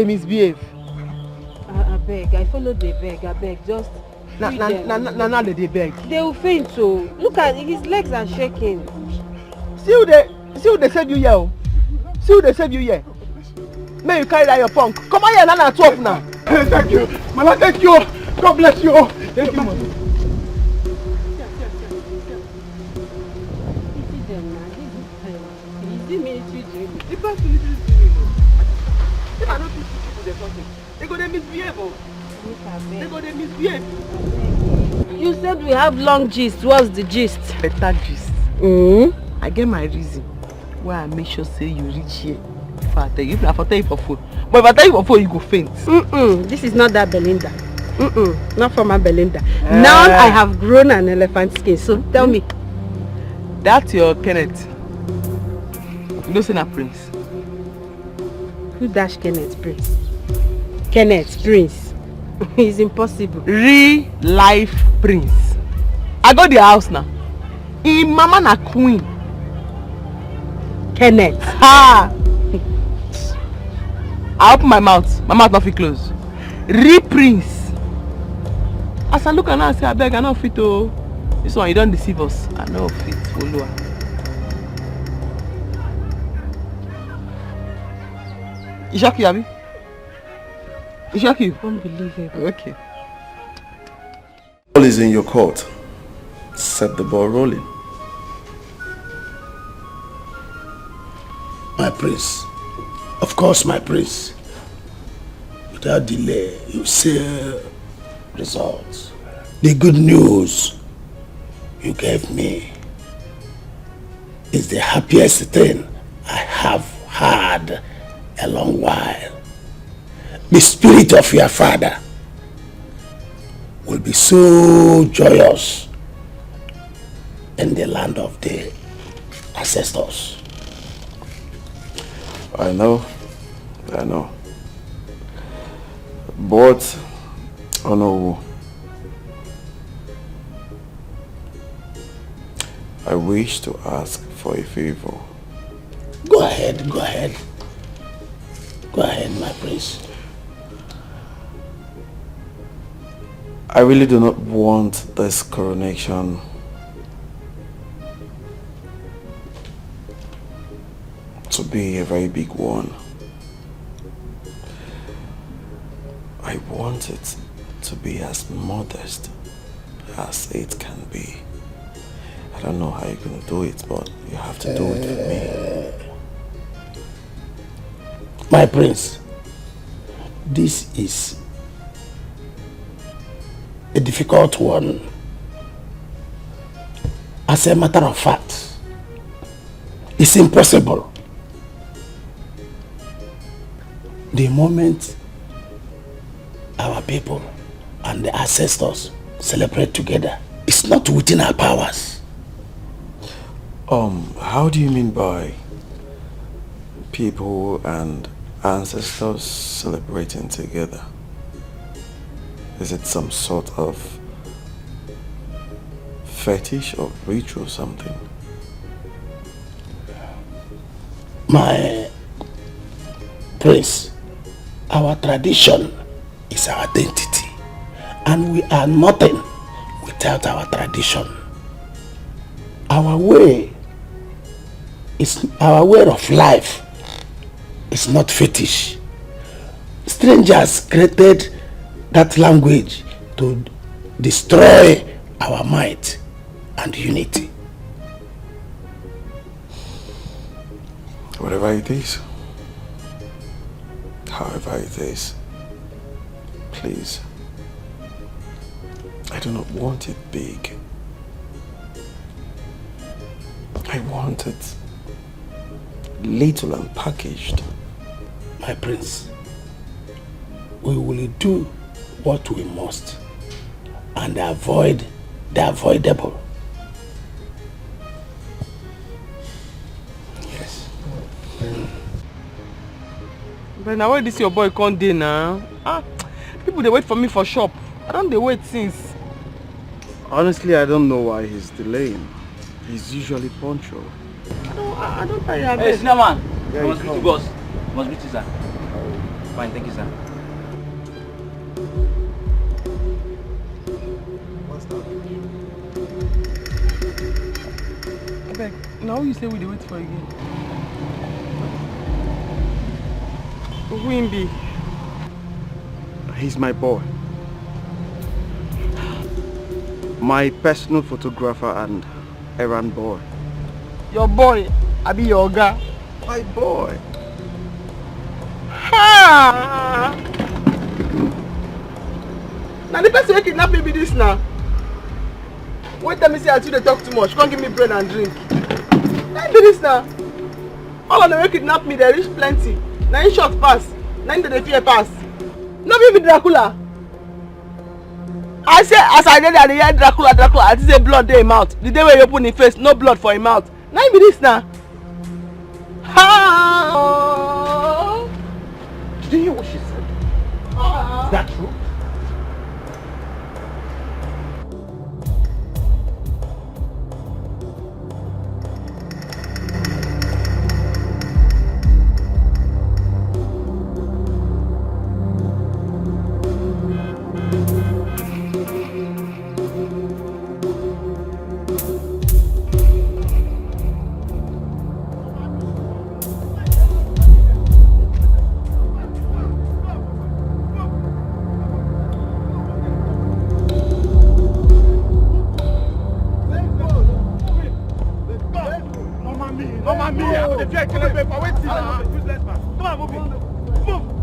beg. I follow the beg. I beg. Just free them. Now they beg. They will faint. So look at his legs are shaking. See who they save you here. See who they save you here. May you carry that your punk. Come on here and talk now. Thank you. Mama, thank you. God bless you. Thank you, Mama. If I don't teach people there's something, they go they misbehave. They go they misbehave. You said we have long gist. What's the gist? Better gist. I get my reason why I make sure say you reach here. If I tell you, if I tell you for phone, but if I tell you for phone, you go faint. This is not that Belinda. Not from my Belinda. Now I have grown an elephant skin. So tell me. That's your Kenneth. You know, say na Prince. Who dash Kenneth Prince? Kenneth Prince. It's impossible. Real life Prince. I go their house now. In mama na queen. Kenneth. Ha! I open my mouth not fit close. Real Prince. As I look at her and say, I beg, I no fit to. This one, you don't deceive us. I no fit follow her. You shock you, Abby? You shock you? Unbelievable. Okay. All is in your court. set the ball rolling. My prince. Of course, my prince. Without delay, you see results. The good news you gave me is the happiest thing I have had a long while. The spirit of your father will be so joyous in the land of the ancestors. I know. But, oh no, I wish to ask for a favor. Go ahead. Go ahead, my prince. I really do not want this coronation to be a very big one. I want it to be as modest as it can be. I don't know how you're going to do it, but you have to do it for me. My prince, this is a difficult one. As a matter of fact, it's impossible. The moment our people and the ancestors celebrate together, it's not within our powers. How do you mean by people and ancestors celebrating together? Is it some sort of fetish or ritual or something? My prince, our tradition is our identity, and we are nothing without our tradition. Our way of life is not fetish. Strangers created that language to destroy our might and unity. Whatever it is, however it is, please, I do not want it big. I want it little and packaged. My prince, we will do what we must and avoid the avoidable. Yes. But now where this your boy come dey now? People they wait for me for shop. I don't they wait since. Honestly, I don't know why he's delaying. He's usually punctual. I don't tire. Hey, senior man. Yeah, I must meet you, boss. I must meet you, sir. Fine, thank you, sir. Abeg, now you say we dey wait for again. Who him be? He's my boy. My personal photographer and errand boy. Your boy, I be your oga. My boy. Ha! Now the person wey kidnap me be this now. Wait, tell me say I too dey talk too much. Come give me bread and drink. Now be this now. All of them wey kidnap me, they reach plenty. Now in short pass. Now in the fear pass. No be Dracula. I say as I dey there, I hear Dracula. I see say blood dey him mouth. The day when you open him face, no blood for him mouth. Now be this now. Ha! Did you hear what she said? Is that true? the fear killing paper. Wait till now. Come on, move it. Move.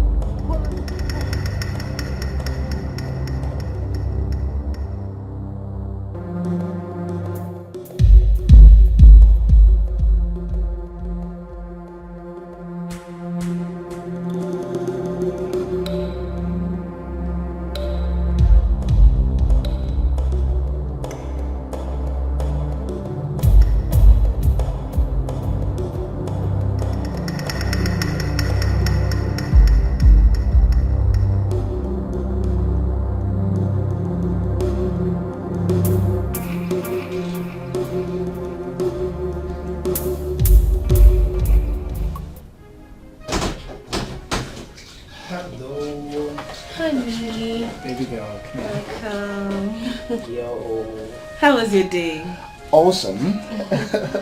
How was your day? Awesome.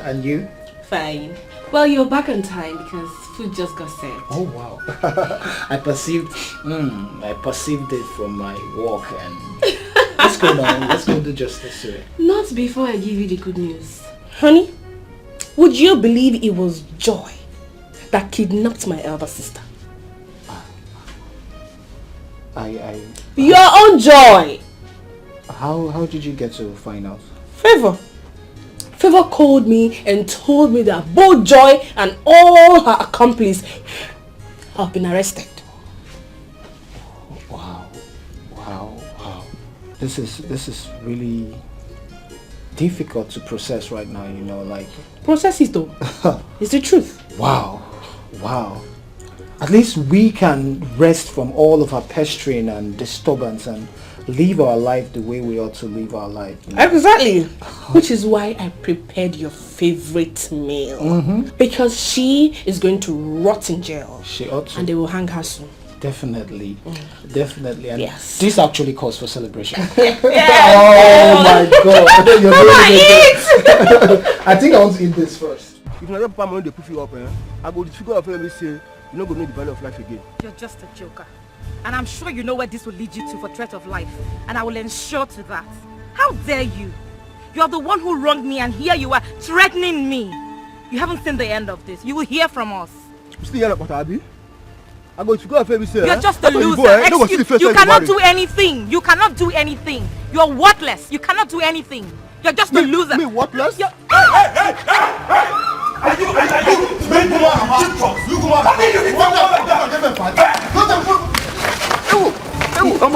And you? Fine. Well, you're back on time because food just got served. Oh wow. I perceived it from my walk, and let's go now. Let's go do justice to it. Not before I give you the good news. Honey, would you believe it was Joy that kidnapped my elder sister? Your own Joy! How did you get to find out? Favor called me and told me that both Joy and all her accomplices have been arrested. Wow. This is really difficult to process right now, you know, like... Process it though. It's the truth. Wow. At least we can rest from all of our pestering and disturbance and live our life the way we ought to live our life. You know? Exactly. Which is why I prepared your favorite meal. Because she is going to rot in jail. She ought to. And they will hang her soon. Definitely. Definitely. And yes. This actually calls for celebration. Yes. Oh my God. Come on, eat! I think I want to eat this first. If you don't pay money, they put you up, I go to figure out and say, you're not going to know the value of life again. You're just a joker. And I'm sure you know where this will lead you to for threat of life. And I will ensure to that. How dare you? You're the one who wronged me and here you are threatening me. You haven't seen the end of this. You will hear from us. You still hear about Abi? I go to go and say, you're just a loser. You cannot do anything. You cannot do anything. You're worthless. You cannot do anything. You're just a loser. Me worthless? Hey! You come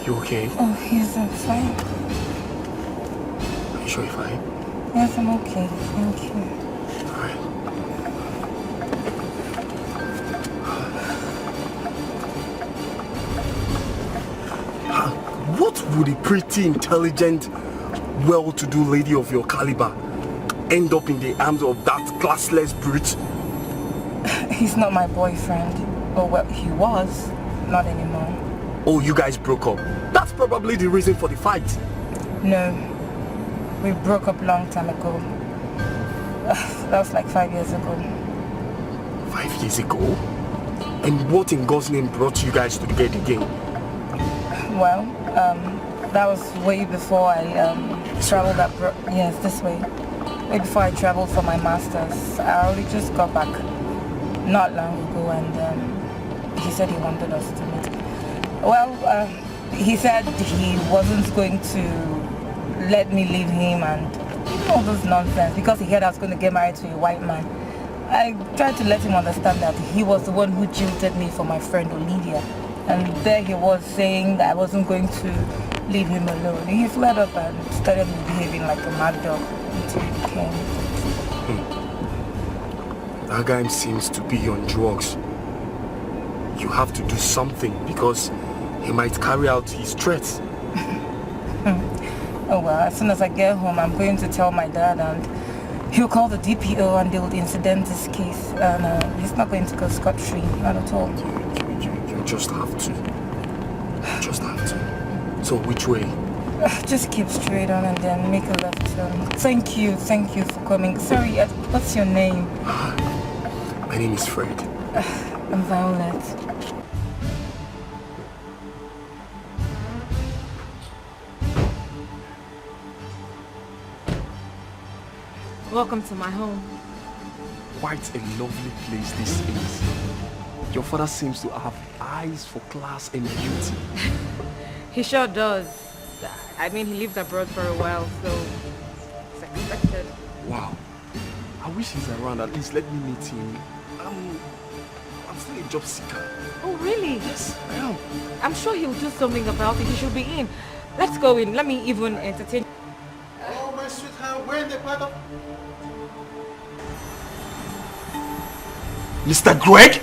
You okay? Oh, yes, I'm fine. Are you sure you're fine? Yes, I'm okay. Thank you. Alright. What would a pretty, intelligent, well-to-do lady of your caliber end up in the arms of that classless brute? He's not my boyfriend. Oh, well, he was. Not anymore. Oh, you guys broke up. That's probably the reason for the fight. No. We broke up a long time ago. That was like 5 years ago. 5 years ago? And what in God's name brought you guys together again? Well, that was way before I traveled abroad. Yes, this way. Way before I traveled for my master's. I only just got back not long ago, and he said he wanted us to meet. Well, he said he wasn't going to let me leave him and all this nonsense because he heard I was going to get married to a white man. I tried to let him understand that he was the one who jilted me for my friend Olivia. And there he was saying that I wasn't going to leave him alone. He fled up and started behaving like a mad dog until he came. That guy seems to be on drugs. You have to do something because he might carry out his threats. Oh well, as soon as I get home, I'm going to tell my dad and he'll call the DPO and they will incident this case. And he's not going to go scot-free, not at all. You just have to. Just have to. So which way? Just keep straight on and then make a left turn. Thank you for coming. Sorry, what's your name? My name is Fred. I'm Violet. Welcome to my home. Quite a lovely place this is. Your father seems to have eyes for class and beauty. He sure does. I mean, he lived abroad for a while, so it's expected. Wow. I wish he's around. At least let me meet him. I'm still a job seeker. Oh, really? Yes, I am. I'm sure he'll do something about it. He should be in. Let's go in. Let me even entertain. Oh, my sweetheart, we're in the part of... Mr. Greg?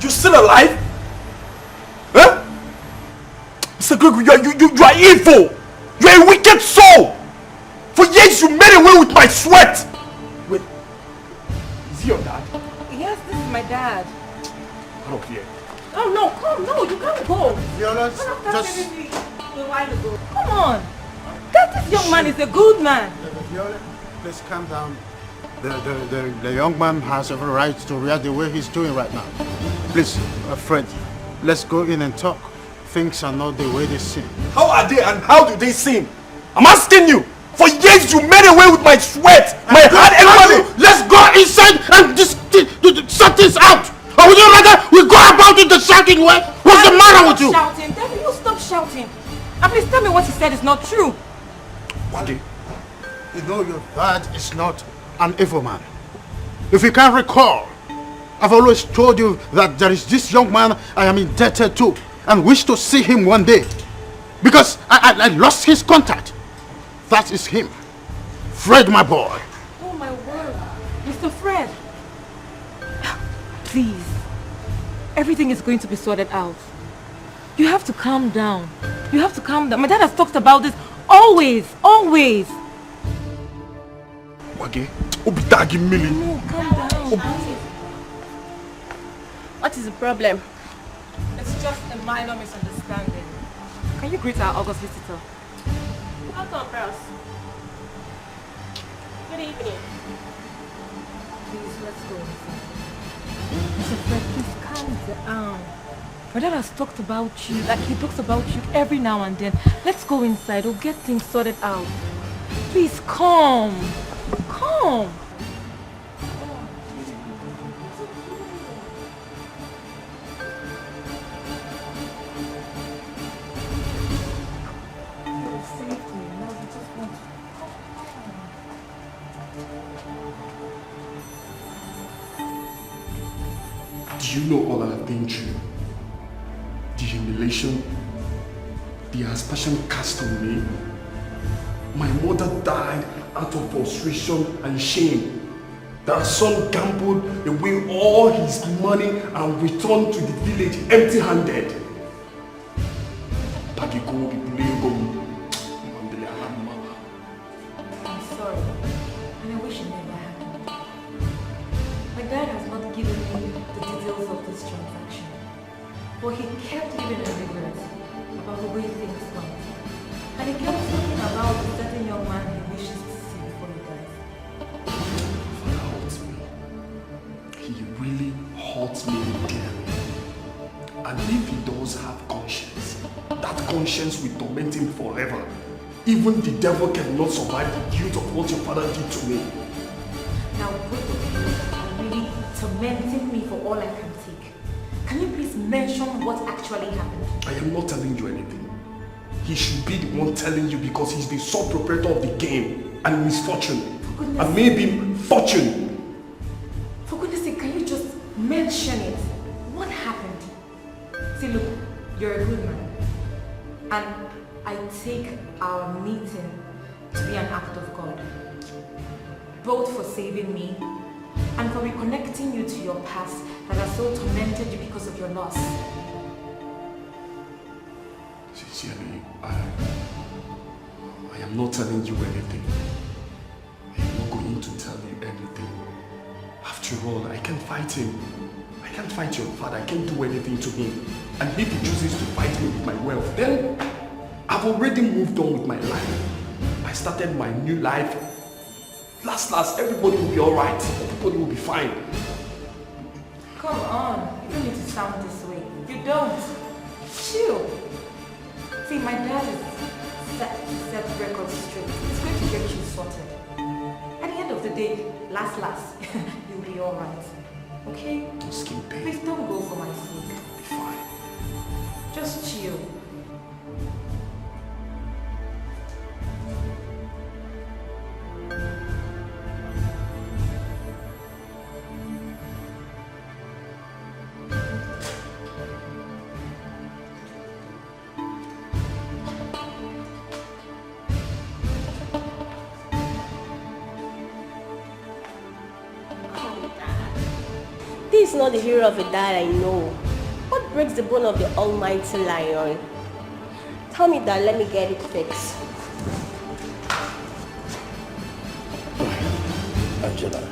You still alive? Huh? Mr. Greg, you are evil! You are a wicked soul! For years you made away with my sweat! Wait, is he your dad? Yes, this is my dad. Out of here. Oh no, come, no, you can't go. Violet, just... A while ago. Come on. This young man is a good man. Violet, please calm down. The young man has every right to react the way he's doing right now. Please, Fred, let's go in and talk. Things are not the way they seem. How are they and how do they seem? I'm asking you! For years you made away with my sweat, my hard and money! Let's go inside and sort this out! Or would you rather we go about it the shouting way? What's the matter with you? Shouting. Then you stop shouting. And please tell me what he said is not true. Wadi, you know your dad is not an evil man. If you can recall, I've always told you that there is this young man I am indebted to and wish to see him one day. Because I lost his contact. That is him. Fred, my boy. Oh my word. Mr. Fred. Please. Everything is going to be sorted out. You have to calm down. You have to calm down. My dad has talked about this always. Always. Wage, Obitagi Mili. No, calm down. What is the problem? It's just a minor misunderstanding. Can you greet our August visitor? Welcome, bros. Good evening. Please, let's go. Mr. Fred, please calm down. My dad has talked about you, like he talks about you every now and then. Let's go inside, we'll get things sorted out. Please, calm. Calm. Do you know all I've been through? The humiliation, the aspersion cast on me. My mother died out of frustration and shame. Their son gambled away all his money and returned to the village empty-handed. I'm sorry, and I wish it never happened. My dad has not given me the details of this transaction, but he kept giving a regret about the way things went. And he kept talking about the certain young man he wishes to see before he dies. Father hurts me. He really hurts me dearly. And if he does have conscience, that conscience will torment him forever. Even the devil cannot survive the guilt of what your father did to me. Now both of you are really tormenting me for all I can take. Can you please mention what actually happened? I am not telling you anything. He should be the one telling you because he's the sole proprietor of the game and misfortune. And maybe fortune. For goodness sake, can you just mention it? What happened? See, look, you're a good man. And I take our meeting to be an act of God. Both for saving me and for reconnecting you to your past that has so tormented you because of your loss. Sincerely, I am not telling you anything. I am not going to tell you anything. After all, I can fight him. I can't fight your father. I can't do anything to him. And if he chooses to fight me with my wealth, then I've already moved on with my life. I started my new life. Last, everybody will be alright. Everybody will be fine. Come on, you don't need to sound this way. You don't. Chill. See, my dad is set records straight. It's going to get you sorted. At the end of the day, last, you'll be alright. Okay? Just keep paying. Please don't go for my sake. I'll be fine. Just chill. This is not the hero of a dad I know. What breaks the bone of the almighty lion? Tell me that, let me get it fixed. Angela,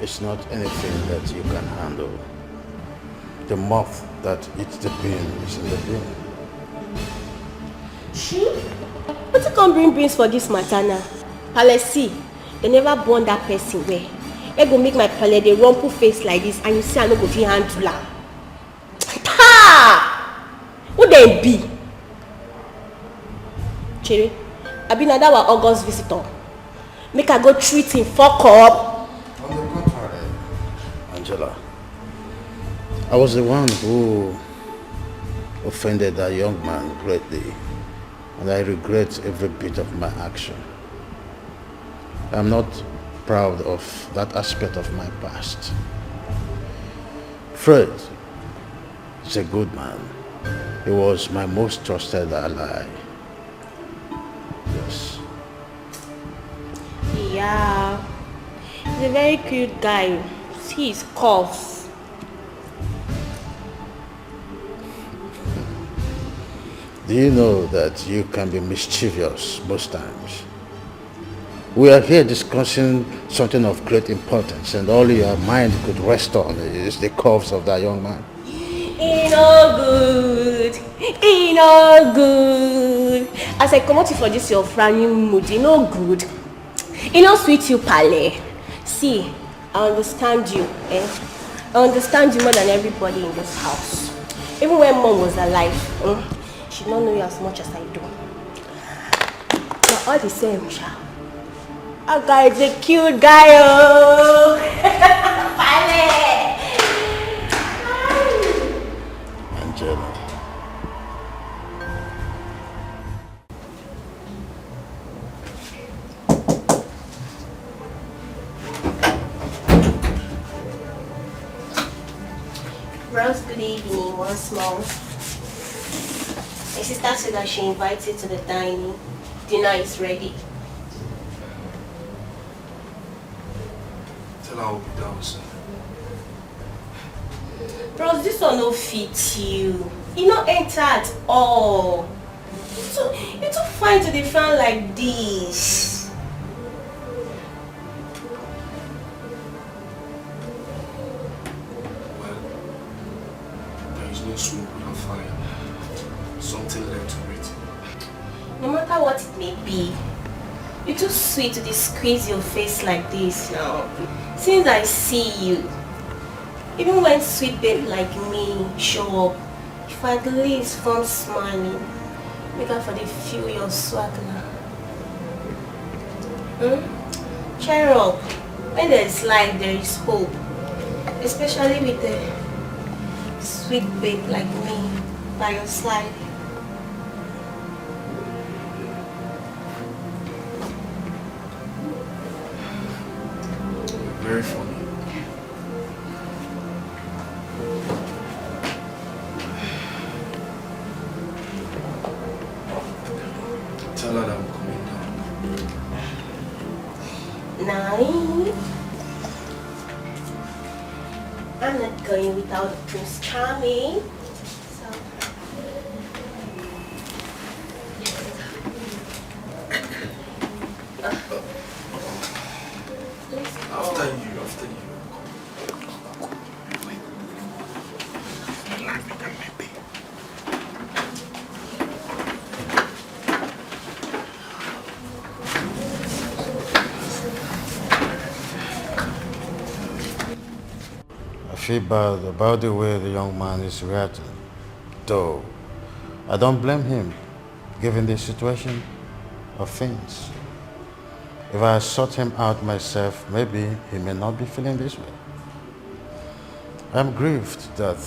it's not anything that you can handle. The moth that eats the bean is in the bean. She? But you can't bring beans for this matter now. Palesi, they never born that person where. I go make my pale dey rumple face like this and you see I no go fit handle am. Ha! Who they be? Chere, I been na that our August visitor. Make I go treat him, fuck up. On the contrary, Angela, I was the one who offended that young man greatly, and I regret every bit of my action. I'm not proud of that aspect of my past. Fred is a good man. He was my most trusted ally. Yes. Yeah, he's a very cute guy. See his curves. Do you know that you can be mischievous most times? We are here discussing something of great importance, and all your mind could rest on is the curves of that young man. He no good. He no good. As I come out for this your frowning mood, he no good. He no sweet you, pale. See, I understand you. I understand you more than everybody in this house. Even when mom was alive, she don't know you as much as I do. But all the same, child. That guy is a cute guy, oh! Angela. Bros, good evening once more. My sister said that she invites you to the dining. Dinner is ready. I'll be down soon. Bros, this one no fit you. You not enter at all. You too fine to defend like this. Well, there is no smoke without fire. Something led to it. No matter what it may be, you're too sweet to squeeze your face like this now. Since I see you, even when sweet babe like me show up, if I glaze from smiling, make up for the feel your swag now. Cheer up. When there is life, there is hope. Especially with a sweet babe like me by your side. Very funny. Tell her that I'm coming down. Nine. I'm not going without Prince Charming. After you. feel bad about the way the young man is reacting. Though, I don't blame him, given the situation of things. If I sort him out myself, maybe he may not be feeling this way. I'm grieved that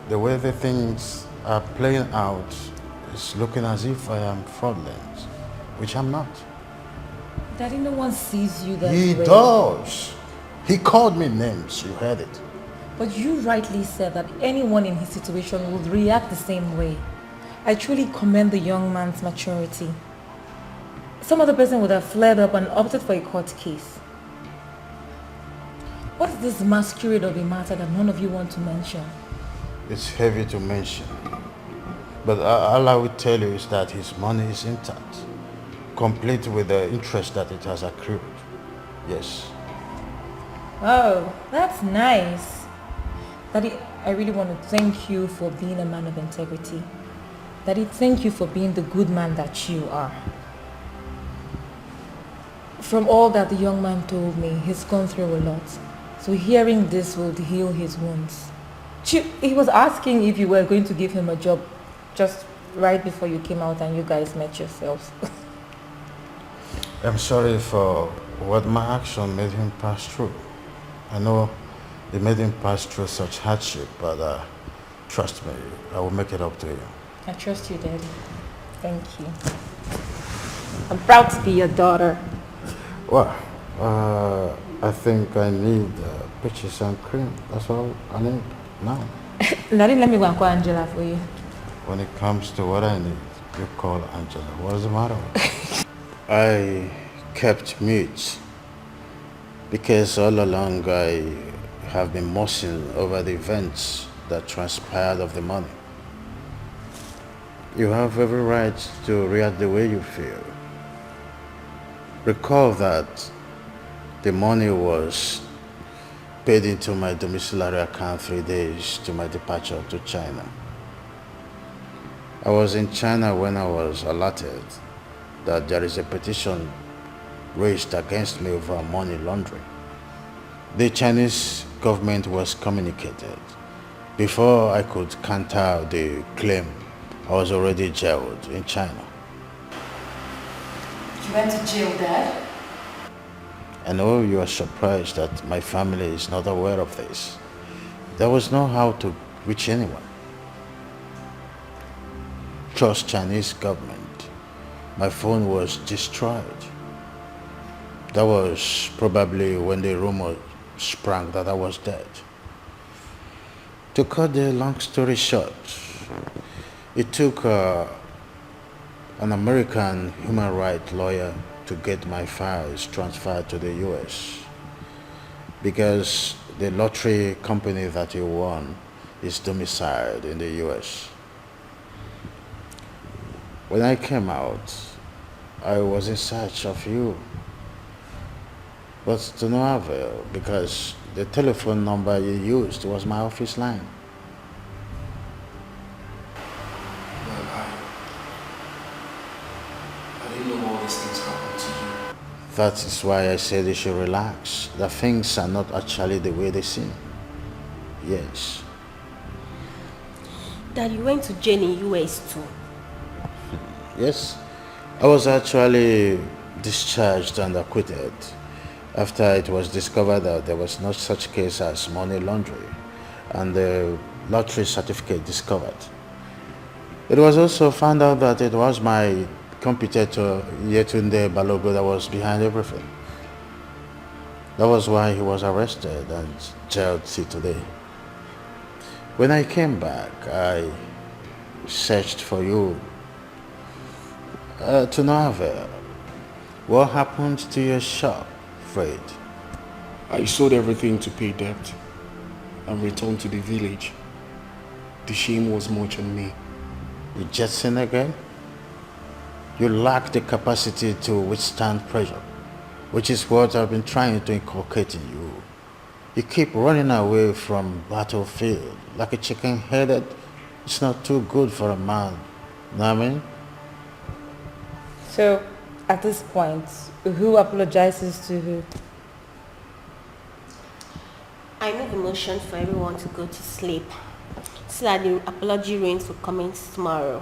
the way the things are playing out is looking as if I am fraudulent, which I'm not. Daddy, no one sees you that He way. does. He called me names, you heard it. But you rightly said that anyone in his situation would react the same way. I truly commend the young man's maturity. Some other person would have flared up and opted for a court case. What is this masquerade of a matter that none of you want to mention? It's heavy to mention. But all I will tell you is that his money is intact, complete with the interest that it has accrued. Yes. Oh, that's nice. Daddy, I really want to thank you for being a man of integrity. Daddy, thank you for being the good man that you are. From all that the young man told me, he's gone through a lot. So hearing this will heal his wounds. He was asking if you were going to give him a job just right before you came out and you guys met yourselves. I'm sorry for what my action made him pass through. I know it made him pass through such hardship, but trust me, I will make it up to you. I trust you, Daddy. Thank you. I'm proud to be your daughter. Well, I think I need peaches and cream. That's all I need now. Daddy, let me go and call Angela for you. When it comes to what I need, you call Angela. What is the matter? I kept mute because all along I have been mossing over the events that transpired of the money. You have every right to react the way you feel. Recall that the money was paid into my domiciliary account 3 days to my departure to China. I was in China when I was alerted that there is a petition raised against me over money laundering. The Chinese government was communicated. Before I could counter the claim, I was already jailed in China. You went to jail, Dad? I know you are surprised that my family is not aware of this. There was no how to reach anyone. Trust Chinese government. My phone was destroyed. That was probably when the rumor sprang that I was dead. To cut the long story short, it took an American human rights lawyer to get my files transferred to the US because the lottery company that he won is domiciled in the US. When I came out, I was in search of you, but to no avail because the telephone number you used was my office line. I didn't know all these things happened to you. That is why I said you should relax. The things are not actually the way they seem. Yes. Dad, you went to jail in US too. Yes. I was actually discharged and acquitted after it was discovered that there was no such case as money laundering and the lottery certificate discovered. It was also found out that it was my competitor Yetunde Balogo that was behind everything. That was why he was arrested and jailed till today. When I came back, I searched for you to no avail. What happened to your shop, Fred? I sold everything to pay debt and returned to the village. The shame was much on me. You jetson again? You lack the capacity to withstand pressure, which is what I've been trying to inculcate in you. You keep running away from battlefield like a chicken-headed. It's not too good for a man. Know what I mean? So, at this point, who apologizes to who? I move a motion for everyone to go to sleep so that the apology rains will commence tomorrow.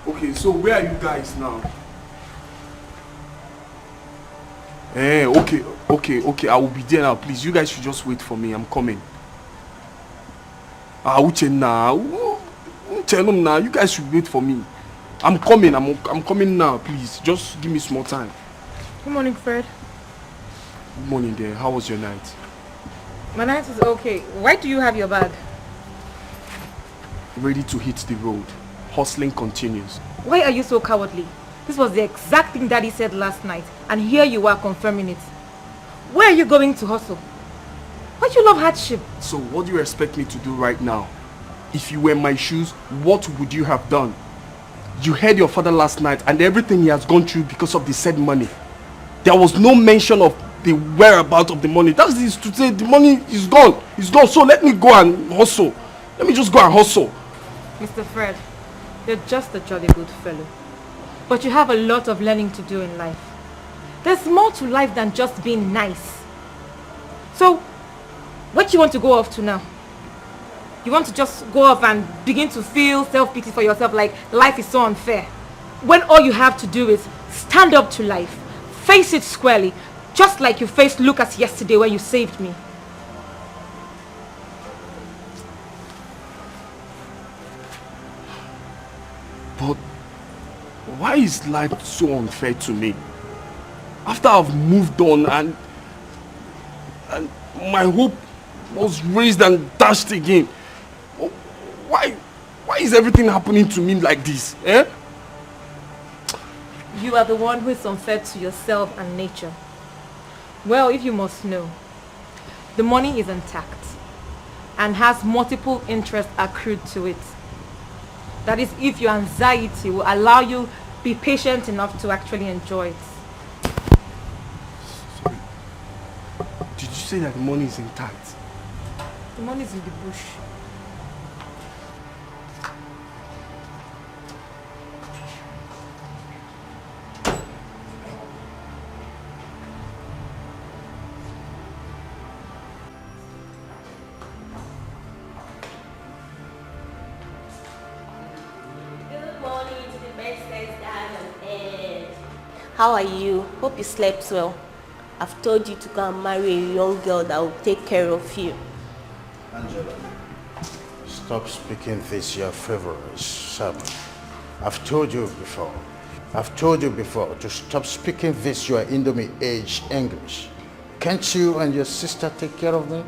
Okay, so where are you guys now? Okay, I will be there now. Please, you guys should just wait for me. I'm coming. Uche now. Tell them now. You guys should wait for me. I'm coming. I'm coming now. Please, just give me small time. Good morning, Fred. Good morning there. How was your night? My night was okay. Why do you have your bag? Ready to hit the road. Hustling continues. Why are you so cowardly? This was the exact thing Daddy said last night, and here you are confirming it. Where are you going to hustle? Why do you love hardship? So what do you expect me to do right now? If you were in my shoes, what would you have done? You heard your father last night and everything he has gone through because of the said money. There was no mention of the whereabouts of the money. That is to say the money is gone. It's gone. So let me go and hustle. Let me just go and hustle. Mr. Fred, you're just a jolly good fellow. But you have a lot of learning to do in life. There's more to life than just being nice. So, what do you want to go off to now? You want to just go off and begin to feel self-pity for yourself like life is so unfair? When all you have to do is stand up to life, face it squarely, just like you faced Lucas yesterday when you saved me. But why is life so unfair to me? After I've moved on and my hope was raised and dashed again. Why is everything happening to me like this? Eh? You are the one who is unfair to yourself and nature. Well, if you must know, the money is intact and has multiple interests accrued to it. That is, if your anxiety will allow you be patient enough to actually enjoy it. Sorry. Did you say that the money is intact? The money is in the bush. How are you? Hope you slept well. I've told you to go and marry a young girl that will take care of you. Angela, stop speaking this your favorite sermon. I've told you before to stop speaking this your Indomie age English. Can't you and your sister take care of me?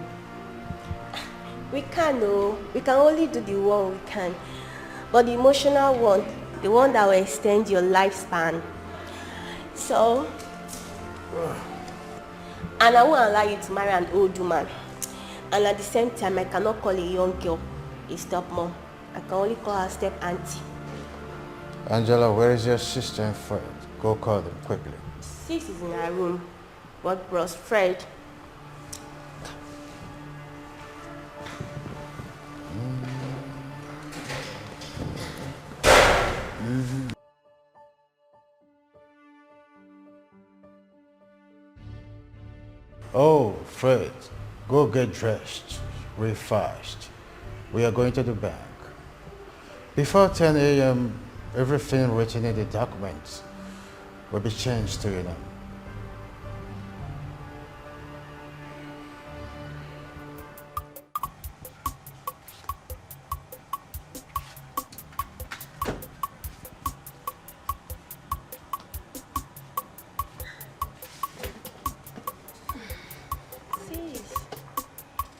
We can, no. We can only do the one we can. But the emotional one, the one that will extend your lifespan. So, and I won't allow you to marry an old woman. And at the same time, I cannot call a young girl a stepmom. I can only call her step auntie. Angela, where is your sister and Fred? Go call them quickly. Sis is in her room. But bros Fred. Mm-hmm. Oh, Fred, go get dressed real fast. We are going to the bank. Before 10 a.m., everything written in the documents will be changed to your name.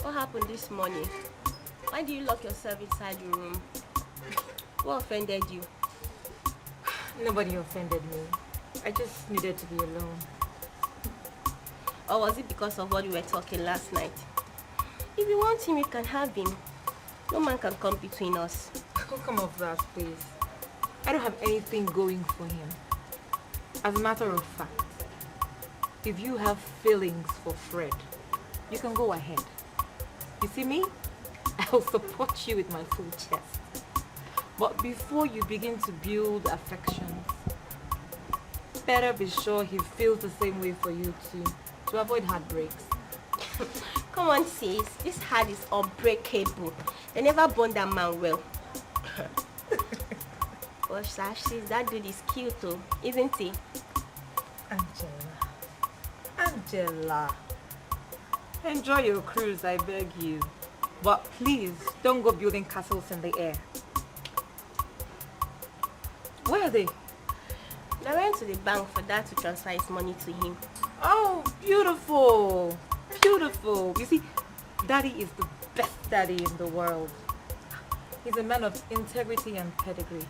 What happened this morning? Why do you lock yourself inside your room? What offended you? Nobody offended me. I just needed to be alone. Or was it because of what we were talking last night? If you want him, you can have him. No man can come between us. Don't come off that, please. I don't have anything going for him. As a matter of fact, if you have feelings for Fred, you can go ahead. You see me? I'll support you with my full chest. But before you begin to build affections, better be sure he feels the same way for you too, to avoid heartbreaks. Come on, sis. This heart is unbreakable. They never bond that man well. But sis, that dude is cute too, isn't he? Angela. Enjoy your cruise, I beg you. But please, don't go building castles in the air. Where are they? I went to the bank for Dad to transfer his money to him. Oh, beautiful. Beautiful. You see, Daddy is the best daddy in the world. He's a man of integrity and pedigree.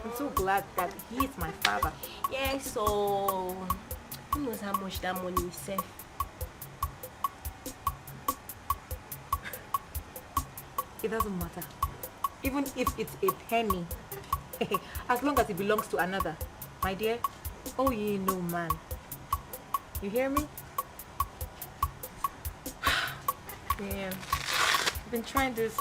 I'm so glad that he is my father. Yeah, so who knows how much that money is safe? It doesn't matter. Even if it's a penny. As long as it belongs to another. My dear, oh ye no man. You hear me? Yeah. I've been trying this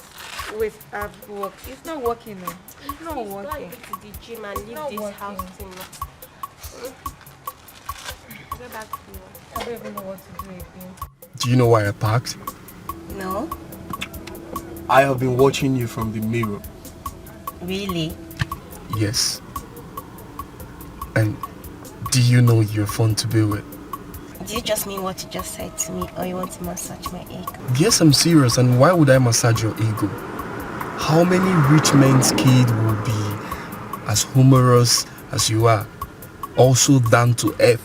with ab work. It's not working now. It's not working. Go to the gym and leave this house thing. Go back to work. I don't even know what to do again. Do you know why I parked? No. I have been watching you from the mirror. Really? Yes. And do you know you're fun to be with? Do you just mean what you just said to me, or you want to massage my ego? Yes, I'm serious. And why would I massage your ego? How many rich men's kid will be as humorous as you are? Also down to earth.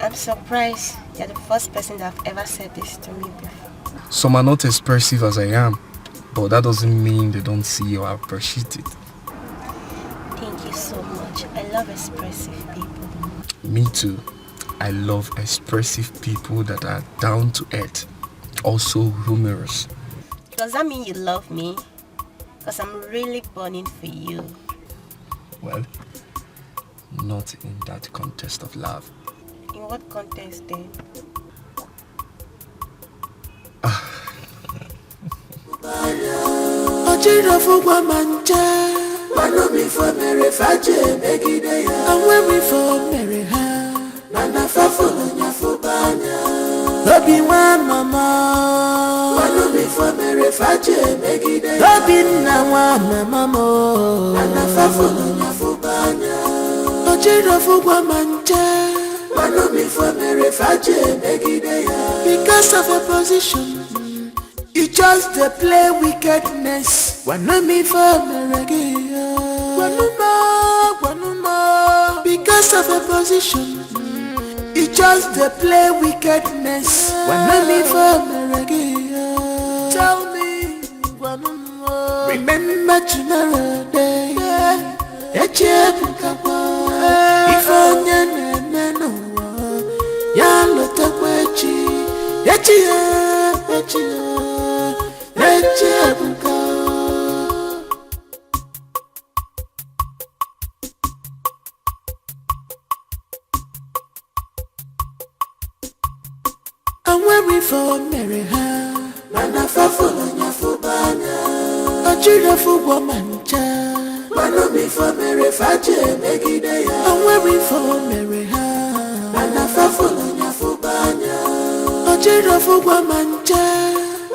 I'm surprised you're the first person that have ever said this to me before. Some are not expressive as I am, but that doesn't mean they don't see or appreciate it. Thank you so much. I love expressive people. Me too. I love expressive people that are down to earth, also humorous. Does that mean you love me? Because I'm really burning for you. Well, not in that context of love. In what context then? Ojirafugwa manja Manomi for mere faje megide ya Anwemi for mere ha Nana fafolo nyafubanya Obi wa mama Manomi for mere faje megide ya Obi na wa mama mo Nana fafolo nyafubanya Ojirafugwa manja Manomi for mere faje megide ya Because of a position you just play wickedness. Wanna for reggae. Wanuma. Because of a position. You just play wickedness. Wanna for reggae. Tell me, Wanuma. Remember tomorrow day. If I know, y'all I'm wearing for Mary Ha, Mana Fafolo Nyafubanya, a cheerful woman, child. Manomi for Mary Faje, Megidea. I'm wearing for Mary Ha, Mana fafolo nyafubanya Ochiro fugwa manja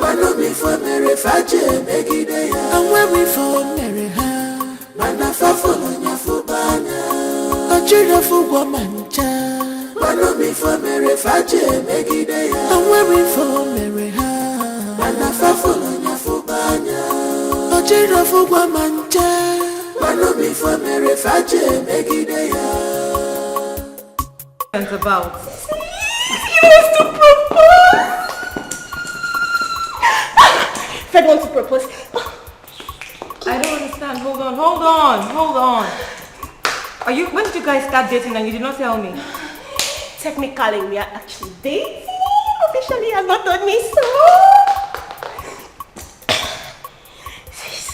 Mano before Mary Faje megide ya And when we for Mary ha Mana fafolo nyafubanya Ochiro fugwa manja Mano before Mary Faje megide ya And when we for Mary ha Mana fafolo nyafubanya Ochiro fugwa manja Mano before Mary Faje megide ya It's about. He wants to propose. Fred wants to propose. I don't understand. Hold on. When did you guys start dating and you did not tell me? Technically, we are actually dating. Officially, I've not done me so.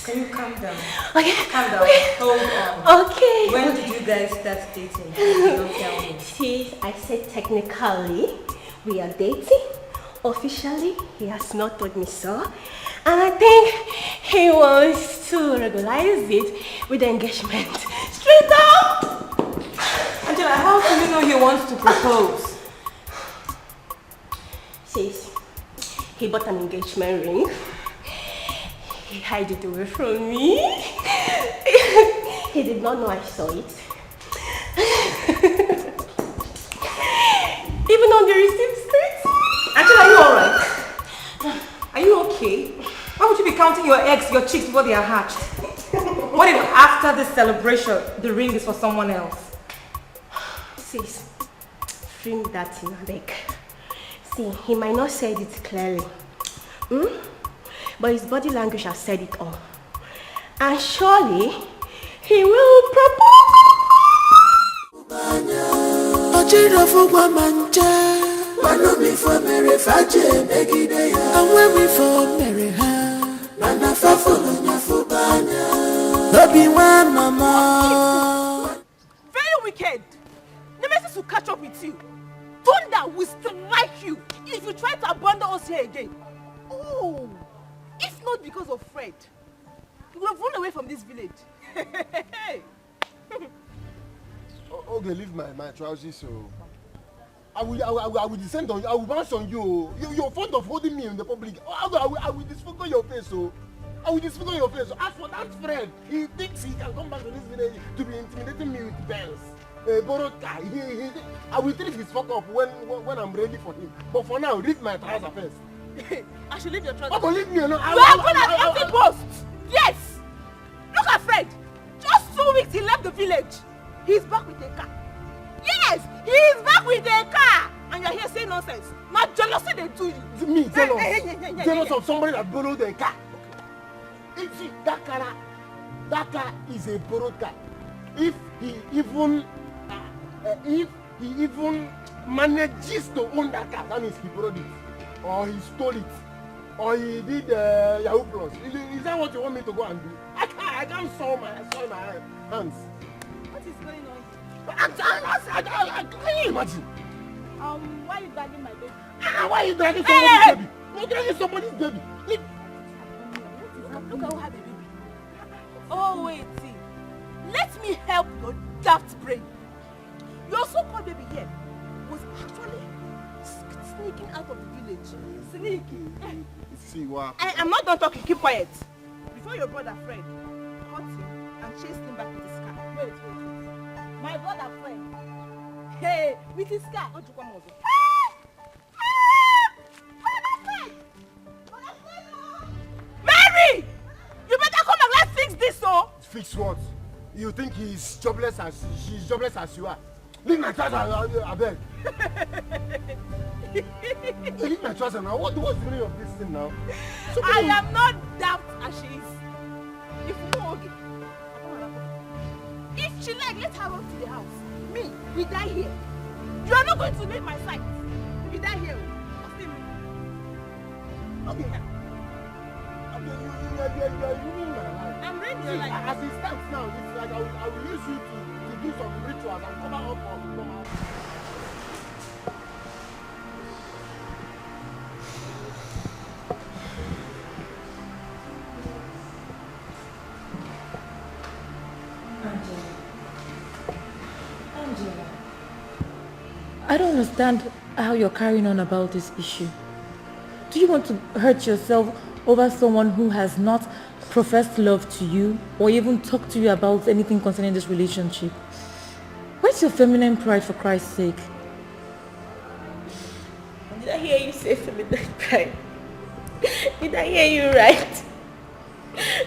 Can you calm down? Okay. Calm down. Okay. Hold on. Okay. When did you guys start dating? You don't tell me. See, I said technically we are dating. Officially, he has not told me so. And I think he wants to regularize it with the engagement. Straight up! Angela, how do you know he wants to propose? Sis, he bought an engagement ring. He hid it away from me. He did not know I saw it. Even on the receipt script. Angela, are you alright? Are you okay? Why would you be counting your eggs, your chicks before they are hatched? What if after this celebration, the ring is for someone else? Sis, bring that in a leg. See, he might not say it clearly. But his body language has said it all. And surely, he will propose. Ochiro fugwa manja Mano before Mary Faje megide ya And when we for Mary ha Mana fafolo nyafubanya Lobi wa mama Very wicked. Nemesis will catch up with you. Thunder will strike you if you try to abandon us here again. Oh, if not because of Fred, you would have run away from this village. Okay, leave my trousers so. I will descend on you. I will bounce on you. You're fond of holding me in the public. I will disfigure your face so. I will disfigure your face. So as for that friend, he thinks he can come back to this village to be intimidating me with bells. Borrowed car. I will treat his fuck up when I'm ready for him. But for now, leave my trousers first. I should leave your trousers. Oh, but leave me alone. You are good at empty posts. Yes. Look at Fred. Just 2 weeks he left the village. He's back with a car. Yes, he is back with a car. And you're here saying nonsense. Not jealousy they do you. Me jealous. Jealous of somebody that borrowed a car. See, that car is a borrowed car. If he even manages to own that car, that means he borrowed it, or he stole it, or he did Yahoo Plus. Is that what you want me to go and do? I can't saw my hands. What is going on? Can you imagine? Why are you dragging my baby? Why are you dragging somebody's baby? You're dragging somebody's baby. Look at who had the baby. Oh, wait, see. Let me help your daft brain. Your so-called baby here was actually sneaking out of the village. Sneaking. See what? I'm not done talking. Keep quiet. Before your brother Fred caught him and chased him back with his car. Wait. My brother Fred. Hey, with his car. Mary! You better come and let's fix this, oh! Fix what? You think she's jobless as you are? Leave my trouser, I beg. Leave my trouser now. What's the meaning of this thing now? I am not daft as she is. If you know, okay. If she like, let her run to the house. Me, we die here. You are not going to leave my side. We die here. Okay. You are ruining my life. I'm ready. See, as it stands now, it's like I will use you to do some rituals and cover up on normal. I don't understand how you're carrying on about this issue. Do you want to hurt yourself over someone who has not professed love to you or even talked to you about anything concerning this relationship? Where's your feminine pride, for Christ's sake? Did I hear you say feminine pride? Did I hear you right?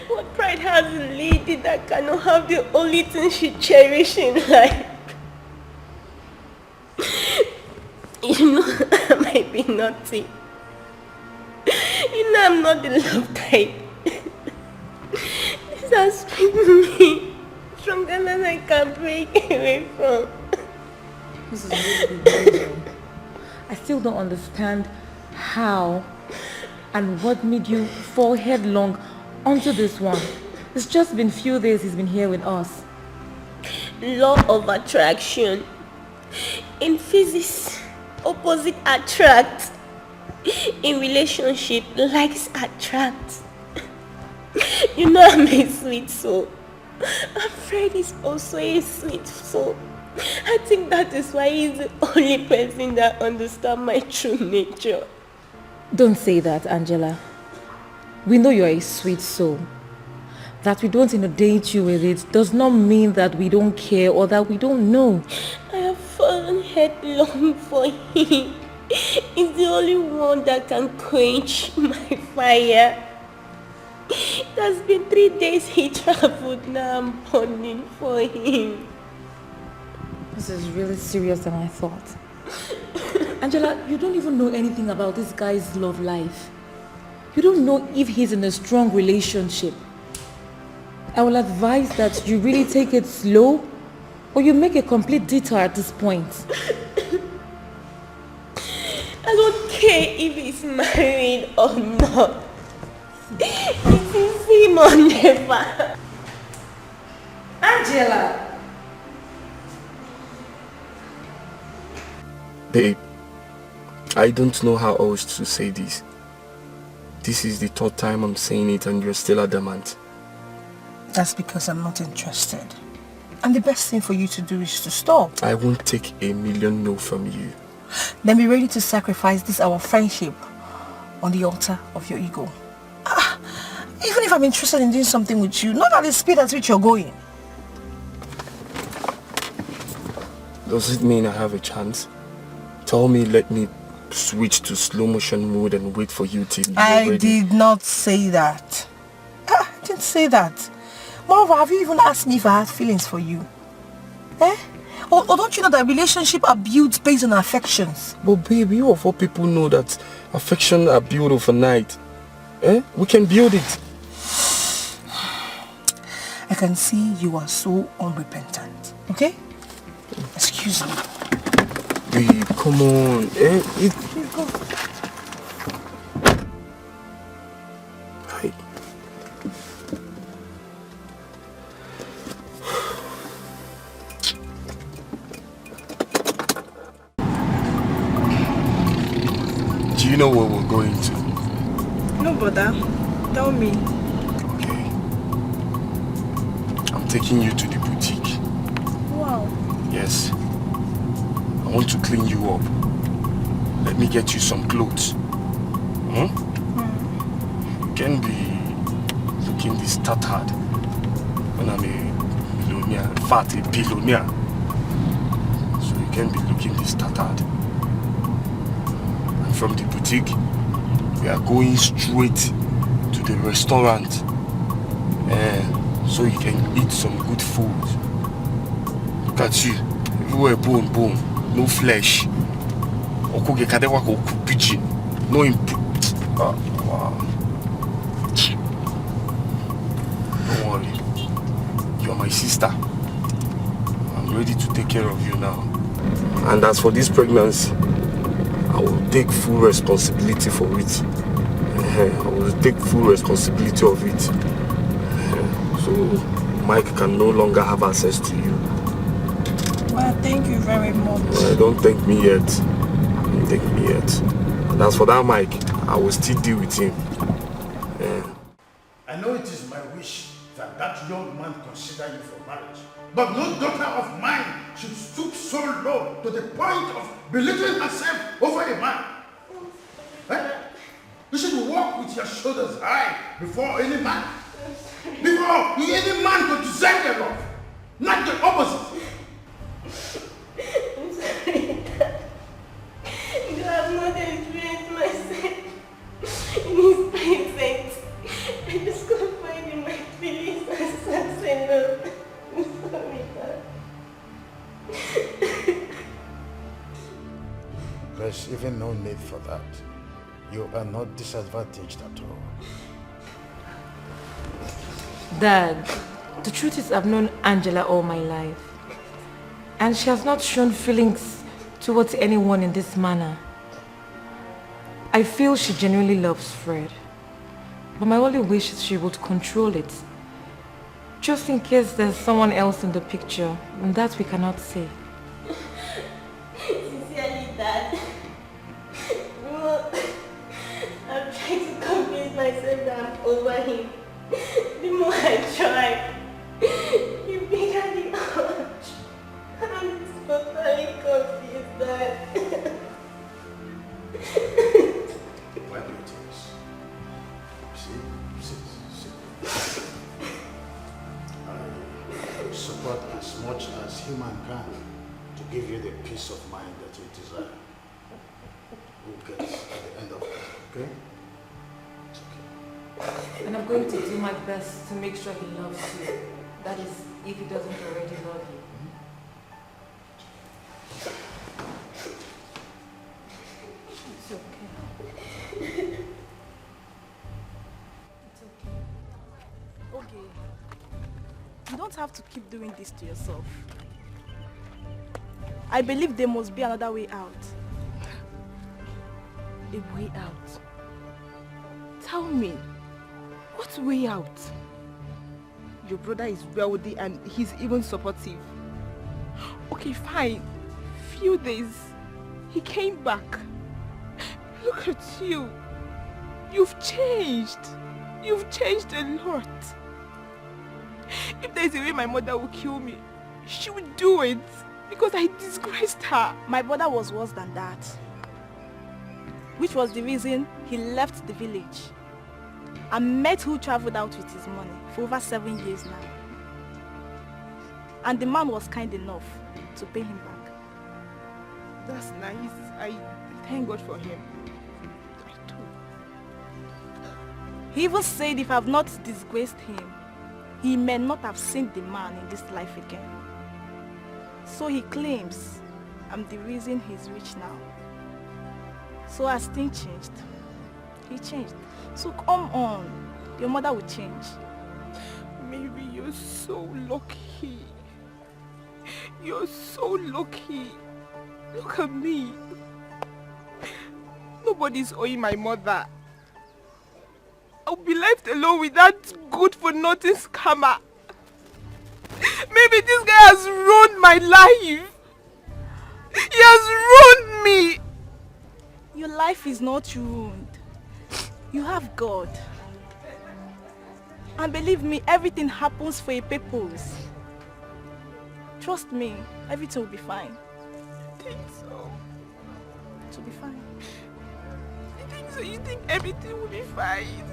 What pride has a lady that cannot have the only thing she cherishes in life? You know, I might be naughty. You know I'm not the love type. This has been me stronger than I can break away from. This is really big. I still don't understand how and what made you fall headlong onto this one. It's just been few days he's been here with us. Law of attraction. In physics, opposite attract. In relationship, likes attract. You know I'm a sweet soul. And Fred is also a sweet soul. I think that is why he's the only person that understands my true nature. Don't say that, Angela. We know you're a sweet soul. That we don't inundate you with it does not mean that we don't care or that we don't know. I have fallen headlong for him. He's the only one that can quench my fire. It has been 3 days he traveled, now I'm burning for him. This is really serious than I thought. Angela, you don't even know anything about this guy's love life. You don't know if he's in a strong relationship. I will advise that you really take it slow or you make a complete detour at this point. I don't care if he's married or not. It is him or never. Angela! Babe, I don't know how else to say this. This is the third time I'm saying it and you're still adamant. That's because I'm not interested. And the best thing for you to do is to stop. I won't take a million no from you. Then be ready to sacrifice this our friendship on the altar of your ego. Even if I'm interested in doing something with you, not at the speed at which you're going. Does it mean I have a chance? Tell me, let me switch to slow motion mode and wait for you till you're ready. I did not say that. I didn't say that. Moreover, have you even asked me if I had feelings for you? Eh? Or don't you know that relationships are built based on affections? But babe, you of all people know that affection are built overnight. Eh? We can build it. I can see you are so unrepentant. Okay? Excuse me. Babe, come on. Eh? Please go. Hi. Do you know where we're going to? No, brother. Tell me. Okay. I'm taking you to the boutique. Wow. Yes. I want to clean you up. Let me get you some clothes. Hmm? You can be looking this tattered when I'm a millionaire, in fact a billionaire. So you can be looking this tattered. And from the boutique, we are going straight to the restaurant. So you can eat some good food. Look at you, everywhere bone. No flesh. No input. Wow. Don't worry. You're my sister. I'm ready to take care of you now. And as for this pregnancy, I will take full responsibility for it. I will take full responsibility of it. So Mike can no longer have access to you. Well, thank you very much. Don't thank me yet. Don't thank me yet. And as for that Mike, I will still deal with him. I know it is my wish that that young man consider you for marriage. But no daughter of mine should stoop so low to the point of belittling herself over a man. Eh? You should walk with your shoulders high before any man. Before any man to deserve your love, not the opposite. I'm sorry, Dad. You have not experienced myself in his presence. I just confide in my feelings and sense enough. I'm sorry, Dad. There's even no need for that. You are not disadvantaged at all. Dad, the truth is I've known Angela all my life. And she has not shown feelings towards anyone in this manner. I feel she genuinely loves Fred. But my only wish is she would control it. Just in case there's someone else in the picture, and that we cannot say. Sincerely, Dad. I'm trying to convince myself that I'm over him. The more I try, the bigger the urge. I'm totally confused, Dad. Why do you think this? See. I support as much as human can to give you the peace of mind that you desire. We'll get at the end of it, okay? It's okay. And I'm going to do my best to make sure he loves you. That is, if he doesn't already love you. It's okay. It's okay. Okay. You don't have to keep doing this to yourself. I believe there must be another way out. A way out? Tell me, what way out? Your brother is wealthy and he's even supportive. Okay, fine. Few days, he came back. Look at you. You've changed. You've changed a lot. If there's a way my mother will kill me, she would do it because I disgraced her. My brother was worse than that. Which was the reason he left the village and met who traveled out with his money for over 7 years now. And the man was kind enough to pay him back. That's nice. I thank God for him. I do. He even said if I've not disgraced him, he may not have seen the man in this life again. So he claims I'm the reason he's rich now. So as things changed, he changed. So come on, your mother will change. Mary, you're so lucky. You're so lucky. Look at me. Nobody's owing my mother. I'll be left alone with that good-for-nothing scammer. Maybe this guy has ruined my life. He has ruined me. Your life is not ruined. You have God. And believe me, everything happens for a purpose. Trust me, everything will be fine. I think so. It will be fine. You think so? You think everything will be fine?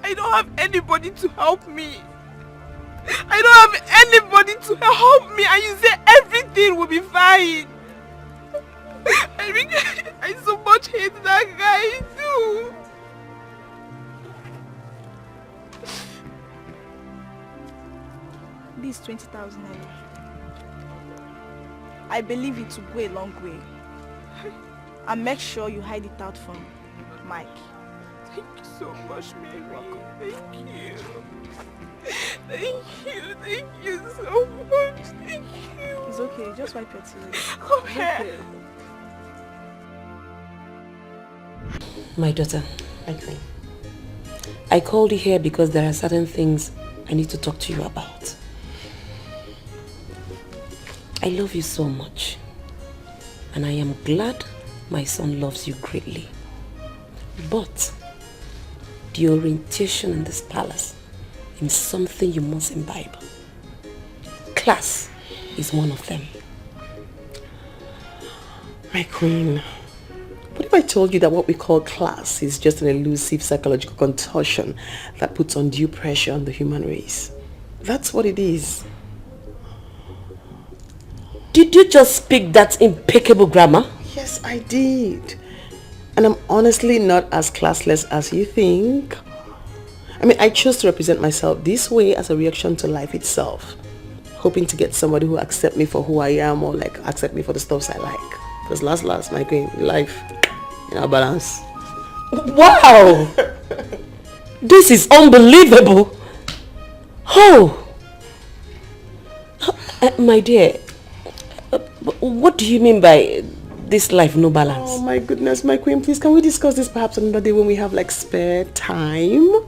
I don't have anybody to help me. I don't have anybody to help me, and you say everything will be fine. I so much hate that guy too. This 20,000 naira. I believe it will go a long way. And make sure you hide it out from Mike. Thank you so much, Mary. Thank you. Thank you so much. Thank you. It's okay, just wipe your tears. Come here. My daughter, I called you here because there are certain things I need to talk to you about. I love you so much, and I am glad my son loves you greatly. But the orientation in this palace is something you must imbibe. Class is one of them. My queen, what if I told you that what we call class is just an elusive psychological contortion that puts undue pressure on the human race? That's what it is. Did you just speak that impeccable grammar? Yes, I did. And I'm honestly not as classless as you think. I mean, I chose to represent myself this way as a reaction to life itself, hoping to get somebody who accept me for who I am or like accept me for the stuffs I like. Because last, my queen, life, balance. Wow! This is unbelievable. Oh! My dear, what do you mean by this life no balance? Oh my goodness, my queen, please can we discuss this perhaps another day when we have like spare time?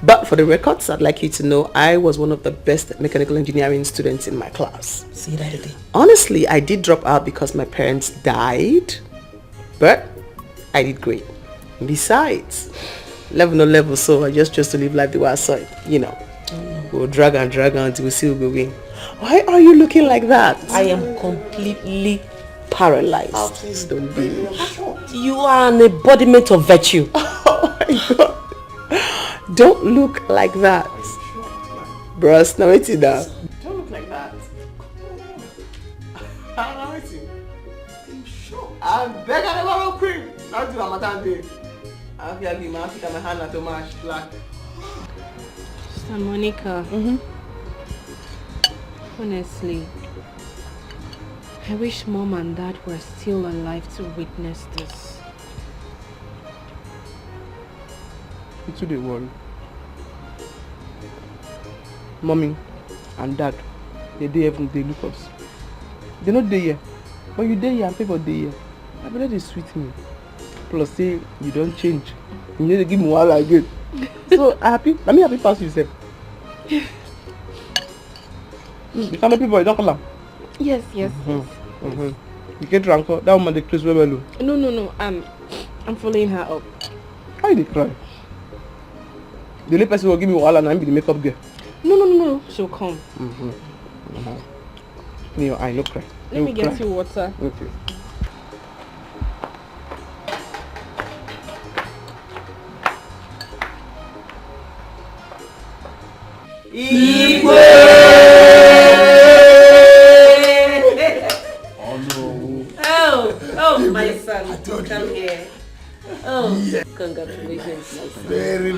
But for the records, I'd like you to know I was one of the best mechanical engineering students in my class. See that again? Honestly, I did drop out because my parents died, but I did great. Besides, level no level, so I just chose to live life the way I saw it, We'll drag until we see who will win. Why are you looking like that? I am completely paralyzed. Oh, please don't be. You are an embodiment of virtue. Oh my God. Don't look like that. Bros, now wait down. Don't look like that. I'm begging the world cream. Not to Ramadan day. I feel like my feet and my hand are too much black. Sister Monica. Honestly, I wish Mom and Dad were still alive to witness this. It's too they worry. Mommy and Dad, they look us. They're not there here. But you there here and people there here. I better they sweet me. Plus say you don't change. You need to give me one again. So happy. Let me happy pass yourself. You can't people you don't call them. Yes. You get drunk. That woman they close well. No. I'm following her up. Why they cry? The only person who will give me wahala and I be the makeup girl. No. She'll come. In your eye, no cry. Let me get you water. Okay. Oh, my son, come here. Oh, yeah. Congratulations, my son. Very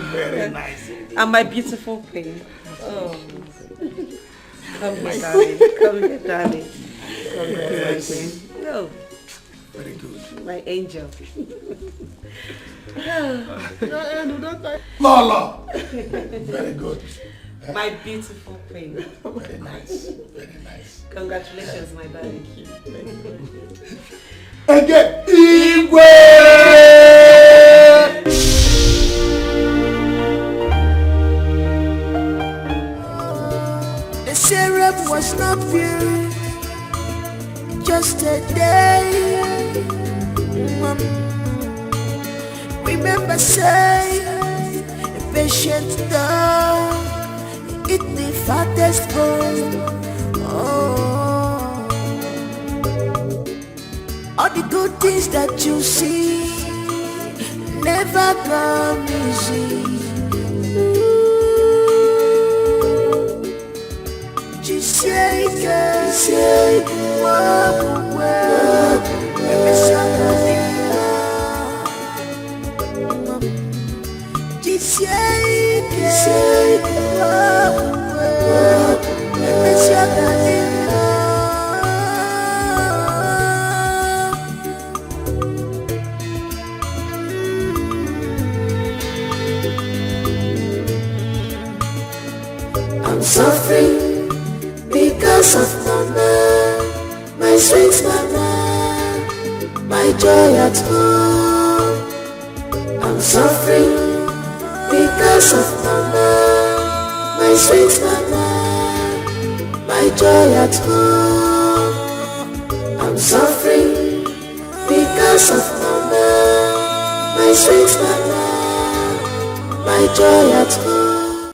nice. And my beautiful queen. Oh, come here, darling. Congratulations. Oh, very good. My angel. Lala. Very good. My beautiful queen. Very nice. Congratulations, my darling. Again, Igwe! The syrup was not pure, just a day. Remember, say, a patient dog, eat the fattest bone. All the good things that you see never come easy. I'm suffering because of mama, my sweet mama, my joy at home. I'm suffering because of mama, my sweet mama, my joy at home. I'm suffering because of mama, my sweet mama, my joy at home.